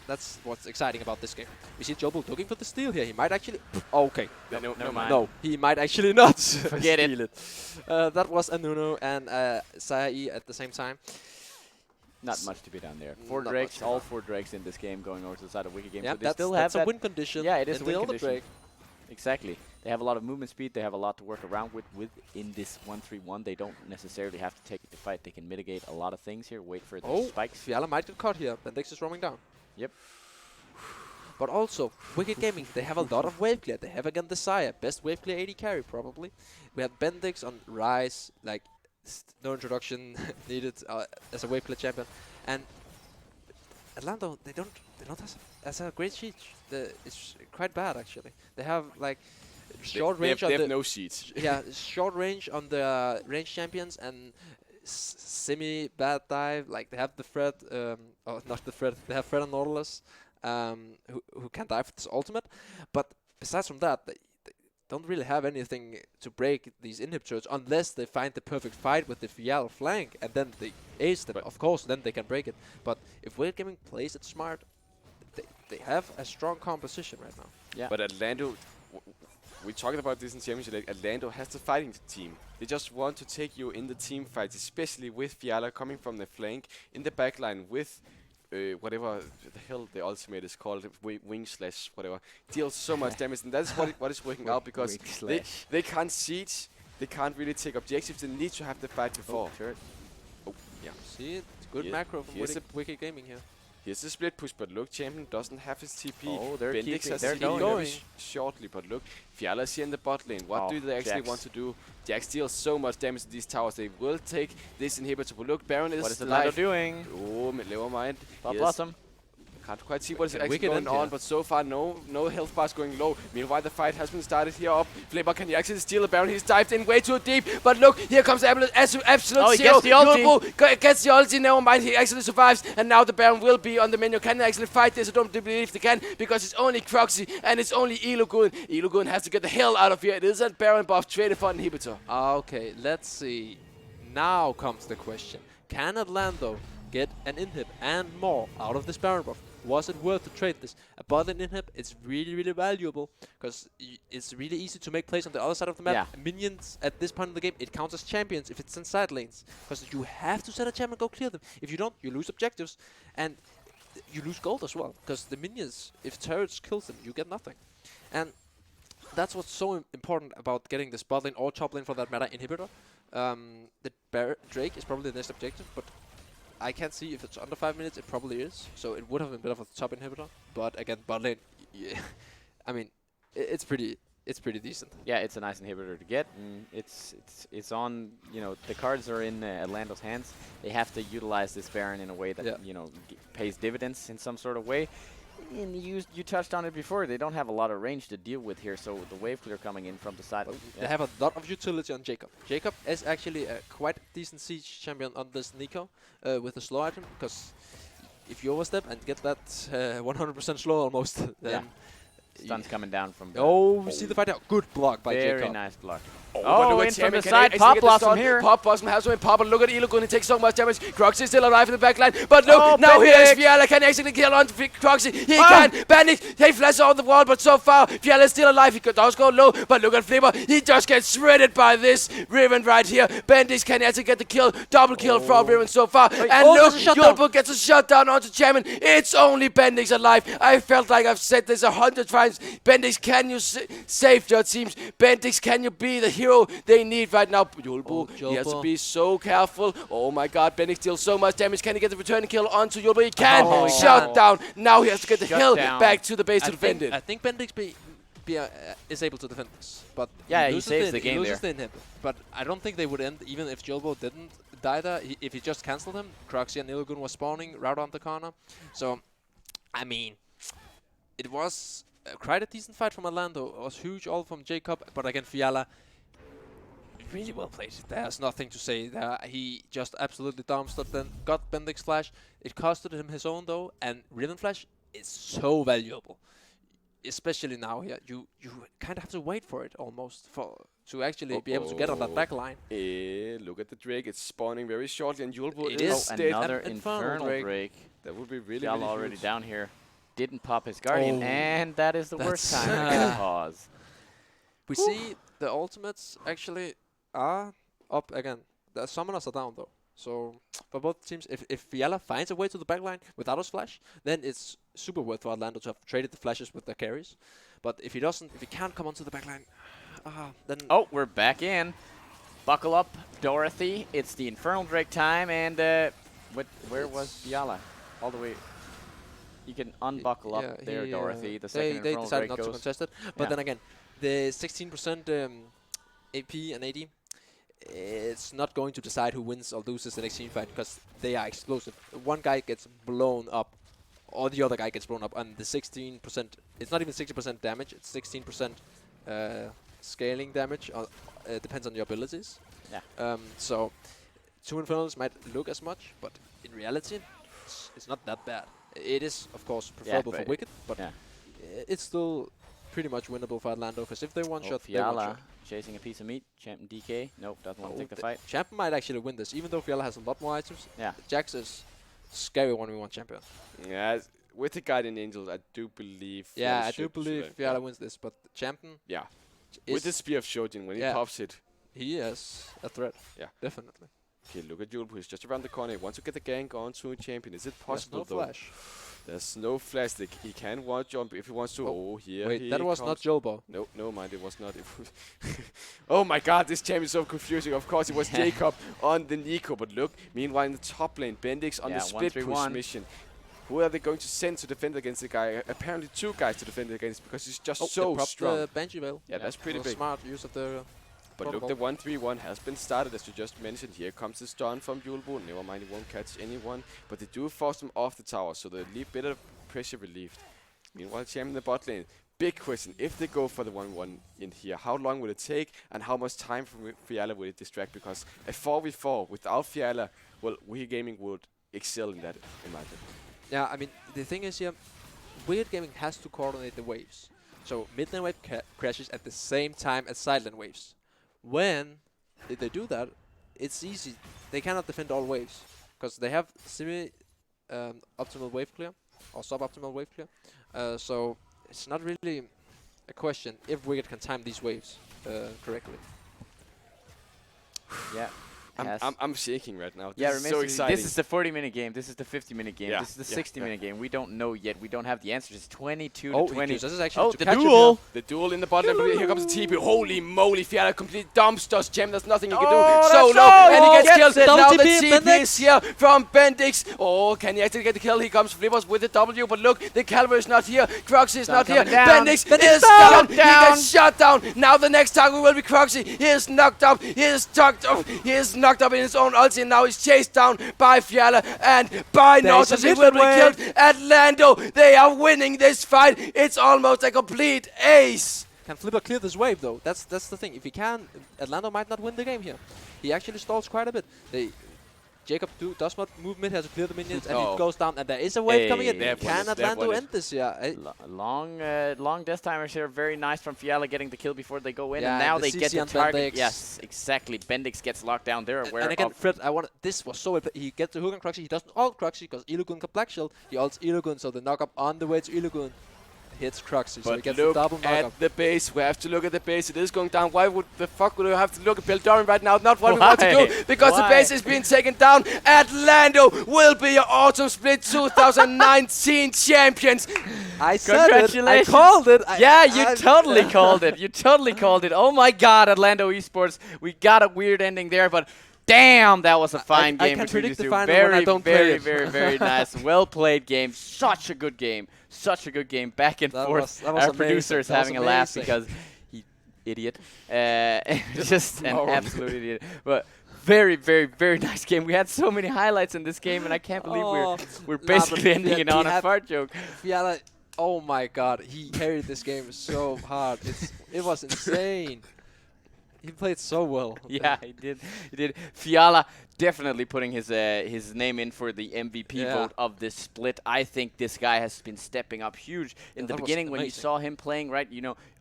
what's exciting about this game. We see Jobel looking for the steal here. He might actually... Okay. Never mind. No, he might actually not Forget steal it. That was Anuno and Sae at the same time. Not much to be done there. 4 Not Drakes, much. all 4 Drakes in this game going over to the side of Wicked Game. Yeah, So they still have that's a that win condition. Yeah, it is in a win the other condition. Drake. Exactly. They have a lot of movement speed. They have a lot to work around with in this 1-3-1. They don't necessarily have to take the fight. They can mitigate a lot of things here. Wait for the spikes. Fiala might get caught here. Bendix is roaming down. Yep. But also, Wicked Gaming, they have a lot of wave clear. They have again Desire, best wave clear AD carry probably. We have Bendix on Rise, like no introduction needed as a wave clear champion. And Atlando, they don't have a great siege. It's quite bad actually. They have like short range they on have the no sheets. yeah, short range on the range champions and semi bad dive. Like they have the Fred, not the Fred. They have Fred and Nautilus, who can dive with his ultimate. But besides from that, they don't really have anything to break these inhibitors unless they find the perfect fight with the Fiala flank, and then they ace them. Of course, then they can break it. But if Wicked Gaming plays it smart, they have a strong composition right now. Yeah. But Atlando, we talked about this in Championship League. Atlando has the fighting team. They just want to take you in the team fights, especially with Fiala coming from the flank in the backline with whatever the hell the ultimate is called, wing slash whatever, deals so much damage, and that's what is working out because they can't siege, they can't really take objectives. They need to have the fight before. Yeah, see it. Good macro from Wicked Gaming here. Here's a split push, but look, Champion doesn't have his TP. Oh, they're Bendix keeping- has they're TP going. very shortly, but look, Fiala's here in the bot lane. What do they actually Jax. want to do? Jax deals so much damage to these towers. They will take this inhibitor, but look, Baron is What is Atlando alive. doing? Oh, never mind. Bob Yes. Blossom. Can't quite see what is Can actually Wicked going end on, here? but so far no health bars going low. Meanwhile, the fight has been started here up. Flipper, can he actually steal the Baron? He's dived in way too deep, but look, here comes Absolute Oh, he Zero. gets the ulti. Yulbu gets the ulti, never mind, he actually survives, and now the Baron will be on the menu. Can they actually fight this? I don't believe they can, because it's only Croxy and it's only Elogun. Elogun has to get the hell out of here. It is a Baron buff traded for an inhibitor. Okay, let's see. Now comes the question. Can Atlando get an inhib and more out of this Baron buff. Was it worth to trade this? A bot inhib, it's really, really valuable because it's really easy to make plays on the other side of the map. Yeah. Minions at this point in the game, it counts as champions if it's in side lanes because you have to set a champion and go clear them. If you don't, you lose objectives and you lose gold as well because the minions, if turrets kills them, you get nothing. And that's what's so important about getting this bot lane or top lane for that matter inhibitor. The Drake is probably the next objective, but I can't see if it's under 5 minutes. It probably is, so it would have been better for the top inhibitor. But again, bot lane, yeah, I mean, it's pretty decent. Yeah, it's a nice inhibitor to get. It's on. The cards are in Atlando's hands. They have to utilize this Baron in a way that pays dividends in some sort of way. And you touched on it before. They don't have a lot of range to deal with here, so the wave clear coming in from the side. They have a lot of utility on Jacob. Jacob is actually a quite decent siege champion on this Nico with a slow item, because if you overstep and get that 100% slow almost, then Stun's coming down from. We see the fight out. Good block by Jacob. Very nice block. Oh, in from the side, Pop Blossom here. Pop Blossom has to pop, and look at Elogun, he takes so much damage. Croxy is still alive in the back line, but look, now here's Fiala, can actually kill on Croxy. He can, Bandit, he flashes on the wall, but so far, Fiala is still alive. He does go low, but look at Flipper, he just gets shredded by this Riven right here. Bandit can actually get the kill, double kill from Riven so far. And look, Yulbo gets a shutdown onto Champion. It's only Bendix alive. I felt like I've said this 100 times. Bendix, can you save your teams? Bendix, can you be the hero they need right now? Yulbo, he has to be so careful. Oh my god, Bendix deals so much damage. Can he get the return kill onto Yulbo? He can. Shut down. Now he has to get the hill back to the base to defend it. I think Bendix is able to defend this, but he saves the game he loses there. the inhib. But I don't think they would end even if Jolbo didn't die there. If he just cancelled him, Croxy and Ilogun was spawning right on the corner. So, I mean, it was quite a decent fight from Atlando. It was huge all from Jacob, but again Fiala, really well played. There's nothing to say there. He just absolutely dumpstered, then got Bendix Flash. It costed him his own though, and Riven Flash is so valuable. Especially now here, you kind of have to wait for it almost to actually be able to get on that back line. Look at the Drake, it's spawning very shortly, and Yulbo is dead. Another Infernal Drake. That would be really, Fiala really already huge. down here. Didn't pop his Guardian, and that is the worst time to get a pause. We see the ultimates actually are up again. The summoners are down though. So for both teams, if Fiala finds a way to the backline without his flash, then it's super worth for Atlando to have traded the flashes with their carries. But if he doesn't, if he can't come onto the backline, then... Oh, we're back in. Buckle up, Dorothy. It's the Infernal Drake time, and where was Fiala? All the way... You can unbuckle up there, Dorothy. The second they Infernal decided Drake not goes. to contest it. But then again, the 16% AP and AD, it's not going to decide who wins or loses the next team fight because they are explosive. One guy gets blown up, or the other guy gets blown up, and the 16%, it's not even 60% damage, it's 16% scaling damage, depends on your abilities. Yeah. So, two Infernals might look as much, but in reality, it's not that bad. It is, of course, preferable for Wicked, but it's still pretty much winnable for Atlando, because if they one-shot, they Fiala one-shot. chasing a piece of meat. Champion DK. Nope, doesn't want to take the fight. Champion might actually win this, even though Fiala has a lot more items. Yeah. Jax is scary 1v1 champion. Yeah, with the Guardian Angel, I do believe... Yeah, I do believe Fiala wins this, but the champion... Yeah. With the Spear of Shojin, when he pops it... He is a threat. Yeah. Definitely. Okay, look at Yulbo, he's just around the corner. He wants to get the gank onto a champion. Is it possible, There's no flash. There's no flash. He can wall jump if he wants to. Oh, here Wait, he that was comes. not Jolbo. No, mind, it was not. Oh my god, this champion is so confusing. Of course, it was Jacob on the Nico. But look, meanwhile in the top lane, Bendix on the split push mission. Who are they going to send to defend against the guy? Apparently 2 guys to defend against, because he's just so strong. The Banshee Veil. Yeah, that's pretty big. Smart use of the... But look, the 1-3-1 has been started, as you just mentioned. Here comes the stun from Yulbo. Never mind, he won't catch anyone. But they do force them off the tower, so they leave bit of pressure relieved. Meanwhile, champion in the bot lane. Big question, if they go for the 1-1 in here, how long will it take, and how much time from Fiala will it distract? Because a 4v4 without Fiala, well, Wicked Gaming would excel in that, in my opinion. Yeah, I mean, the thing is here, Wicked Gaming has to coordinate the waves. So mid lane wave crashes at the same time as side lane waves. If they do that, it's easy. They cannot defend all waves, because they have optimal wave clear or suboptimal wave clear. So it's not really a question if Wicked can time these waves correctly. Yeah. I'm shaking right now. Yeah, This is so exciting. this is the 40-minute game. This is the 50-minute game. Yeah, This is the yeah, 60-minute game. We don't know yet. We don't have the answers. It's 22 Oh, to 20. this is actually to the catch him duel. The duel in the bottom. Here comes the TP. Holy moly, Fiala completely dumpsters Gem. There's nothing he can do. Oh, So that's low, so- and he oh, gets killed. it. Now the WTP, TP Bendix. is here from Bendix. Oh, can he actually get the kill? Here comes Flippers with the W, but look, the Calvary is not here. Croxy is not here. coming down. Bendix Bendix is down. He down. gets shot down. Now the next target will be Croxy. He is knocked up. He is tucked up. He is knocked up in his own ulti, and now he's chased down by Fiala and by Nautilus. He will be killed. Atlando, they are winning this fight. It's almost a complete ace. Can Flipper clear this wave though? That's the thing. If he can, Atlando might not win the game here. He actually stalls quite a bit. Jacob does not move mid here to clear the minions, and he goes down, and there is a wave coming in. they have won Can it, they have won Atlando it. end this? Yeah. Long death timers here. Very nice from Fiala getting the kill before they go in. Yeah, and now the they get CC the on target. Bendix. Yes, exactly. Bendix gets locked down. They're aware And again, of. Fred, this was so. He gets the hook on Cruxy. He doesn't ult Cruxy because Illugun got Black Shield. He ults Illugun, so the knock up on the way to Illugun hits Cruxy. So he But gets the look double knock up. at the base. We have to look at the base. It is going down. Why would the fuck would we have to look at Pildoran right now? Not what we want to do, Why? because the Why? base is being taken down. Atlando will be your Autumn Split 2019 champions. I said it. I Congratulations. called it. Yeah, you totally called it. You totally called it. Oh my God, Atlando Esports. We got a weird ending there, but damn, that was a fine I game can between predict these the two. final when I don't play very, it. very nice. Well played game. Such a good game. Such a good game. Back and That forth. was Our amazing. producer is That was having a laugh amazing. because he idiot. Just an moron. absolute idiot. But very nice game. We had so many highlights in this game, and I can't believe we're Nah, basically but ending we it on a had- fart joke. Fiala, oh my God, he carried this game so hard. It was insane. He played so well. Yeah, he did. He did. Fiala definitely putting his name in for the MVP Yeah. vote of this split. I think this guy has been stepping up huge. In the that was beginning, when you amazing. saw him playing, right,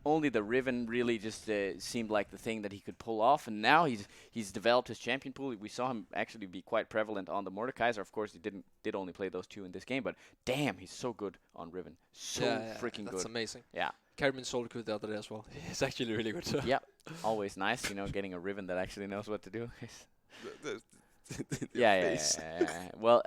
only the Riven really just seemed like the thing that he could pull off. And now he's developed his champion pool. We saw him actually be quite prevalent on the Mordekaiser. Of course, he did only play those two in this game, but damn, he's so good on Riven. So freaking That's good. amazing. Yeah. Carried me in solo queue the other day as well. He's actually really good. Yeah, always nice, getting a Riven that actually knows what to do. Yeah. Well,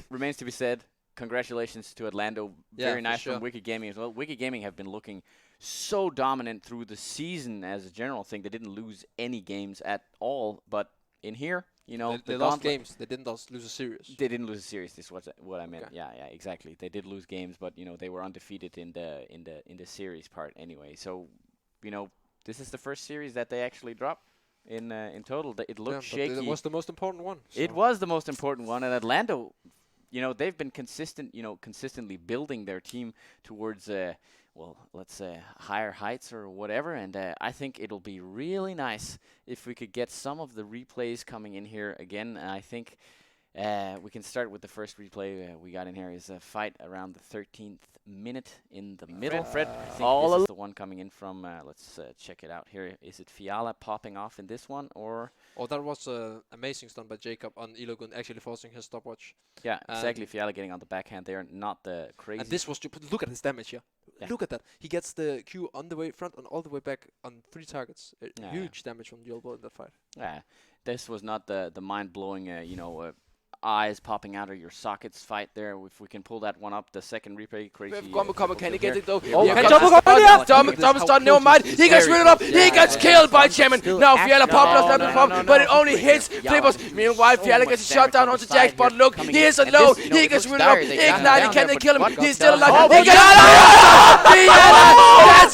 remains to be said. Congratulations to Atlando. Yeah, Very for nice sure. from Wicked Gaming as well. Wicked Gaming have been looking so dominant through the season as a general thing. They didn't lose any games at all, but in here, They the lost gauntlet- games. They didn't lose a series. They didn't lose a series. This was what I meant. Okay. Yeah, exactly. They did lose games, but they were undefeated in the series part anyway. So, this is the first series that they actually dropped in total. It looked But shaky. it was the most important one. It so. was the most important one, and Atlando, they've been consistently building their team towards, let's say higher heights or whatever. And I think it'll be really nice if we could get some of the replays coming in here again. And I think we can start with the first replay we got in here. Is a fight around the 13th minute in the middle. Fred, I think this is the one coming in from. Let's check it out here. Is it Fiala popping off in this one, or? Oh, that was amazing stun by Jacob on Illugun, actually forcing his stopwatch. Yeah, exactly. Fiala getting on the backhand there, not the crazy. And this was look at his damage here. Yeah. Look at that. He gets the Q on the way front and all the way back on 3 targets. Yeah. Huge damage from the elbow in that fight. Yeah, this was not the mind-blowing, eyes popping out of your sockets fight there. If we can pull that one up, the second replay, crazy. Can he get it though? Oh, Here can comes Double the Combo here? Double stun, never mind. He gets rid of He gets killed by Chairman. Now Fiala popped off that pump, but it only hits Flippers. Meanwhile, Fiala gets a shot down onto Jax, but look, he is alone. He gets rid of Ignite. Can they kill him? He's still alive. He gets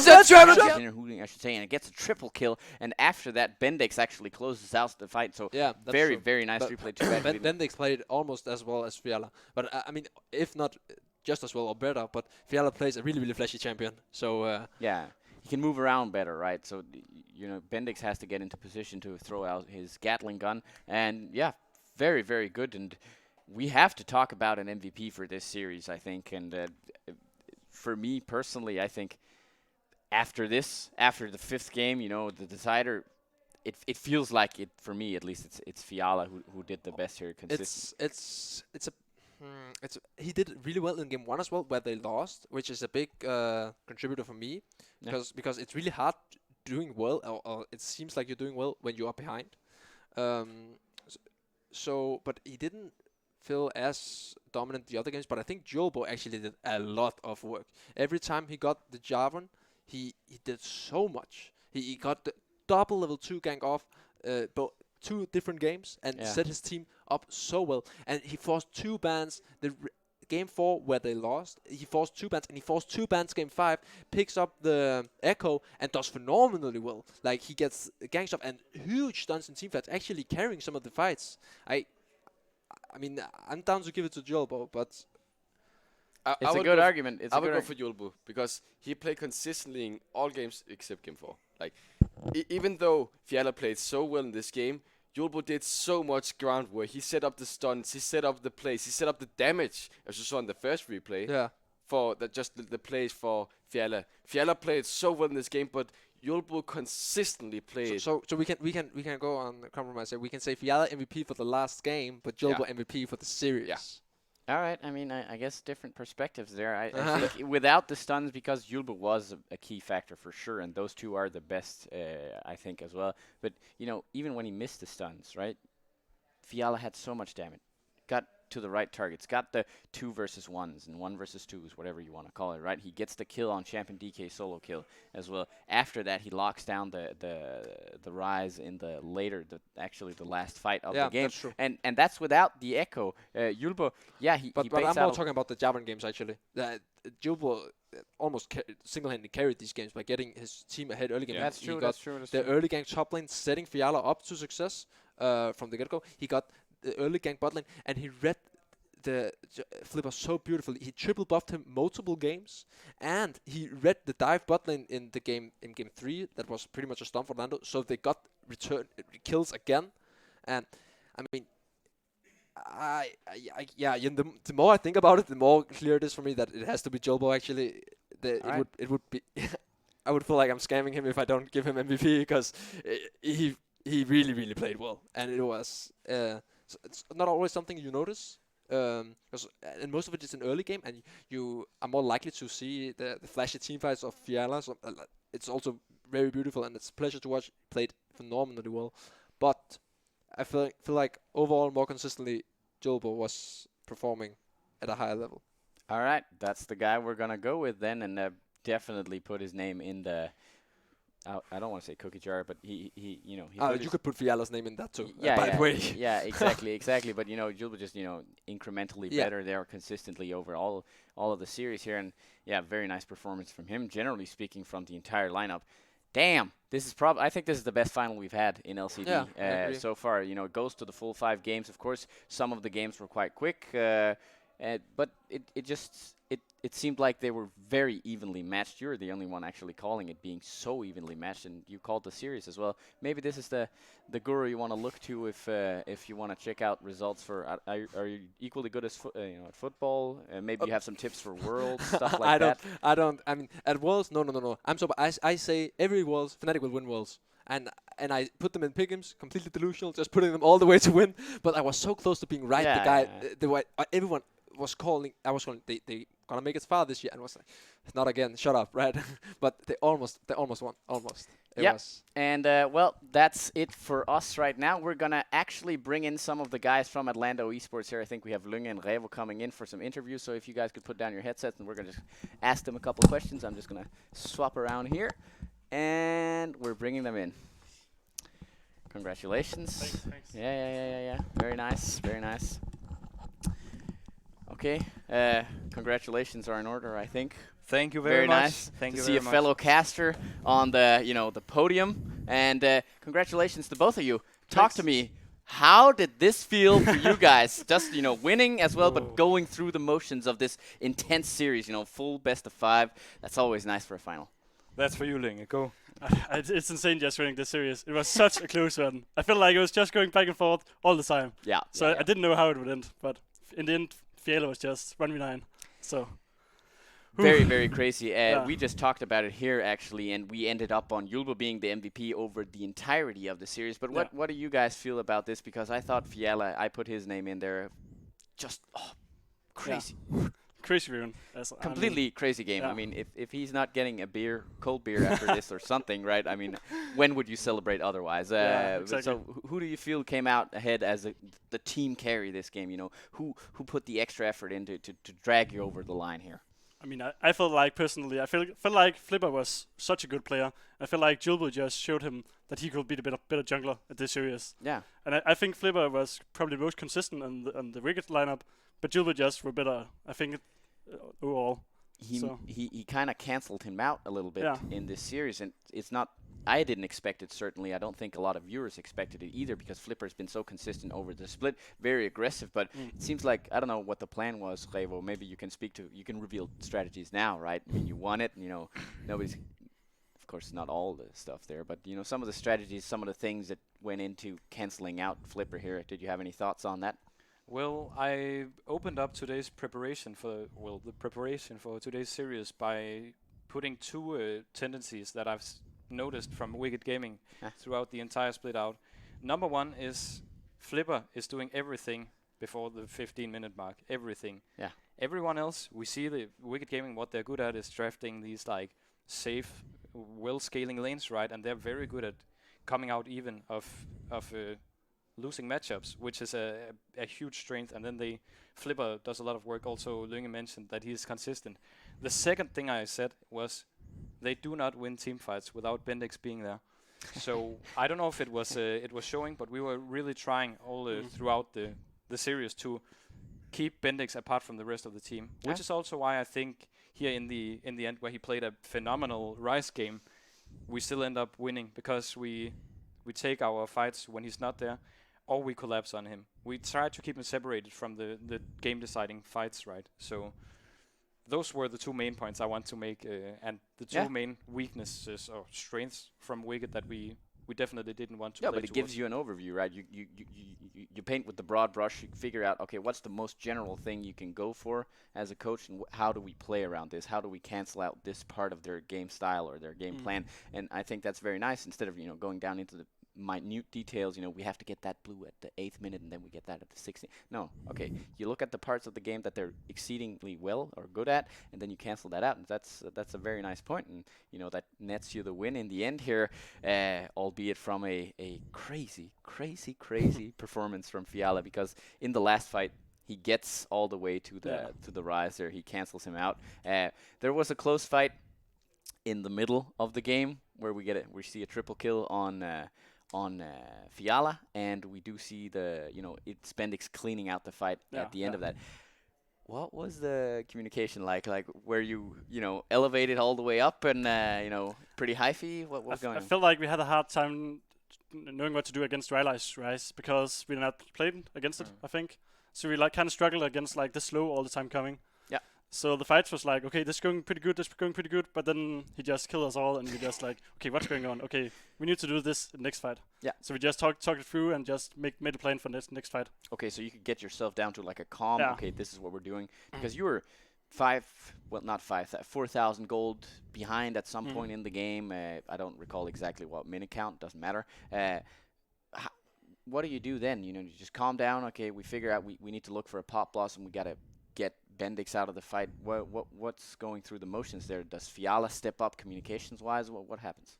That's the triple kill. Hooting, I should say, and it gets a triple kill. And after that, Bendix actually closes out the fight. So Yeah, that's very, true. very nice But replay too. Bendix played almost as well as Fiala. But I mean, if not just as well or better, but Fiala plays a really flashy champion. So Yeah, he can move around better, right? So, Bendix has to get into position to throw out his Gatling gun. And, yeah, very, very good. And we have to talk about an MVP for this series, I think. And for me personally, I think after the 5th game, the decider, it feels like it for me at least. It's Fiala who did the best here consistently. He did really well in game 1 as well, where they lost, which is a big contributor for me, because it's really hard doing well, or it seems like you're doing well when you are behind. But he didn't feel as dominant the other games. But I think Jolbo actually did a lot of work. Every time he got the Jarvan, he did so much. He got the double level 2 gank off, both 2 different games, and set his team up so well. And he forced 2 bans. Game 4 where they lost, he forced 2 bans, and he forced 2 bans game 5, picks up the Echo, and does phenomenally well. Like, he gets ganks up and huge stuns in teamfights, actually carrying some of the fights. I mean, I'm down to give it to Jolbo, but It's a good argument. I would go for Jolbo, because he played consistently in all games except game 4. Like, even though Fiala played so well in this game, Jolbo did so much groundwork. He set up the stuns, he set up the plays, he set up the damage, as you saw in the first replay. yeah. For the plays for Fiala. Fiala played so well in this game, but Jolbo consistently played. So we can go on the compromise here. We can say Fiala MVP for the last game, but Jolbo MVP for the series. Yeah. All right. I mean, I guess different perspectives there. I think without the stuns, because Julbo was a key factor for sure, and those 2 are the best, I think, as well. But, even when he missed the stuns, right, Fiala had so much damage. Got to the right targets. Got the 2 versus 1s and 1 versus 2s, whatever you want to call it, right? He gets the kill on Champion DK solo kill as well. After that, he locks down the rise in the last fight of the game. That's true. And that's without the Echo. Julbo, he But I'm more talking about the Jarvan games, actually. Jolbo almost single-handedly carried these games by getting his team ahead early game. Yeah, that's He true. got That's true. the early gank top lane, setting Fiala up to success from the get-go. He got the early gank bot lane, and he read the Flipper so beautifully. He triple buffed him multiple games, and he read the dive bot lane in game 3. That was pretty much a stomp for Atlando. So they got return kills again, and I mean, the more I think about it, the more clear it is for me that it has to be Jolbo. Actually, it would be. I would feel like I'm scamming him if I don't give him MVP, because he really played well, and it was. So it's not always something you notice, because and most of it is in early game, and you are more likely to see the flashy team fights of Fiala. So it's also very beautiful, and it's a pleasure to watch. He played phenomenally well, but I feel like overall more consistently, Jolbo was performing at a higher level. All right, that's the guy we're gonna go with then, and definitely put his name in the. I don't want to say cookie jar, but he you could put Fiala's name in that too. Yeah, by the way. Yeah, exactly. But Julbo just incrementally better there consistently over all of the series here, and very nice performance from him. Generally speaking, from the entire lineup. Damn, this is I think this is the best final we've had in LCD so far. It goes to the full 5 games. Of course, some of the games were quite quick, but it seemed like they were very evenly matched. You're the only one actually calling it being so evenly matched, and you called the series as well. Maybe this is the guru you want to look to if you want to check out results for. Are you equally good as at football? Maybe you have some tips for Worlds, stuff like that. I don't. I mean, at Worlds, no. I'm so. I say every Worlds, Fnatic will win Worlds. And I put them in pick'ems, completely delusional, just putting them all the way to win. But I was so close to being right. Everyone was calling. I was calling. They gonna make it far this year, and was like, not again. Shut up, right? But they almost won. Almost. Yeah. And that's it for us right now. We're gonna actually bring in some of the guys from Atlando Esports here. I think we have Lunge and Revo coming in for some interviews. So if you guys could put down your headsets, and we're gonna just ask them a couple of questions. I'm just gonna swap around here, and we're bringing them in. Congratulations. Thanks. Yeah. Very nice. Okay. Congratulations are in order, I think. Thank you very much. Nice Thank to you see very a much. fellow caster on the the podium, and congratulations to both of you. Talk to me. How did this feel for you guys? Just winning as well, but going through the motions of this intense series. Full best of 5. That's always nice for a final. That's for you, Linge. Go. It's insane just winning this series. It was such a close one. I felt like it was just going back and forth all the time. Yeah. So I didn't know how it would end, but in the end, Fiala was just 1v9. So. Very, very crazy. Yeah. We just talked about it here, actually, and we ended up on Julbo being the MVP over the entirety of the series. But what do you guys feel about this? Because I thought Fiala, I put his name in there. Just crazy. Crazy Rune. Completely crazy game. yeah. I mean, if he's not getting a cold beer after this or something, right? I mean, when would you celebrate otherwise? Exactly. So who do you feel came out ahead as the team carry this game? You know, who put the extra effort into to drag you over the line here? I mean, I felt like personally, I felt like Flipper was such a good player. I feel like Julbo just showed him that he could be the better jungler at this series. Yeah. And I think Flipper was probably the most consistent on the Wicked lineup, but Julbo just were better, I think, overall. He kind of canceled him out a little bit Yeah. in this series, and it's not. I didn't expect it, certainly. I don't think a lot of viewers expected it either, because Flipper's been so consistent over the split, very aggressive. But it seems like, I don't know what the plan was, Revo. Maybe you can reveal strategies now, right? I mean, you won it, nobody's, of course, not all the stuff there, but, some of the strategies, some of the things that went into canceling out Flipper here. Did you have any thoughts on that? Well, I opened up today's preparation for today's series by putting two tendencies that I've noticed from Wicked Gaming throughout the entire split out. Number one is Flipper is doing everything before the 15-minute mark. Everything. Yeah. Everyone else, we see the Wicked Gaming, what they're good at is drafting these like safe, well-scaling lanes, right? And they're very good at coming out even of losing matchups, which is a huge strength. And then Flipper does a lot of work. Also, Lunge mentioned that he's consistent. The second thing I said was they do not win team fights without Bendix being there. So I don't know if it was showing, but we were really trying all throughout the series to keep Bendix apart from the rest of the team, which is also why I think here in the end, where he played a phenomenal Rise game, we still end up winning, because we take our fights when he's not there, or we collapse on him. We try to keep him separated from the game deciding fights, right? So those were the two main points I want to make, and the two main weaknesses or strengths from Wicked that we definitely didn't want to play. Yeah, but it gives you an overview, right? You paint with the broad brush. You figure out, okay, what's the most general thing you can go for as a coach, and how do we play around this? How do we cancel out this part of their game style or their game plan? And I think that's very nice. Instead of going down into the minute details, we have to get that blue at the 8th minute and then we get that at the 16th. No, okay, you look at the parts of the game that they're exceedingly well or good at, and then you cancel that out, and that's a very nice point, and that nets you the win in the end here, albeit from a crazy performance from Fiala, because in the last fight he gets all the way to the rise there. He cancels him out. There was a close fight in the middle of the game where we see a triple kill on Fiala, and we do see it's Bendix cleaning out the fight at the end of that. What was the communication like? Like, were you elevated all the way up and pretty hyphy? What was going on? I felt like we had a hard time knowing what to do against Rise, because we did not played against it, I think. So we kind of struggled against the slow all the time coming. So the fight was like, okay, this is going pretty good, but then he just killed us all, and we just okay, what's going on? Okay, we need to do this next fight. Yeah. So we just talked it through and just made a plan for this next fight. Okay, so you could get yourself down to a calm, okay, this is what we're doing. Because you were 4,000 gold behind at some point in the game. I don't recall exactly what minute count, doesn't matter. What do you do then? You just calm down, okay, we figure out we need to look for a pop blossom, we got to get Bendix out of the fight. What's going through the motions there? Does Fiala step up communications-wise? What happens?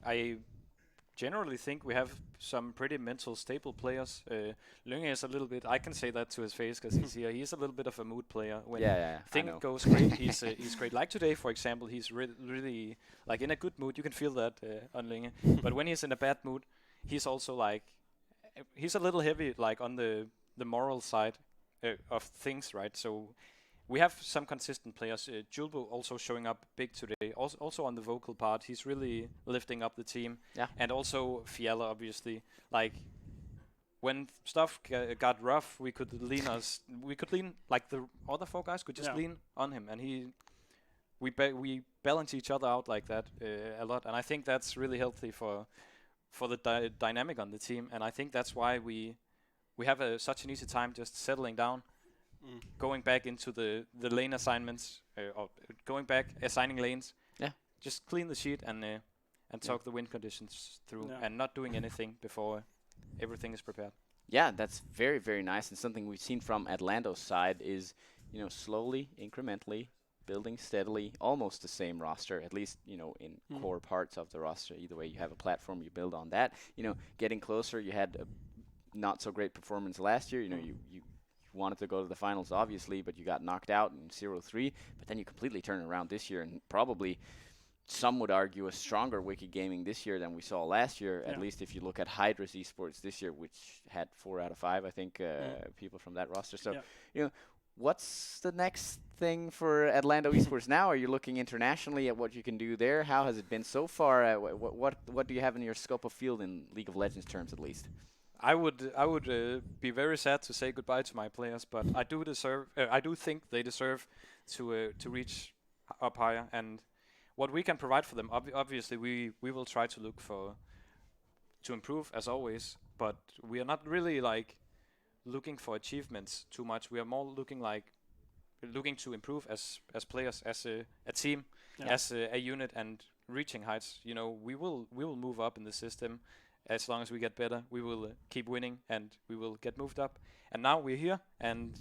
I generally think we have some pretty mental stable players. Lunge is a little bit, I can say that to his face because he's here, he's a little bit of a mood player. When things goes great, he's great. Like today, for example, he's really in a good mood. You can feel that on Lunge. But when he's in a bad mood, he's also he's a little heavy on the moral side of things, right? So we have some consistent players. Julbo also showing up big today. Also on the vocal part, he's really lifting up the team. Yeah. And also Fiala, obviously. When stuff got rough, we could lean the other four guys could just lean on him, and we balance each other out like that a lot. And I think that's really healthy for the dynamic on the team. And I think that's why we have such an easy time just settling down going back into the lane assignments, or going back assigning lanes. Yeah. Just clean the sheet and talk the wind conditions through, and not doing anything before everything is prepared. Yeah, that's very, very nice. And something we've seen from Atlando's side is, slowly, incrementally, building steadily, almost the same roster, at least, in core parts of the roster. Either way, you have a platform, you build on that. Getting closer, you had a not so great performance last year. You wanted to go to the finals, obviously, but you got knocked out in 0-3. But then you completely turned around this year, and probably some would argue a stronger Wicked Gaming this year than we saw last year, at least if you look at Hydra's esports this year, which had 4 out of 5, I think, people from that roster. So, what's the next thing for Atlando esports now? Are you looking internationally at what you can do there? How has it been so far? What do you have in your scope of field in League of Legends terms, at least? I would be very sad to say goodbye to my players, but I do think they deserve to reach up higher, and what we can provide for them, obviously we will try to look to improve as always, but we are not really looking for achievements too much. We are more looking to improve as players, as a team, as a unit, and reaching heights. We will move up in the system. As long as we get better, we will keep winning, and we will get moved up. And now we're here, and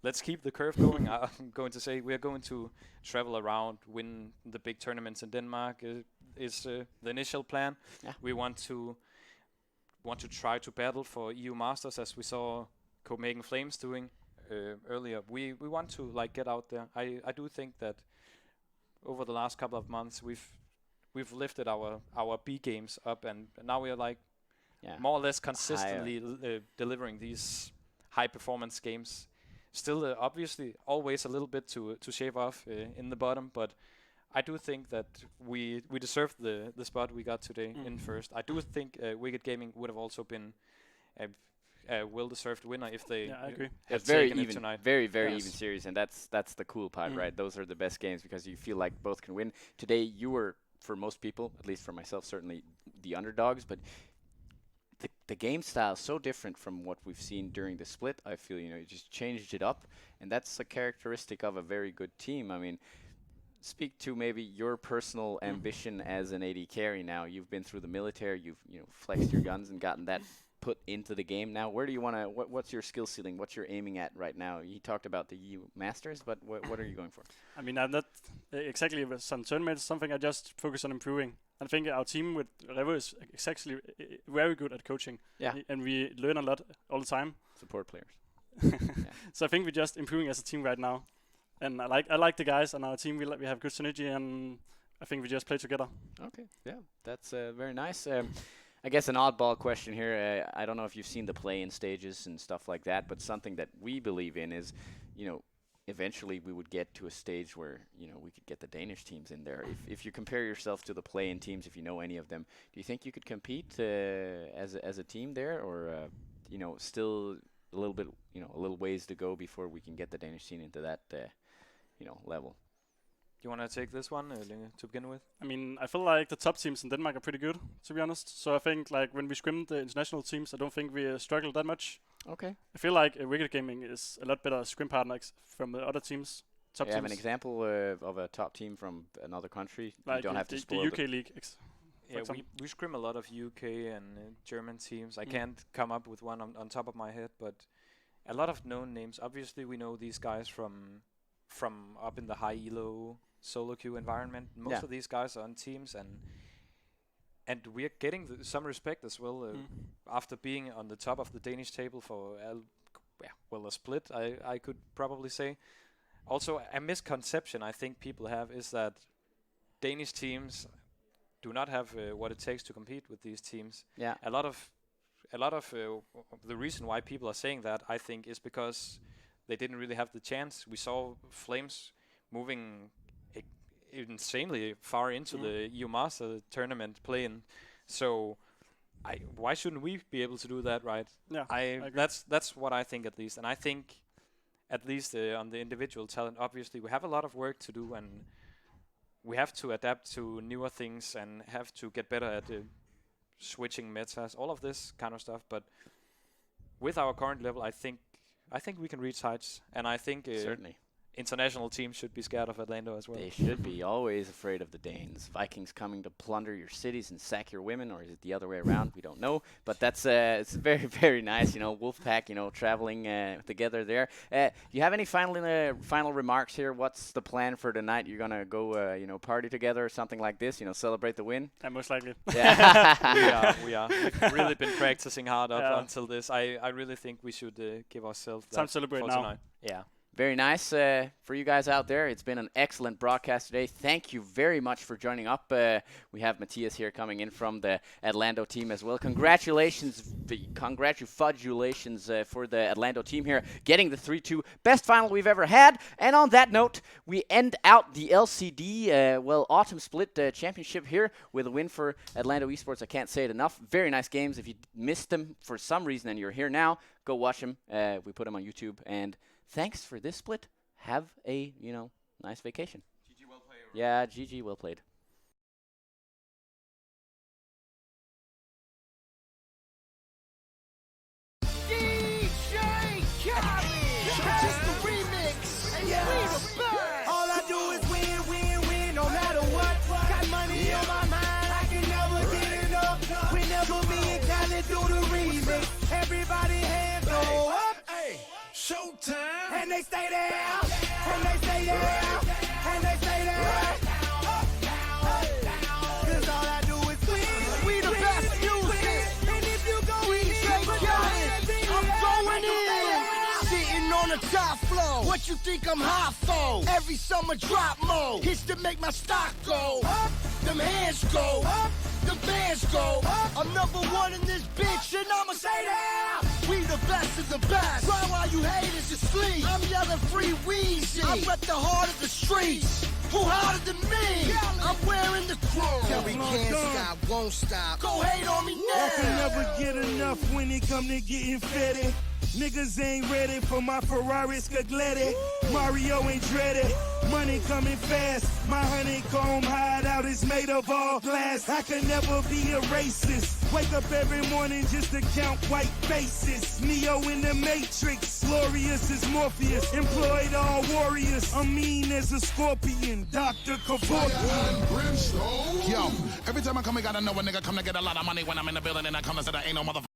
let's keep the curve going. I'm going to say we're going to travel around, win the big tournaments in Denmark. Is the initial plan. Yeah. We want to try to battle for EU Masters, as we saw Copenhagen Flames doing earlier. We want to get out there. I do think that over the last couple of months we've lifted our B games up, and now we are more or less consistently delivering these high performance games. Still, obviously, always a little bit to shave off in the bottom, but I do think that we deserve the spot we got today in first. I do think Wicked Gaming would have also been a well-deserved winner if they had taken it tonight. Very, very even series, and that's the cool part, right? Those are the best games because you feel like both can win. Today, you were, for most people, at least for myself, certainly the underdogs, but the game style is so different from what we've seen during the split. I feel, you just changed it up, and that's a characteristic of a very good team. I mean, speak to maybe your personal ambition as an AD carry now. You've been through the military, you've flexed your guns and gotten that put into the game now. Where do you want to, what's your skill ceiling? What's your aiming at right now? You talked about the EU Masters, but what are you going for? I mean, I'm not exactly with some tournaments, something I just focus on improving. I think our team with Revo is exactly very good at coaching. Yeah. And we learn a lot all the time. Support players. So I think we're just improving as a team right now. And I like the guys on our team. We have good synergy, and I think we just play together. Okay, yeah, that's very nice. I guess an oddball question here. I don't know if you've seen the play-in stages and stuff like that, but something that we believe in is, eventually we would get to a stage where, we could get the Danish teams in there. If you compare yourself to the play-in teams, if you know any of them, do you think you could compete as a team there, or still a little bit, a little ways to go before we can get the Danish team into that, level? Do you want to take this one to begin with? I mean, I feel like the top teams in Denmark are pretty good, to be honest. So I think when we scrimmed the international teams, I don't think we struggled that much. Okay. I feel like Wicked Gaming is a lot better scrim partners from the other teams. Top teams. Have an example of a top team from another country? Like you don't have to spoil the UK League. Yeah, we scrim a lot of UK and German teams. I can't come up with one on top of my head, but a lot of known names. Obviously, we know these guys from up in the high elo solo queue environment. Most of these guys are on teams, and we're getting some respect as well after being on the top of the Danish table for a split, I could probably say. Also, a misconception I think people have is that Danish teams do not have what it takes to compete with these teams. Yeah. A lot of the reason why people are saying that, I think, is because they didn't really have the chance. We saw Flames moving insanely far into the EU Master tournament playing. So why shouldn't we be able to do that, right? Yeah, that's what I think, at least. And I think at least on the individual talent, obviously we have a lot of work to do, and we have to adapt to newer things and have to get better at switching metas, all of this kind of stuff. But with our current level, I think I think we can reach heights, and I think Certainly. international teams should be scared of Atlando as well. They should be always afraid of the Danes. Vikings coming to plunder your cities and sack your women, or is it the other way around? We don't know. But that's it's very, very nice. Wolfpack, traveling together there. You have any final remarks here? What's the plan for tonight? You're gonna go, party together or something like this? Celebrate the win. Most likely. Yeah. we are. We've really been practicing hard up until this. I really think we should give ourselves time to celebrate now. Tonight. Yeah. Very nice for you guys out there. It's been an excellent broadcast today. Thank you very much for joining up. We have Matthias here coming in from the Atlando team as well. Congratulations for the Atlando team here, getting the 3-2 best final we've ever had. And on that note, we end out the LCD Autumn Split Championship here with a win for Atlando Esports. I can't say it enough. Very nice games. If you missed them for some reason and you're here now, go watch them. We put them on YouTube. And thanks for this split. Have a, nice vacation. GG well played. Yeah, GG well played. Just the remix. All I do is win, win, win, no matter what. Got money on my mind, I can never get enough. Whenever me and Khaled do the remix, everybody hands go up. Hey, showtime. And they stay there, and they stay there, and they stay there. Cause all I do is win. We the best music. And if you go I'm going in. Sitting on the top floor. What you think I'm hot for? Every summer drop mode. Hits to make my stock go up. Them hands go up. The bands go up. I'm number one in this bitch, and I'ma say that. We the best of the best. Cry while you haters asleep. I'm yelling free Weezy. I rep the heart of the streets. Who harder than me? I'm wearing the crown. Tell me can't stop, won't stop. Go hate on me now. I can never get enough when it come to getting fitted. Niggas ain't ready for my Ferrari Scaglietti. Mario ain't dreaded. Money coming fast. My honeycomb hideout is made of all glass. I can never be a racist. Wake up every morning just to count white faces. Neo in the Matrix. Glorious as Morpheus. Employed all warriors. I'm mean as a scorpion. Dr. Kevorkian. Yo, every time I come, I gotta know a nigga come to get a lot of money when I'm in the building and I come to say there ain't no motherfucker.